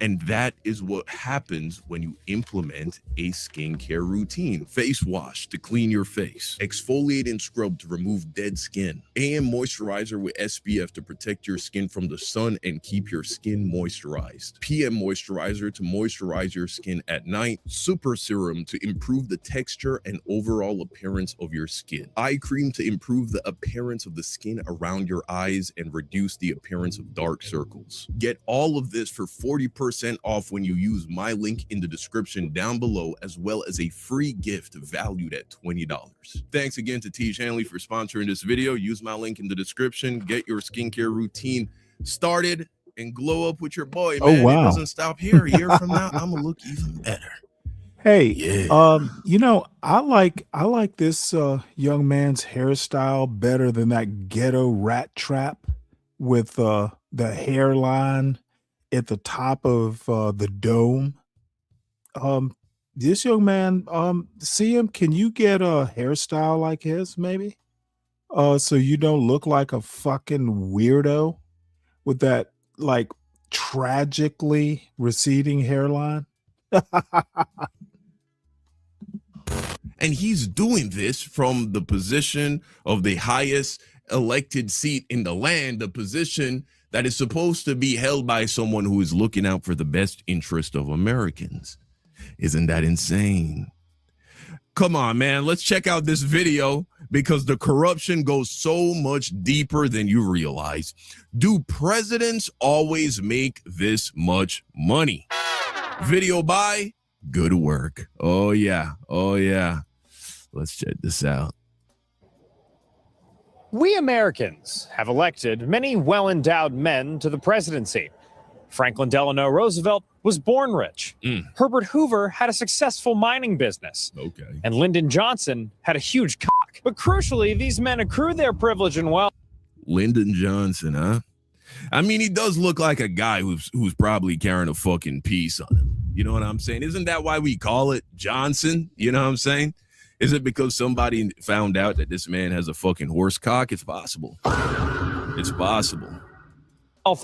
And that is what happens when you implement a skincare routine. Face wash to clean your face. Exfoliate and scrub to remove dead skin. AM moisturizer with SPF to protect your skin from the sun and keep your skin moisturized. PM moisturizer to moisturize your skin at night. Super serum to improve the texture and overall appearance of your skin. Eye cream to improve the appearance of the skin around your eyes and reduce the appearance of dark circles. Get all of this for 40% off when you use my link in the description down below, as well as a free gift valued at $20. Thanks again to Stanley for sponsoring this video. Use my link in the description. Get your skincare routine started and glow up with your boy, man. Oh, wow. It doesn't stop here. A year from now, I'm gonna look even better. Hey, Yeah. you know, I like this young man's hairstyle better than that ghetto rat trap with the hairline at the top of the dome. This young man, see him, can you get a hairstyle like his maybe? So you don't look like a fucking weirdo with that like tragically receding hairline. And he's doing this from the position of the highest elected seat in the land, the position that is supposed to be held by someone who is looking out for the best interest of Americans. Isn't that insane? Come on, man. Let's check out this video because the corruption goes so much deeper than you realize. Do presidents always make this much money? Video by Good Work. Oh, yeah. Oh, yeah. Let's check this out. We Americans have elected many well-endowed men to the presidency. Franklin Delano Roosevelt was born rich. Herbert Hoover had a successful mining business. Okay. And Lyndon Johnson had a huge cock. But crucially, these men accrued their privilege and wealth. Lyndon Johnson, huh? I mean, he does look like a guy who's probably carrying a fucking piece on him. You know what I'm saying? Isn't that why we call it Johnson? You know what I'm saying? Is it because somebody found out that this man has a fucking horse cock? It's possible. It's possible.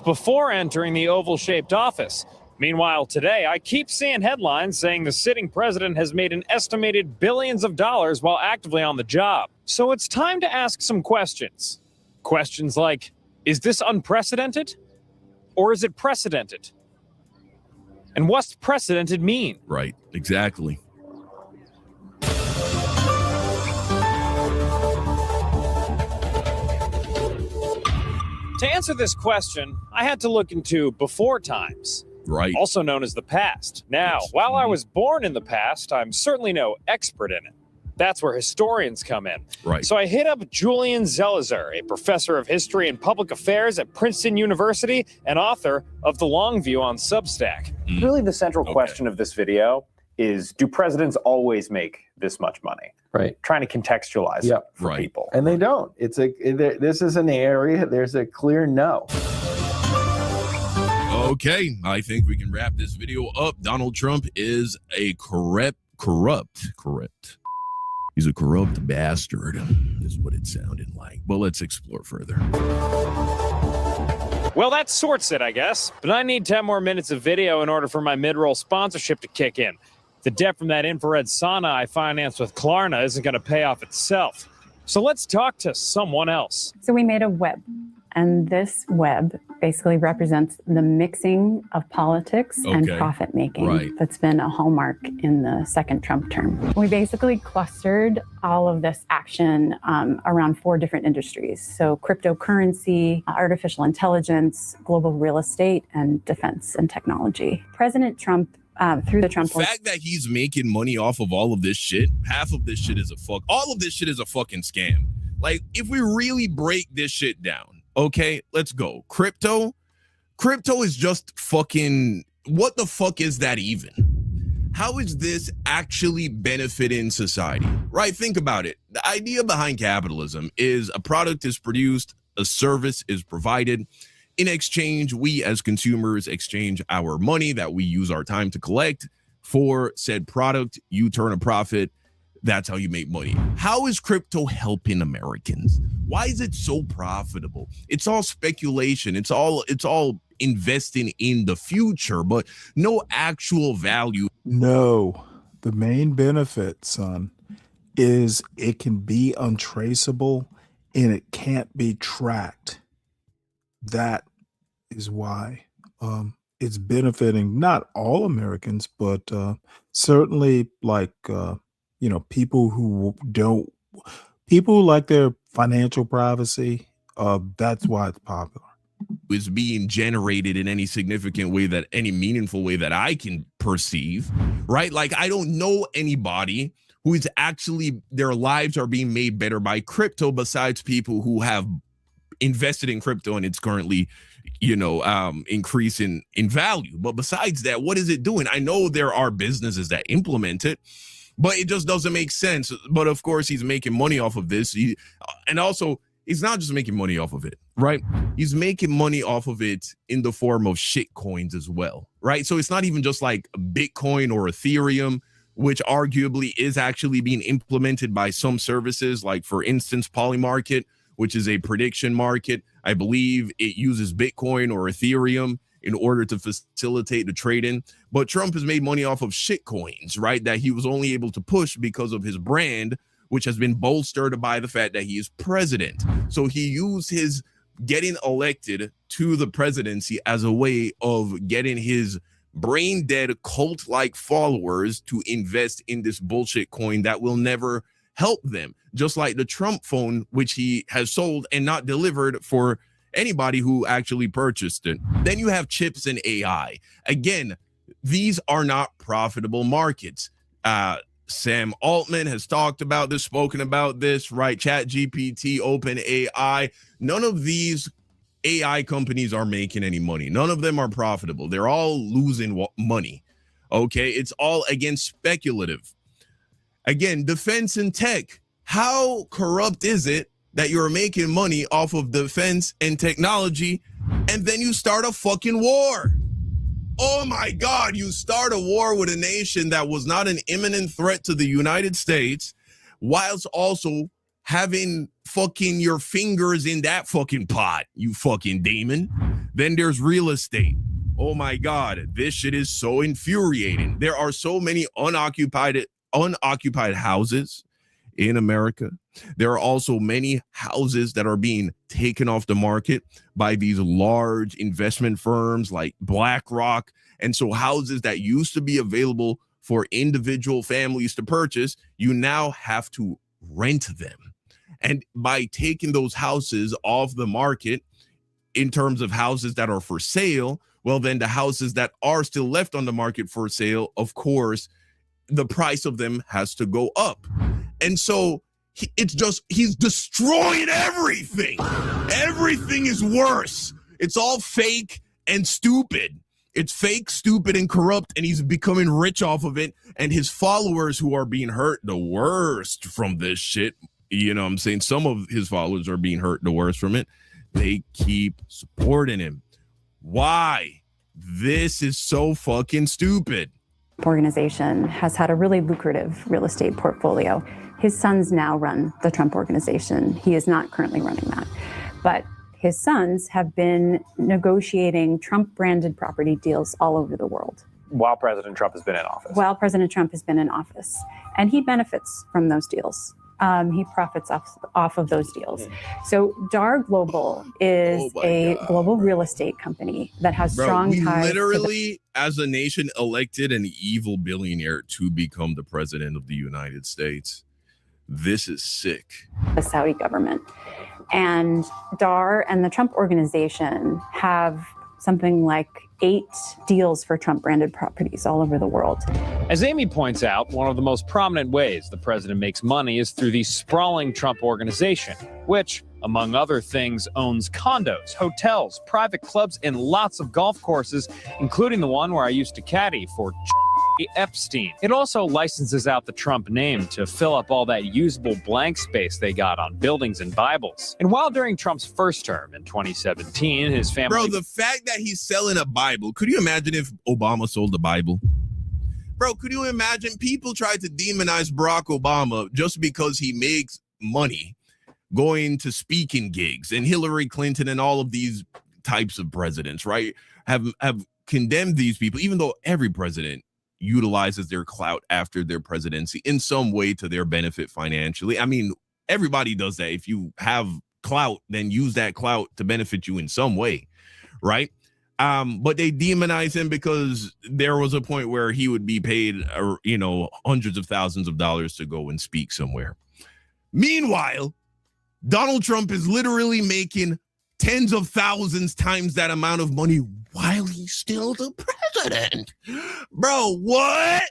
Before entering the oval-shaped office. Meanwhile, today, I keep seeing headlines saying the sitting president has made an estimated billions of dollars while actively on the job. So it's time to ask some questions. Questions like, is this unprecedented? Or is it precedented? And what's precedented mean? Right, exactly. To answer this question, I had to look into before times. Right. Also known as the past. Now, while I was born in the past, I'm certainly no expert in it. That's where historians come in. Right. So I hit up Julian Zelizer, a professor of history and public affairs at Princeton University and author of The Long View on Substack. Really, the central question of this video is, do presidents always make this much money? Right. Trying to contextualize it for people. And they don't. This is an area, there's a clear no. Okay, I think we can wrap this video up. Donald Trump is a corrupt. He's a corrupt bastard, is what it sounded like. But let's explore further. Well, that sorts it, I guess. But I need 10 more minutes of video in order for my mid-roll sponsorship to kick in. The debt from that infrared sauna I financed with Klarna isn't going to pay off itself. So let's talk to someone else. So we made a web, and this web basically represents the mixing of politics and profit making that's been a hallmark in the second Trump term. We basically clustered all of this action around 4 different industries. So cryptocurrency, artificial intelligence, global real estate, and defense and technology. President Trump through the Trump fact that he's making money off of all of this shit, half of this shit is all of this shit is a fucking scam. Like, if we really break this shit down, okay, let's go. Crypto is just fucking, what the fuck is that even? How is this actually benefiting society, right? Think about it. The idea behind capitalism is a product is produced, a service is provided. In exchange, we as consumers exchange our money that we use our time to collect for said product. You turn a profit. That's how you make money. How is crypto helping Americans? Why is it so profitable? It's all speculation. It's all investing in the future, but no actual value. No, the main benefit, son, is it can be untraceable and it can't be tracked. That is why it's benefiting not all Americans, but certainly like, people who like their financial privacy. That's why it's popular. Is being generated in any significant way, that any meaningful way that I can perceive, right? Like, I don't know anybody who is actually, their lives are being made better by crypto besides people who have invested in crypto and it's currently, increasing in value. But besides that, what is it doing? I know there are businesses that implement it, but it just doesn't make sense. But of course, he's making money off of this. And also, he's not just making money off of it, right? He's making money off of it in the form of shit coins as well, right? So it's not even just like Bitcoin or Ethereum, which arguably is actually being implemented by some services, like, for instance, Polymarket, which is a prediction market. I believe it uses Bitcoin or Ethereum in order to facilitate the trading. But Trump has made money off of shit coins, right? That he was only able to push because of his brand, which has been bolstered by the fact that he is president. So he used his getting elected to the presidency as a way of getting his brain dead cult-like followers to invest in this bullshit coin that will never help them. Just like the Trump phone, which he has sold and not delivered for anybody who actually purchased it. Then you have chips and AI. Again, these are not profitable markets. Sam Altman has talked about this, spoken about this, right? ChatGPT, OpenAI. None of these AI companies are making any money. None of them are profitable. They're all losing money. Okay, it's all, again, speculative. Again, defense and tech. How corrupt is it that you're making money off of defense and technology and then you start a fucking war? Oh my God, you start a war with a nation that was not an imminent threat to the United States, whilst also having fucking your fingers in that fucking pot, you fucking demon. Then there's real estate. Oh my God, this shit is so infuriating. There are so many unoccupied houses in America. There are also many houses that are being taken off the market by these large investment firms like BlackRock. And so houses that used to be available for individual families to purchase, you now have to rent them. And by taking those houses off the market in terms of houses that are for sale, well, then the houses that are still left on the market for sale, of course, the price of them has to go up. And so he's destroying everything. Everything is worse. It's all fake and stupid. It's fake, stupid, and corrupt, and he's becoming rich off of it. And his followers, who are being hurt the worst from this shit, you know what I'm saying? Some of his followers are being hurt the worst from it. They keep supporting him. Why? This is so fucking stupid. Organization has had a really lucrative real estate portfolio. His sons now run the Trump Organization. He is not currently running that. But his sons have been negotiating Trump-branded property deals all over the world. While President Trump has been in office. While President Trump has been in office. And he benefits from those deals. He profits off of those deals. So DAR Global is a global real estate company that has strong ties. We literally, as a nation, elected an evil billionaire to become the president of the United States. This is sick. The Saudi government. And DAR and the Trump Organization have something like 8 deals for Trump-branded properties all over the world. As Amy points out, one of the most prominent ways the president makes money is through the sprawling Trump Organization, which, among other things, owns condos, hotels, private clubs, and lots of golf courses, including the one where I used to caddy for Epstein. It also licenses out the Trump name to fill up all that usable blank space they got on buildings and Bibles. And while during Trump's first term in 2017, his family... Bro, the fact that he's selling a Bible, could you imagine if Obama sold the Bible? Bro, could you imagine people tried to demonize Barack Obama just because he makes money going to speaking gigs, and Hillary Clinton and all of these types of presidents, right, have condemned these people, even though every president utilizes their clout after their presidency in some way to their benefit financially. I mean, everybody does that. If you have clout, then use that clout to benefit you in some way, right? But they demonize him because there was a point where he would be paid, hundreds of thousands of dollars to go and speak somewhere. Meanwhile, Donald Trump is literally making tens of thousands times that amount of money while he's still the president. Bro, what?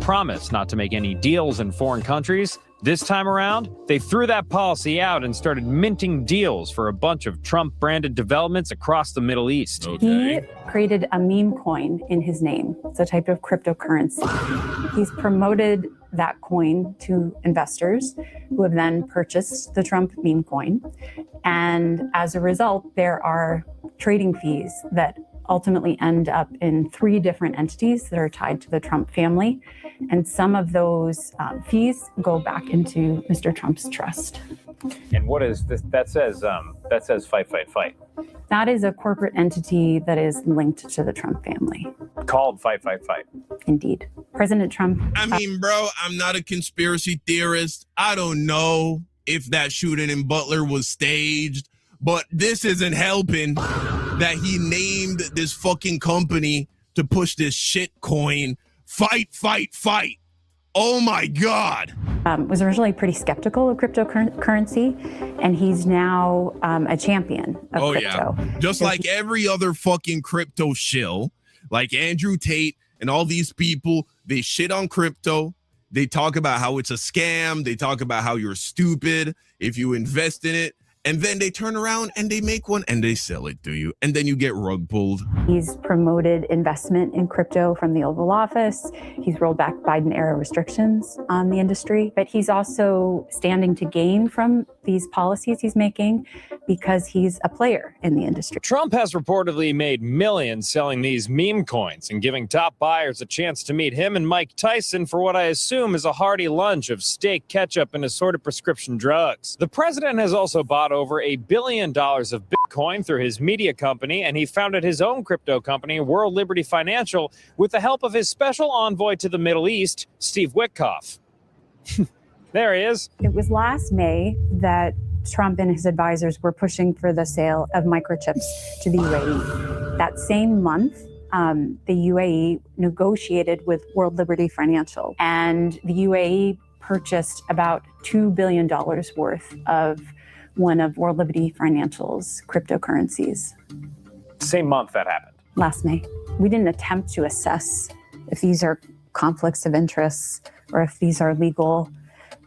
Promised not to make any deals in foreign countries. This time around, they threw that policy out and started minting deals for a bunch of Trump-branded developments across the Middle East. He created a meme coin in his name. It's a type of cryptocurrency. He's promoted that coin to investors who have then purchased the Trump meme coin. And as a result, there are trading fees that ultimately end up in 3 different entities that are tied to the Trump family. And some of those fees go back into Mr. Trump's trust. And what is this? That says fight, fight, fight. That is a corporate entity that is linked to the Trump family. Called fight, fight, fight. Indeed. President Trump. I mean, bro, I'm not a conspiracy theorist. I don't know if that shooting in Butler was staged, but this isn't helping that he named this fucking company to push this shit coin. Fight, fight, fight. Oh my God. Was originally pretty skeptical of cryptocurrency, and he's now a champion of crypto. Yeah. Just like every other fucking crypto shill, like Andrew Tate and all these people, they shit on crypto. They talk about how it's a scam. They talk about how you're stupid if you invest in it. And then they turn around and they make one and they sell it to you. And then you get rug pulled. He's promoted investment in crypto from the Oval Office. He's rolled back Biden-era restrictions on the industry. But he's also standing to gain from these policies he's making because he's a player in the industry. Trump has reportedly made millions selling these meme coins and giving top buyers a chance to meet him and Mike Tyson for what I assume is a hearty lunch of steak, ketchup, and assorted prescription drugs. The president has also bought over $1 billion of Bitcoin through his media company, and he founded his own crypto company, World Liberty Financial, with the help of his special envoy to the Middle East, Steve Witkoff. There he is. It was last May that Trump and his advisors were pushing for the sale of microchips to the UAE. That same month, the UAE negotiated with World Liberty Financial, and the UAE purchased about $2 billion worth of one of World Liberty Financial's cryptocurrencies. Same month that happened. Last May. We didn't attempt to assess if these are conflicts of interest or if these are legal.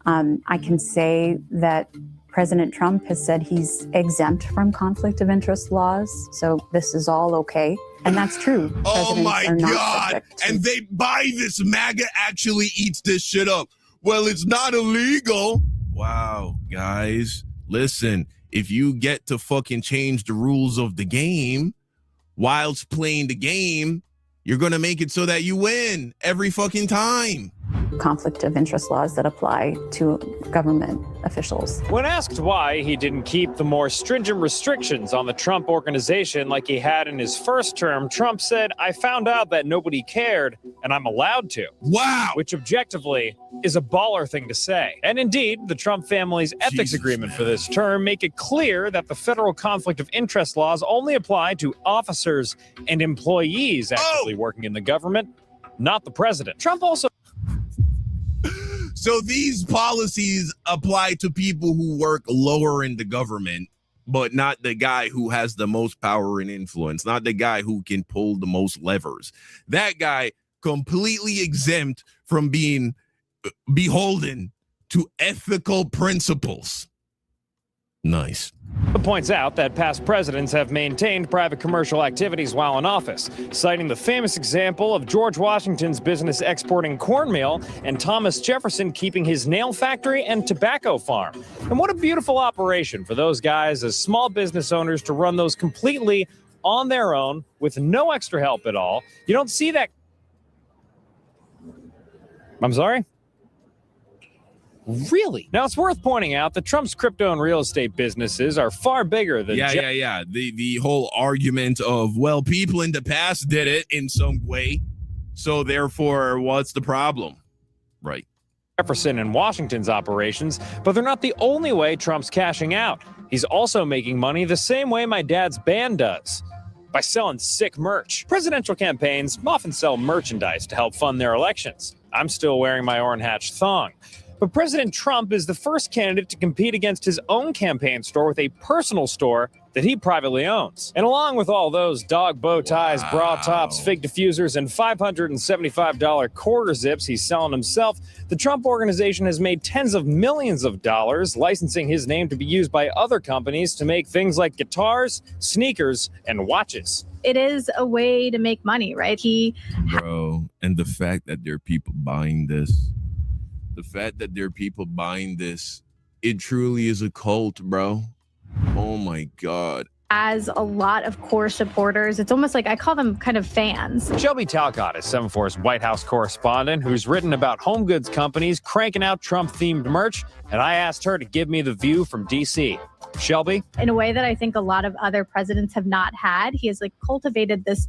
I can say that President Trump has said he's exempt from conflict of interest laws, so this is all okay. And that's true. Oh Presidents my are not God. subject to- And they buy this. MAGA actually eats this shit up. Well, it's not illegal. Wow, guys. Listen, if you get to fucking change the rules of the game whilst playing the game, you're going to make it so that you win every fucking time. conflict of interest laws that apply to government officials. When asked why he didn't keep the more stringent restrictions on the Trump organization like he had in his first term, Trump said, "I found out that nobody cared, and I'm allowed to." Wow. Which objectively is a baller thing to say. And indeed, the Trump family's ethics agreement for this term make it clear that the federal conflict of interest laws only apply to officers and employees actively working in the government, not the president. Trump also... So these policies apply to people who work lower in the government, but not the guy who has the most power and influence, not the guy who can pull the most levers. That guy completely exempt from being beholden to ethical principles. Nice. Points out that past presidents have maintained private commercial activities while in office, citing the famous example of George Washington's business exporting cornmeal and Thomas Jefferson keeping his nail factory and tobacco farm. And what a beautiful operation for those guys as small business owners to run those completely on their own with no extra help at all. You don't see that. I'm sorry? Really? Now, it's worth pointing out that Trump's crypto and real estate businesses are far bigger than... Yeah. The whole argument of, well, people in the past did it in some way, so therefore, what's the problem? Right. Jefferson and Washington's operations, but they're not the only way Trump's cashing out. He's also making money the same way my dad's band does, by selling sick merch. Presidential campaigns often sell merchandise to help fund their elections. I'm still wearing my Orrin Hatch thong. But President Trump is the first candidate to compete against his own campaign store with a personal store that he privately owns. And along with all those dog bow ties, bra tops, fig diffusers, and $575 quarter zips he's selling himself, the Trump organization has made tens of millions of dollars licensing his name to be used by other companies to make things like guitars, sneakers, and watches. It is a way to make money, right? Bro, and the fact that there are people buying this, it truly is a cult, bro. Oh my God. Has a lot of core supporters. It's almost like I call them kind of fans. Shelby Talcott is 7-4's White House correspondent who's written about home goods companies cranking out Trump-themed merch, and I asked her to give me the view from D.C. Shelby? In a way that I think a lot of other presidents have not had. He has cultivated this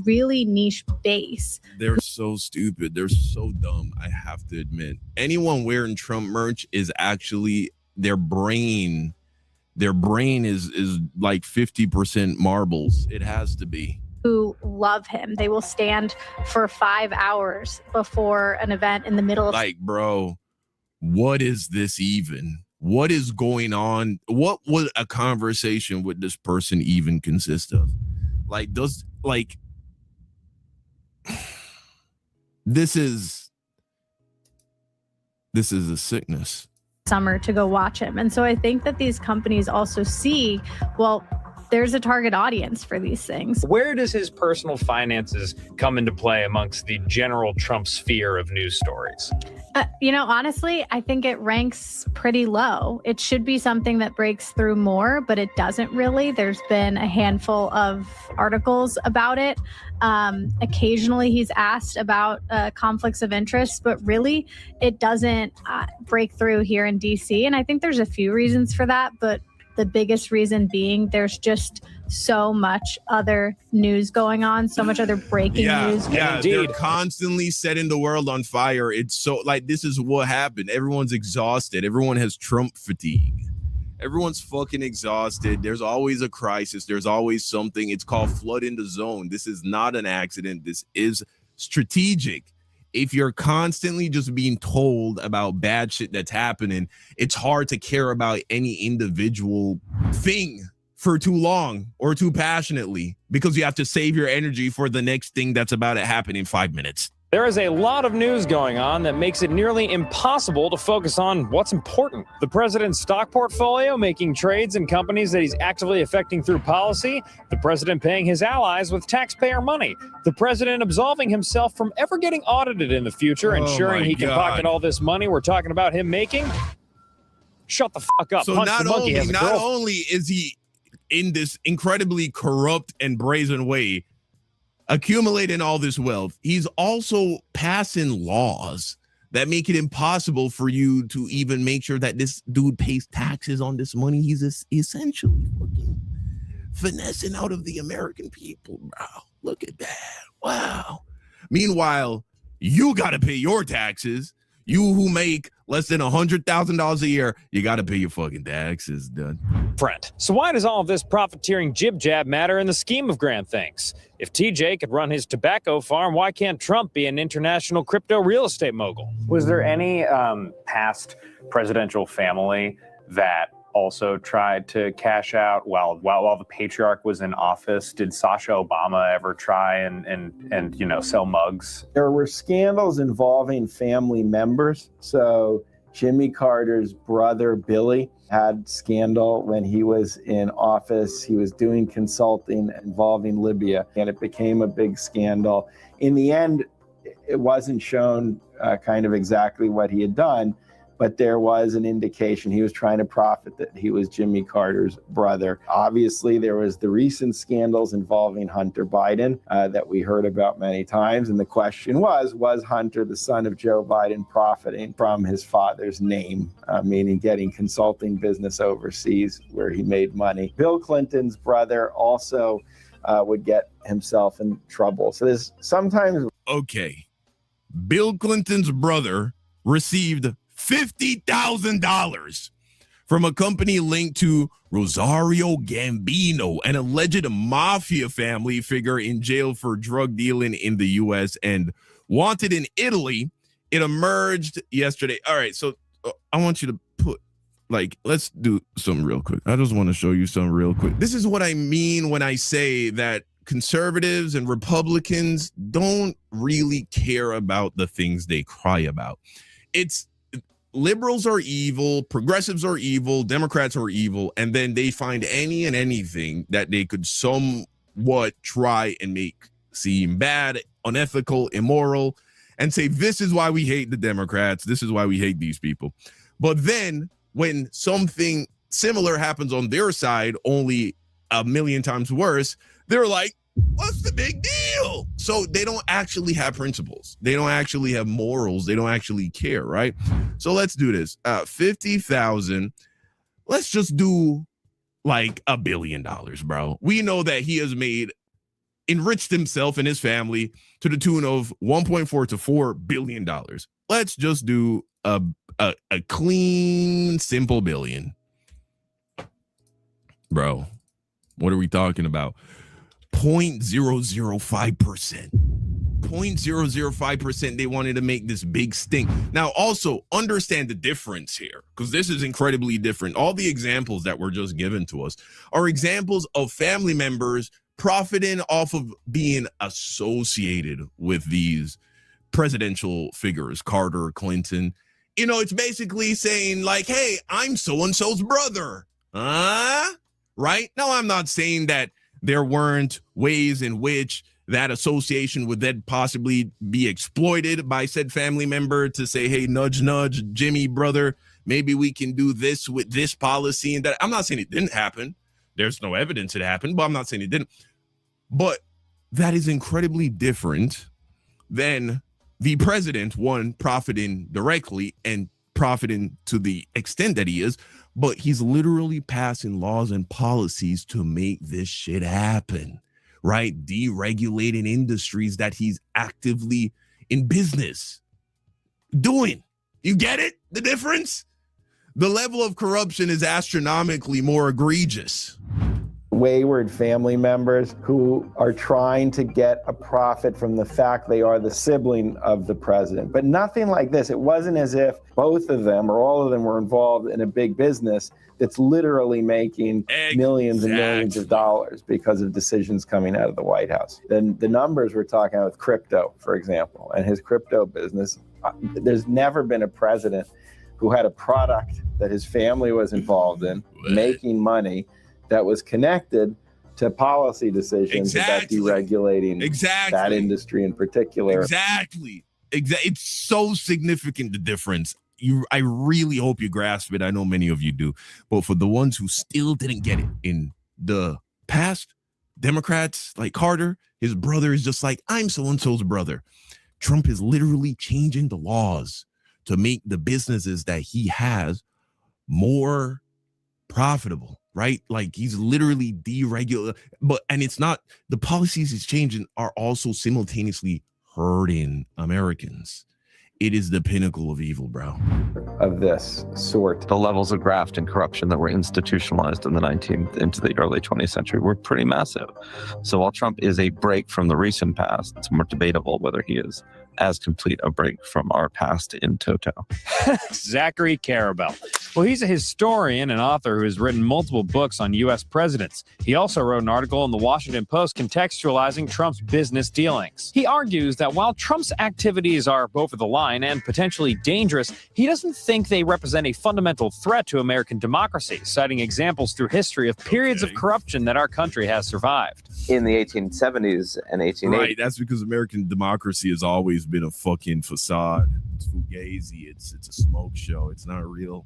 really niche base. They're so stupid. They're so dumb. I have to admit. Anyone wearing Trump merch is actually their brain. Their brain is like 50% marbles. It has to be. Who love him. They will stand for 5 hours before an event in the middle of... Like, bro, what is this even? What is going on? What would a conversation with this person even consist of? This is a sickness. Summer to go watch him. And so I think that these companies also see, well, there's a target audience for these things. Where does his personal finances come into play amongst the general Trump sphere of news stories? Honestly, I think it ranks pretty low. It should be something that breaks through more, but it doesn't really. There's been a handful of articles about it. Occasionally he's asked about conflicts of interest, but really it doesn't break through here in DC. And I think there's a few reasons for that, but the biggest reason being there's just so much other news going on, so much other breaking news. Yeah, they're constantly setting the world on fire. It's so this is what happened. Everyone's exhausted. Everyone has Trump fatigue. Everyone's fucking exhausted. There's always a crisis. There's always something. It's called flood in the zone. This is not an accident. This is strategic. If you're constantly just being told about bad shit that's happening, it's hard to care about any individual thing for too long or too passionately because you have to save your energy for the next thing that's about to happen in 5 minutes. There is a lot of news going on that makes it nearly impossible to focus on what's important. The president's stock portfolio making trades in companies that he's actively affecting through policy, the president paying his allies with taxpayer money, the president absolving himself from ever getting audited in the future, ensuring he can pocket all this money we're talking about him making. Shut the fuck up. So Punch not the monkey has a not girlfriend. only is he in this incredibly corrupt and brazen way, accumulating all this wealth, he's also passing laws that make it impossible for you to even make sure that this dude pays taxes on this money. He's essentially fucking finessing out of the American people, bro. Look at that. Wow. Meanwhile, you got to pay your taxes. You who make less than $100,000 a year, you got to pay your fucking taxes, dude. Friend. So why does all of this profiteering jib-jab matter in the scheme of grand things? If TJ could run his tobacco farm, why can't Trump be an international crypto real estate mogul? Was there any past presidential family that also tried to cash out while the patriarch was in office? Did Sasha Obama ever try and sell mugs? There were scandals involving family members. So Jimmy Carter's brother, Billy, had scandal when he was in office. He was doing consulting involving Libya, and it became a big scandal. In the end, it wasn't shown kind of exactly what he had done, but there was an indication he was trying to profit that he was Jimmy Carter's brother. Obviously, there was the recent scandals involving Hunter Biden that we heard about many times. And the question was Hunter, the son of Joe Biden, profiting from his father's name, meaning getting consulting business overseas where he made money? Bill Clinton's brother also would get himself in trouble. So there's sometimes... Okay. Bill Clinton's brother received $50,000 from a company linked to Rosario Gambino, an alleged mafia family figure in jail for drug dealing in the U.S. and wanted in Italy. It emerged yesterday. All right, so I want you to put, let's do something real quick. I just want to show you something real quick. This is what I mean when I say that conservatives and Republicans don't really care about the things they cry about. It's liberals are evil, progressives are evil, Democrats are evil, and then they find any and anything that they could somewhat try and make seem bad, unethical, immoral, and say, this is why we hate the Democrats, this is why we hate these people. But then when something similar happens on their side, only a million times worse, they're like, what's the big deal? So they don't actually have principles. They don't actually have morals. They don't actually care, right? So let's do this. 50,000. Let's just do like $1 billion, bro. We know that he has enriched himself and his family to the tune of $1.4 to $4 billion. Let's just do a clean, simple billion. Bro, what are we talking about? 0.005%. 0.005%. They wanted to make this big stink. Now, also understand the difference here, because this is incredibly different. All the examples that were just given to us are examples of family members profiting off of being associated with these presidential figures, Carter, Clinton. It's basically saying like, hey, I'm so-and-so's brother. Right? Now, I'm not saying that there weren't ways in which that association would then possibly be exploited by said family member to say, hey, nudge, nudge, Jimmy, brother, maybe we can do this with this policy and that. I'm not saying it didn't happen. There's no evidence it happened, but I'm not saying it didn't. But that is incredibly different than the president, one, profiting directly and profiting to the extent that he is, but he's literally passing laws and policies to make this shit happen, right? Deregulating industries that he's actively in business doing. You get it? The difference? The level of corruption is astronomically more egregious. wayward family members who are trying to get a profit from the fact they are the sibling of the president. But nothing like this. It wasn't as if both of them or all of them were involved in a big business that's literally making millions and millions of dollars because of decisions coming out of the White House. Then the numbers we're talking about with crypto, for example, and his crypto business, there's never been a president who had a product that his family was involved in, making money, that was connected to policy decisions about deregulating that industry in particular. Exactly. It's so significant, the difference. I really hope you grasp it. I know many of you do. But for the ones who still didn't get it in the past, Democrats like Carter, his brother is just like, I'm so-and-so's brother. Trump is literally changing the laws to make the businesses that he has more profitable, right? Like he's literally deregulating. And it's not, the policies he's changing are also simultaneously hurting Americans. It is the pinnacle of evil, bro. Of this sort. The levels of graft and corruption that were institutionalized in the 19th into the early 20th century were pretty massive. So while Trump is a break from the recent past, it's more debatable whether he is as complete a break from our past in toto. Zachary Karabell. Well, he's a historian and author who has written multiple books on U.S. presidents. He also wrote an article in the Washington Post contextualizing Trump's business dealings. He argues that while Trump's activities are over the line and potentially dangerous, he doesn't think they represent a fundamental threat to American democracy, citing examples through history of periods of corruption that our country has survived. In the 1870s and 1880s. Right, that's because American democracy has always been a fucking facade. It's fugazi. It's a smoke show. It's not real.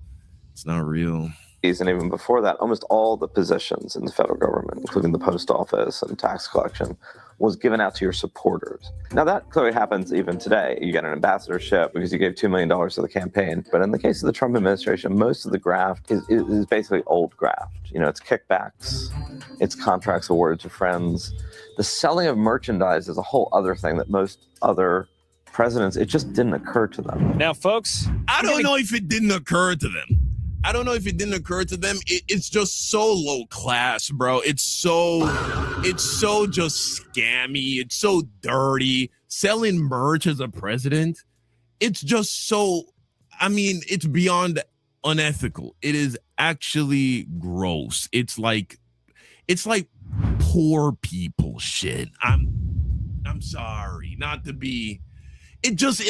It's not real. And even before that, almost all the positions in the federal government, including the post office and tax collection, was given out to your supporters. Now that clearly happens even today. You get an ambassadorship because you gave $2 million to the campaign. But in the case of the Trump administration, most of the graft is basically old graft. You know, it's kickbacks, it's contracts awarded to friends. The selling of merchandise is a whole other thing that most other presidents, it just didn't occur to them. Now, folks, I don't know if it didn't occur to them. It's just so low class, bro. It's so just scammy. It's so dirty. Selling merch as a president, it's just so, I mean, it's beyond unethical. It is actually gross. It's like poor people shit. I'm sorry, not to be. It just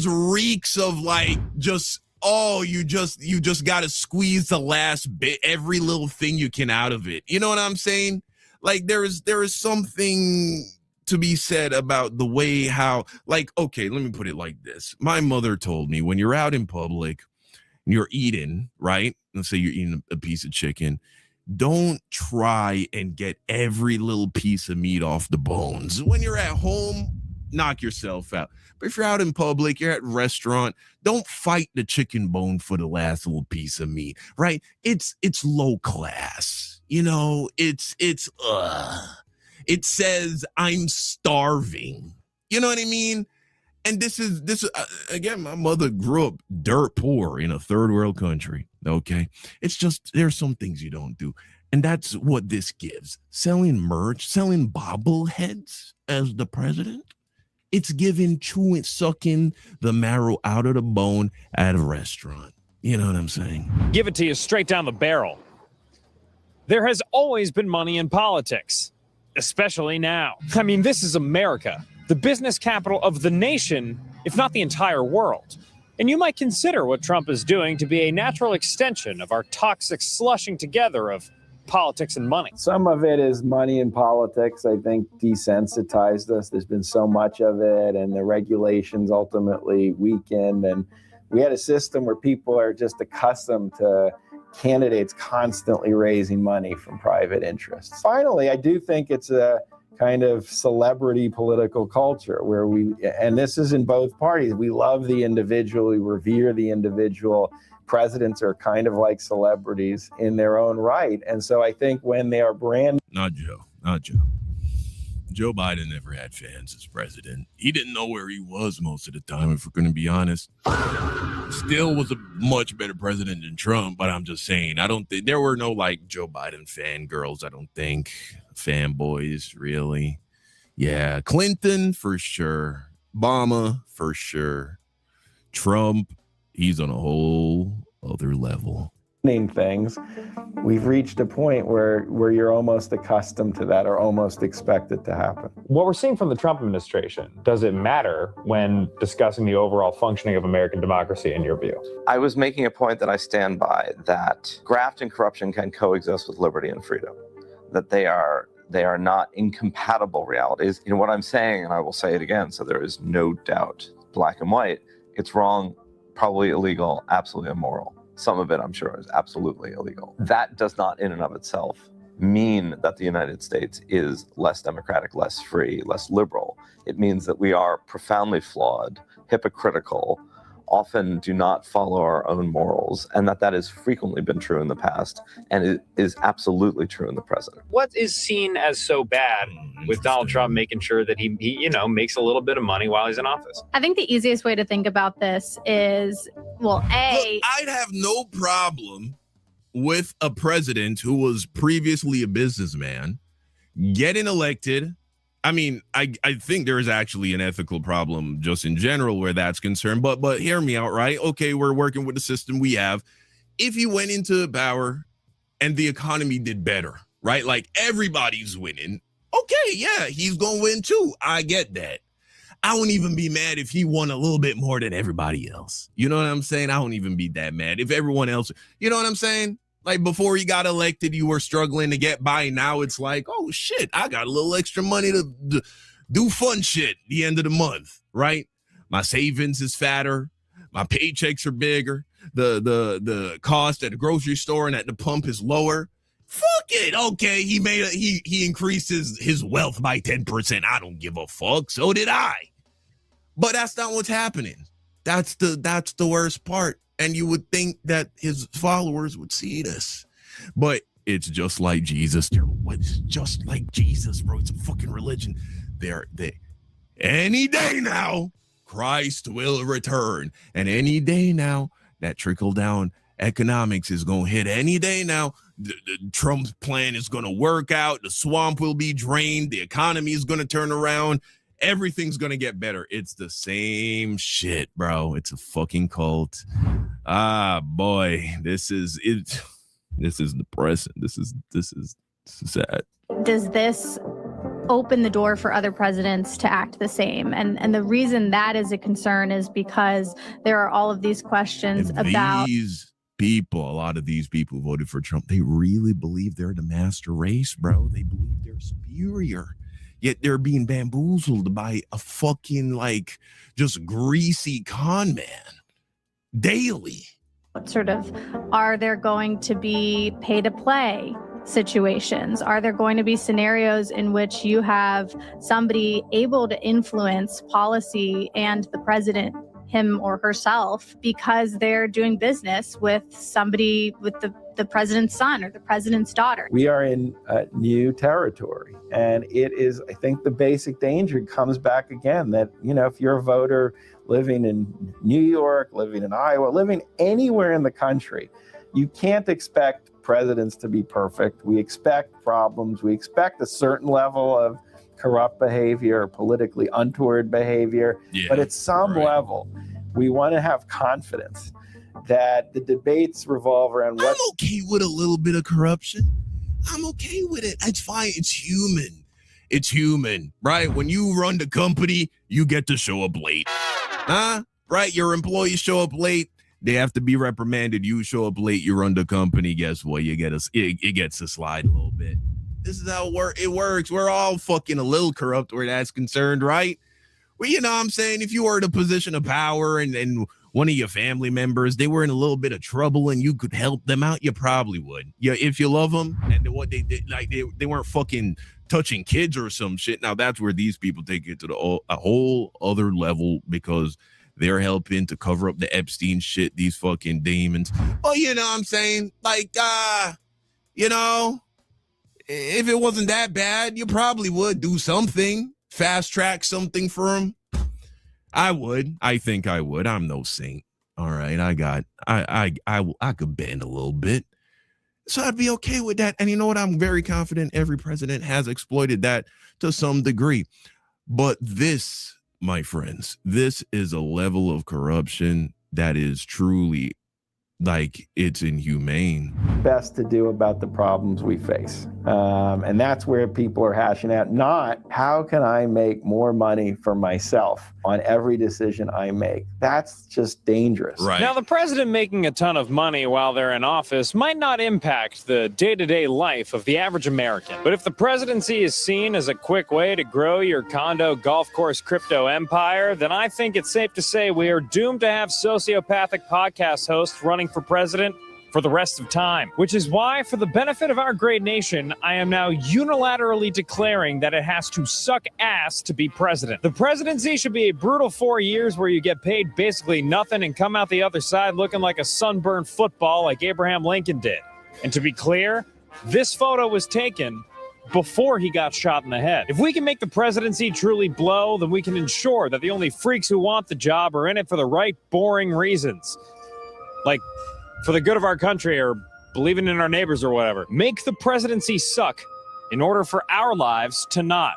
reeks of like just. Oh, you just got to squeeze the last bit, every little thing you can out of it. You know what I'm saying? Like there is something to be said about the way how, like, okay, let me put it like this. My mother told me when you're out in public and you're eating, right? Let's say you're eating a piece of chicken. Don't try and get every little piece of meat off the bones. When you're at home, knock yourself out. But if you're out in public, you're at a restaurant, don't fight the chicken bone for the last little piece of meat, right? It's low class. You know, it says I'm starving. You know what I mean? And this is again, my mother grew up dirt poor in a third world country. Okay. It's just, there's some things you don't do. And that's what this gives. Selling merch, selling bobbleheads as the president. It's giving chewing, sucking the marrow out of the bone at a restaurant. You know what I'm saying? Give it to you straight down the barrel. There has always been money in politics, especially now. I mean, this is America, the business capital of the nation, if not the entire world. And you might consider what Trump is doing to be a natural extension of our toxic slushing together of politics and money. Some of it is money in politics, I think, desensitized us. There's been so much of it, and the regulations ultimately weakened. And we had a system where people are just accustomed to candidates constantly raising money from private interests. Finally, I do think it's a kind of celebrity political culture where and this is in both parties, we love the individual, we revere the individual. Presidents are kind of like celebrities in their own right. And so I think when they are brand... Not Joe. Joe Biden never had fans as president. He didn't know where he was most of the time, if we're going to be honest. Still was a much better president than Trump, but I'm just saying, I don't think there were no like Joe Biden fangirls, I don't think. Fanboys, really. Yeah, Clinton for sure. Obama for sure. Trump, he's on a whole other level. Things, we've reached a point where you're almost accustomed to that or almost expect it to happen. What we're seeing from the Trump administration, does it matter when discussing the overall functioning of American democracy in your view? I was making a point that I stand by, that graft and corruption can coexist with liberty and freedom, that they are not incompatible realities. You know what I'm saying, and I will say it again, so there is no doubt, black and white, it's wrong, probably illegal, absolutely immoral. Some of it, I'm sure, is absolutely illegal. That does not in and of itself mean that the United States is less democratic, less free, less liberal. It means that we are profoundly flawed, hypocritical, often do not follow our own morals, and that has frequently been true in the past, and it is absolutely true in the present. What is seen as so bad with Donald Trump making sure that he makes a little bit of money while he's in office? I think the easiest way to think about this is, well, Look, I'd have no problem with a president who was previously a businessman getting elected. I mean, I think there is actually an ethical problem just in general where that's concerned, but hear me out, right? Okay, we're working with the system we have. If he went into power and the economy did better, right? Like everybody's winning. Okay, yeah, he's going to win too. I get that. I wouldn't even be mad if he won a little bit more than everybody else. You know what I'm saying? I wouldn't even be that mad if everyone else, you know what I'm saying? Like before he got elected, you were struggling to get by. Now it's like, oh shit, I got a little extra money to do fun shit the end of the month, right? My savings is fatter. My paychecks are bigger. The cost at the grocery store and at the pump is lower. Fuck it. Okay, he increased his wealth by 10%. I don't give a fuck. So did I. But that's not what's happening. That's the worst part. And you would think that his followers would see this. But it's just like Jesus. It's just like Jesus, bro. It's a fucking religion. Any day now, Christ will return. And any day now, that trickle-down economics is going to hit. Any day now, the Trump's plan is going to work out. The swamp will be drained. The economy is going to turn around. Everything's going to get better. It's the same shit, bro. It's a fucking cult. Ah, boy. This is it. This is depressing. This is sad. Does this open the door for other presidents to act the same? And the reason that is a concern is because there are all of these questions about these people. A lot of these people who voted for Trump, they really believe they're the master race, bro. They believe they're superior. Yet they're being bamboozled by a fucking like just greasy con man daily. sort of, are there going to be pay to play situations? Are there going to be scenarios in which you have somebody able to influence policy and the president, him or herself, because they're doing business with somebody, with the president's son or the president's daughter? We are in new territory. And it is, I think the basic danger comes back again that, you know, if you're a voter living in New York, living in Iowa, living anywhere in the country, you can't expect presidents to be perfect. We expect problems. We expect a certain level of corrupt behavior, politically untoward behavior. Yeah, but at some level, we want to have confidence that the debates revolve around what. I'm okay with a little bit of corruption. I'm okay with it. It's fine. It's human. It's human, right? When you run the company, you get to show up late. Huh? Right? Your employees show up late. They have to be reprimanded. You show up late, you run the company. Guess what? It gets to slide a little bit. This is how it works. We're all fucking a little corrupt where that's concerned, right? Well, you know what I'm saying? If you were in a position of power and one of your family members, they were in a little bit of trouble and you could help them out, you probably would. Yeah, if you love them and what they did, like they weren't fucking touching kids or some shit. Now that's where these people take it to a whole other level because they're helping to cover up the Epstein shit, these fucking demons. Oh, you know what I'm saying? Like, you know, if it wasn't that bad, you probably would do something, fast track something for him. I would. I think I would. I'm no saint. All right, I could bend a little bit. So I'd be okay with that. And you know what? I'm very confident every president has exploited that to some degree. But this, my friends, this is a level of corruption that is truly like it's inhumane. Best to do about the problems we face. And that's where people are hashing out, not how can I make more money for myself on every decision I make. That's just dangerous. Now, the president making a ton of money while they're in office might not impact the day-to-day life of the average American. But if the presidency is seen as a quick way to grow your condo, golf course, crypto empire, then I think it's safe to say we are doomed to have sociopathic podcast hosts running for president for the rest of time, which is why, for the benefit of our great nation, I am now unilaterally declaring that it has to suck ass to be president. The presidency should be a brutal 4 years where you get paid basically nothing and come out the other side looking like a sunburned football like Abraham Lincoln did. And to be clear, this photo was taken before he got shot in the head. If we can make the presidency truly blow, then we can ensure that the only freaks who want the job are in it for the right boring reasons. Like, for the good of our country or believing in our neighbors or whatever. Make the presidency suck in order for our lives to not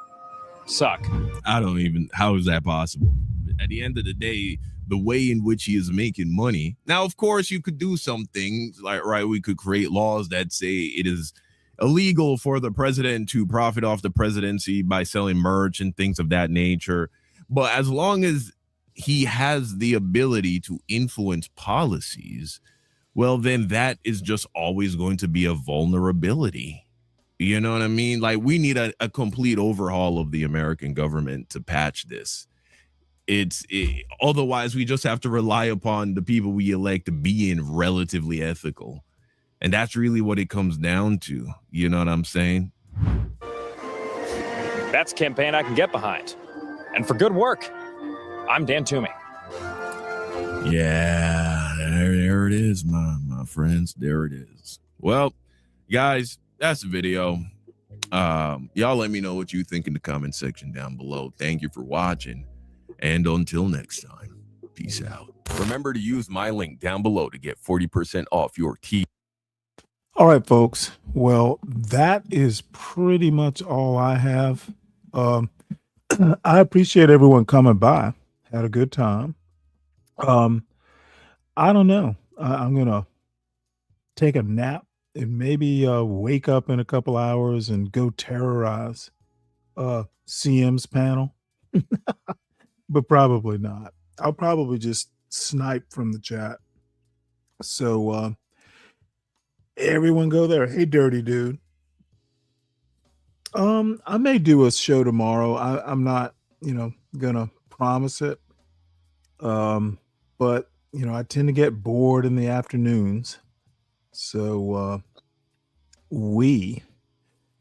suck. How is that possible? At the end of the day, the way in which he is making money. Now, of course, you could do some things like, we could create laws that say it is illegal for the president to profit off the presidency by selling merch and things of that nature. But as long as he has the ability to influence policies, well, then that is just always going to be a vulnerability. You know what I mean? Like, we need a complete overhaul of the American government to patch this. Otherwise, we just have to rely upon the people we elect being relatively ethical. And that's really what it comes down to. You know what I'm saying? That's a campaign I can get behind. And for good work, I'm Dan Toomey. Yeah, there it is, my friends. There it is. Well, guys, that's the video. Y'all let me know what you think in the comment section down below. Thank you for watching. And until next time, peace out. Remember to use my link down below to get 40% off your tea. All right, folks. Well, that is pretty much all I have. I appreciate everyone coming by. Had a good time. I don't know. I'm gonna take a nap and maybe wake up in a couple hours and go terrorize CM's panel. But probably not. I'll probably just snipe from the chat. So everyone go there. Hey, dirty dude. I may do a show tomorrow. I'm not, gonna promise it. But I tend to get bored in the afternoons. So we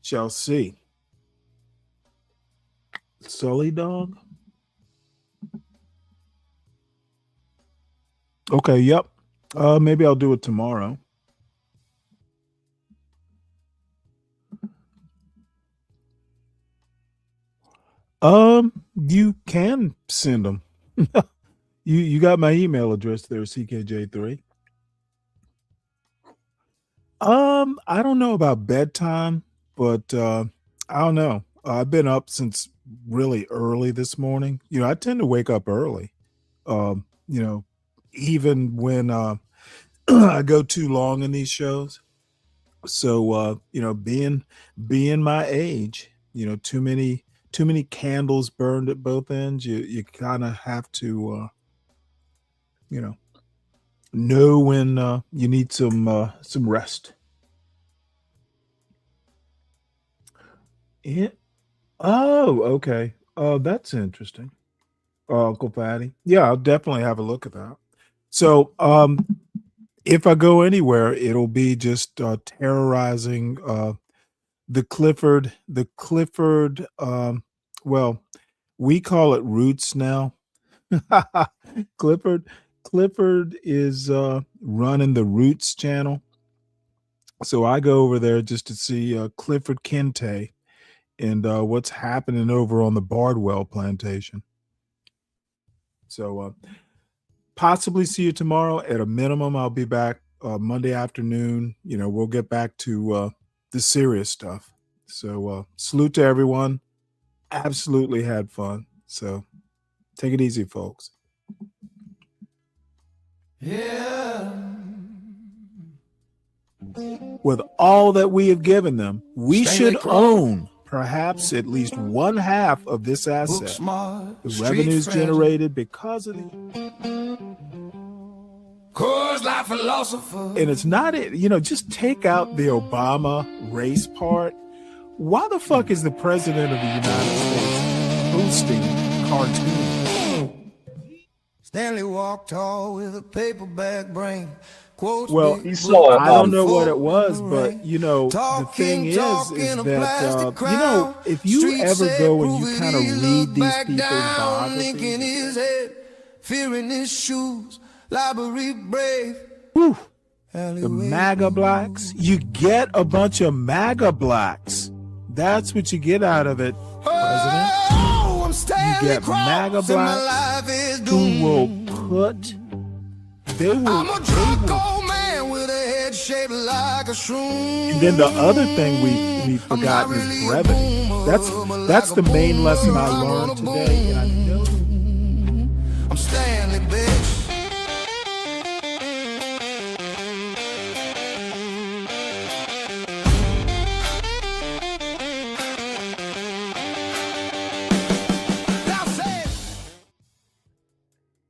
shall see. Sully dog. Okay, yep. Maybe I'll do it tomorrow. You can send them. You got my email address there, CKJ3. I don't know about bedtime, but I don't know. I've been up since really early this morning. I tend to wake up early. Even when I go too long in these shows. So being my age, too many candles burned at both ends. You kind of have to know when you need some rest. Yeah. Oh, okay. That's interesting. Uncle Patty. Yeah, I'll definitely have a look at that. So if I go anywhere, it'll be just terrorizing the Clifford. Well, we call it Roots now. Clifford is running the Roots channel. So I go over there just to see Clifford Kente and what's happening over on the Bardwell plantation. So possibly see you tomorrow. At a minimum, I'll be back Monday afternoon. You know, we'll get back to the serious stuff. So salute to everyone. Absolutely had fun. So take it easy, folks. Yeah. With all that we have given them, we should own perhaps at least one half of this asset. The revenues generated because of it. Like philosopher. And it's not it, you know, just take out the Obama race part. Why the fuck is the president of the United States hosting cartoons? Stanley walked tall with a paperback brain. Quotes well, I don't know what it was, but you know, the thing is that you know, if you ever go and you kind of read these people's biographies, his head, fearing his shoes, library brave. Whew, the MAGA blacks, you get a bunch of MAGA blacks. That's what you get out of it, President. You get MAGA blacks who will put. They will. I'm a drunk old man with a head shaped like a shroom. And then the other thing we forgotten is brevity. That's the main lesson I learned today. And I know